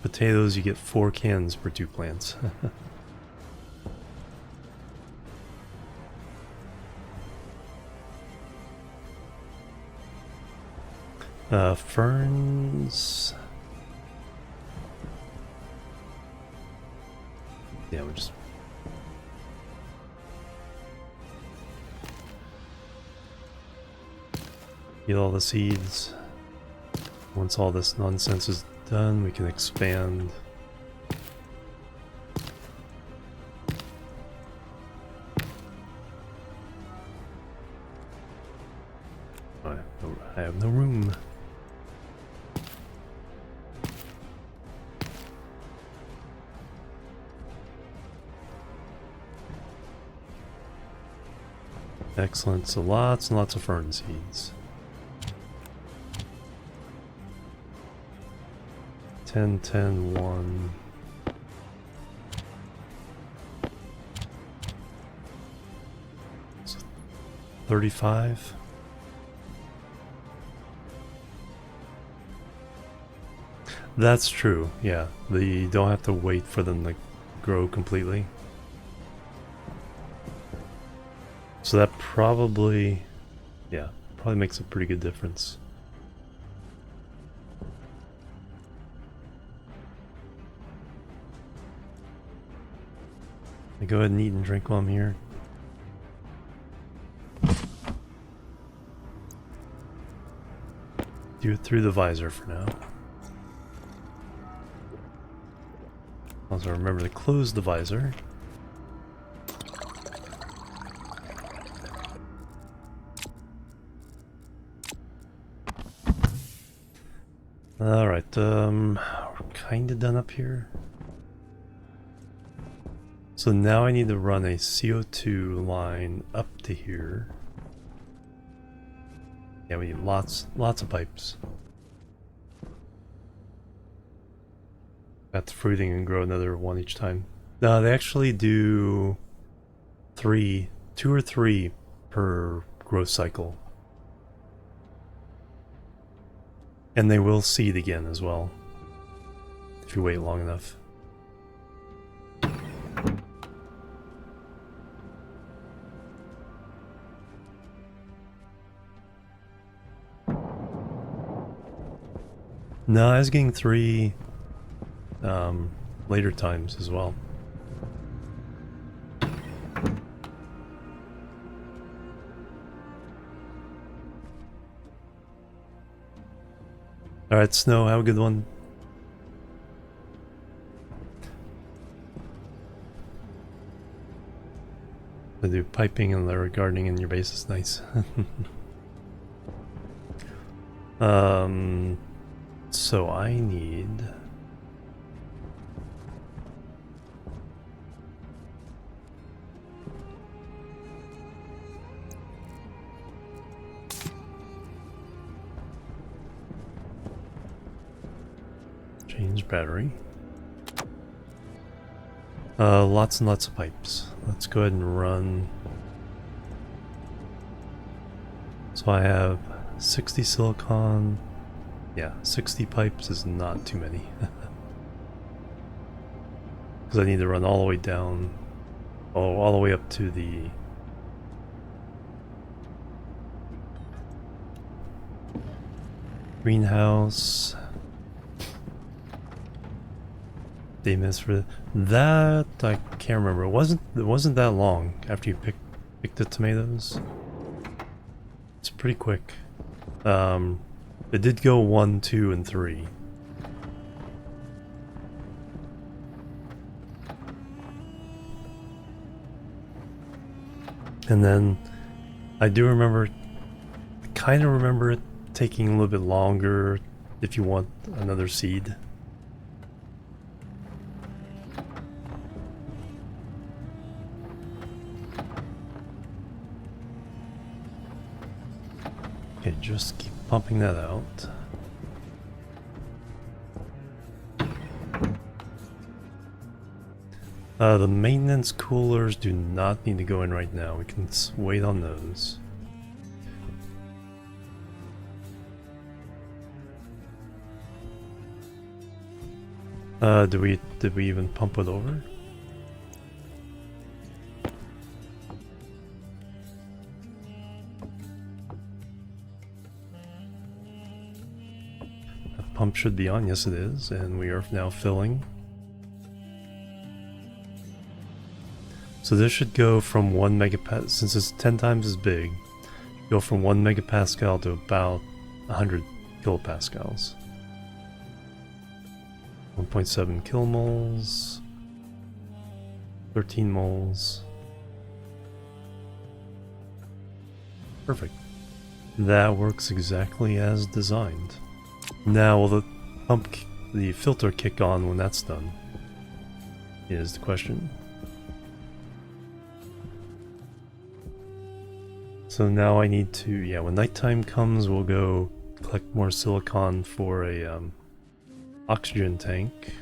potatoes you get 4 cans per 2 plants. Ferns. Yeah, we're just... Get all the seeds. Once all this nonsense is done, we can expand. I have no room. Excellent, so lots and lots of fern seeds. 10, 10, 1. So 35. That's true, yeah. You don't have to wait for them to grow completely. So that probably, yeah, probably makes a pretty good difference. Go ahead and eat and drink while I'm here. Do it through the visor for now. Also remember to close the visor. Alright, we're kinda done up here. So now I need to run a CO2 line up to here. Yeah, we need lots of pipes. That's fruiting and grow another one each time. No, they actually do 2 or 3 per growth cycle. And they will seed again as well, if you wait long enough. No, I was getting 3 later times as well. Alright, Snow, have a good one. I do piping and the gardening in your base is nice. So I need... change battery. Lots and lots of pipes. Let's go ahead and run. So I have 60 silicon. Yeah, 60 pipes is not too many. Because I need to run all the way down. Oh, all the way up to the... greenhouse. They missed for that. I can't remember. It wasn't that long after you picked the tomatoes. It's pretty quick. It did go 1, 2, and 3. And then I do remember, kind of remember it taking a little bit longer if you want another seed. Okay, just keep pumping that out. The maintenance coolers do not need to go in right now. We can wait on those. Did we even pump it over? The pump should be on. Yes, it is, and we are now filling. So this should go from 1 megapascal, since it's 10 times as big, go from 1 megapascal to about 100 kilopascals. 1.7 kilomoles, 13 moles. Perfect. That works exactly as designed. Now will the filter kick on when that's done? Is the question. So now I need to, yeah, when nighttime comes, we'll go collect more silicon for a oxygen tank.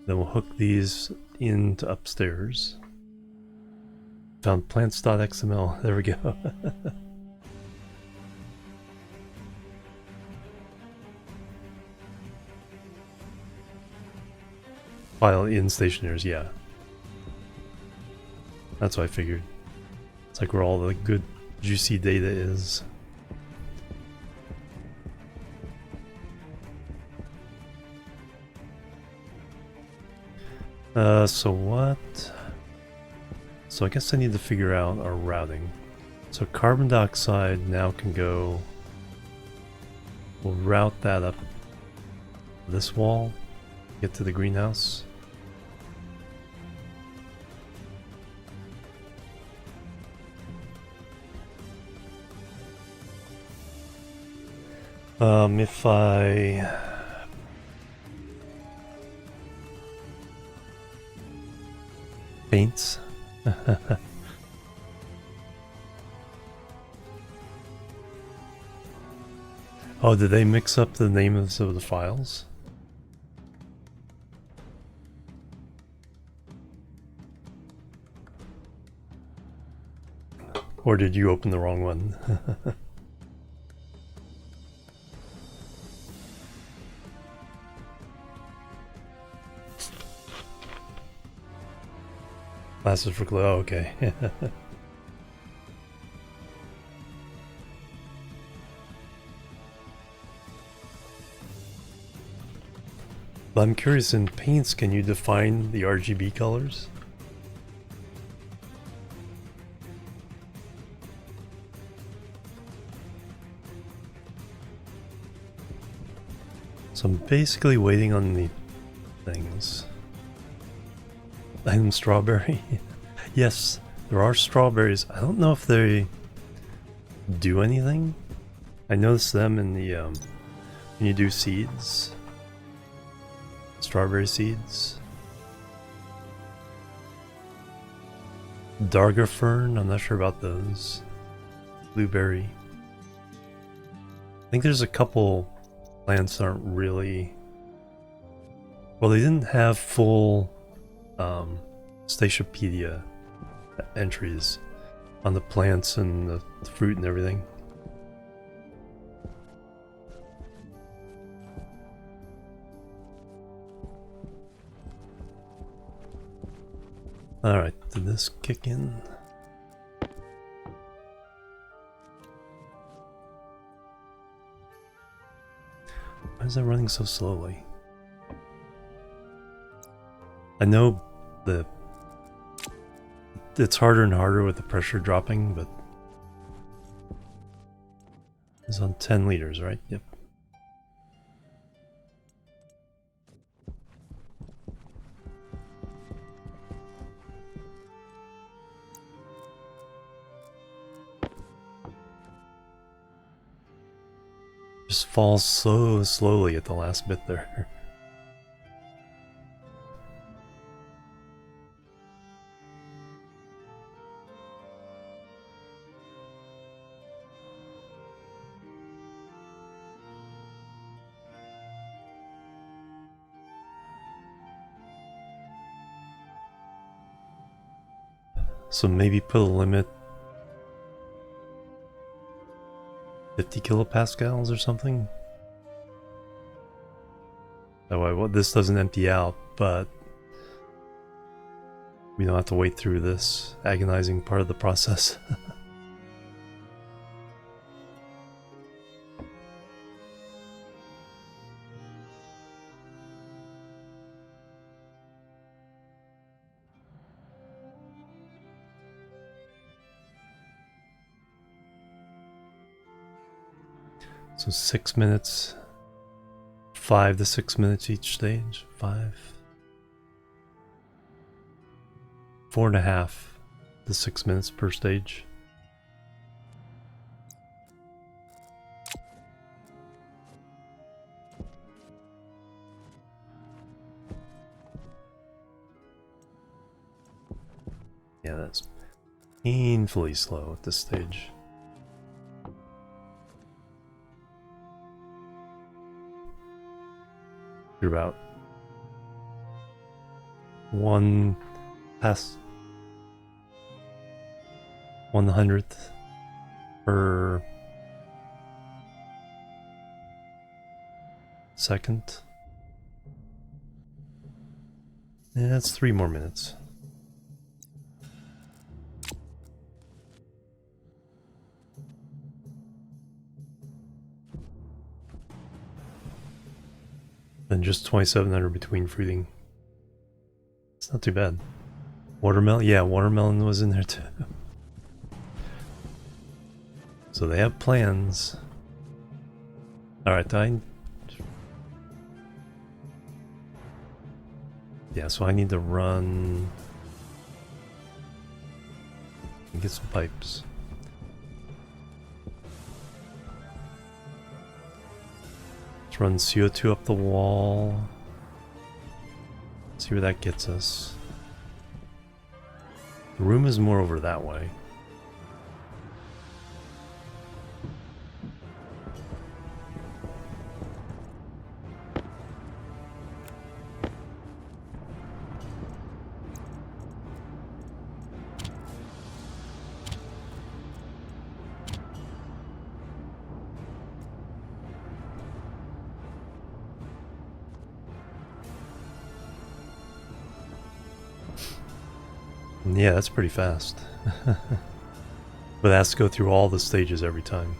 Then we'll hook these into upstairs. Found plants.xml. There we go. File in Stationeers, yeah. That's what I figured. It's like where all the good, juicy data is. So what? So I guess I need to figure out our routing. So carbon dioxide now can go... We'll route that up this wall, get to the greenhouse. If I... Paints. Oh, did they mix up the names of the files? Or did you open the wrong one? Glasses for glue, oh, okay. But I'm curious, in paints, can you define the RGB colors? So I'm basically waiting on the things. Item strawberry. Yes, there are strawberries. I don't know if they do anything. I noticed them in the when you do seeds. Strawberry seeds. Darger fern, I'm not sure about those. Blueberry. I think there's a couple plants that aren't really... Well, they didn't have full Stationpedia entries on the plants and the fruit and everything. Alright, did this kick in? Why is that running so slowly? I know it's harder and harder with the pressure dropping, but it's on 10 liters, right? Yep. Just falls so slowly at the last bit there. So maybe put a limit 50 kilopascals or something. That way, well, this doesn't empty out, but we don't have to wait through this agonizing part of the process. So 6 minutes, 5 to 6 minutes each stage. 4.5 to 6 minutes per stage. Yeah, that's painfully slow at this stage. You're about 1/100th per second. Yeah, that's 3 more minutes. And just 2700 between fruiting. It's not too bad. Watermelon? Yeah, watermelon was in there too. So they have plans. Alright, yeah, so I need to run and get some pipes. Let's run CO2 up the wall. See where that gets us. The room is more over that way. Yeah, that's pretty fast. But it has to go through all the stages every time.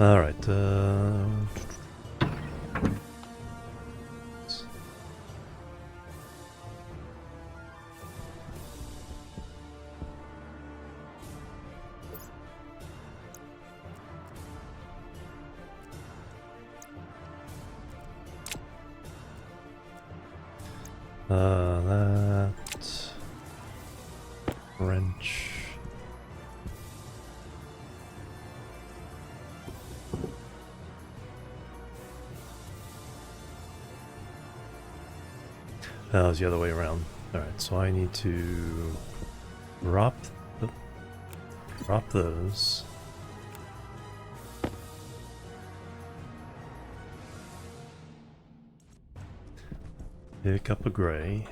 Alright, that wrench. That was the other way around. Alright, so I need to drop those. Pick up a gray.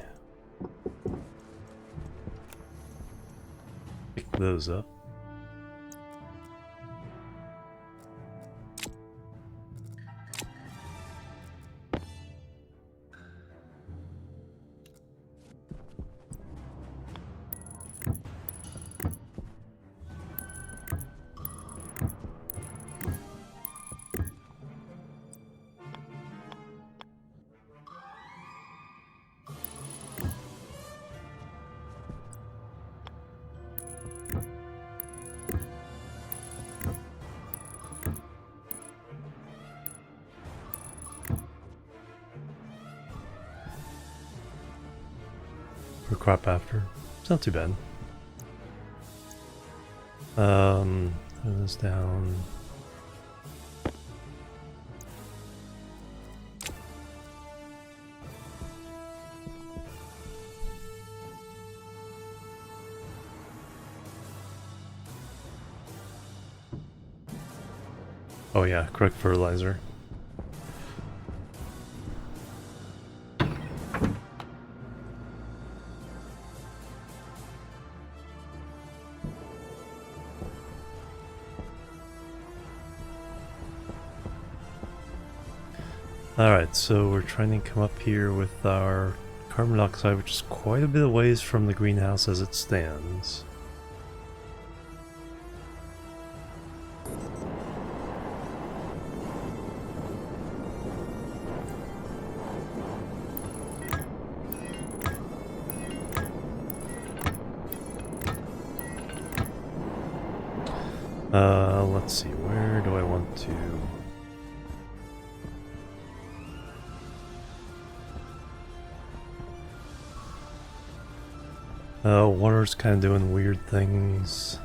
Pick those up. For crop after. It's not too bad. Throw this down. Oh yeah, correct fertilizer. Alright, so we're trying to come up here with our carbon dioxide, which is quite a bit of ways from the greenhouse as it stands. Let's see, where do I want to... water's kind of doing weird things.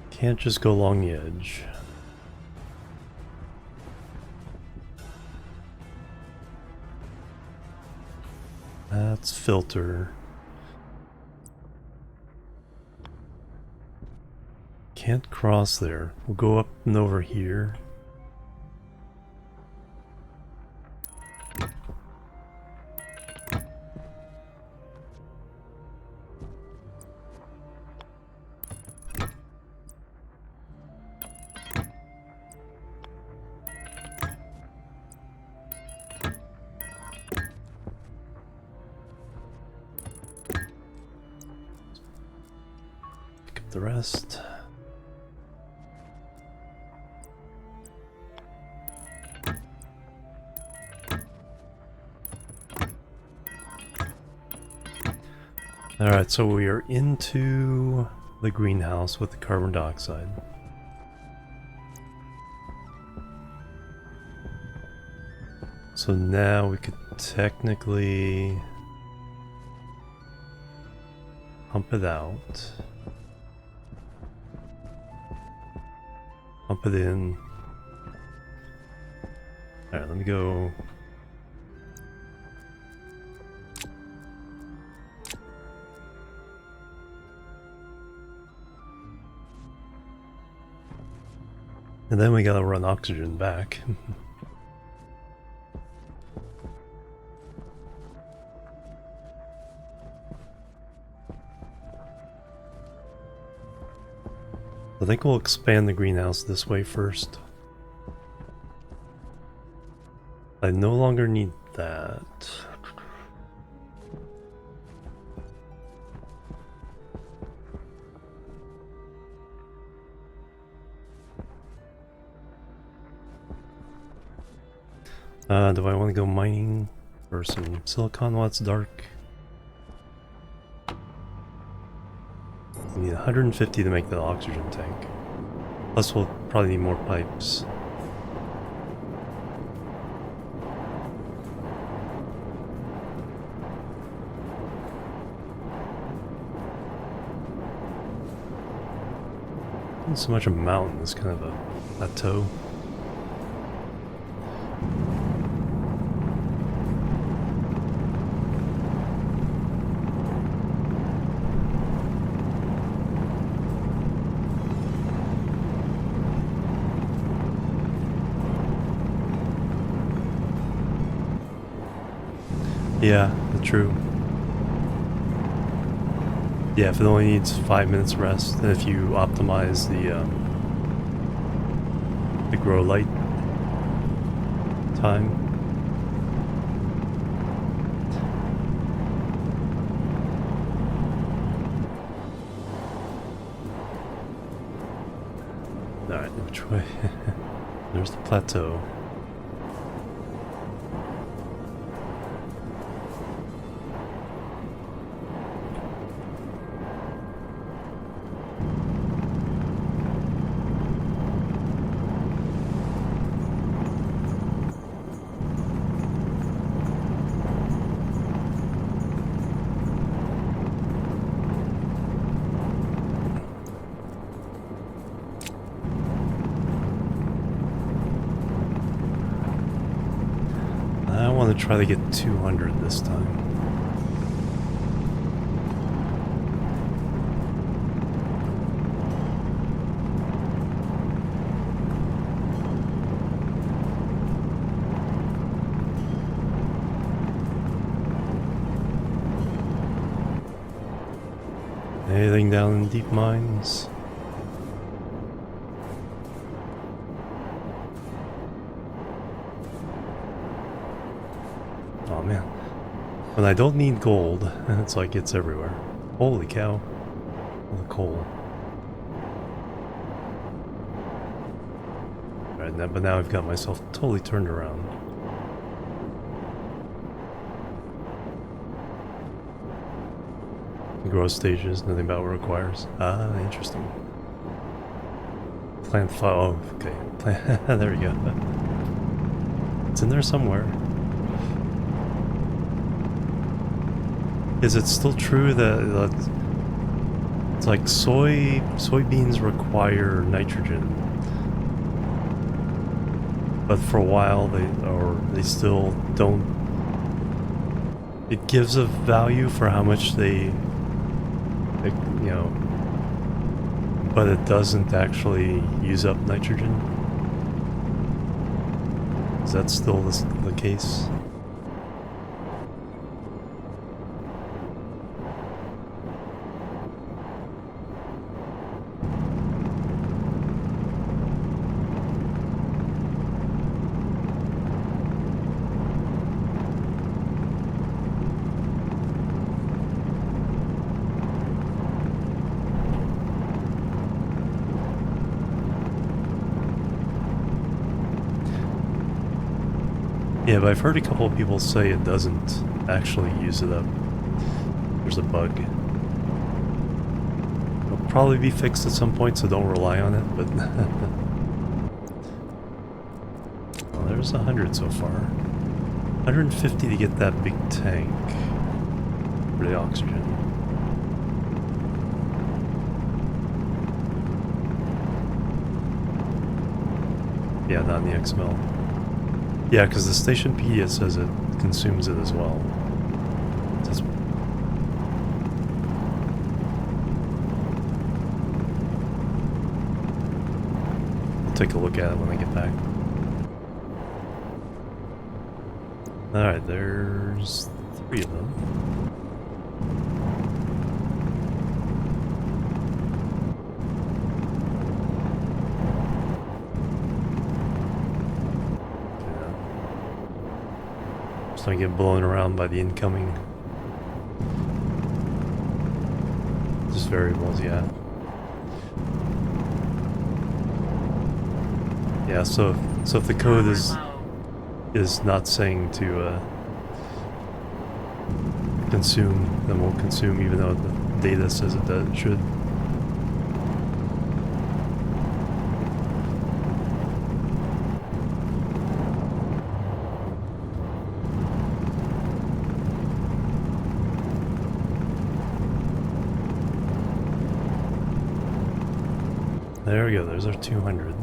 Can't just go along the edge. That's filter. Can't cross there. We'll go up and over here. The rest. Alright, so we are into the greenhouse with the carbon dioxide. So now we could technically pump it out. Pump it in. Alright, let me go. And then we gotta run oxygen back. I think we'll expand the greenhouse this way first. I no longer need that. Do I want to go mining for some silicon while it's dark? We need 150 to make the oxygen tank. Plus we'll probably need more pipes. Not so much a mountain, it's kind of a plateau. Yeah, true. Yeah, if it only needs 5 minutes rest, and if you optimize the grow light time. Alright, which way? There's the plateau. I want to try to get 200 this time. Anything down in deep mines? Oh man. When I don't need gold, it's like it's everywhere. Holy cow. All the coal. Alright, but now I've got myself totally turned around. Growth stages, nothing about what it requires. Ah, interesting. Plant file. Oh, okay. There we go. It's in there somewhere. Is it still true that it's like soybeans require nitrogen, but for a while they still don't? It gives a value for how much they you know, but it doesn't actually use up nitrogen. Is that still the case? Yeah, but I've heard a couple of people say it doesn't actually use it up. There's a bug. It'll probably be fixed at some point, so don't rely on it, but... Well, there's 100 so far. 150 to get that big tank for the oxygen. Yeah, not in the XML. Yeah, because the Stationpedia says it consumes it as well. Just... I'll take a look at it when I get back. Alright, there's 3 of them. I get blown around by the incoming just variables, yeah. Yeah, so if the code is not saying to consume, then we'll consume even though the data says it should. There we go, there's our 200.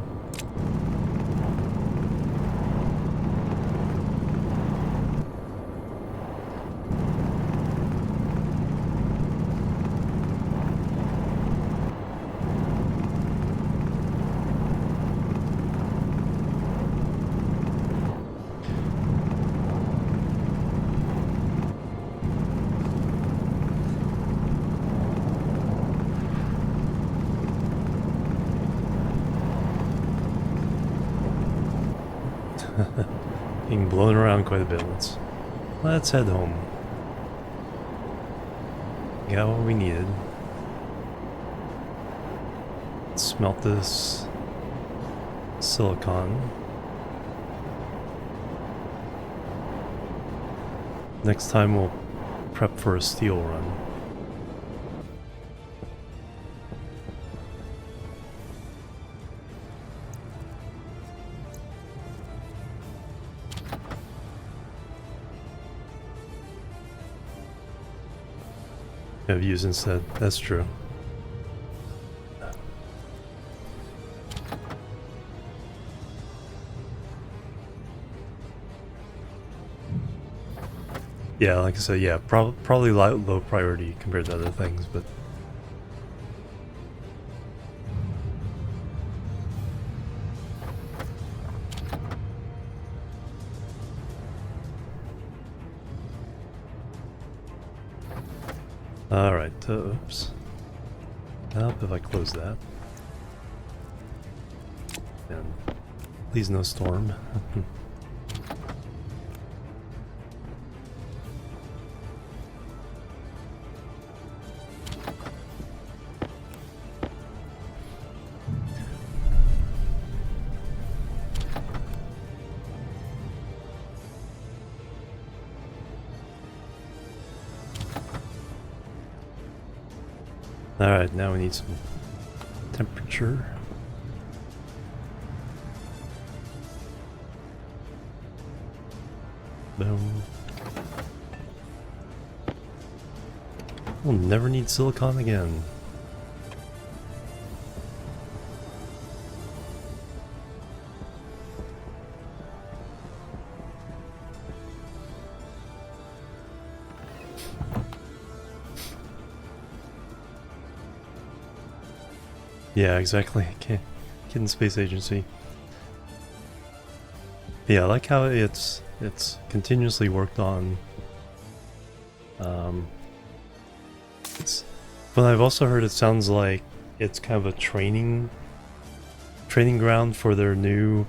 Being blown around quite a bit. Let's head home. Got what we needed. Smelt this silicon. Next time we'll prep for a steel run. Have used instead. That's true. Yeah, like I said, yeah, probably low priority compared to other things, but alright, oops. Help if I close that. And please no storm. Alright, now we need some temperature. Boom. We'll never need silicon again. Yeah, exactly. Kid in Space Agency. Yeah, I like how it's continuously worked on. But I've also heard it sounds like it's kind of a training ground for their new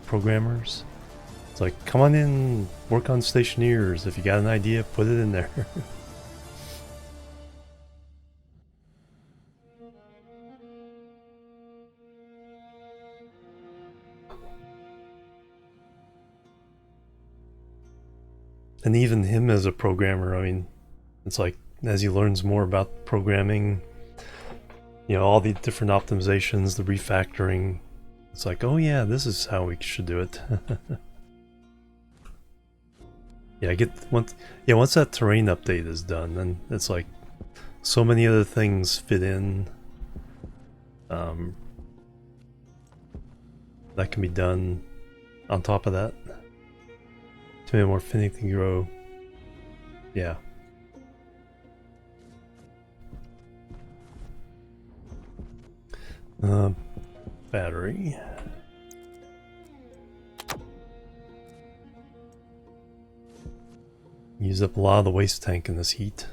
programmers. It's like, come on in, work on Stationeers. If you got an idea, put it in there. And even him as a programmer, I mean, it's like, as he learns more about programming, you know, all the different optimizations, the refactoring, it's like, oh yeah, this is how we should do it. Yeah, once that terrain update is done, then it's like so many other things fit in. That can be done on top of that to make it more finicky grow. Yeah. Battery. Use up a lot of the waste tank in this heat.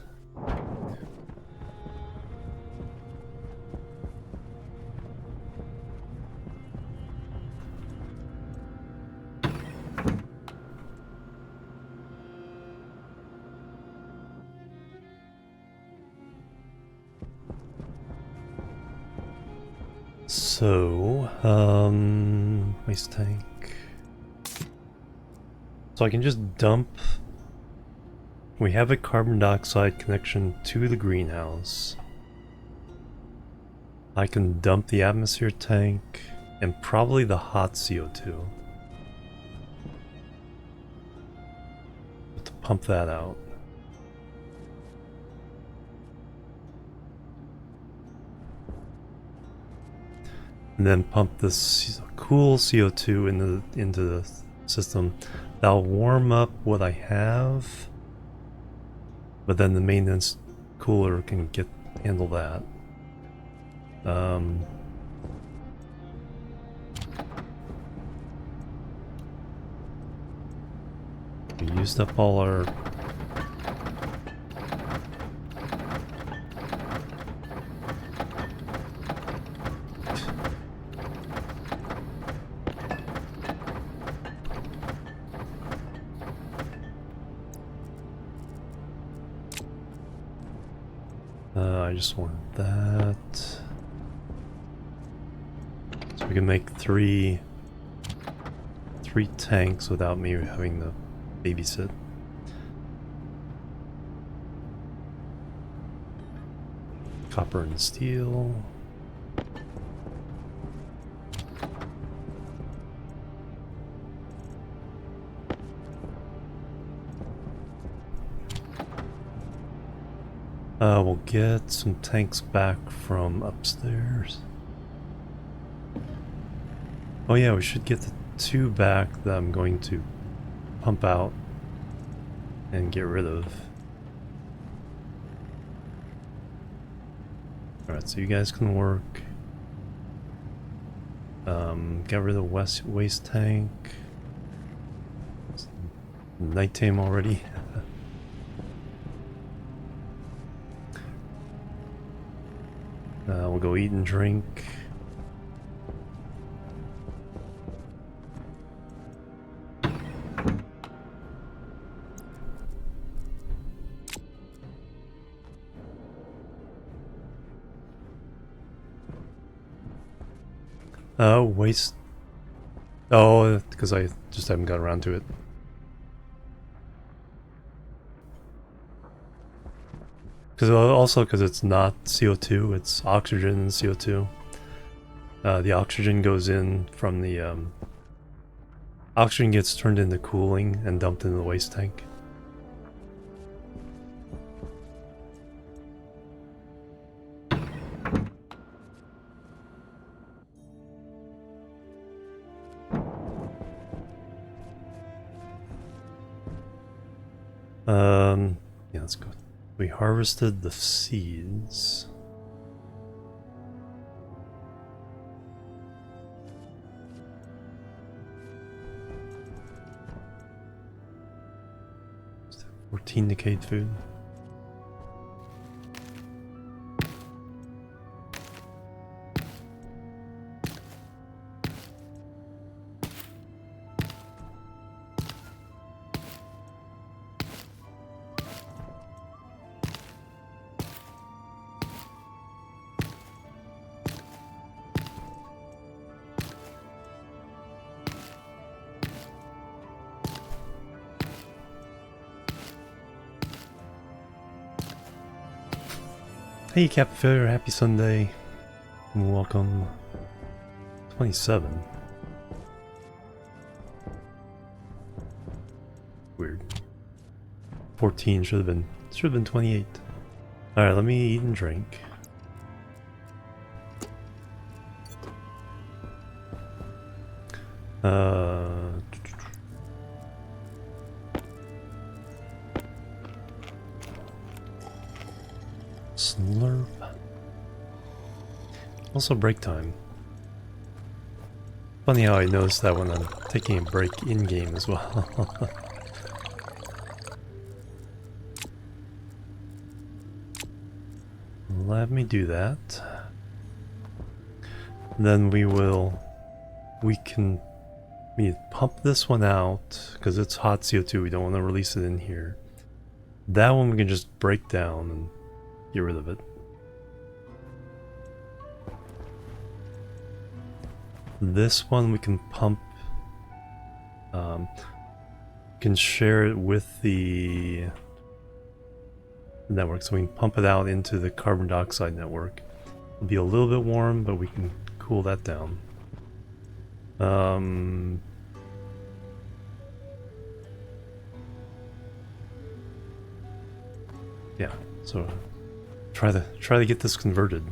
So, waste tank. So I can just dump. We have a carbon dioxide connection to the greenhouse. I can dump the atmosphere tank and probably the hot CO2. To pump that out. And then pump this cool CO2 into the system. That'll warm up what I have, but then the maintenance cooler can handle that. We used up all our. I just want that. So we can make three tanks without me having to babysit. Copper and steel. We'll get some tanks back from upstairs. Oh yeah, we should get the 2 back that I'm going to pump out and get rid of. Alright, so you guys can work. Get rid of the waste tank. It's nighttime already. We'll go eat and drink. Waste. Oh, because I just haven't got around to it. Because it's not CO2, it's oxygen and CO2. The oxygen goes in from the oxygen gets turned into cooling and dumped into the waste tank. Yeah, let's go. We harvested the seeds. Just have 14 decayed food. Hey Captain Failure, happy Sunday. Welcome. 27. Weird. 14 should have been 28. Alright, let me eat and drink. Slurp. Also break time. Funny how I noticed that when I'm taking a break in-game as well. Let me do that. Then we can pump this one out because it's hot CO2. We don't want to release it in here. That one we can just break down and get rid of it. This one we can pump, can share it with the network, so we can pump it out into the carbon dioxide network. It'll be a little bit warm, but we can cool that down. Yeah, so try to get this converted.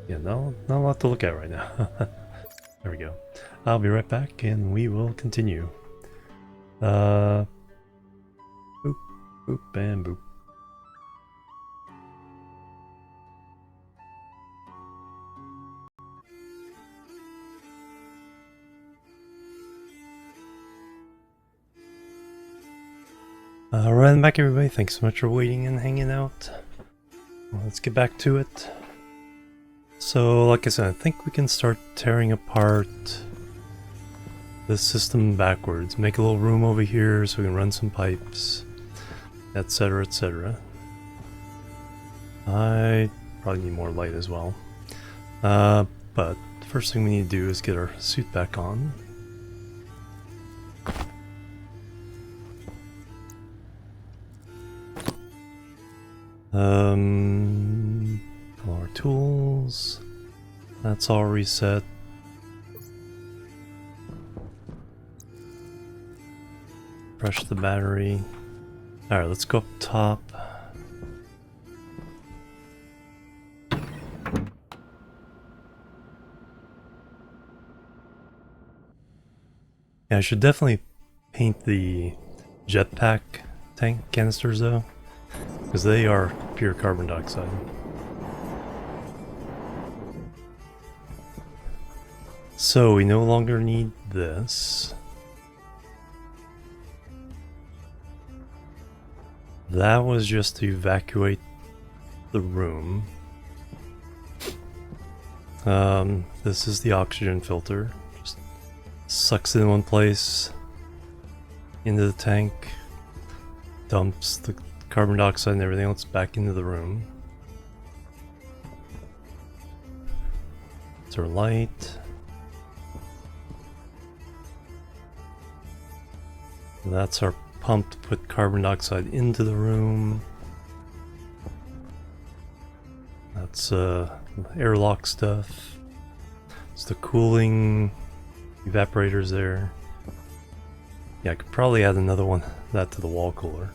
Yeah, not a lot to look at right now. There we go. I'll be right back and we will continue. Boop, boop, and boop. Alright, I'm back everybody. Thanks so much for waiting and hanging out. Well, let's get back to it. So, like I said, I think we can start tearing apart this system backwards. Make a little room over here so we can run some pipes, etc, etc. I probably need more light as well. But the first thing we need to do is get our suit back on. All our tools. That's all reset. Brush the battery. Alright, let's go up top. Yeah, I should definitely paint the jetpack tank canisters though, because they are pure carbon dioxide. So we no longer need this. That was just to evacuate the room. This is the oxygen filter. Just sucks it in one place into the tank, dumps the carbon dioxide and everything else back into the room. It's our light. That's our pump to put carbon dioxide into the room. That's airlock stuff. It's the cooling evaporators there. Yeah, I could probably add another one, that to the wall cooler.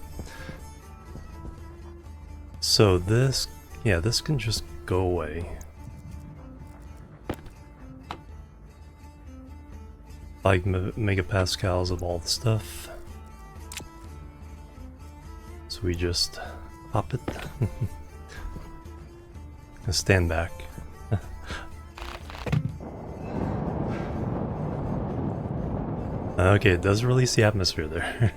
So this, yeah, this can just go away. 5 megapascals of all the stuff. So we just pop it. And stand back. Okay, it does release the atmosphere there.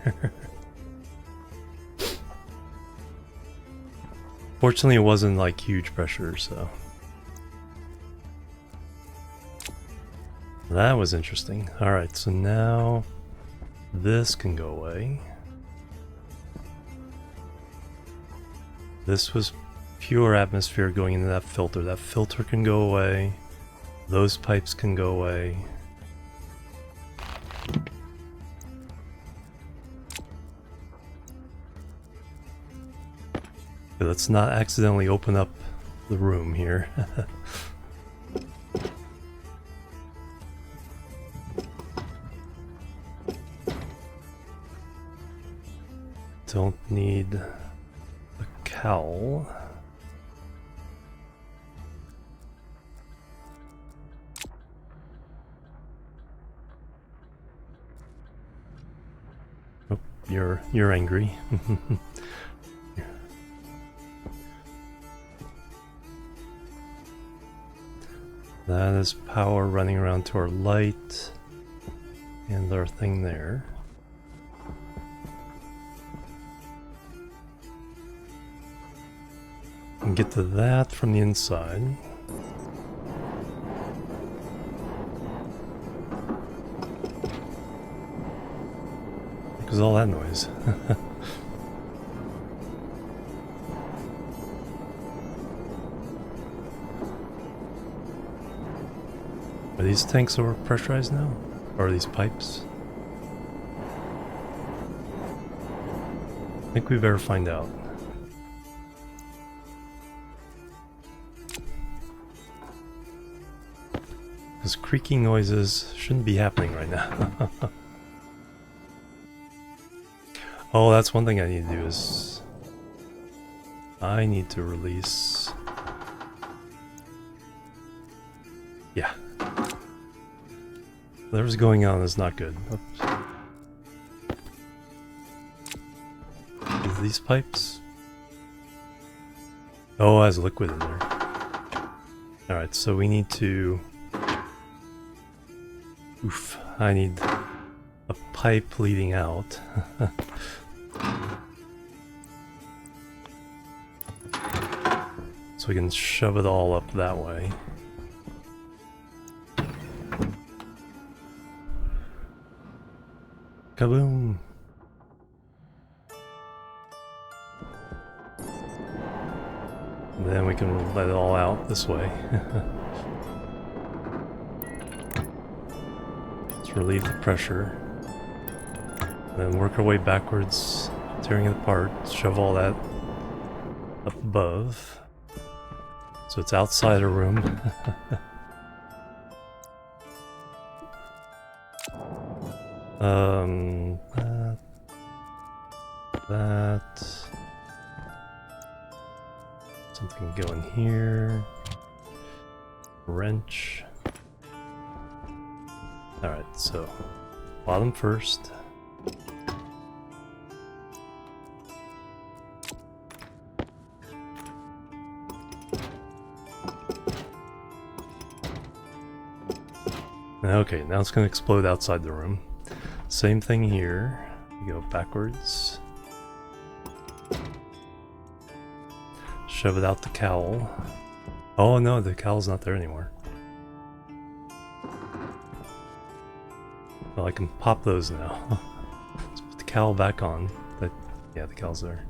Fortunately, it wasn't like huge pressure, so that was interesting. Alright, so now this can go away. This was pure atmosphere going into that filter. That filter can go away. Those pipes can go away. Okay, let's not accidentally open up the room here. Don't need a cowl. Oh, you're angry. That is power running around to our light and our thing there. And get to that from the inside. Because all that noise. Are these tanks over pressurized now? Or are these pipes? I think we better find out. Because creaking noises shouldn't be happening right now. Oh, that's one thing I need to do is I need to release. Yeah. Whatever's going on is not good. Oops. These pipes? Oh, it has liquid in there. Alright, so we need to... Oof, I need a pipe leading out. So we can shove it all up that way. Kaboom! And then we can let it all out this way. Let's relieve the pressure. And then work our way backwards, tearing it apart, shove all that up above. So it's outside our room. That. Something go in here. Wrench. Alright, so bottom first. Okay, now it's going to explode outside the room. Same thing here. You go backwards. Shove it out the cowl. Oh no, the cowl's not there anymore. Well, I can pop those now. Let's put the cowl back on. But yeah, the cowl's there.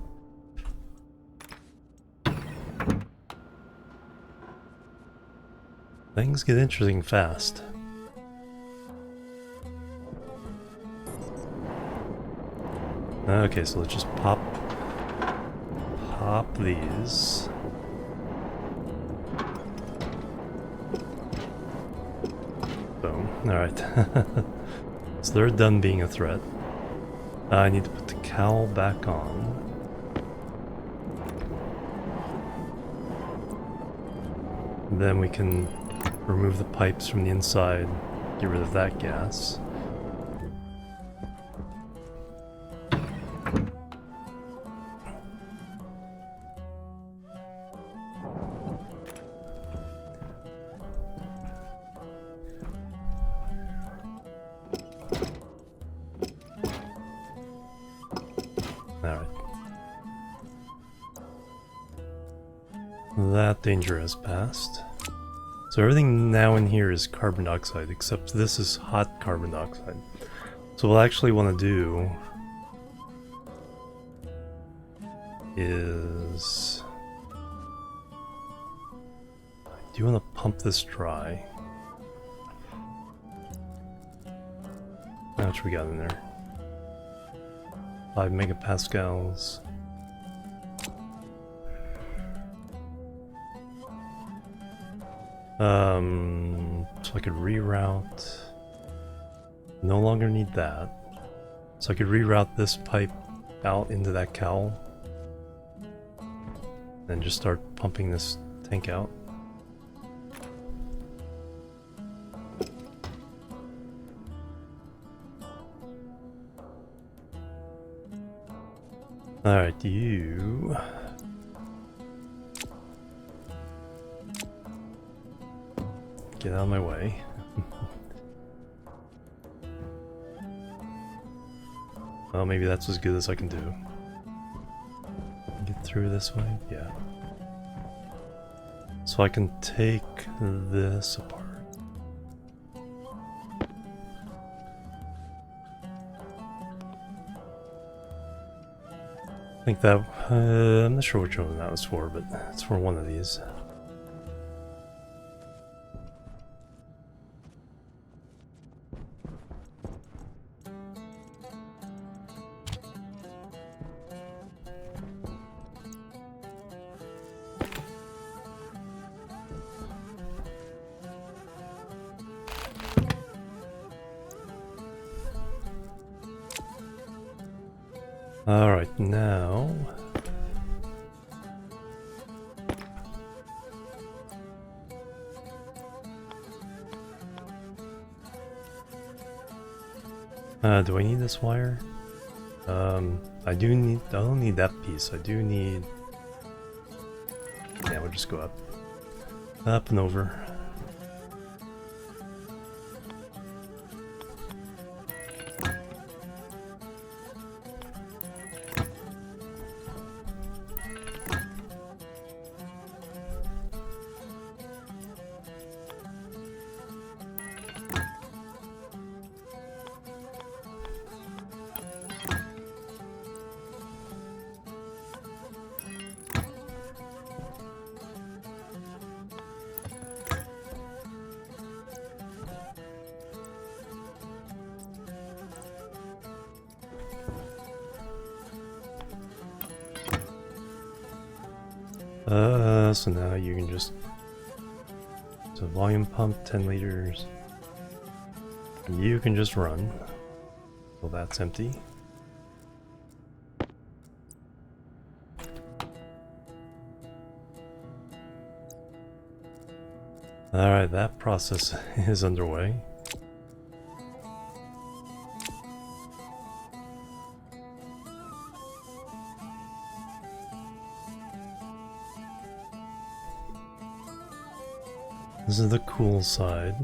Things get interesting fast. Okay, so let's just pop these. Boom. Alright. So they're done being a threat. I need to put the cowl back on. Then we can remove the pipes from the inside, get rid of that gas. Alright. That danger has passed. So everything now in here is carbon dioxide, except this is hot carbon dioxide. So what I actually want to do is... I do want to pump this dry. How much we got in there? 5 megapascals. So I could reroute. No longer need that. So I could reroute this pipe out into that cowl. And just start pumping this tank out. Alright, you... Get out of my way. Well, maybe that's as good as I can do. Get through this way? Yeah. So I can take this apart. I think that... I'm not sure which one that was for, but it's for one of these. Alright, now... do I need this wire? I don't need that piece. I do need... Yeah, we'll just go up. Up and over. So now you can just... So volume pump, 10 liters. You can just run. Well, that's empty. Alright, that process is underway. This is the cool side.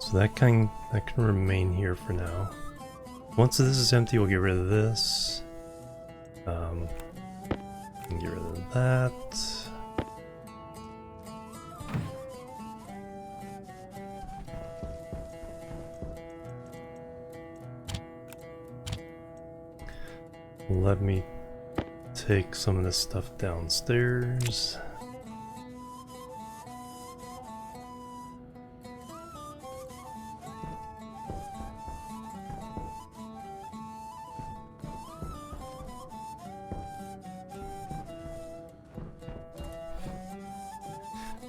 So that can remain here for now. Once this is empty, we'll get rid of this. And get rid of that. Let me take some of this stuff downstairs.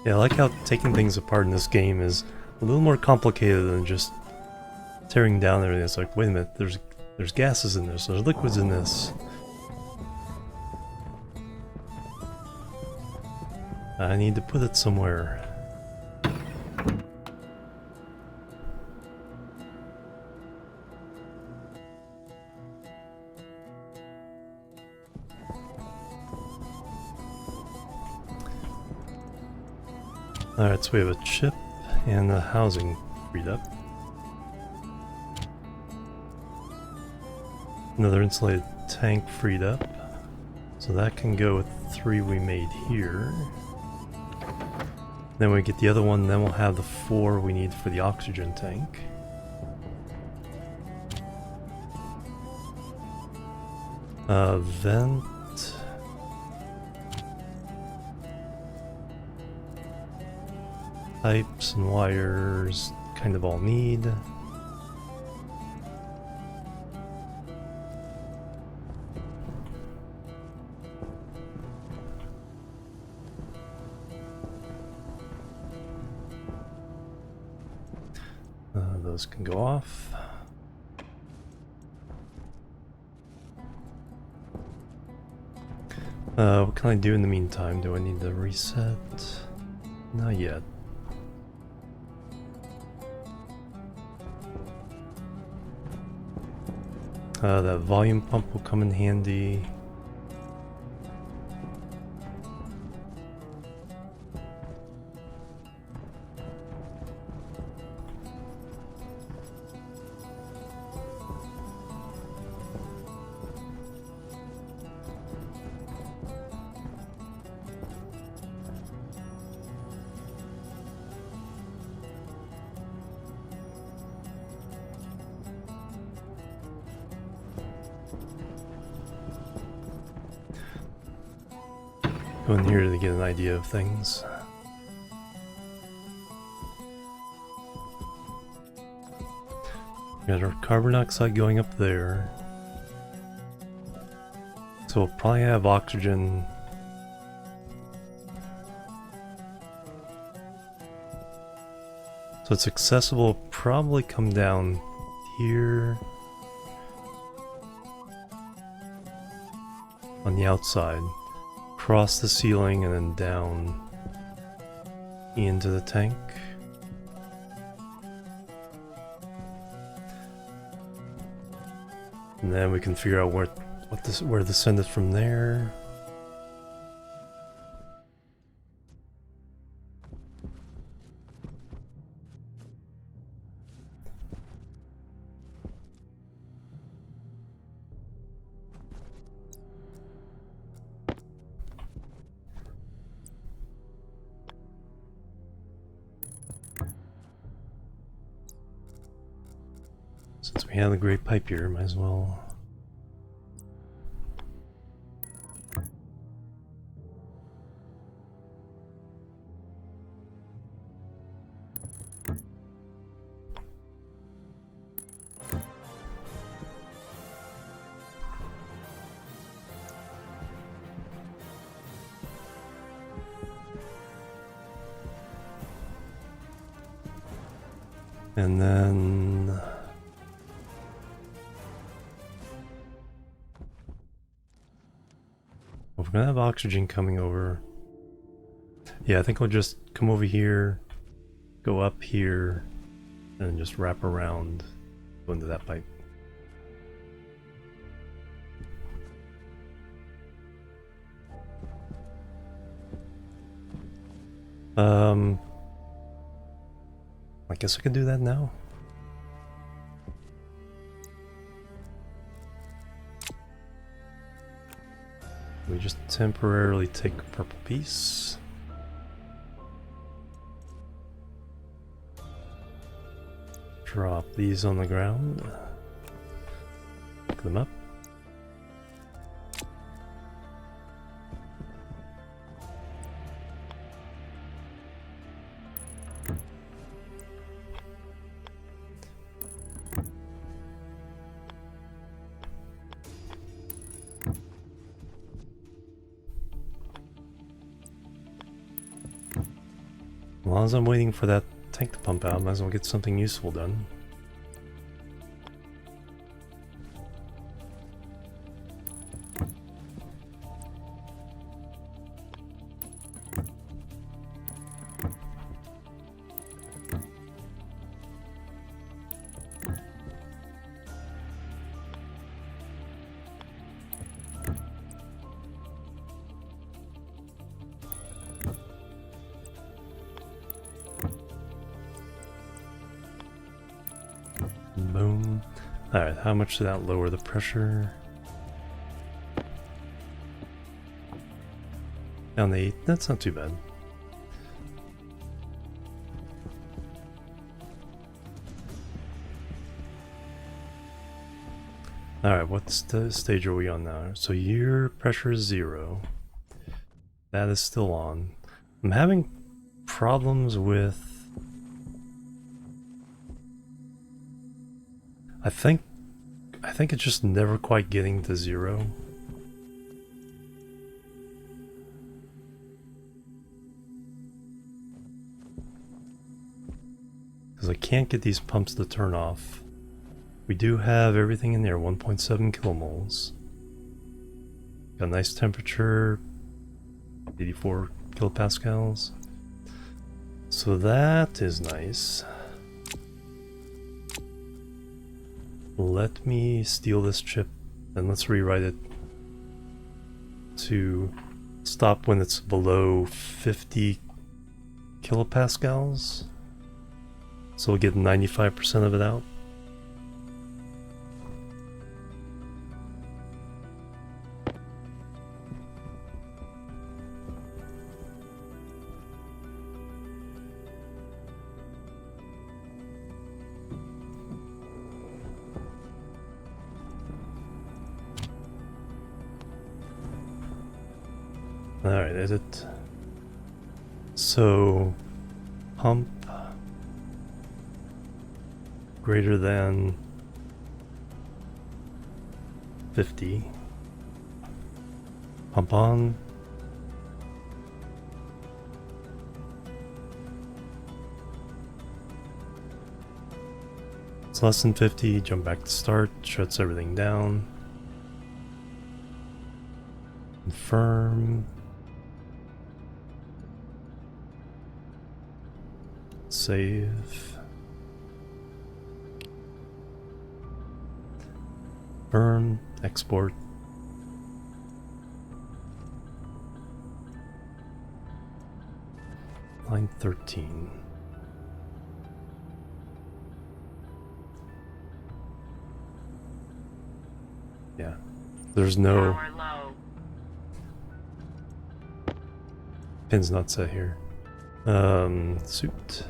Yeah, I like how taking things apart in this game is a little more complicated than just tearing down everything. It's like, wait a minute, there's gases in this, there's liquids in this. I need to put it somewhere. Alright, so we have a chip and a housing freed up. Another insulated tank freed up. So that can go with 3 we made here. Then we get the other one, then we'll have the 4 we need for the oxygen tank. Vent. Pipes and wires kind of all need. Those can go off. What can I do in the meantime? Do I need to reset? Not yet. That volume pump will come in handy. Go in here to get an idea of things. We got our carbon dioxide going up there. So we'll probably have oxygen. So it's accessible, probably come down here on the outside. Across the ceiling and then down into the tank. And then we can figure out where to send it from there. Since we have the great pipe here, might as well. And then we're gonna have oxygen coming over. Yeah, I think I'll just come over here, go up here, and just wrap around, go into that pipe. I guess I can do that now. We just temporarily take a purple piece. Drop these on the ground. Pick them up. As long as I'm waiting for that tank to pump out, I might as well get something useful done. Boom. Alright, how much did that lower the pressure? Down to 8. That's not too bad. Alright, what stage are we on now? So your pressure is 0. That is still on. I'm having problems with... I think it's just never quite getting to 0. Because I can't get these pumps to turn off. We do have everything in there, 1.7 kilomoles. Got a nice temperature, 84 kilopascals. So that is nice. Let me steal this chip and let's rewrite it to stop when it's below 50 kilopascals. So we'll get 95% of it out. Alright, edit. So, pump greater than 50. Pump on. It's less than 50, jump back to start, shuts everything down. Confirm. Save. Confirm. Export. Line 13. Yeah. There's no Power low. pin's not set here. Suit.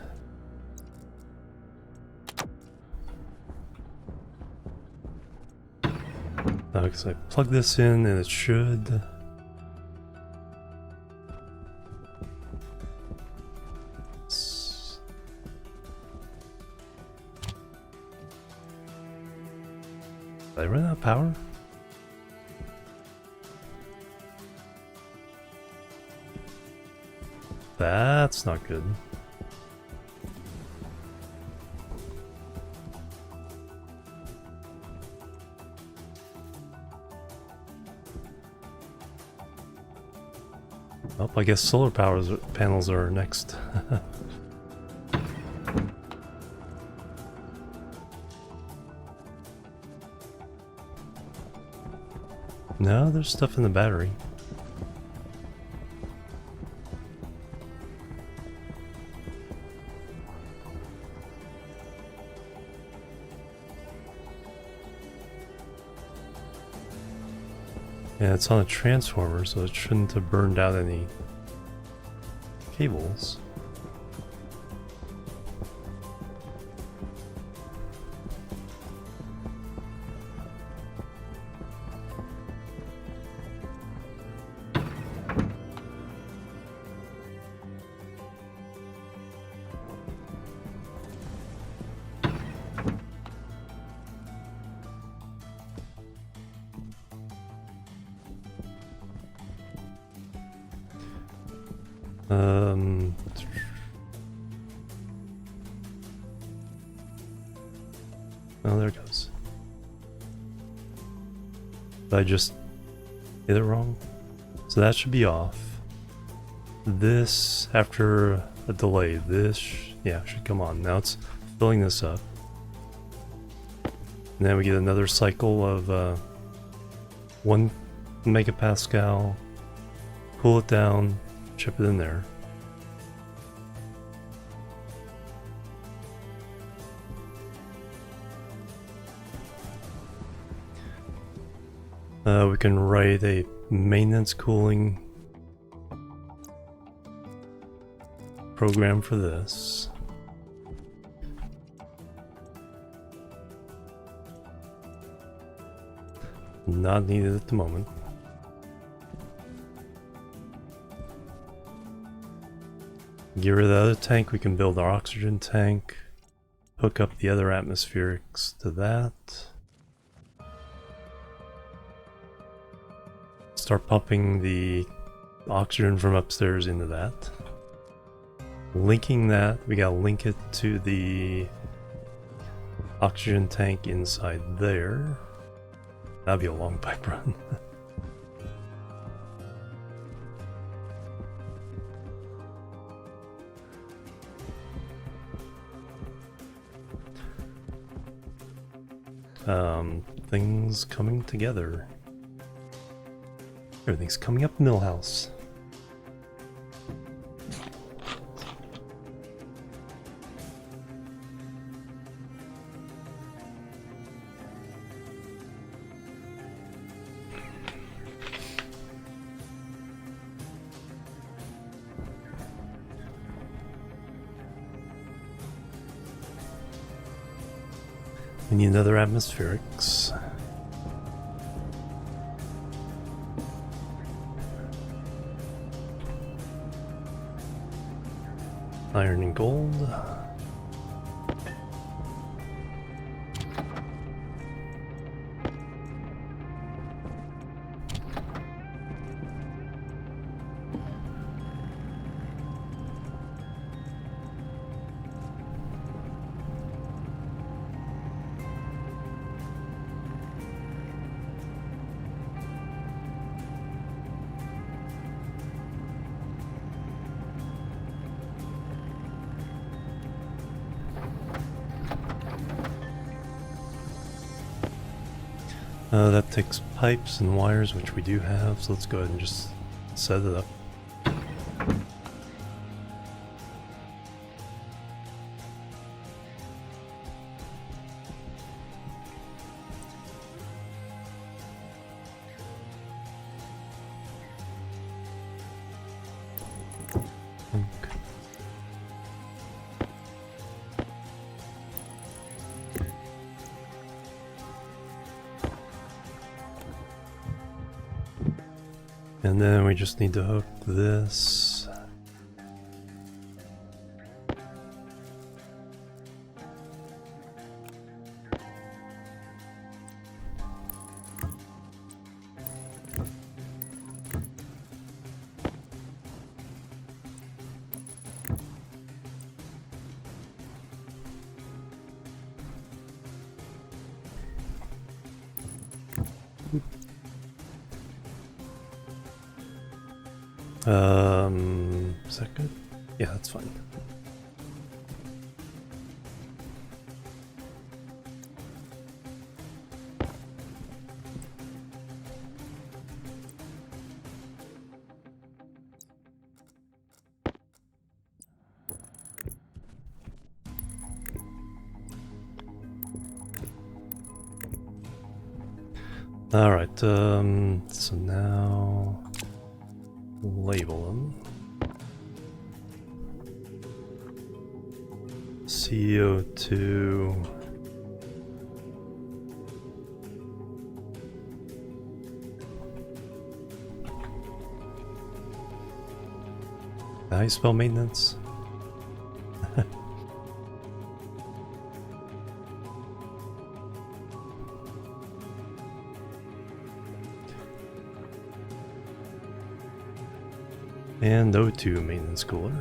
Because I plug this in and it should. Did I run out of power? That's not good. Oh, I guess solar panels are next. No, there's stuff in the battery. Yeah, it's on a transformer, so it shouldn't have burned out any cables. Oh, there it goes. Did I just hit it wrong? So that should be off. This, after a delay, this, yeah, should come on. Now it's filling this up. And then we get another cycle of 1 megapascal, cool it down, chip it in there. We can write a maintenance cooling program for this. Not needed at the moment. Get rid of the other tank, we can build our oxygen tank, hook up the other atmospherics to that. Start pumping the oxygen from upstairs into that. Linking that, we gotta link it to the oxygen tank inside there. That'd be a long pipe run. Things coming together. Everything's coming up Millhouse. We need another atmospherics. Iron and gold. That takes pipes and wires, which we do have, so let's go ahead and just set it up. And then we just need to hook this. Is that good? Yeah, that's fine. All right, so now label them. CO2. How you spell maintenance? And O2 maintenance cooler.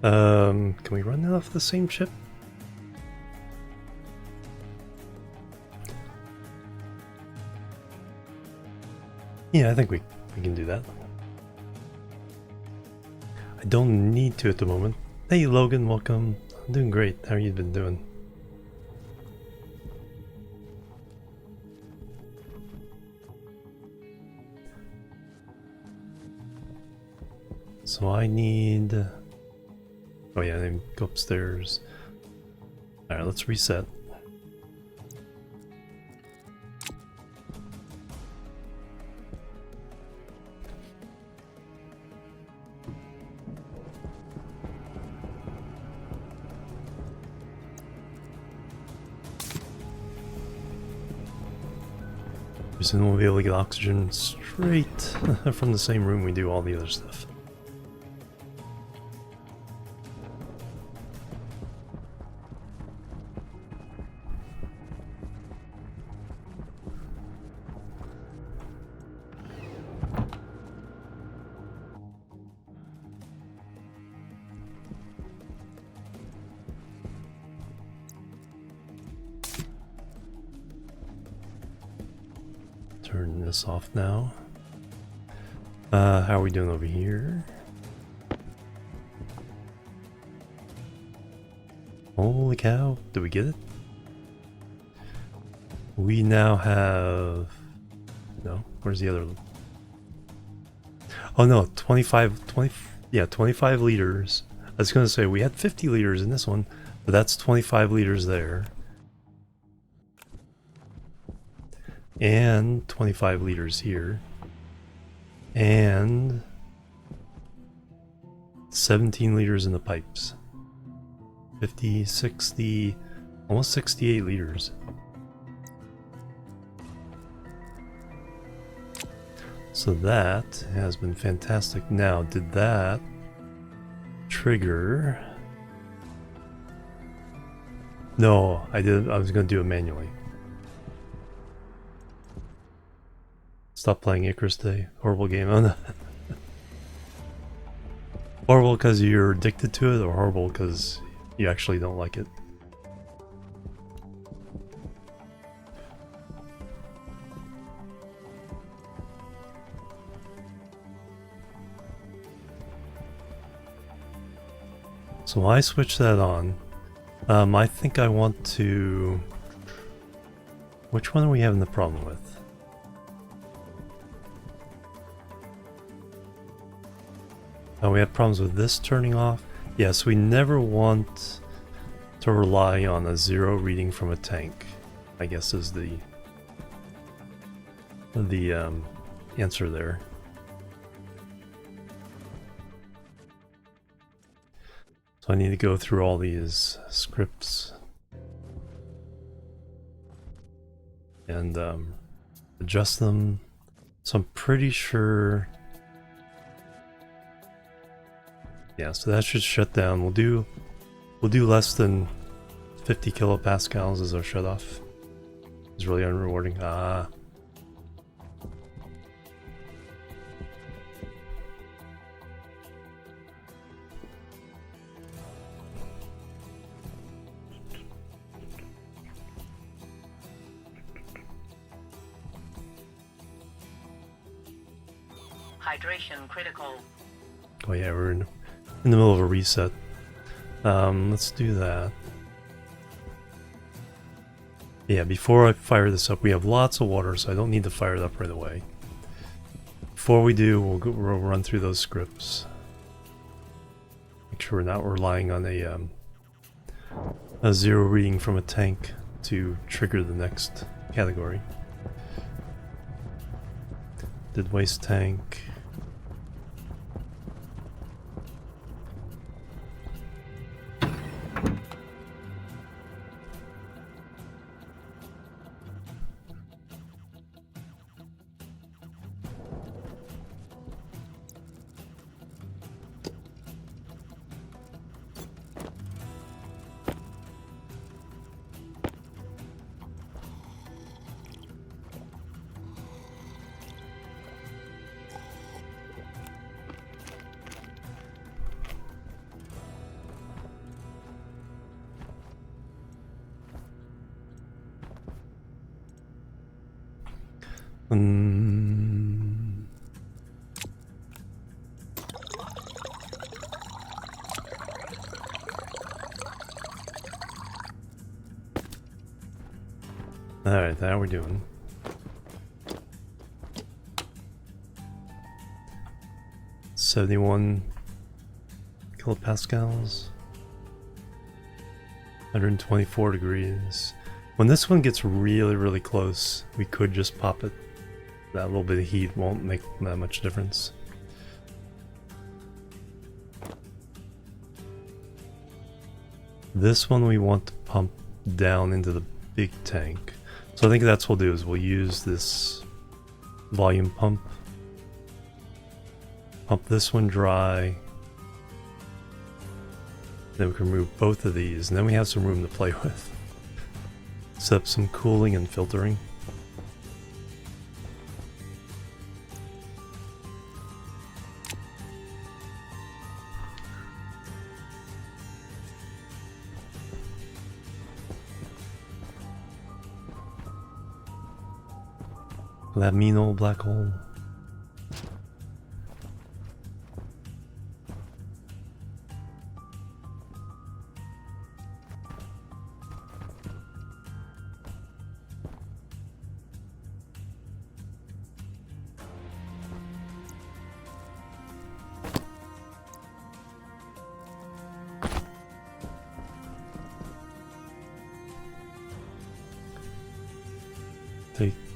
Can we run that off the same ship? Yeah, I think we can do that. I don't need to at the moment. Hey Logan, welcome. I'm doing great. How you been doing? So I need... Oh yeah, then go upstairs. Alright, let's reset. Soon we'll be able to get oxygen straight from the same room we do all the other stuff. Turn this off now. How are we doing over here? Holy cow, did we get it? We now have... No, where's the other? Oh no, 25 liters. I was gonna say, we had 50 liters in this one, but that's 25 liters there. And 25 liters here. And 17 liters in the pipes. 50, 60, almost 68 liters. So that has been fantastic. Now, did that trigger? No, I was going to do it manually. Stop playing Icarus Day. Horrible game. Oh, no. Horrible because you're addicted to it, or horrible because you actually don't like it? So I switched that on. I think I want to... Which one are we having the problem with? Oh, we have problems with this turning off. Yes, we never want to rely on a 0 reading from a tank, I guess is the answer there. So I need to go through all these scripts and adjust them. So I'm pretty sure... Yeah, so that should shut down. We'll do less than 50 kilopascals as our shut off. It's really unrewarding. Ah. Hydration critical. Oh yeah, we're in the middle of a reset. Let's do that. Yeah, before I fire this up, we have lots of water, so I don't need to fire it up right away. Before we do, we'll run through those scripts. Make sure we're not relying on a 0 reading from a tank to trigger the next category. Did waste tank. Mm. Alright, how we doing? $71 kilopascals. 124 degrees. When this one gets really, really close, we could just pop it. That little bit of heat won't make that much difference. This one we want to pump down into the big tank. So I think that's what we'll do is we'll use this volume pump. Pump this one dry. Then we can remove both of these, and then we have some room to play with. Set up some cooling and filtering. That mean old black hole.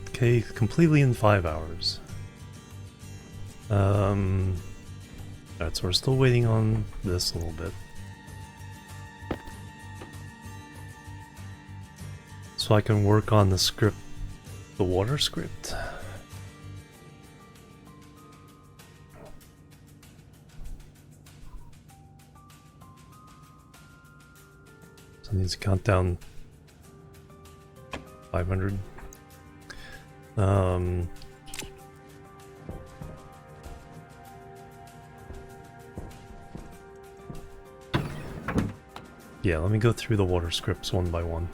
Okay, completely in 5 hours. Alright, so we're still waiting on this a little bit. So I can work on the script, the water script. So it needs to count down 500. Yeah, let me go through the water scripts one by one.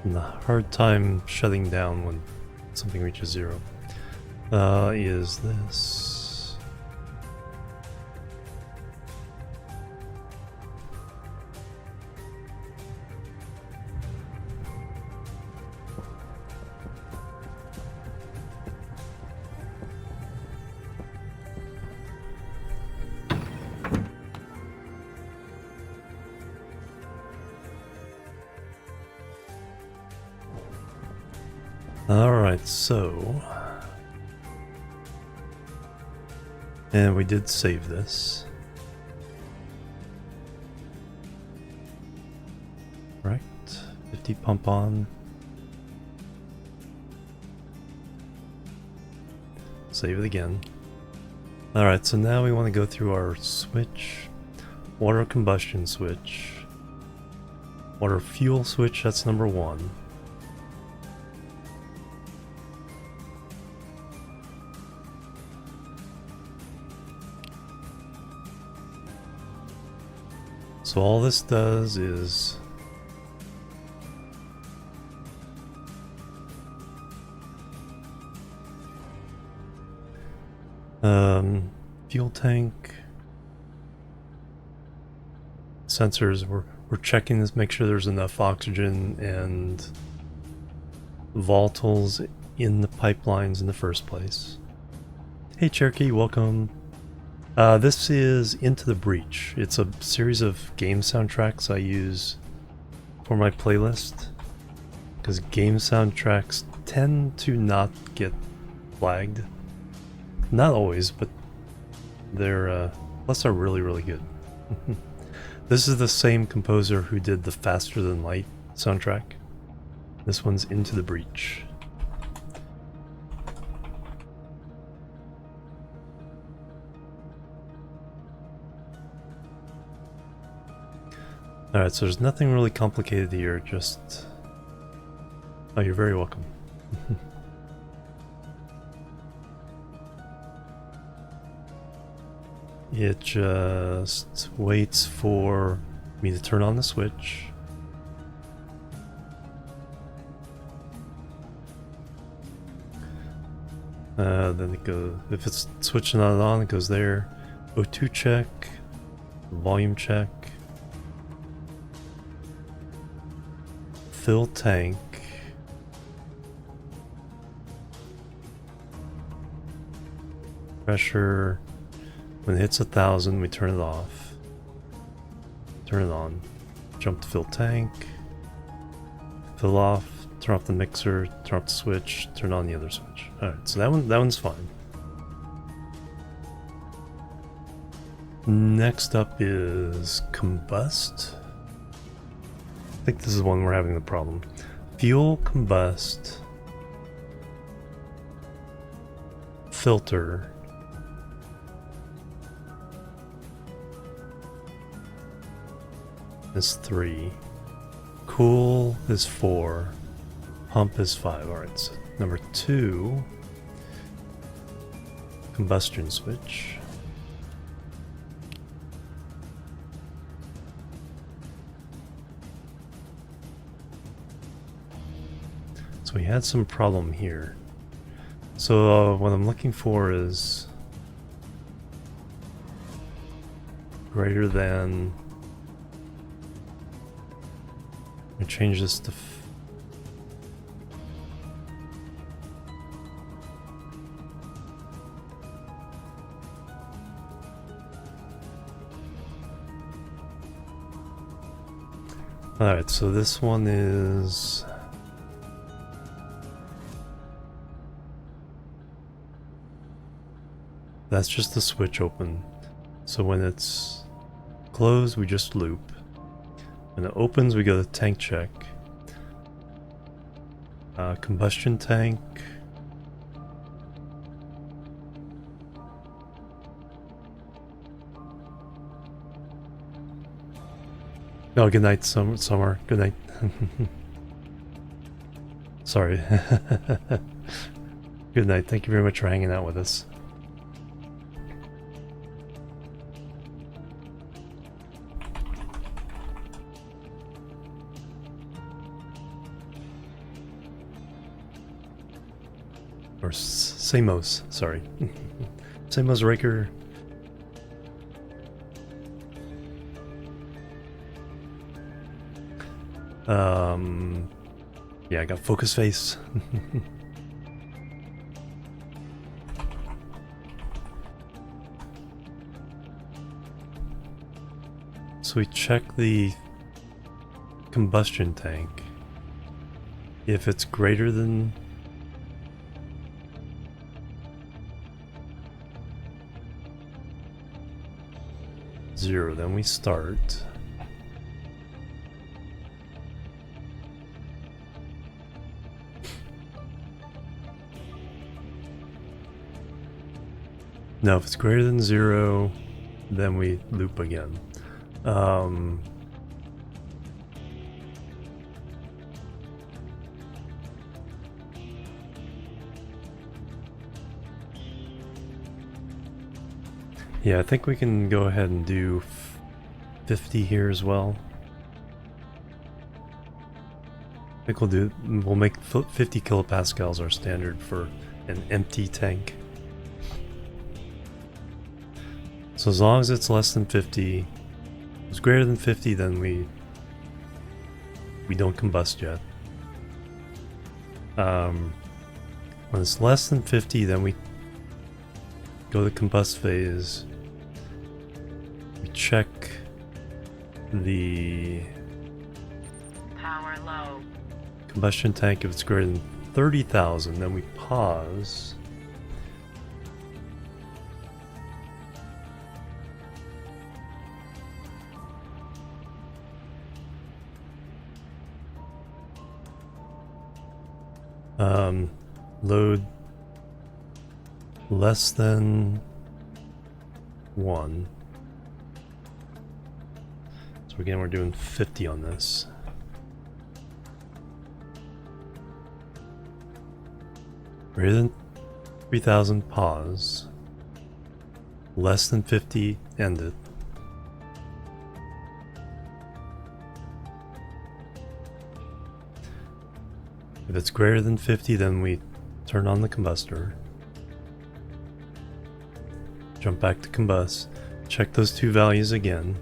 And the hard time shutting down when something reaches 0 is this. Alright, so... And we did save this. Right, 50 pump on. Save it again. Alright, so now we want to go through our switch. Water combustion switch. Water fuel switch, that's number 1. So all this does is fuel tank sensors. We're checking this, make sure there's enough oxygen and volatiles in the pipelines in the first place. Hey Cherokee, welcome. This is Into the Breach. It's a series of game soundtracks I use for my playlist, because game soundtracks tend to not get flagged. Not always, but they're plus are really, really good. This is the same composer who did the Faster Than Light soundtrack. This one's Into the Breach. Alright, so there's nothing really complicated here, just... Oh, you're very welcome. It just waits for me to turn on the switch. Then it goes, if it's switching on, it goes there. O2 check, volume check, fill tank, pressure. When it hits 1,000, we turn it off. Turn it on. Jump to fill tank. Fill off. Turn off the mixer. Turn off the switch. Turn on the other switch. All right, so that one's fine. Next up is combust. I think this is the one we're having the problem. Fuel, combust, filter. Is 3. Cool is 4. Pump is 5. Alright, so number 2. Combustion switch. So we had some problem here. So what I'm looking for is greater than. I change this to Alright, so this one is that's just the switch open. So when it's closed, we just loop. When it opens, we go to tank check. Combustion tank. Oh, good night, Summer. Good night. Sorry. Good night. Thank you very much for hanging out with us. Or Samos, sorry. Samos Raker. Yeah, I got focus face. So we check the combustion tank. If it's greater than 0, then we start. Now if it's greater than 0, then we loop again. Yeah, I think we can go ahead and do 50 here as well. I think we'll make 50 kilopascals our standard for an empty tank. So as long as it's less than 50, if it's greater than 50, then we don't combust yet. When it's less than 50, then we go to combust phase. We check the Power low. combustion tank. If it's greater than 30,000, then we pause. Load less than 1. So again, we're doing 50 on this. Greater than 3,000, pause. Less than 50, end it. If it's greater than 50, then we turn on the combustor. jump back to combust, check those two values again.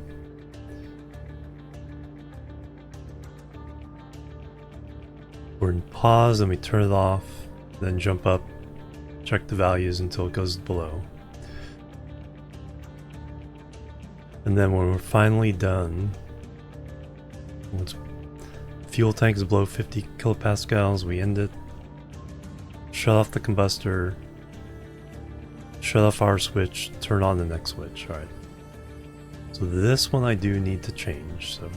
We're in pause, and we turn it off, then jump up, check the values until it goes below. And then when we're finally done, once fuel tank is below 50 kilopascals, we end it, shut off the combustor, shut off our switch, turn on the next switch. Alright. So this one I do need to change, so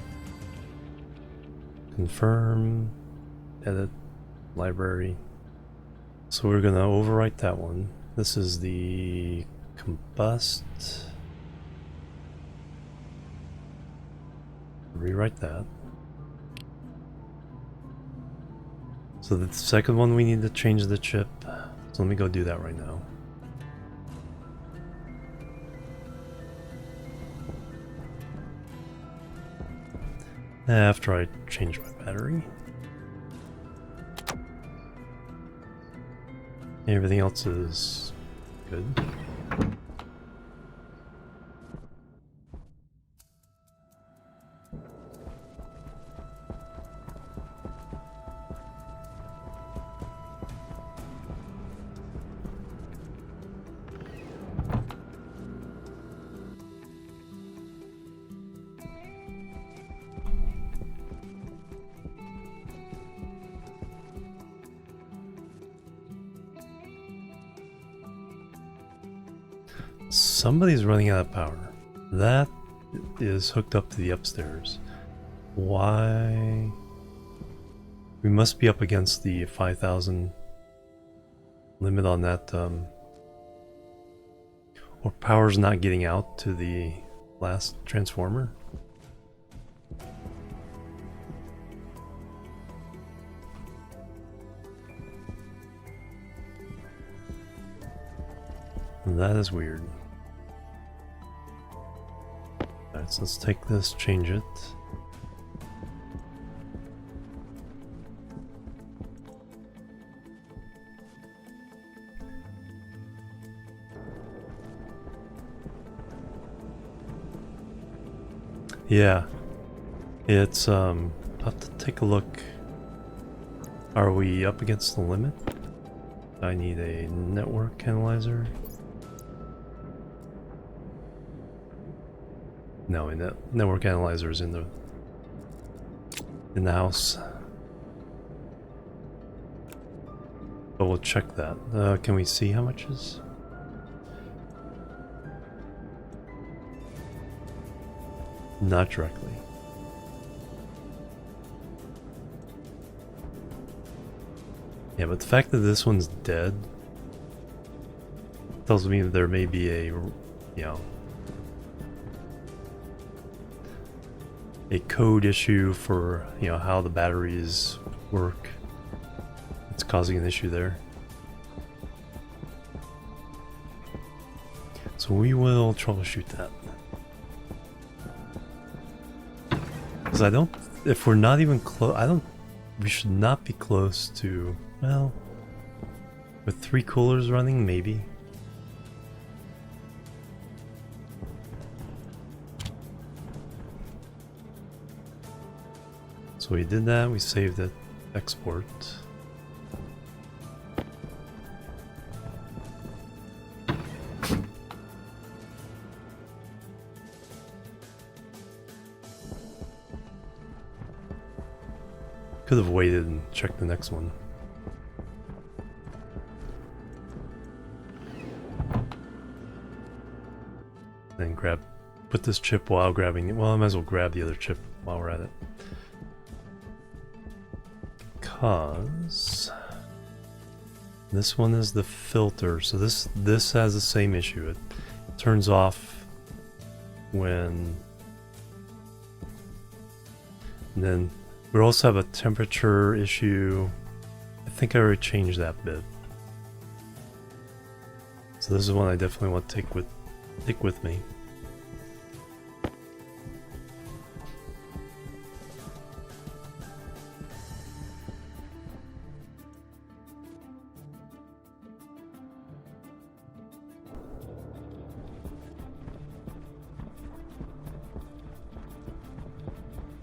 confirm, edit, library. So we're gonna overwrite that one. This is the combust. Rewrite that. So the second one we need to change the chip. So let me go do that right now. After I change my battery. Everything else is good. Somebody's running out of power. That is hooked up to the upstairs. Why? We must be up against the 5,000 limit on that, or power's not getting out to the last transformer. That is weird. Alright, so let's take this, change it. Yeah. It's, I'll have to take a look. Are we up against the limit? I need a network analyzer. No, network analyzer is in the house. But we'll check that. Can we see how much is? Not directly. Yeah, but the fact that this one's dead tells me that there may be a, you know, a code issue for, you know, how the batteries work. It's causing an issue there. So we will troubleshoot that. Because I don't, if we're not even close, we should not be close to, well, with 3 coolers running, maybe. So we did that, we saved it, export. Could have waited and checked the next one. Then put this chip while grabbing it. Well, I might as well grab the other chip while we're at it. Because this one is the filter, so this has the same issue. It turns off when, and then we also have a temperature issue. I think I already changed that bit. So this is one I definitely want to take with me.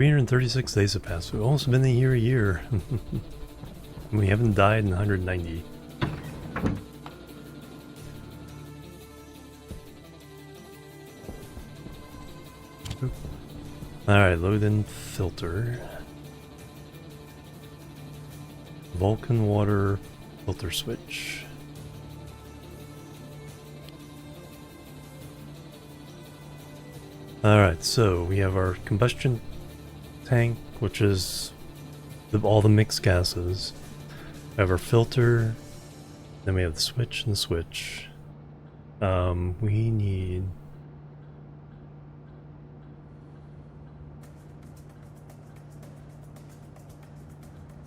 336 days have passed. We've almost been here a year. We haven't died in 190. Alright, load in filter. Vulcan water filter switch. Alright, so we have our combustion tank, which is all the mixed gases. We have our filter, then we have the switch and the switch. We need...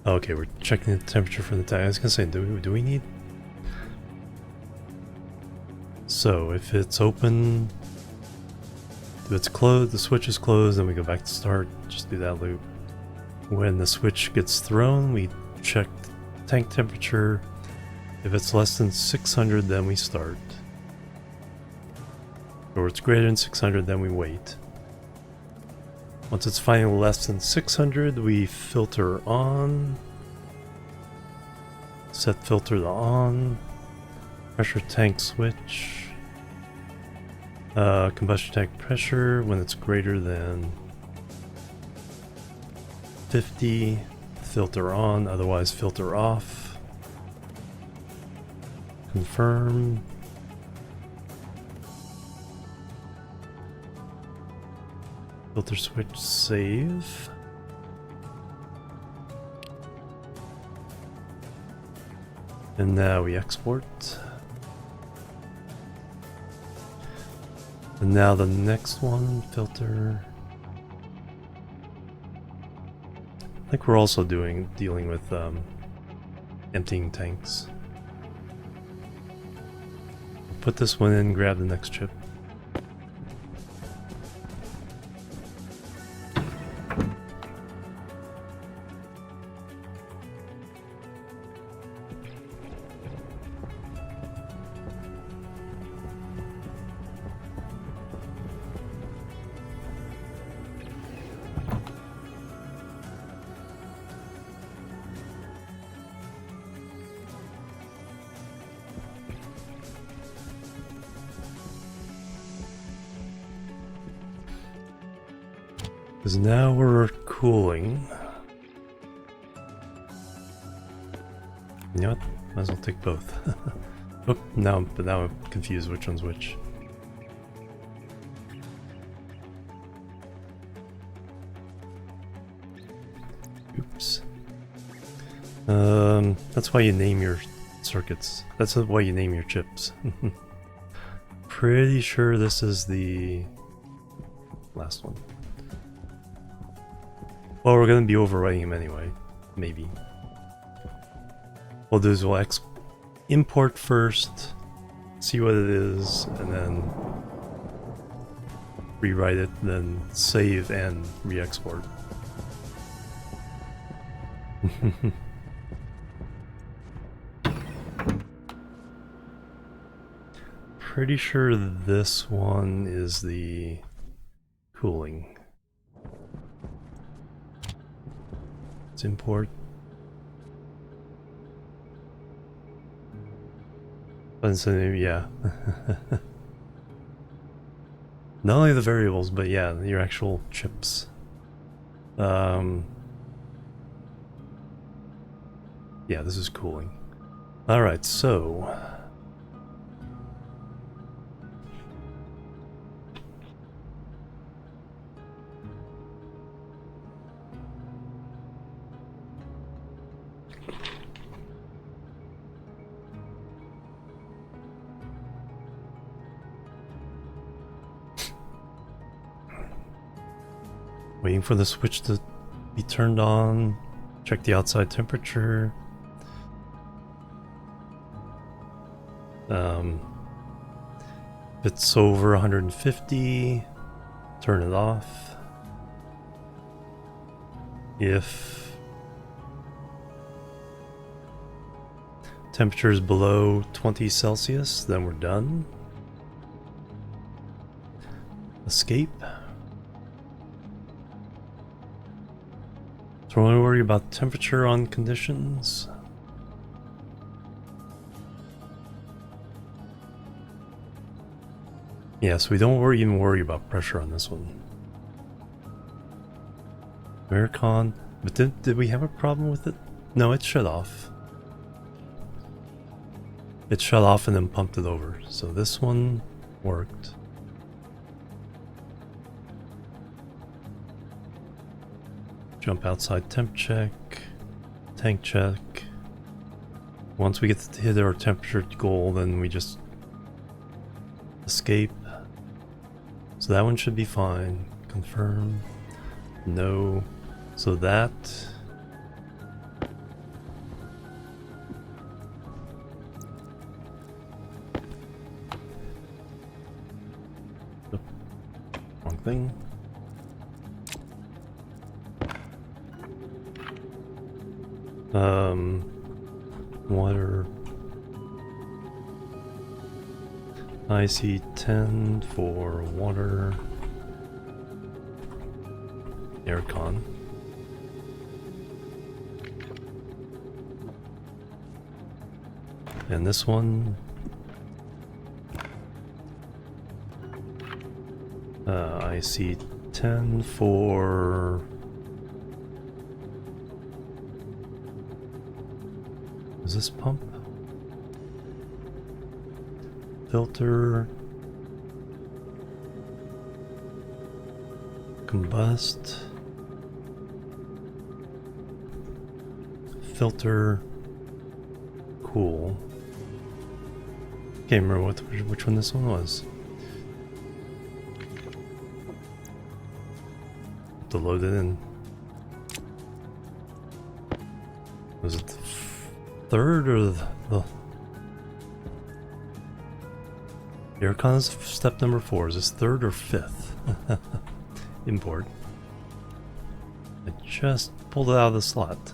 Okay, we're checking the temperature for the tank. I was gonna say, do we need... So, if it's open... If it's closed, the switch is closed, then we go back to start. Just do that loop. When the switch gets thrown, we check tank temperature. If it's less than 600, then we start. Or it's greater than 600, then we wait. Once it's finally less than 600, we filter on. Set filter to on. Pressure tank switch. Combustion tank pressure when it's greater than 50. Filter on, otherwise filter off. Confirm. Filter switch, save. And now we export. And now the next one, filter. I think we're also dealing with emptying tanks. Put this one in, grab the next chip. Because now we're cooling. You know what? Might as well take both. Oh, now I'm confused which one's which. Oops. That's why you name your circuits. That's why you name your chips. Pretty sure this is the last one. Well, we're gonna be overwriting him anyway. Maybe. What we'll do is we'll import first, see what it is, and then rewrite it, then save and re-export. Pretty sure this one is the cooling. Let's import. Yeah. Not only the variables, but yeah, your actual chips. Yeah, this is cooling. Alright, so... Waiting for the switch to be turned on. Check the outside temperature. If it's over 150, turn it off. If temperature is below 20 Celsius, then we're done. Escape. So we're only worried about temperature on conditions. Yeah, so we don't even worry about pressure on this one. Americon, but did we have a problem with it? No, it shut off. It shut off and then pumped it over. So this one worked. Jump outside temp check, tank check. Once we get to hit our temperature goal, then we just escape. So that one should be fine. Confirm. No. So that. Oh, wrong thing. Water. IC10 for water. Aircon. And this one. IC10 for. Is this pump? Filter. Combust. Filter. Cool. Can't remember which one this one was. Have to load it in. Was it the third or the Aircon is step number 4. Is this third or fifth? Import. I just pulled it out of the slot.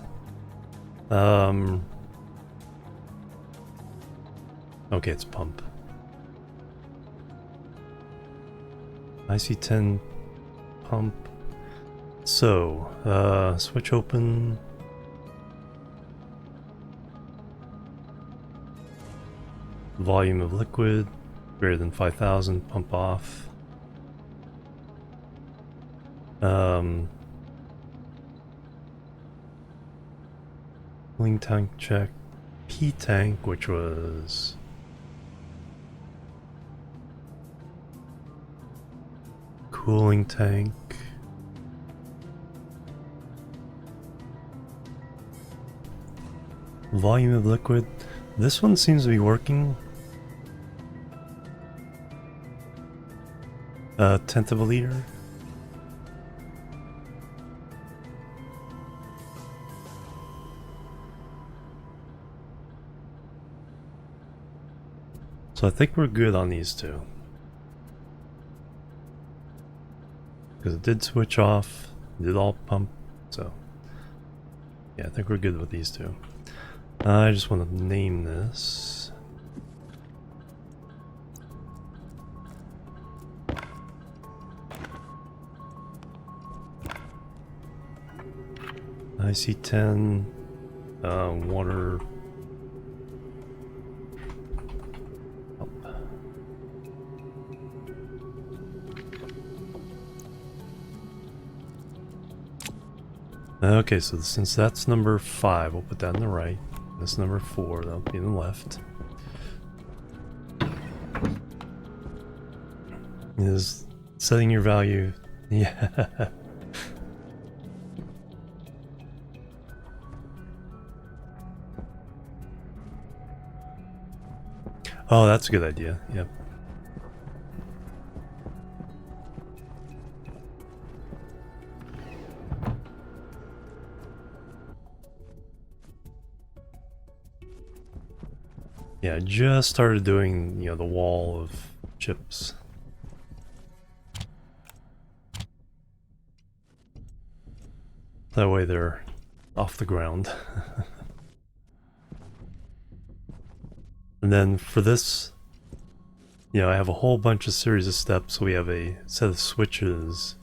Okay, it's pump. IC10 pump. So, switch open. Volume of liquid greater than 5,000, pump off. Cooling tank check. P tank, which was cooling tank. Volume of liquid. This one seems to be working. 1/10 of a liter. So I think we're good on these two. Because it did switch off, it did all pump, so yeah, I think we're good with these two. I just want to name this. IC10, water. Okay, so since that's number 5, we'll put that on the right. That's number 4, that'll be on the left. Is setting your value. Yeah. Oh, that's a good idea. Yep. Yeah, I just started doing, the wall of chips. That way they're off the ground. And then for this, I have a whole bunch of series of steps. So we have a set of switches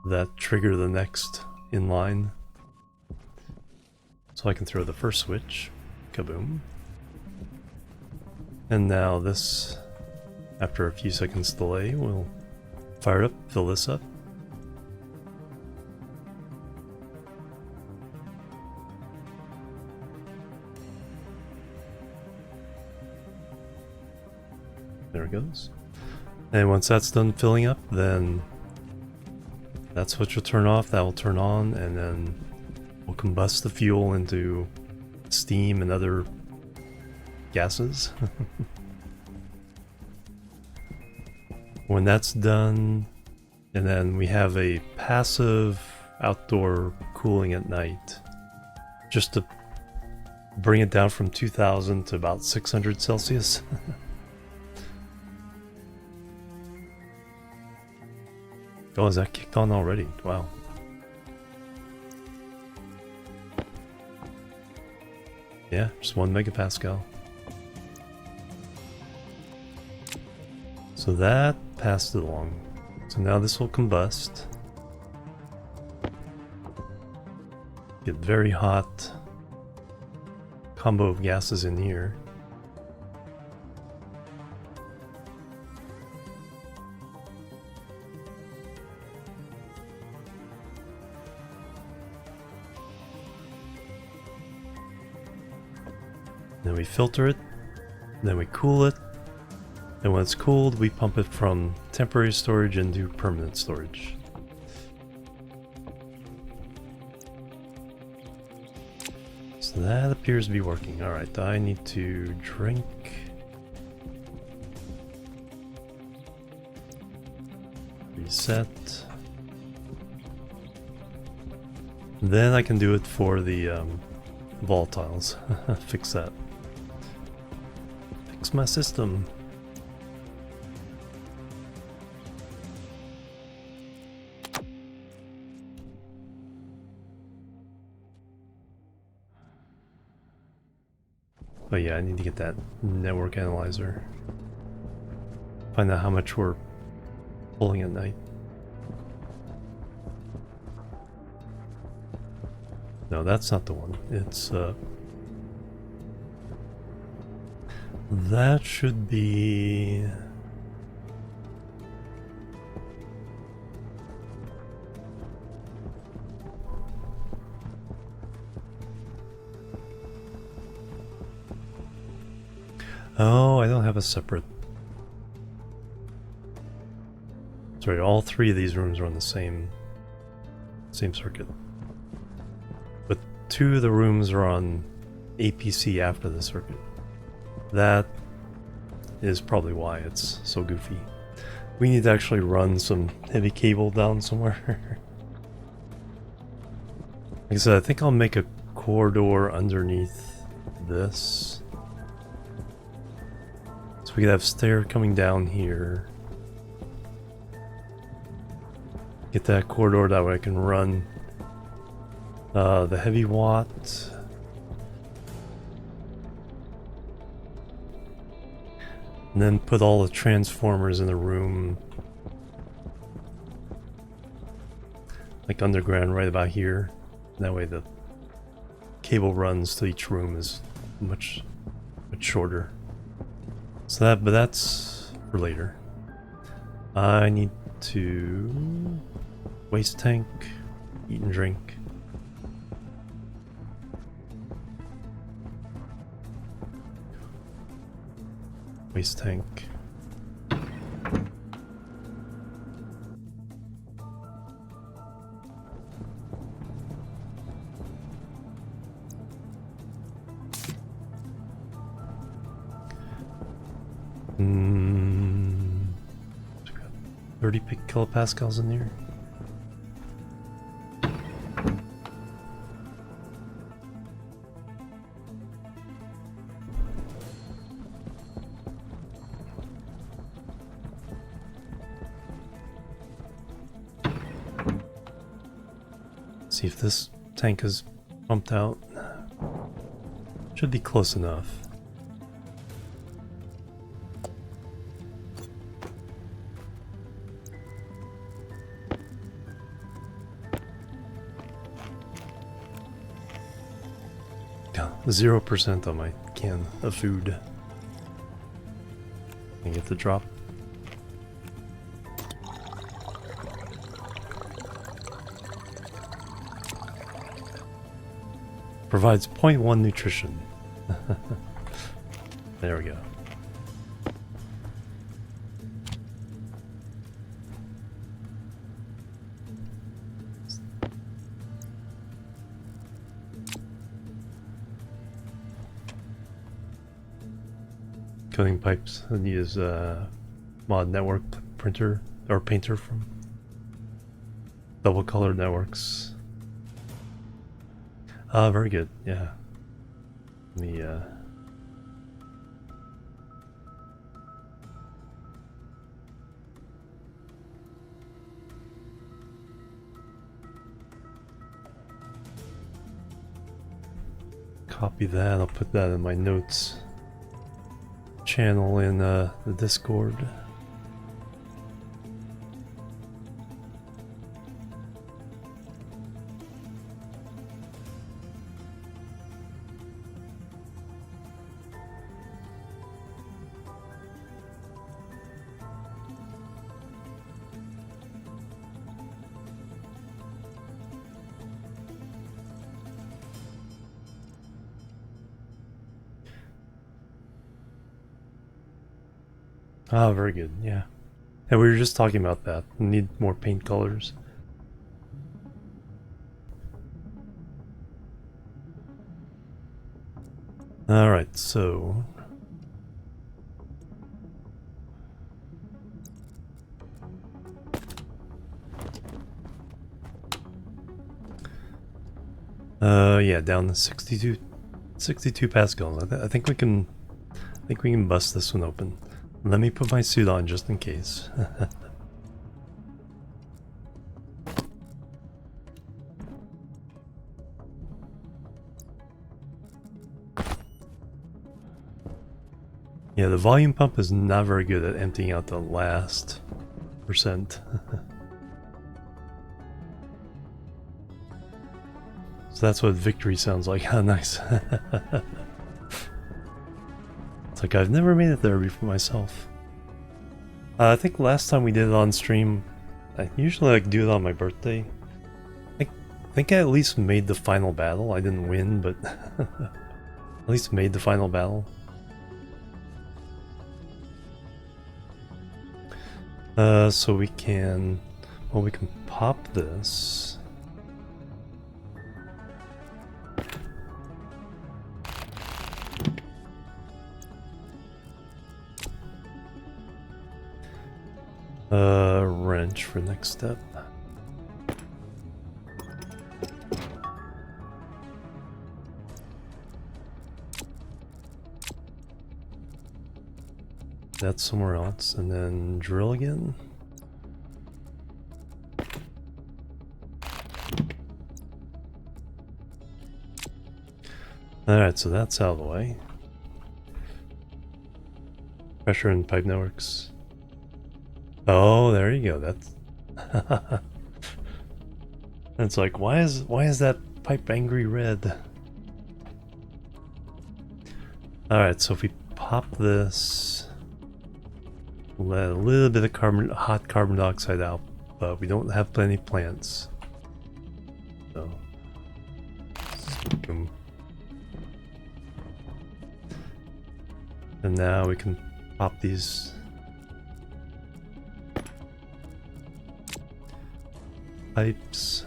that trigger the next in line. So I can throw the first switch. Kaboom. And now this, after a few seconds delay, will fire it up, fill this up. There it goes. And once that's done filling up, then that switch will turn off, that will turn on, and then we'll combust the fuel into steam and other gases. When that's done, and then we have a passive outdoor cooling at night, just to bring it down from 2000 to about 600 Celsius. Oh, is that kicked on already? Wow. Yeah, just 1 megapascal. So that passed it along. So now this will combust. Get very hot combo of gases in here. Then we filter it, then we cool it, and when it's cooled, we pump it from temporary storage into permanent storage. So that appears to be working. Alright, I need to drink. Reset. Then I can do it for the volatiles. Fix that. Fix my system. Oh yeah, I need to get that network analyzer. Find out how much we're pulling at night. No, that's not the one. It's that should be oh, I don't have a separate. Sorry, all 3 of these rooms are on the same circuit. But 2 of the rooms are on APC after the circuit. That is probably why it's so goofy. We need to actually run some heavy cable down somewhere. Like I said, I think I'll make a corridor underneath this. So we could have stair coming down here. Get that corridor that way I can run the heavy watt. And then put all the transformers in the room. Like underground right about here. That way the cable runs to each room is much shorter. So that, but that's for later. I need to waste tank, eat and drink. Waste tank. So we got 30 kilopascals in there. See if this tank is pumped out. Should be close enough. 0% on my can of food. I get the drop. Provides 0.1 nutrition. There we go. Cutting pipes. I use mod network printer or painter from Double Colored Networks. Very good. Yeah. Let me copy that. I'll put that in my notes channel in the Discord. Ah, very good, yeah. And we were just talking about that. We need more paint colors. Alright, so... yeah, down to 62 pascals. I think we can bust this one open. Let me put my suit on just in case. Yeah, the volume pump is not very good at emptying out the last percent. So that's what victory sounds like. Ah, nice. It's like I've never made it there before myself. I think last time we did it on stream, I usually like do it on my birthday. I think I at least made the final battle. I didn't win, but at least made the final battle. So we can, well, we can pop this. Wrench for next step. That's somewhere else, and then drill again. Alright, so that's out of the way. Pressure and pipe networks. Oh, there you go. That's it's like, why is that pipe angry red? Alright, so if we pop this, let a little bit of hot carbon dioxide out, but we don't have plenty of plants. So boom. And now we can pop these pipes.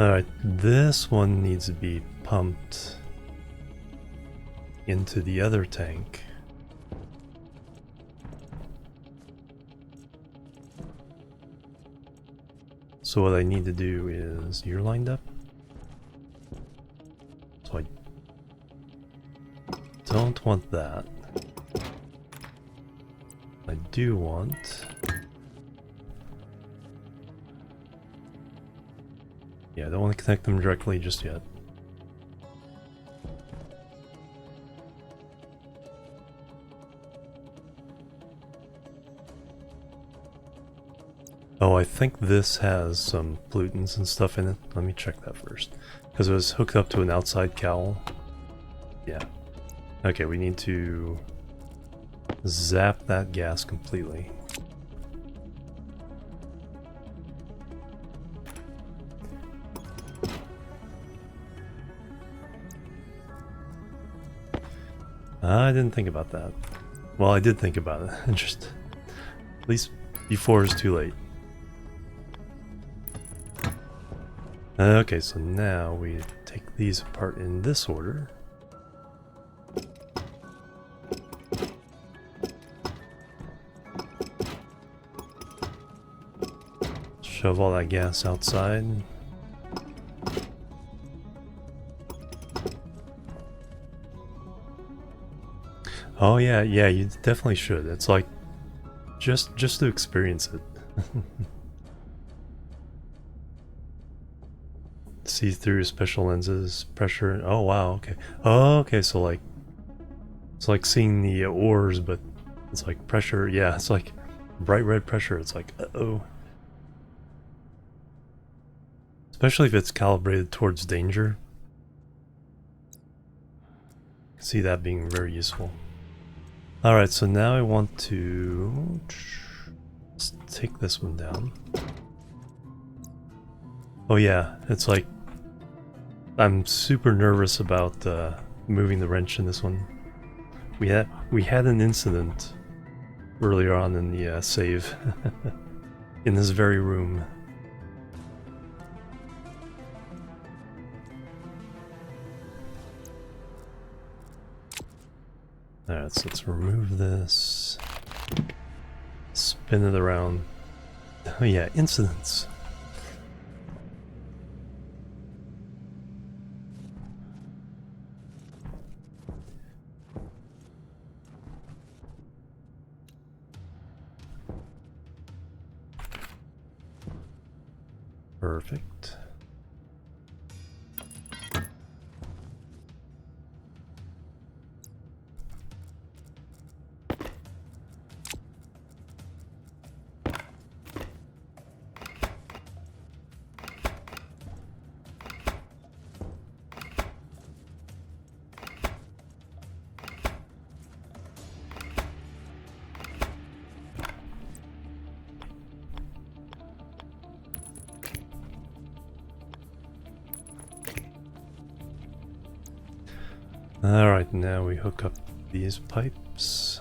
Alright, this one needs to be pumped into the other tank. So what I need to do is, you're lined up. So I don't want that. I do want... Yeah, I don't want to connect them directly just yet. Oh, I think this has some pollutants and stuff in it. Let me check that first. Because it was hooked up to an outside cowl. Yeah. Okay, we need to zap that gas completely. I didn't think about that. Well, I did think about it. Just at least before it's too late. Okay, so now we take these apart in this order. Shove all that gas outside. Oh yeah, yeah, you definitely should. It's like just to experience it. See through special lenses, pressure. Oh wow, okay. Oh, okay, so like it's like seeing the ores, but it's like pressure. Yeah, it's like bright red pressure. It's like uh-oh. Especially if it's calibrated towards danger. See that being very useful. Alright, so now I want to let's take this one down. Oh yeah, it's like I'm super nervous about moving the wrench in this one. We had an incident earlier on in the save in this very room. Alright, so let's remove this. Spin it around. Oh yeah, incidents. Perfect. Alright, now we hook up these pipes.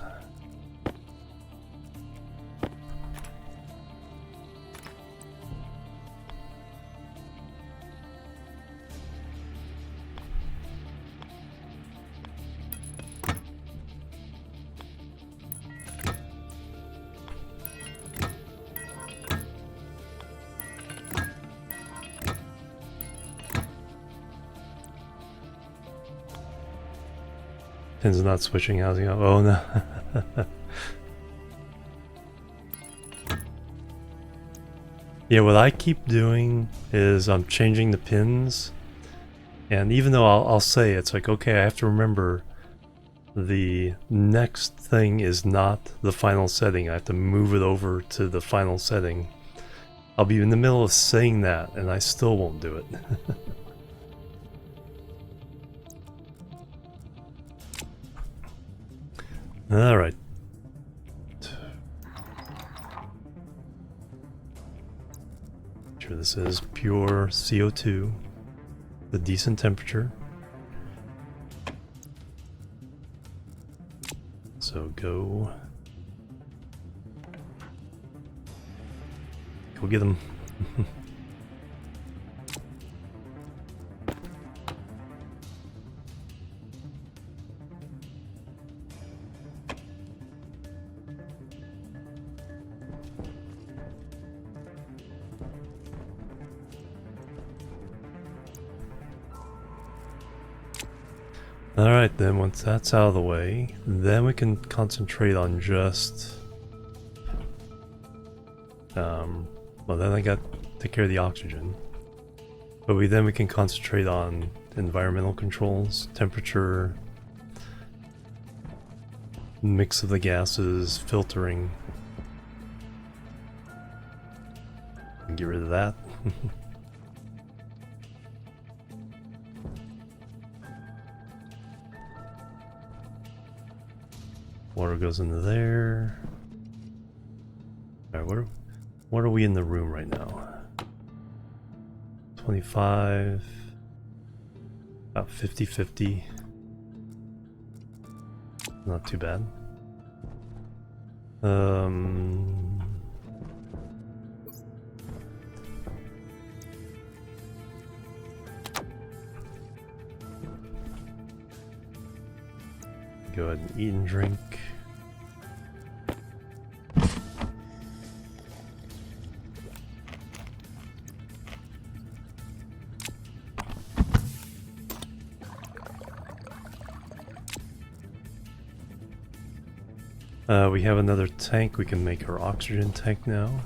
Pins not switching housing up. Oh no. Yeah, what I keep doing is I'm changing the pins, and even though I'll say it's like, okay, I have to remember the next thing is not the final setting. I have to move it over to the final setting. I'll be in the middle of saying that and I still won't do it. Alright. Sure, this is pure CO2, the decent temperature. So go get them. Alright then, once that's out of the way, then we can concentrate on just... well then I got to take care of the oxygen. But then we can concentrate on environmental controls, temperature, mix of the gases, filtering. Get rid of that. Water goes into there. Alright, what are we in the room right now? 25. About 50-50. Not too bad. Go ahead and eat and drink. We have another tank. We can make our oxygen tank now.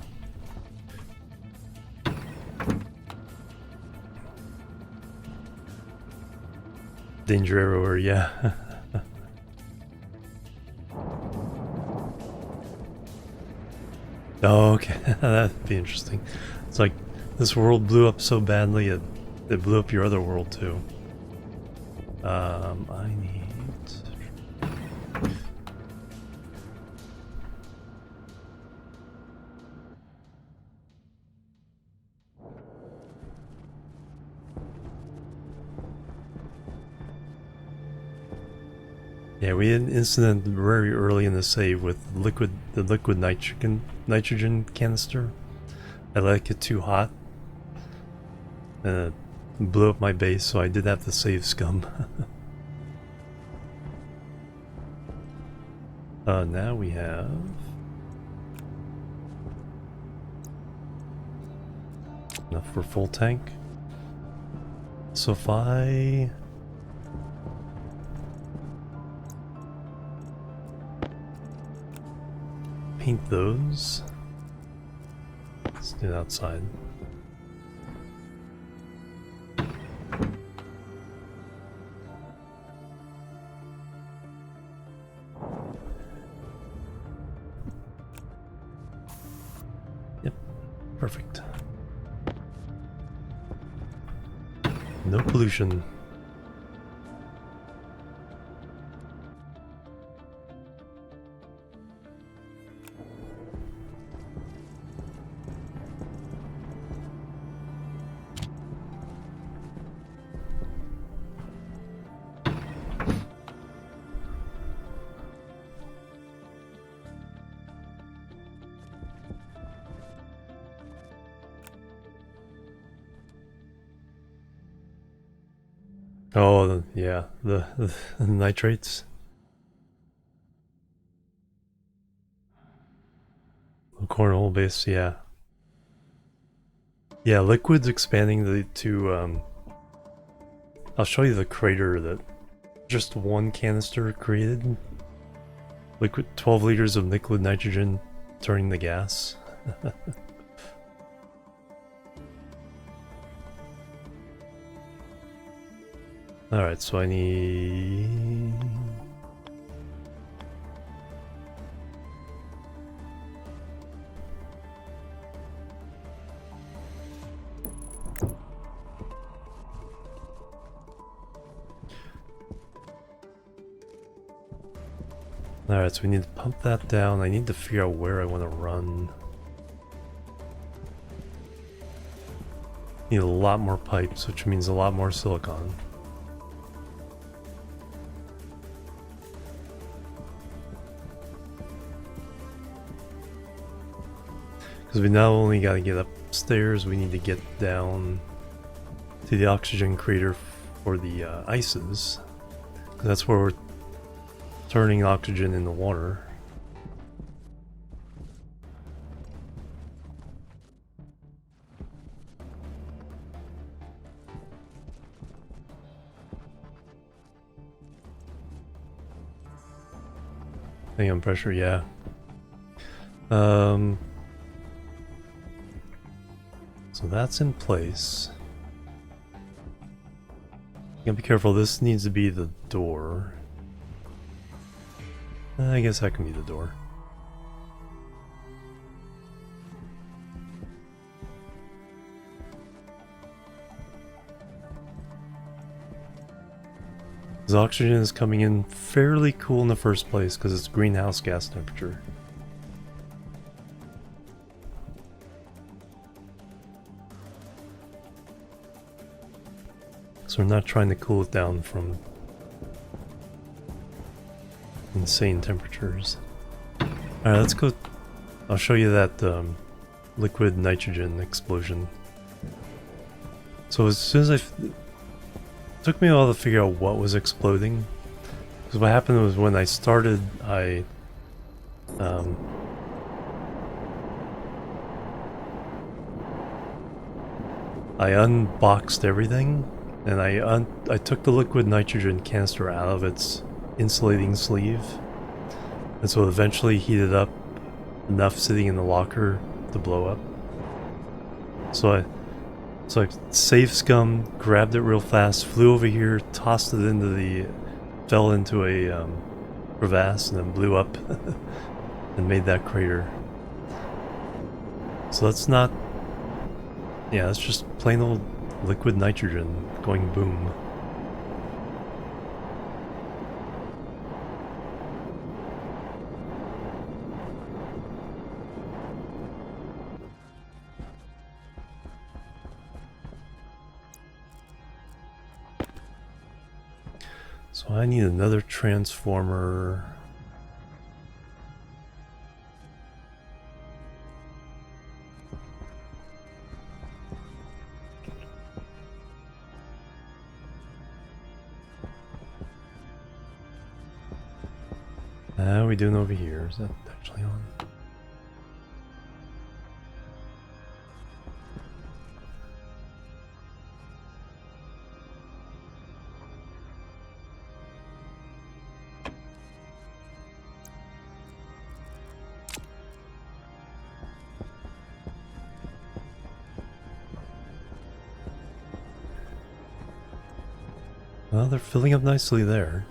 Danger everywhere, yeah. Oh, okay. That'd be interesting. It's like this world blew up so badly it blew up your other world too. I need... Yeah, we had an incident very early in the save with the liquid nitrogen canister. I let it too hot. It blew up my base, so I did have to save scum. Now we have... enough for full tank. So if I... paint those. Let's do it outside. Yep, perfect. No pollution. Oh, yeah, the nitrates. The cornhole base, yeah. Yeah, liquid's expanding to, I'll show you the crater that just one canister created. Liquid, 12 liters of liquid nitrogen turning the gas. Alright, so I need... Alright, so we need to pump that down. I need to figure out where I want to run. Need a lot more pipes, which means a lot more silicon. Because we not only got to get upstairs, we need to get down to the oxygen crater for the ices. Because that's where we're turning oxygen into water. Hang on, pressure, yeah. So that's in place. You gotta be careful, this needs to be the door. I guess that can be the door. Because oxygen is coming in fairly cool in the first place because it's greenhouse gas temperature. So we're not trying to cool it down from insane temperatures. Alright, let's go. I'll show you that liquid nitrogen explosion. So as soon as it took me a while to figure out what was exploding. Because what happened was when I started, I unboxed everything, and I took the liquid nitrogen canister out of its insulating sleeve, and so it eventually heated up enough sitting in the locker to blow up. So I saved scum, grabbed it real fast, flew over here, tossed it into fell into a crevasse, and then blew up and made that crater. So that's not, yeah, that's just plain old liquid nitrogen going boom. So I need another transformer. How are we doing over here? Is that actually on? Well, they're filling up nicely there.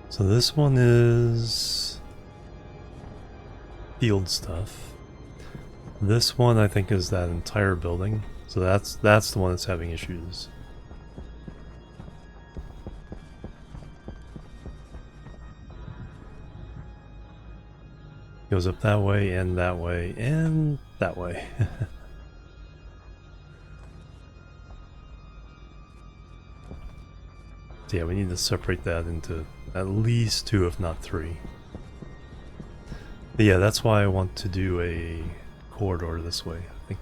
So this one is field stuff. This one I think is that entire building. So that's the one that's having issues. Goes up that way and that way and that way. So yeah, we need to separate that into at least 2, if not 3. But yeah, that's why I want to do a corridor this way. I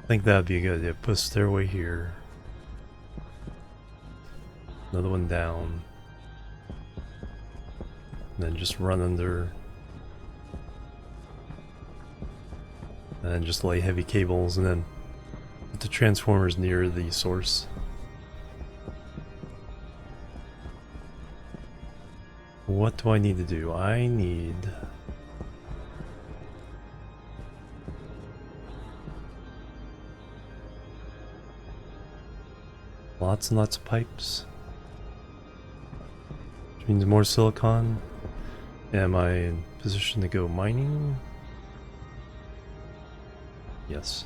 think that'd be a good idea. Put a stairway here. Another one down. And then just run under. And then just lay heavy cables and then put the transformers near the source. What do I need to do? I need lots and lots of pipes, which means more silicon. Am I in position to go mining? Yes.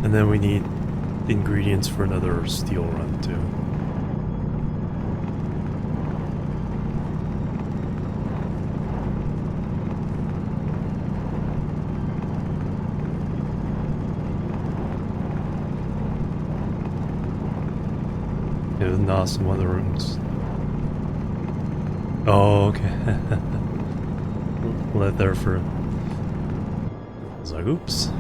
And then we need ingredients for another steel run too. It was NOS in one of the rooms. Oh, okay. Let there for. I was like, oops.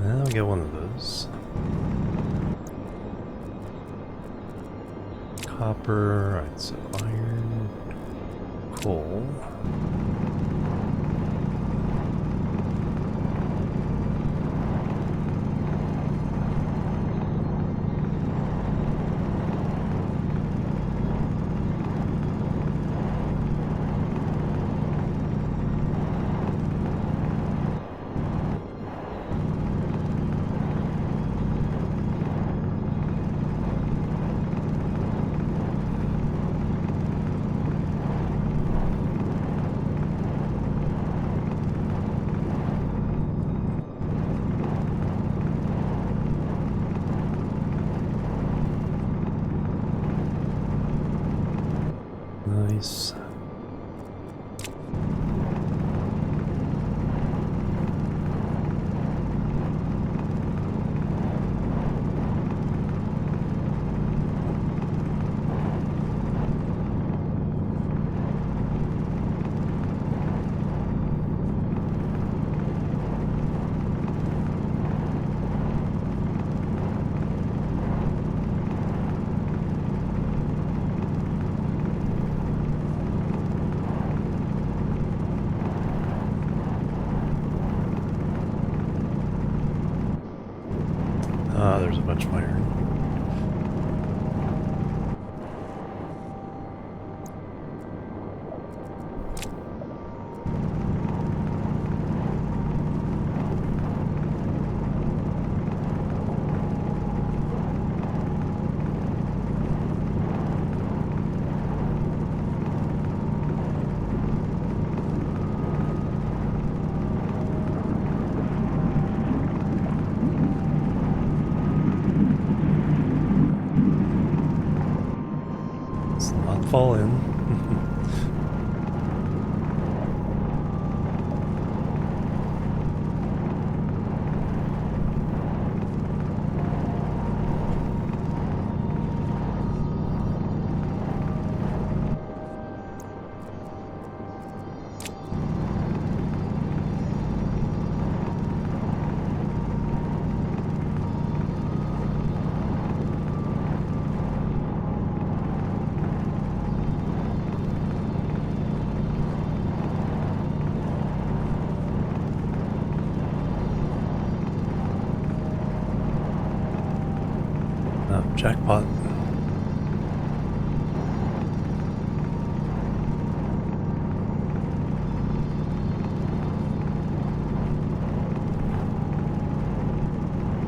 I'll get one of those. copper. Alright, so iron, coal. Nice. Ah, there's a bunch of iron. Let's not fall in. Oh, jackpot.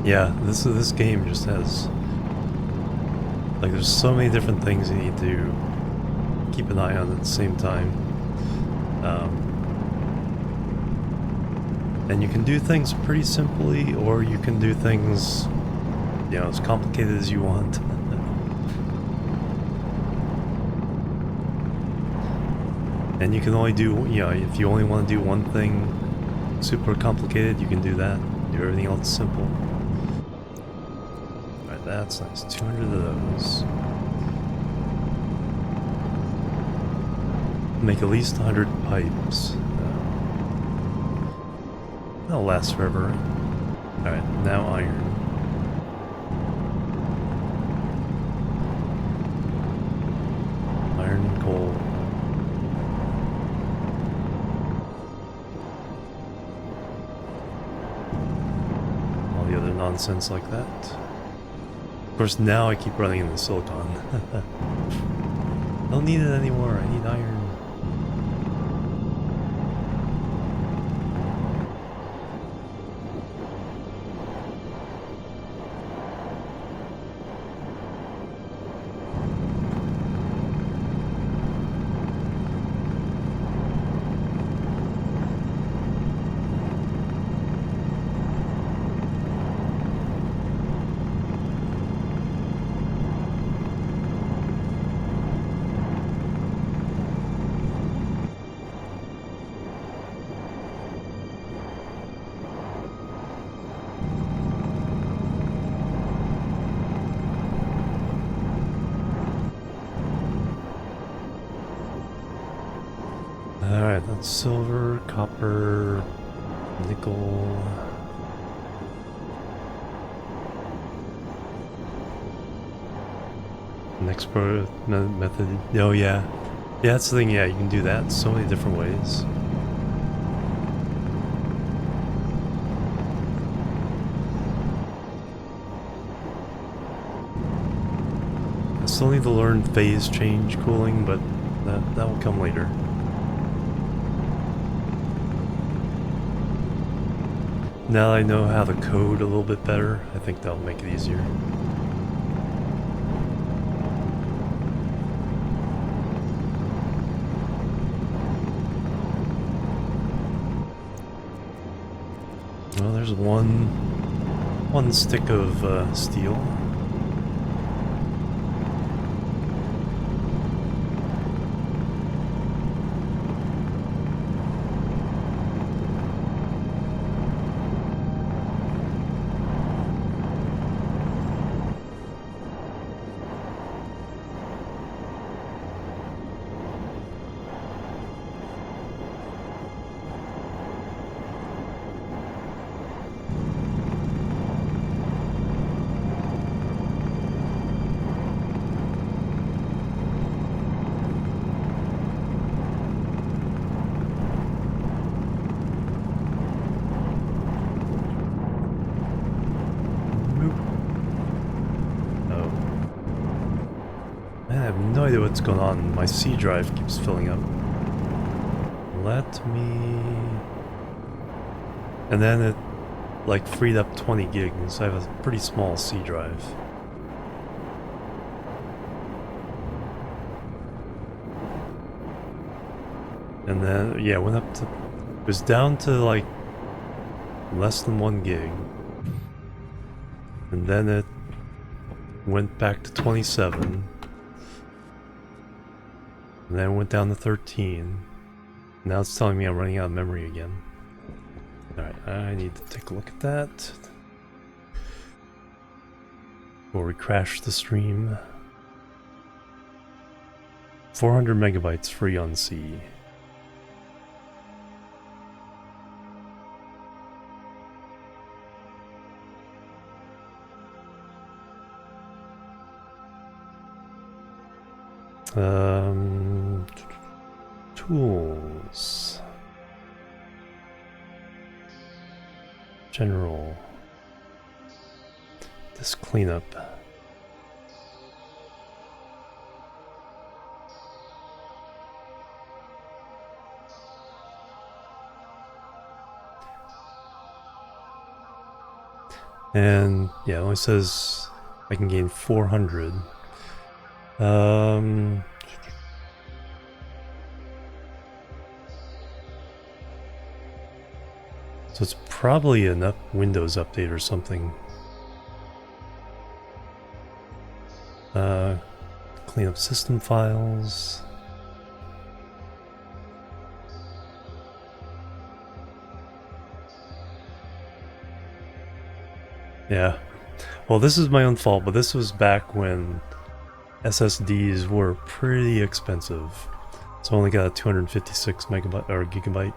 Yeah, this game just has, like, there's so many different things you need to keep an eye on at the same time. And you can do things pretty simply, or you can do things, you know, as complicated as you want. And you can only do, you know, if you only want to do one thing super complicated, you can do that. Do everything else simple. Alright, that's nice. 200 of those. Make at least 100 pipes. That'll last forever. Alright, now iron. Iron and coal. All the other nonsense like that. Of course, now I keep running into silicon. I don't need it anymore, I need iron. Alright, that's silver, copper, nickel. Next method. Oh yeah. Yeah, that's the thing. Yeah, you can do that so many different ways. I still need to learn phase change cooling, but that will come later. Now that I know how to code a little bit better, I think that'll make it easier. Well, there's one stick of steel. Man, I have no idea what's going on. My C drive keeps filling up. Let me... And then it like freed up 20 gigs. I have a pretty small C drive. And then, yeah, went up to... It was down to like less than 1 gig. And then it went back to 27. And then it went down to 13. Now it's telling me I'm running out of memory again. Alright, I need to take a look at that before we crash the stream. 400 megabytes free on C. Tools. General. Disk cleanup. And yeah, it only says I can gain 400. So it's probably a Windows update or something. Clean up system files. Yeah. Well, this is my own fault, but this was back when SSDs were pretty expensive. So I only got a 256 megabyte or gigabyte.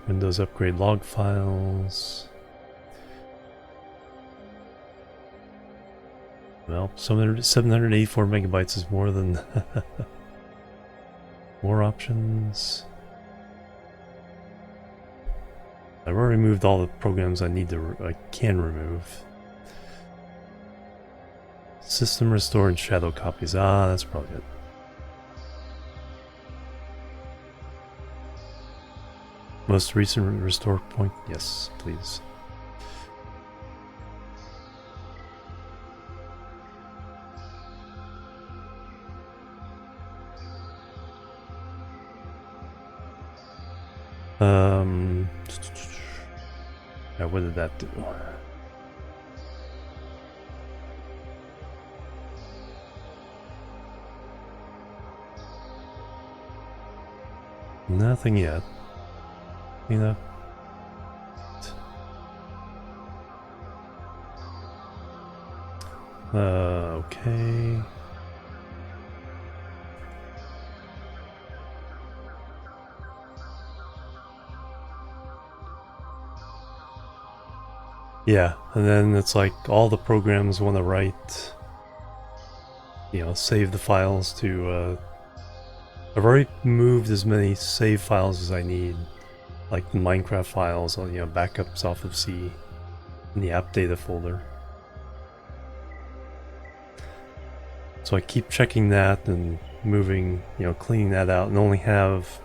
Windows upgrade log files. Well, 784 megabytes is more than more options. I've already removed all the programs I can remove. System restore and shadow copies. Ah, that's probably it. Most recent restore point. Yes, please. Yeah, what did that do? Nothing yet. You know. Okay. Yeah, and then it's like all the programs want to write, save the files to, I've already moved as many save files as I need, like the Minecraft files, backups off of C in the app data folder. So I keep checking that and moving, cleaning that out, and only have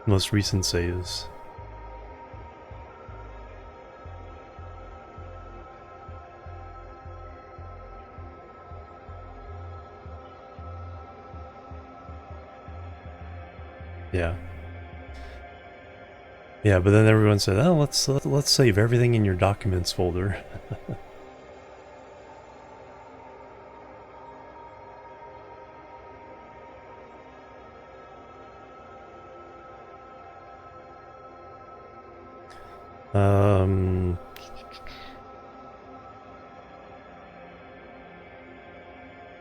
most recent saves. Yeah. Yeah, but then everyone said, "Oh, let's save everything in your documents folder."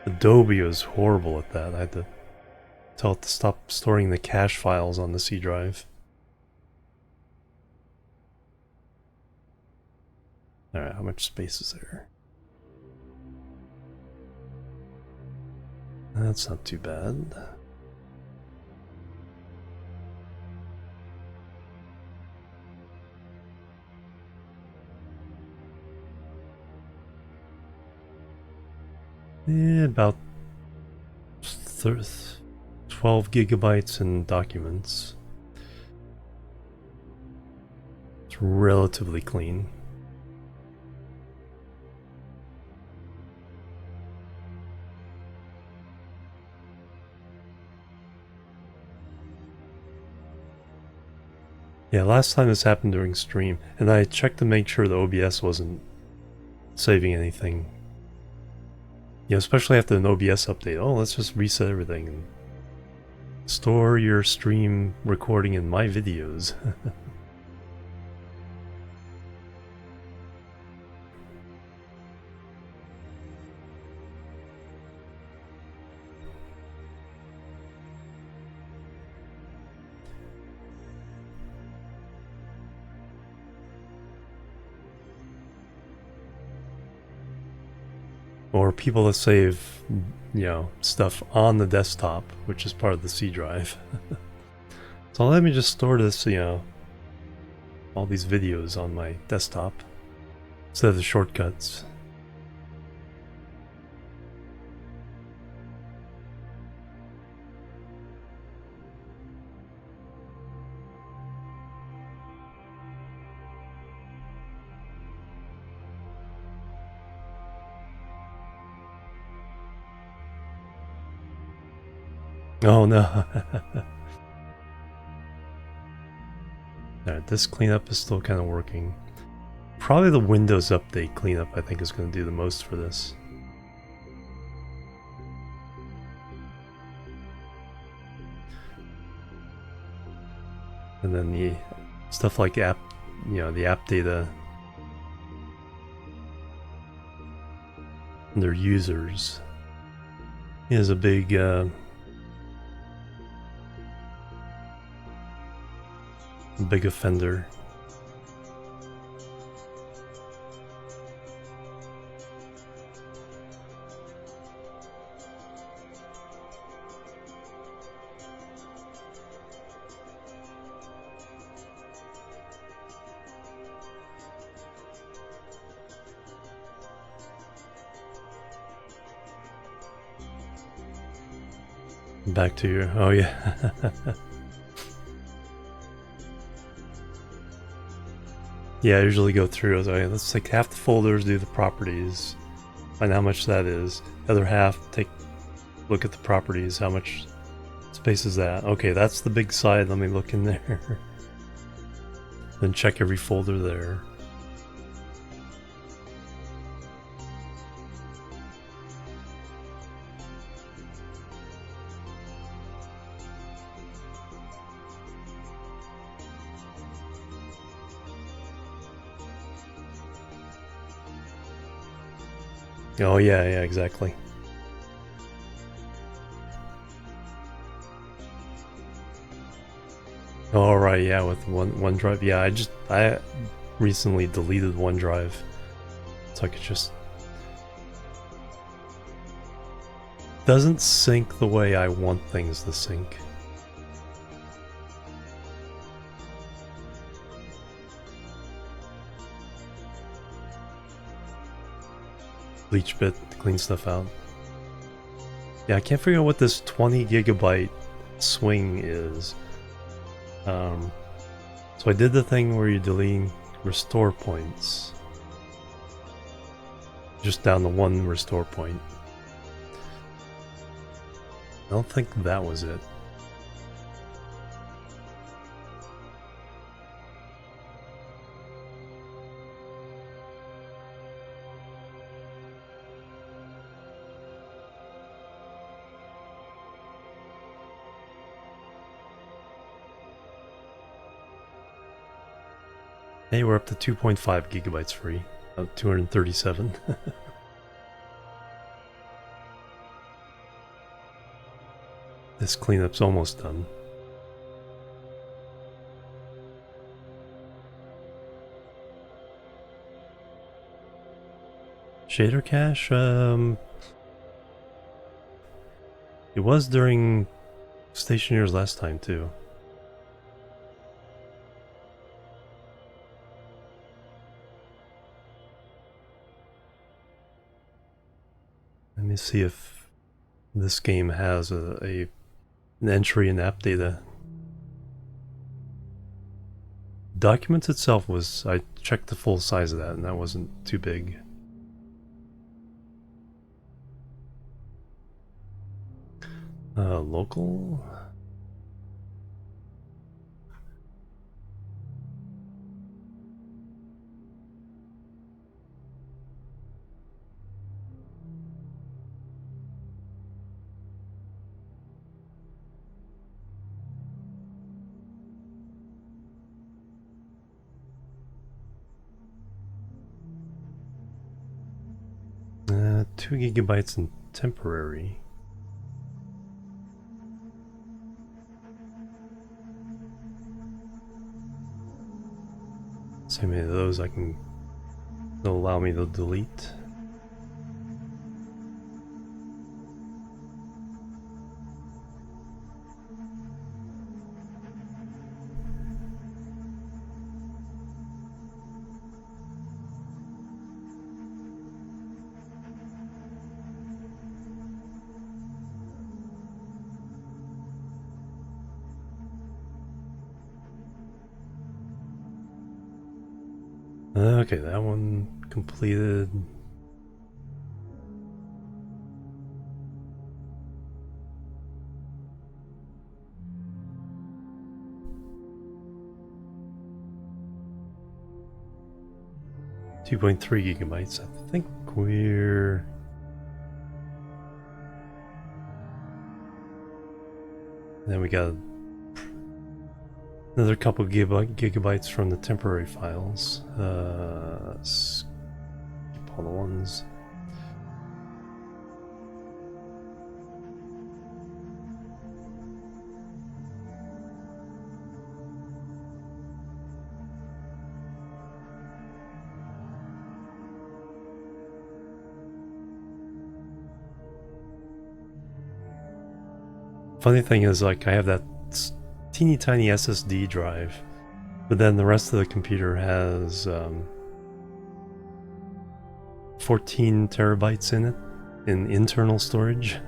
Adobe was horrible at that. I had to tell it to stop storing the cache files on the C drive. Alright, how much space is there? That's not too bad. Yeah, about 12 gigabytes in documents. It's relatively clean. Yeah, last time this happened during stream, and I checked to make sure the OBS wasn't saving anything. Especially after an OBS update. Oh, let's just reset everything and store your stream recording in my videos. Or people that save, stuff on the desktop, which is part of the C drive. So let me just store this, all these videos on my desktop instead of the shortcuts. Oh no. Alright, this cleanup is still kind of working. Probably the Windows Update cleanup I think is going to do the most for this. And then the stuff like app, the app data and their users is a big big offender. Back to your, oh yeah. Yeah, I usually go through, let's take half the folders, do the properties, find how much that is. The other half, look at the properties, how much space is that? Okay, that's the big side, let me look in there. Then check every folder there. Oh yeah, exactly. All right, yeah, with OneDrive. Yeah, I recently deleted OneDrive So I could just... Doesn't sync the way I want things to sync. Bleach bit to clean stuff out. Yeah, I can't figure out what this 20 gigabyte swing is. So I did the thing where you delete restore points. Just down to one restore point. I don't think that was it. Hey, we're up to 2.5 gigabytes free. 237. This cleanup's almost done. Shader cache? It was during Stationeers last time too. Let me see if this game has an entry in app data. Documents itself was, I checked the full size of that and that wasn't too big. Local? Uh, 2 gigabytes in temporary. So many of those they'll allow me to delete. Okay, that one completed. .3 gigabytes. I think we're... Then we got another couple gigabytes from the temporary files. Skip all the ones. Funny thing is, like, I have that teeny tiny SSD drive, but then the rest of the computer has 14 terabytes in it, in internal storage.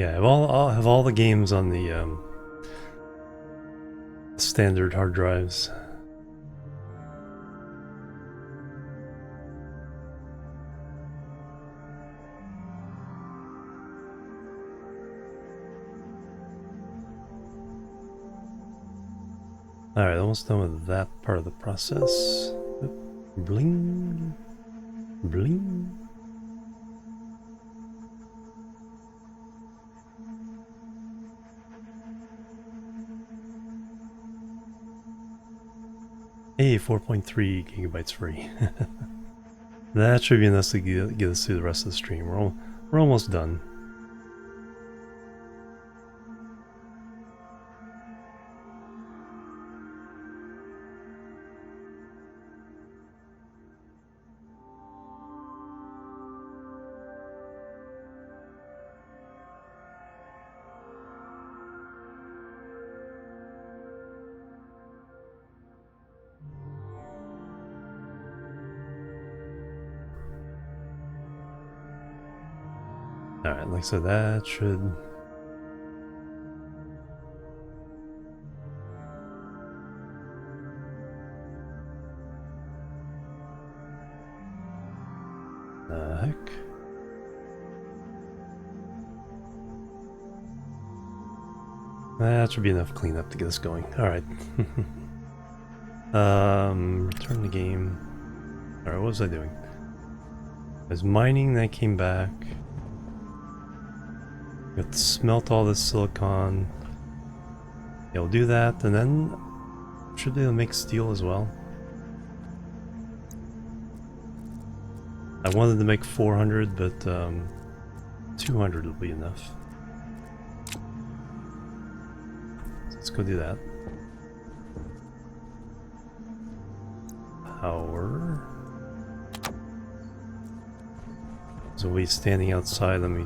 Yeah, I'll have all the games on the standard hard drives. Alright, almost done with that part of the process. Oop, bling. Bling. Hey, 4.3 gigabytes free. That should be enough to get us through the rest of the stream. We're almost done. Alright, like I said, that should... The heck? That should be enough cleanup to get us going. Alright. Return the game. Alright, what was I doing? I was mining, then I came back. Got to smelt all this silicon. Yeah, we'll do that, and then should be able to make steel as well. I wanted to make 400, but 200 will be enough. So let's go do that. Power. There's a waste standing outside. Let me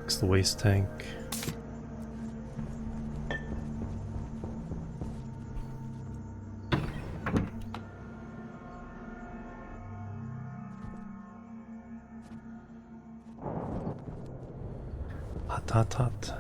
fix the waste tank. Hot, hot, hot.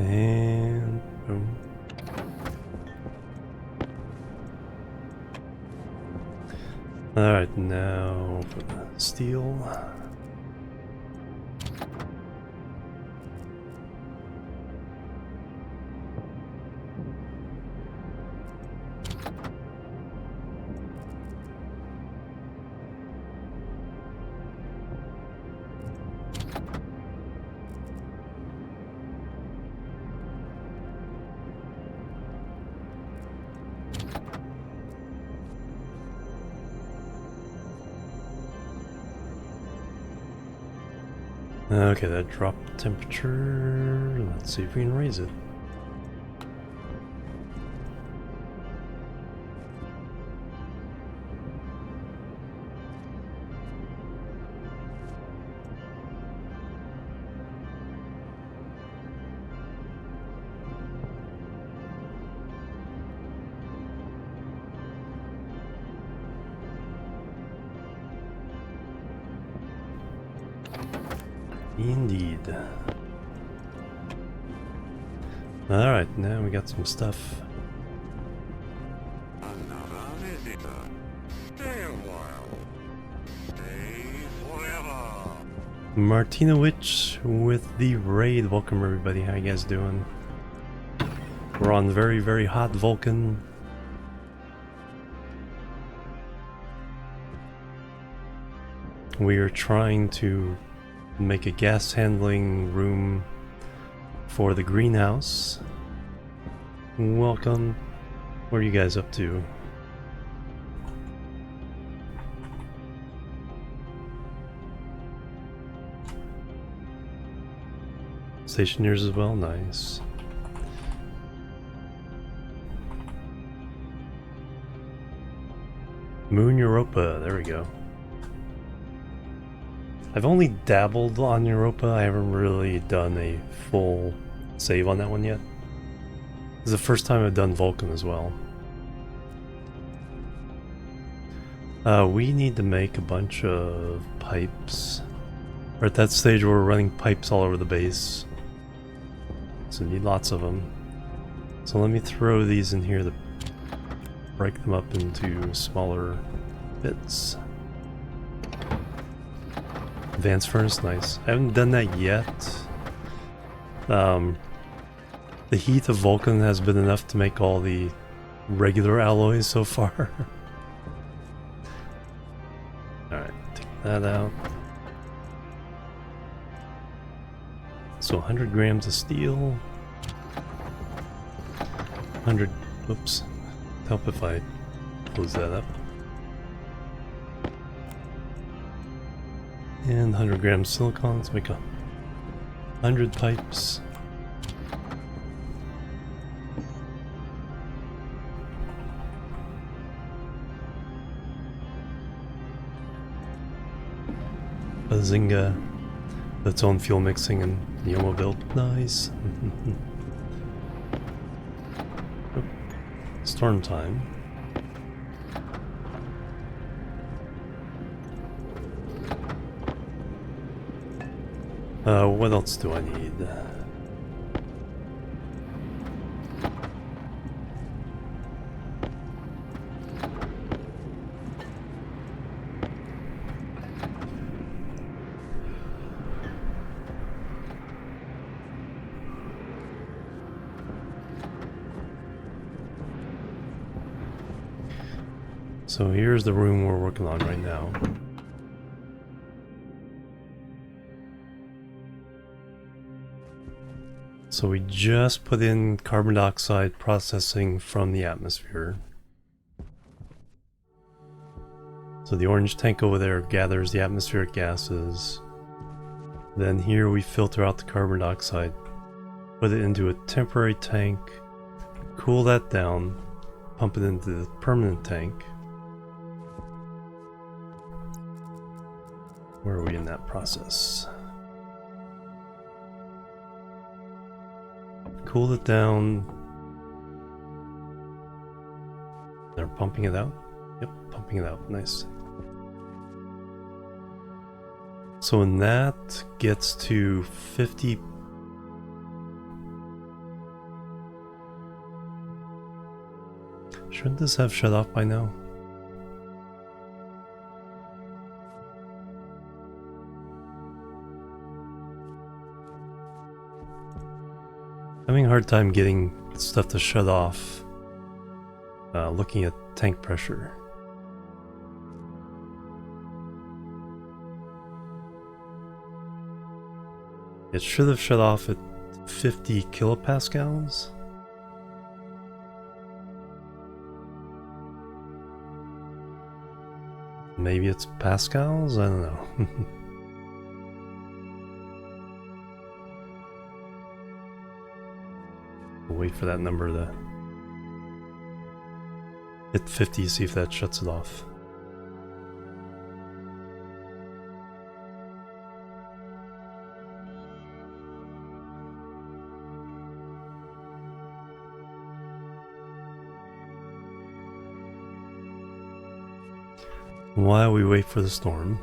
And boom. Alright, now for the steel. Okay, that dropped temperature. Let's see if we can raise it. Indeed. Alright, now we got some stuff. Another visitor. Stay a while. Stay forever. Martinowicz with the raid. Welcome everybody, how you guys doing? We're on very, very hot Vulcan. We are trying to make a gas handling room for the greenhouse. Welcome. What are you guys up to? Stationeers as well, nice. Moon Europa, there we go. I've only dabbled on Europa, I haven't really done a full save on that one yet. This is the first time I've done Vulcan as well. We need to make a bunch of pipes. We're at that stage where we're running pipes all over the base. So we need lots of them. So let me throw these in here to break them up into smaller bits. Advanced furnace, nice. I haven't done that yet. The heat of Vulcan has been enough to make all the regular alloys so far. Alright, take that out. So 100 grams of steel. 100, oops. Help if I close that up. And 100 grams silicon, let's make 100 pipes. Bazinga. Its own fuel mixing and Yomo build. Nice. Storm time. What else do I need? So here's the room we're working on right now. So we just put in carbon dioxide processing from the atmosphere. So the orange tank over there gathers the atmospheric gases. Then here we filter out the carbon dioxide, put it into a temporary tank, cool that down, pump it into the permanent tank. Where are we in that process? Cooled it down. They're pumping it out? Yep, pumping it out. Nice. So when that gets to 50... Shouldn't this have shut off by now? Having a hard time getting stuff to shut off. Looking at tank pressure. It should have shut off at 50 kilopascals. Maybe it's pascals? I don't know. We'll wait for that number to hit 50, see if that shuts it off. While we wait for the storm,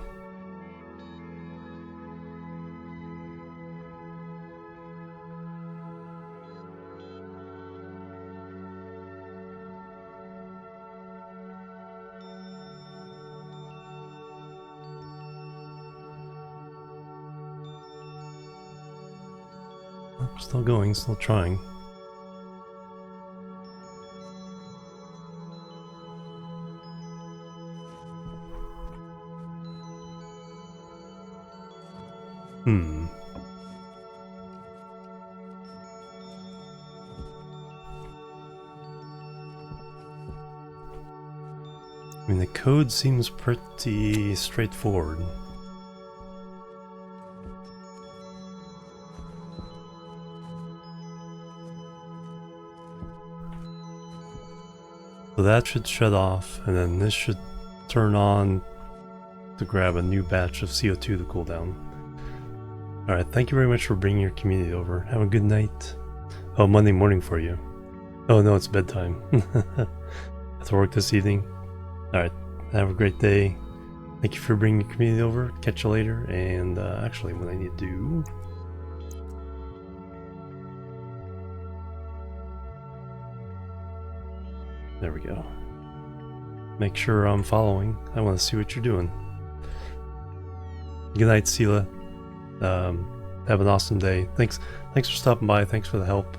still going, still trying. I mean, the code seems pretty straightforward. So that should shut off, and then this should turn on to grab a new batch of CO2 to cool down. Alright, thank you very much for bringing your community over. Have a good night. Oh, Monday morning for you. Oh no, it's bedtime. Have to work this evening. Alright, have a great day. Thank you for bringing your community over. Catch you later. And actually, what I need to do... There we go. Make sure I'm following. I want to see what you're doing. Good night, Sela. Have an awesome day. Thanks for stopping by. Thanks for the help.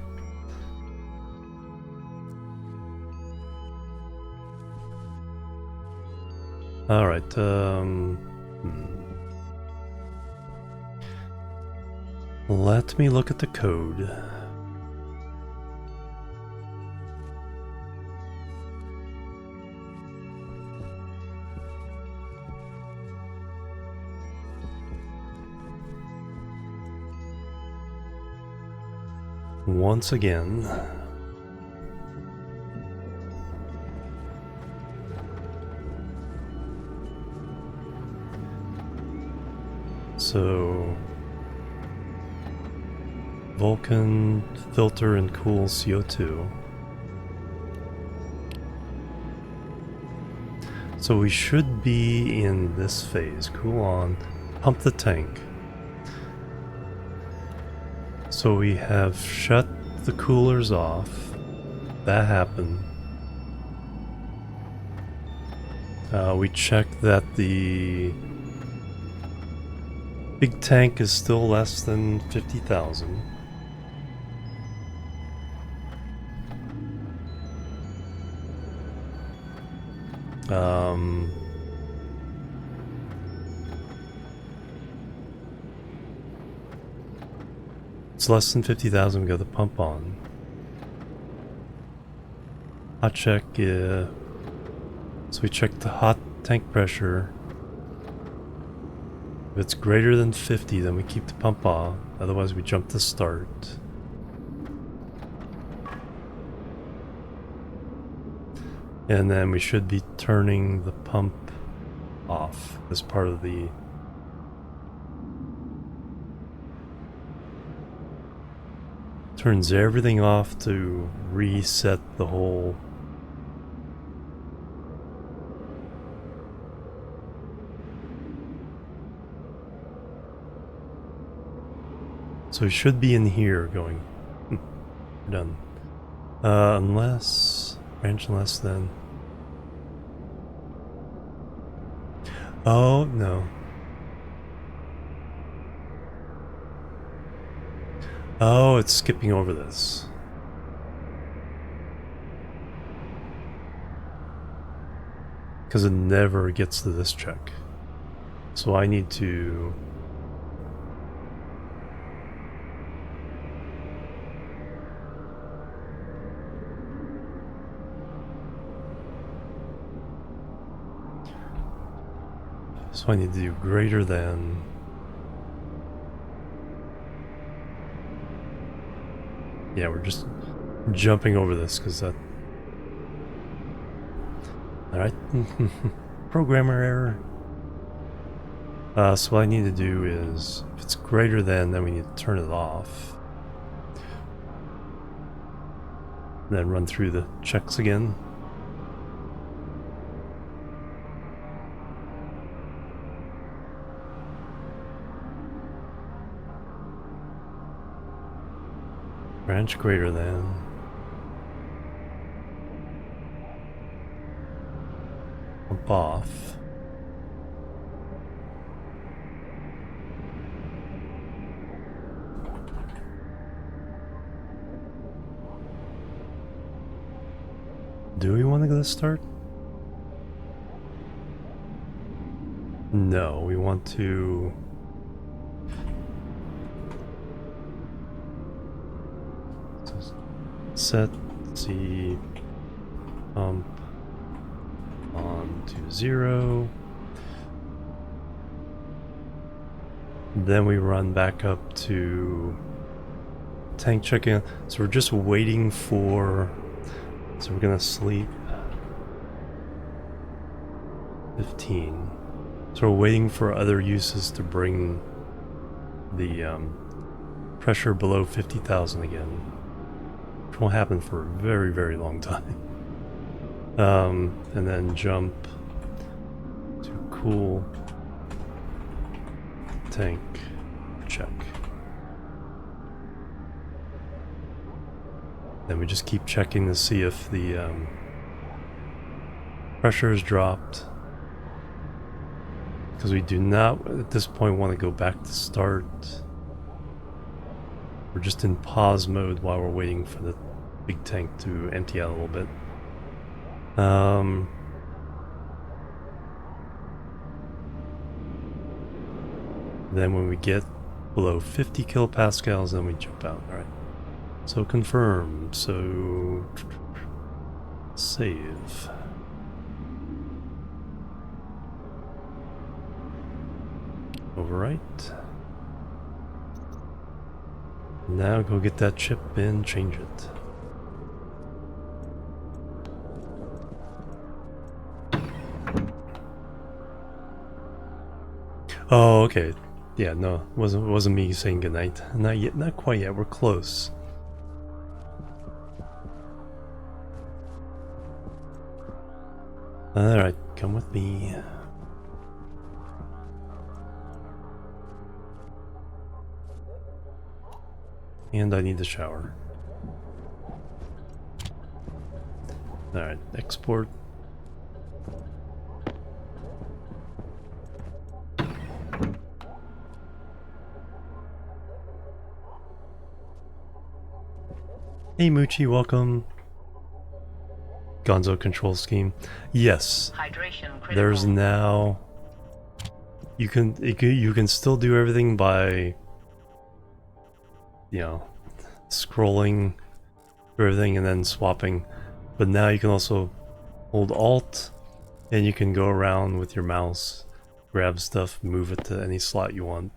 Alright, Let me look at the code. Once again. So Vulcan, filter and cool CO2. So we should be in this phase. Cool on, pump the tank. So we have shut the coolers off. That happened. We checked that the big tank is still less than 50,000. It's less than 50,000, we got the pump on. Hot check, so we checked the hot tank pressure. If it's greater than 50, then we keep the pump on, otherwise we jump to start. And then we should be turning the pump off as part of the... Turns everything off to reset the whole... So we should be in here going... We're done. Unless... Branch unless then... Oh, no. Oh, it's skipping over this. Because it never gets to this check. So I need to... So I need to do greater than... Yeah, we're just jumping over this because that... Alright. Programmer error. So what I need to do is, if it's greater than, then we need to turn it off. Then run through the checks again. Branch greater than. Pump off. Do we want to go to start? No, we want to... Set the pump on to 0. Then we run back up to tank check-in. So we're just waiting for... So we're gonna sleep. 15. So we're waiting for other uses to bring the pressure below 50,000 again. Which won't happen for a very, very long time. And then jump to cool tank. Check. Then we just keep checking to see if the pressure is dropped. Because we do not, at this point, want to go back to start. We're just in pause mode while we're waiting for the big tank to empty out a little bit. Then when we get below 50 kilopascals, then we jump out. Alright. So confirm. So save. Overwrite. Now go get that chip and change it. Oh, okay. Yeah, no, wasn't me saying goodnight. Not yet, not quite yet. We're close. All right, come with me. And I need the shower. All right, export. Hey Moochie, welcome. Gonzo control scheme. Yes. Hydration critical. There's now you can still do everything by, you know, scrolling through everything and then swapping. But now you can also hold Alt and you can go around with your mouse, grab stuff, move it to any slot you want.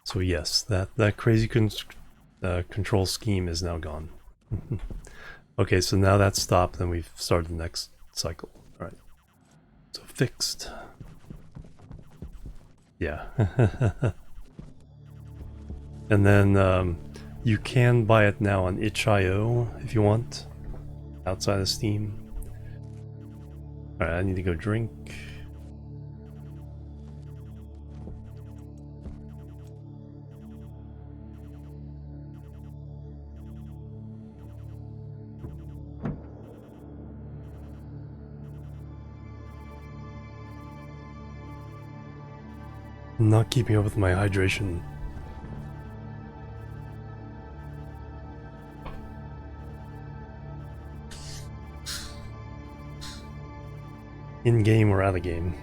So yes, that crazy control scheme is now gone. Okay, so now that's stopped, then we've started the next cycle. All right, so fixed. Yeah. And then you can buy it now on itch.io if you want, outside of Steam. All right, I need to go drink. Not keeping up with my hydration. In game or out of game.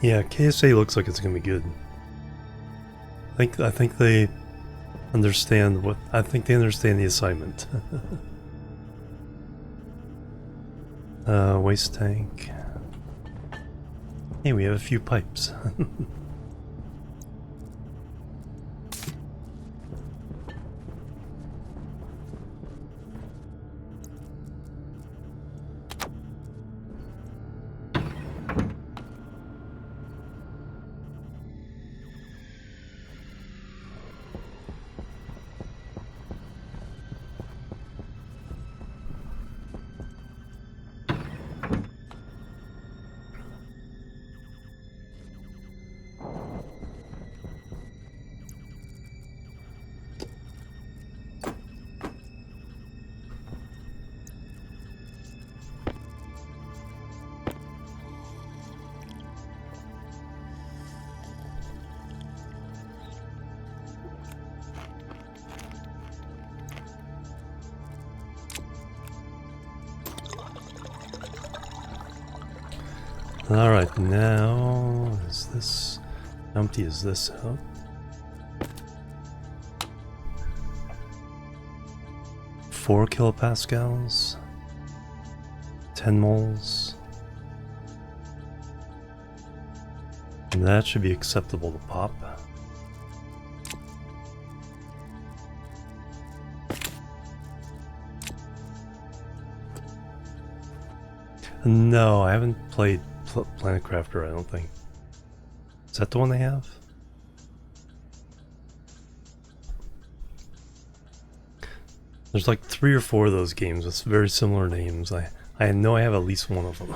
Yeah, KSA looks like it's gonna be good. I think they understand what they understand the assignment. Waste tank. Hey, we have a few pipes. Alright, now is this How empty is this? Oh. Four kilopascals, 10 moles, and that should be acceptable to pop. No, I haven't played Planet Crafter, I don't think. Is that the one they have? There's like 3 or 4 of those games with very similar names. I know I have at least one of them.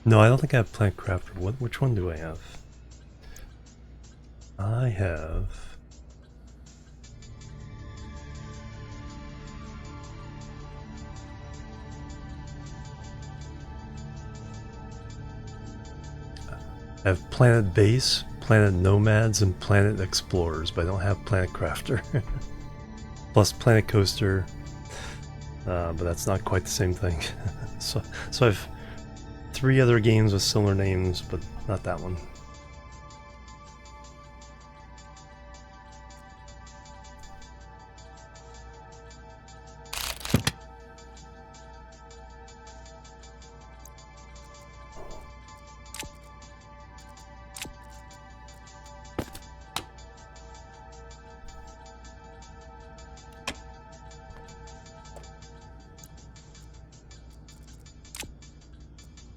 No, I don't think I have Planet Crafter. Which one do I have? I have... I have Planet Base, Planet Nomads, and Planet Explorers, but I don't have Planet Crafter. Plus Planet Coaster, but that's not quite the same thing. so I have 3 other games with similar names, but not that one.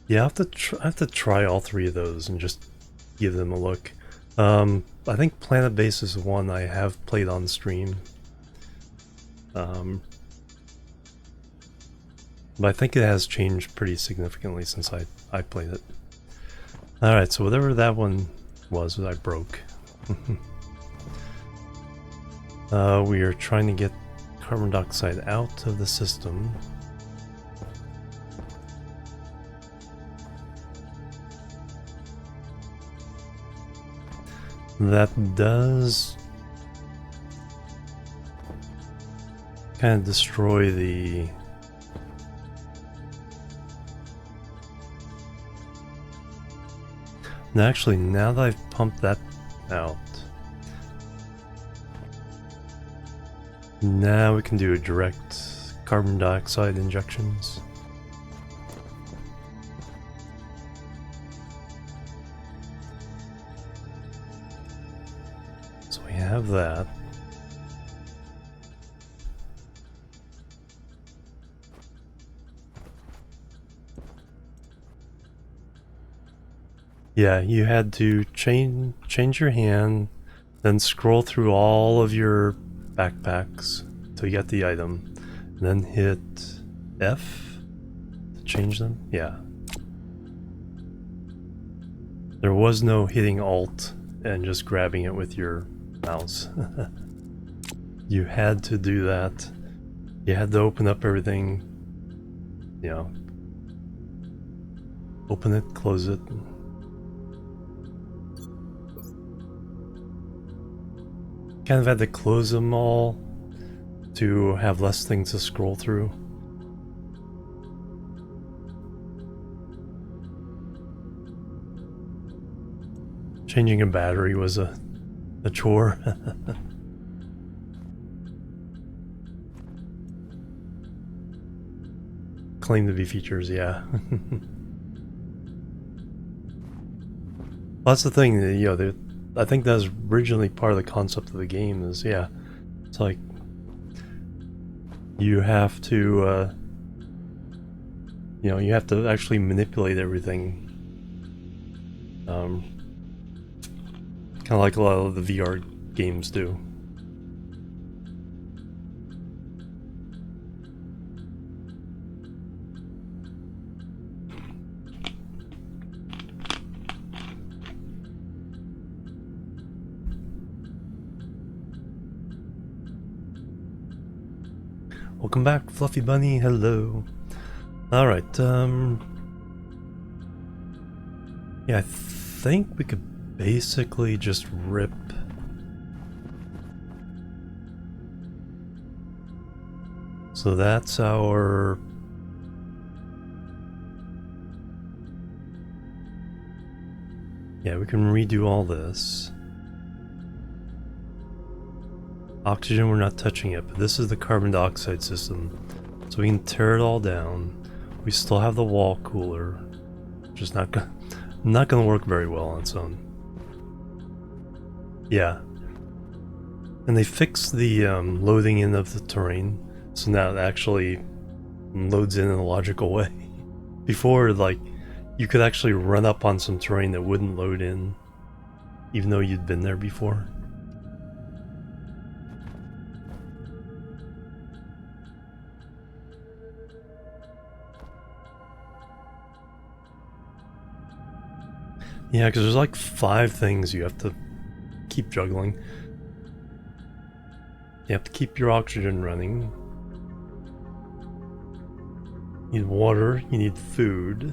Yeah, I have to try all 3 of those and just give them a look. I think Planet Base is one I have played on stream. But I think it has changed pretty significantly since I played it. Alright, so whatever that one was that I broke. We are trying to get carbon dioxide out of the system. That does kind of destroy the and actually, now that I've pumped that out, now we can do direct carbon dioxide injections. So we have that. Yeah, you had to change your hand, then scroll through all of your backpacks till you get the item, and then hit F to change them. Yeah. There was no hitting Alt and just grabbing it with your mouse. You had to do that. You had to open up everything, you know, open it, close it. Kind of had to close them all to have less things to scroll through. Changing a battery was a chore. Claim to be features, yeah. Well, that's the thing, you know, I think that was originally part of the concept of the game is, yeah, it's like you have to, you know, you have to actually manipulate everything. Kind of like a lot of the VR games do. Welcome back, Fluffy Bunny. Hello. Alright, yeah, I think we could basically just rip so that's our Yeah, we can redo all this. Oxygen we're not touching it, but this is the carbon dioxide system. So we can tear it all down. We still have the wall cooler. Just not gonna work very well on its own. Yeah. And they fixed the loading in of the terrain. So now it actually loads in a logical way. Before, like, you could actually run up on some terrain that wouldn't load in, even though you'd been there before. Yeah, because there's like 5 things you have to keep juggling. You have to keep your oxygen running. You need water, you need food.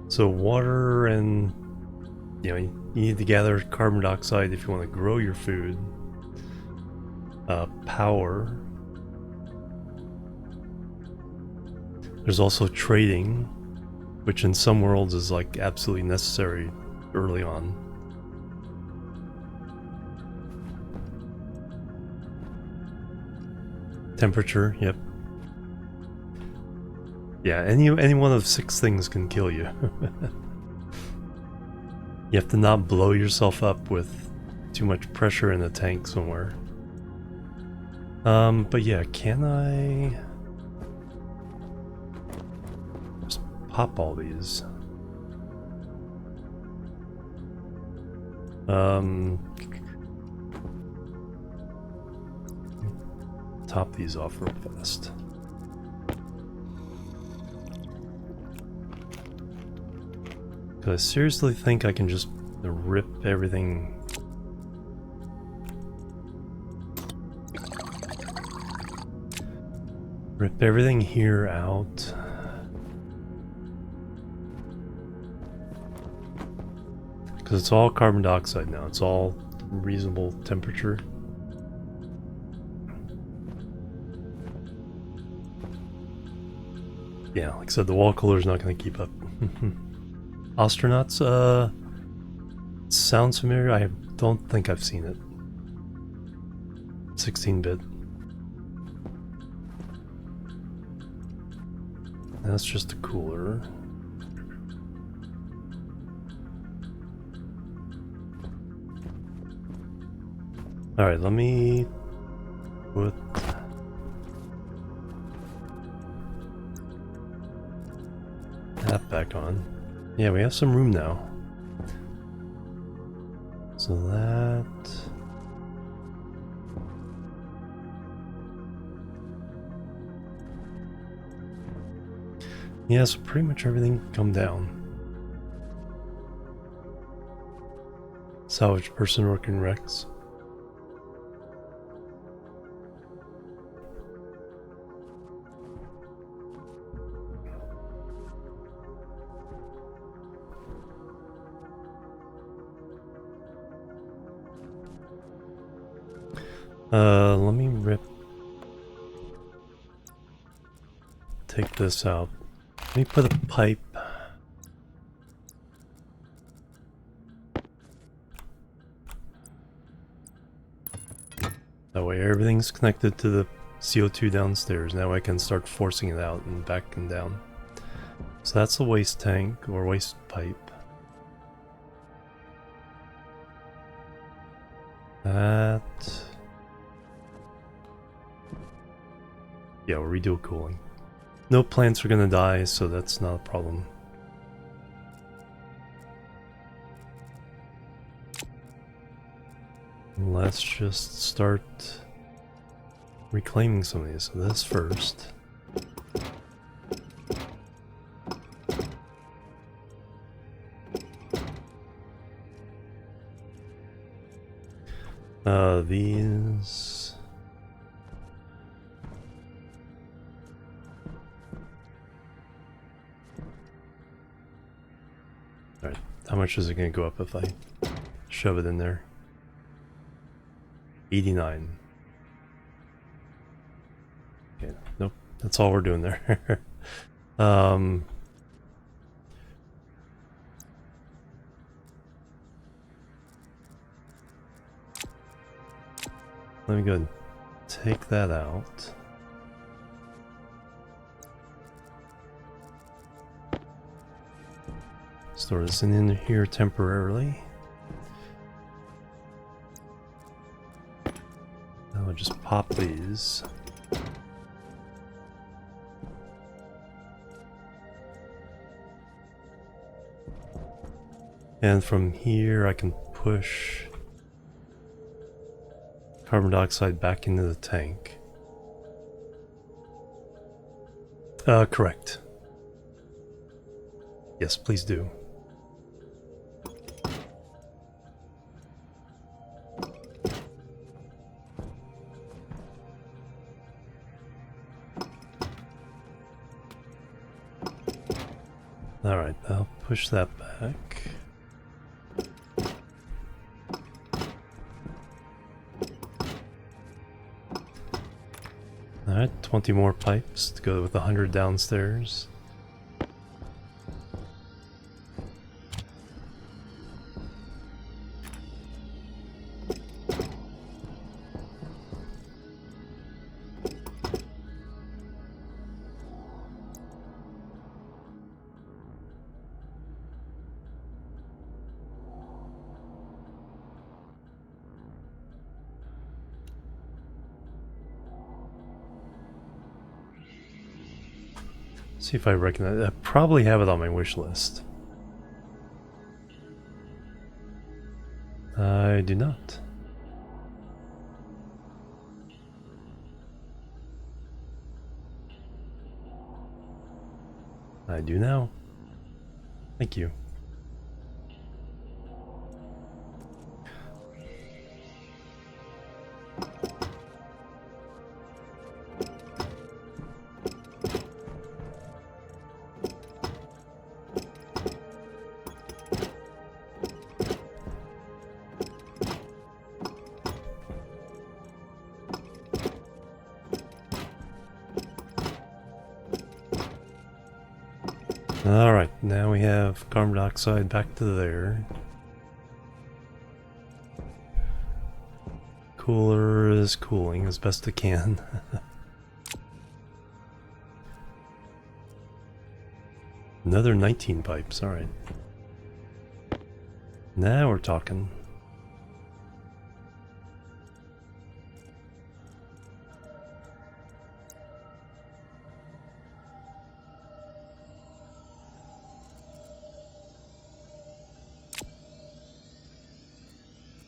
So water and, you know, you need to gather carbon dioxide if you want to grow your food. Power. There's also trading, which in some worlds is like absolutely necessary early on. Temperature, yep. Yeah, any one of 6 things can kill you. You have to not blow yourself up with too much pressure in the tank somewhere. But yeah, can I just pop all these? Top these off real fast. Because I seriously think I can just rip everything. Rip everything here out. Because it's all carbon dioxide now. It's all reasonable temperature. Yeah, like I said, the wall cooler's not going to keep up. Astronauts, sounds familiar. I don't think I've seen it. 16-bit. That's just a cooler. Alright, let me put that back on. Yeah, we have some room now. So that... yeah, so pretty much everything can come down. Salvage person working wrecks. Let me take this out. Let me put a pipe. That way everything's connected to the CO2 downstairs. Now I can start forcing it out and back and down. So that's the waste tank or waste pipe. That... yeah, we'll redo cooling. No plants are gonna die, so that's not a problem. Let's just start reclaiming some of these. So this first. These... alright, how much is it going to go up if I shove it in there? 89. Okay, nope, that's all we're doing there. Let me go ahead and take that out. Store this in here temporarily. Now I'll just pop these. And from here I can push carbon dioxide back into the tank. Correct. Yes, please do. Alright, I'll push that back. Alright, 20 more pipes to go with 100 downstairs. See if I recognize. I probably have it on my wish list. I do not. I do now. Thank you. Alright, now we have carbon dioxide back to there. Cooler is cooling as best it can. Another 19 pipes, alright. Now we're talking.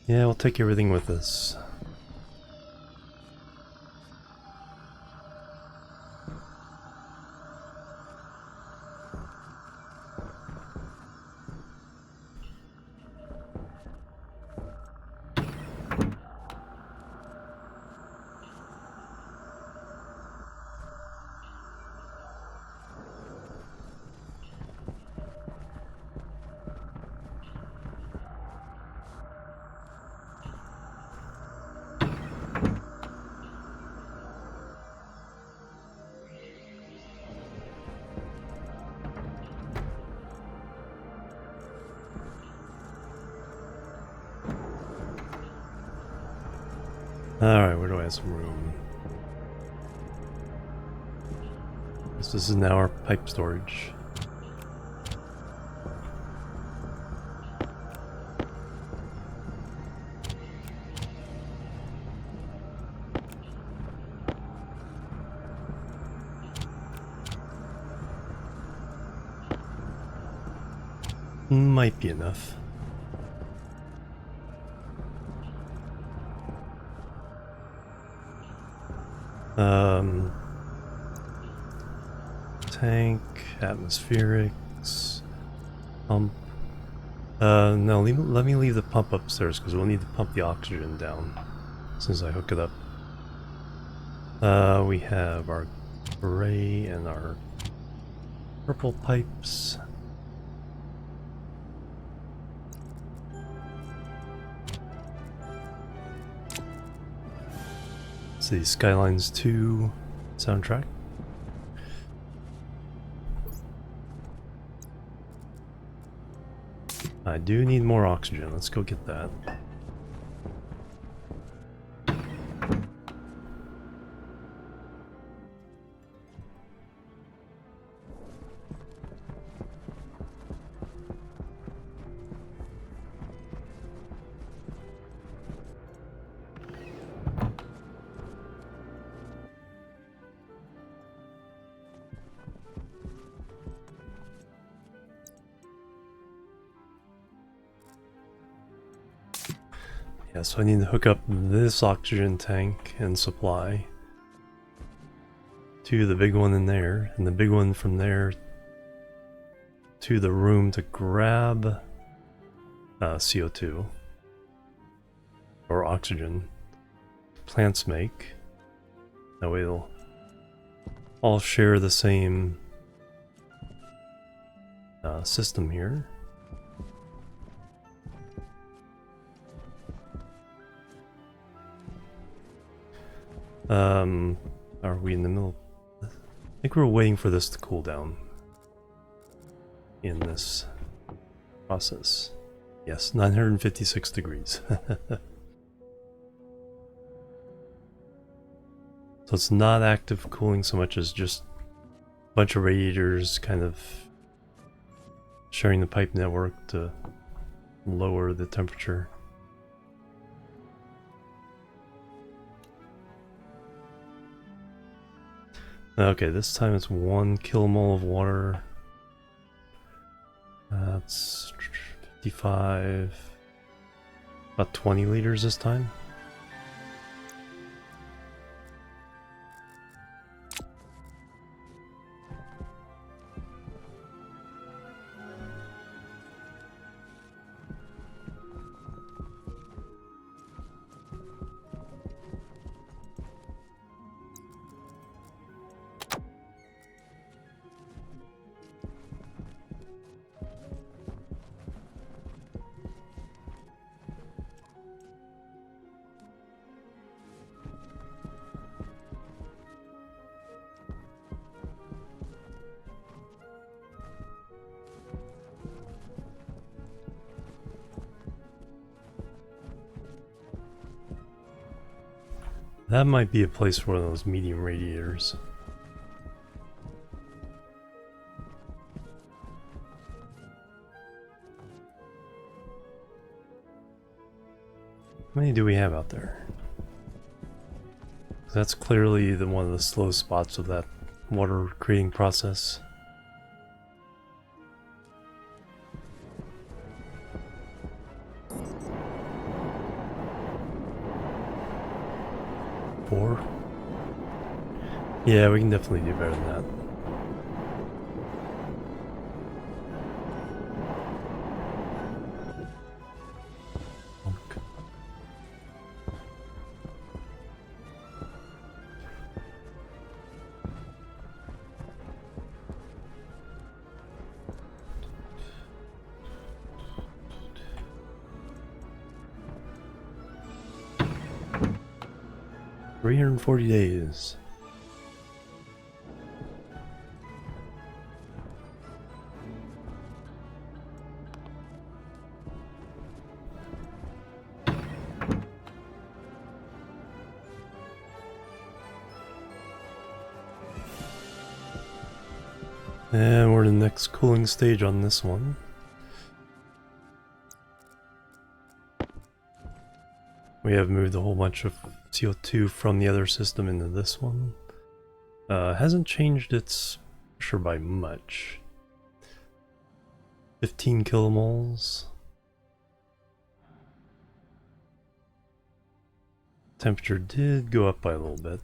Yeah, we'll take everything with us. Alright, where do I have some room? This is now our pipe storage. Might be enough. Tank, atmospherics, pump. No, let me leave the pump upstairs because we'll need to pump the oxygen down as soon as I hook it up. We have our gray and our purple pipes. Let's see, Skylines 2 soundtrack. I do need more oxygen. Let's go get that. Yeah, so I need to hook up this oxygen tank and supply to the big one in there, and the big one from there to the room to grab CO2 or oxygen plants make. That way they'll all share the same system here. Are we in the middle? I think we're waiting for this to cool down in this process. Yes, 956 degrees. So it's not active cooling so much as just a bunch of radiators kind of sharing the pipe network to lower the temperature. Okay, this time it's 1 kilomole of water. That's 55, about 20 liters this time. That might be a place for one of those medium radiators. How many do we have out there? That's clearly one of the slow spots of that water creating process. Four? Yeah, we can definitely do better than that. Okay. $340 days. And we're in the next cooling stage on this one. We have moved a whole bunch of CO2 from the other system into this one. Hasn't changed its pressure by much. 15 kilomoles. Temperature did go up by a little bit.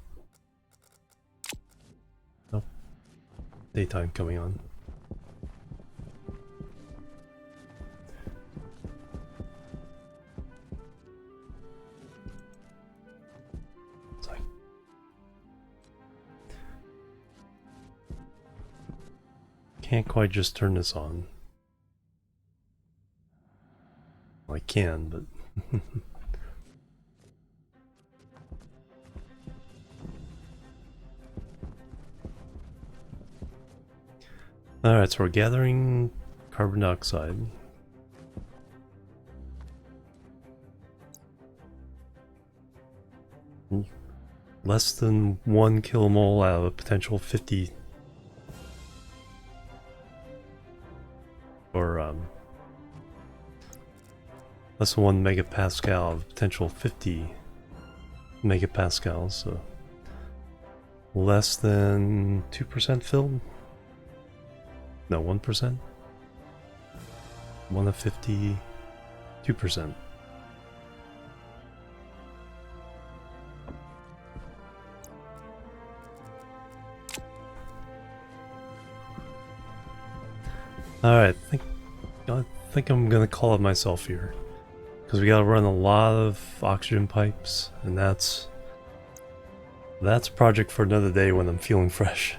Oh, daytime coming on. Can't quite just turn this on. Well, I can, but alright, so we're gathering carbon dioxide. Less than 1 kilomole out of a potential 50. Or less than 1 megapascal of potential 50 megapascals, so less than 2% filled? No, 1%? 1 of 50, 2%. Alright, I think I'm gonna call it myself here. Because we gotta run a lot of oxygen pipes, and that's a project for another day when I'm feeling fresh.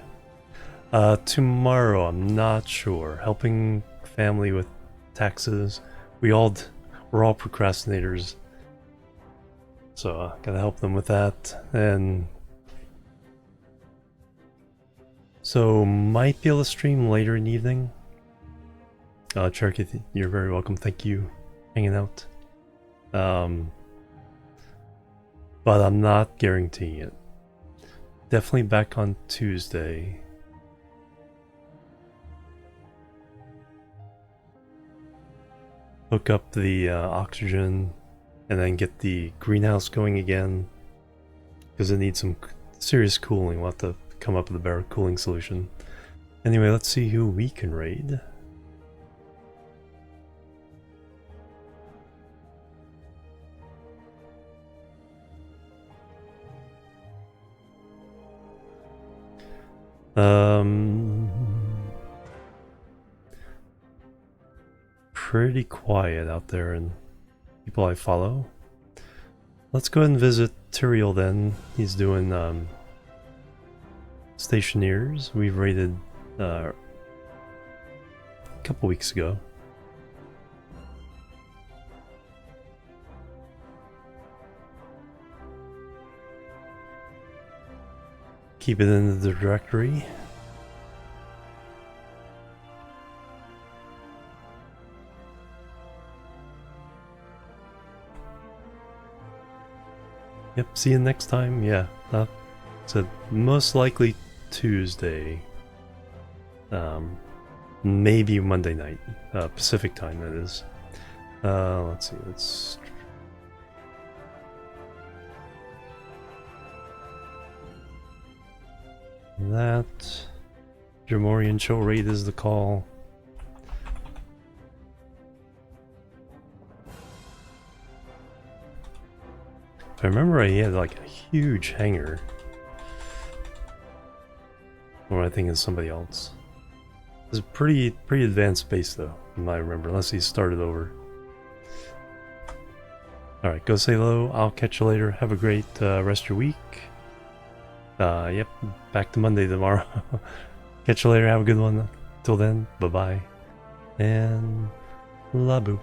Tomorrow, I'm not sure. Helping family with taxes. We're all procrastinators. So, gotta help them with that. And so, might be able to stream later in the evening. Cherokee, you're very welcome. Thank you hanging out. But I'm not guaranteeing it. Definitely back on Tuesday. Hook up the oxygen and then get the greenhouse going again. Because it needs some serious cooling. We'll have to come up with a better cooling solution. Anyway, let's see who we can raid. Pretty quiet out there and people I follow. Let's go ahead and visit Tyrael then. He's doing Stationeers. We raided a couple weeks ago. Keep it in the directory. Yep, see you next time. Yeah, so most likely Tuesday. Maybe Monday night, Pacific time that is. Let's see, let's... That Jimorian show raid is the call. If I remember right, he had like a huge hangar. Or I think it's somebody else. It's a pretty advanced base though, from what I remember, unless he started over. Alright, go say hello. I'll catch you later. Have a great rest of your week. Yep, back to Monday tomorrow. Catch you later, have a good one. Till then, bye-bye. And Labu.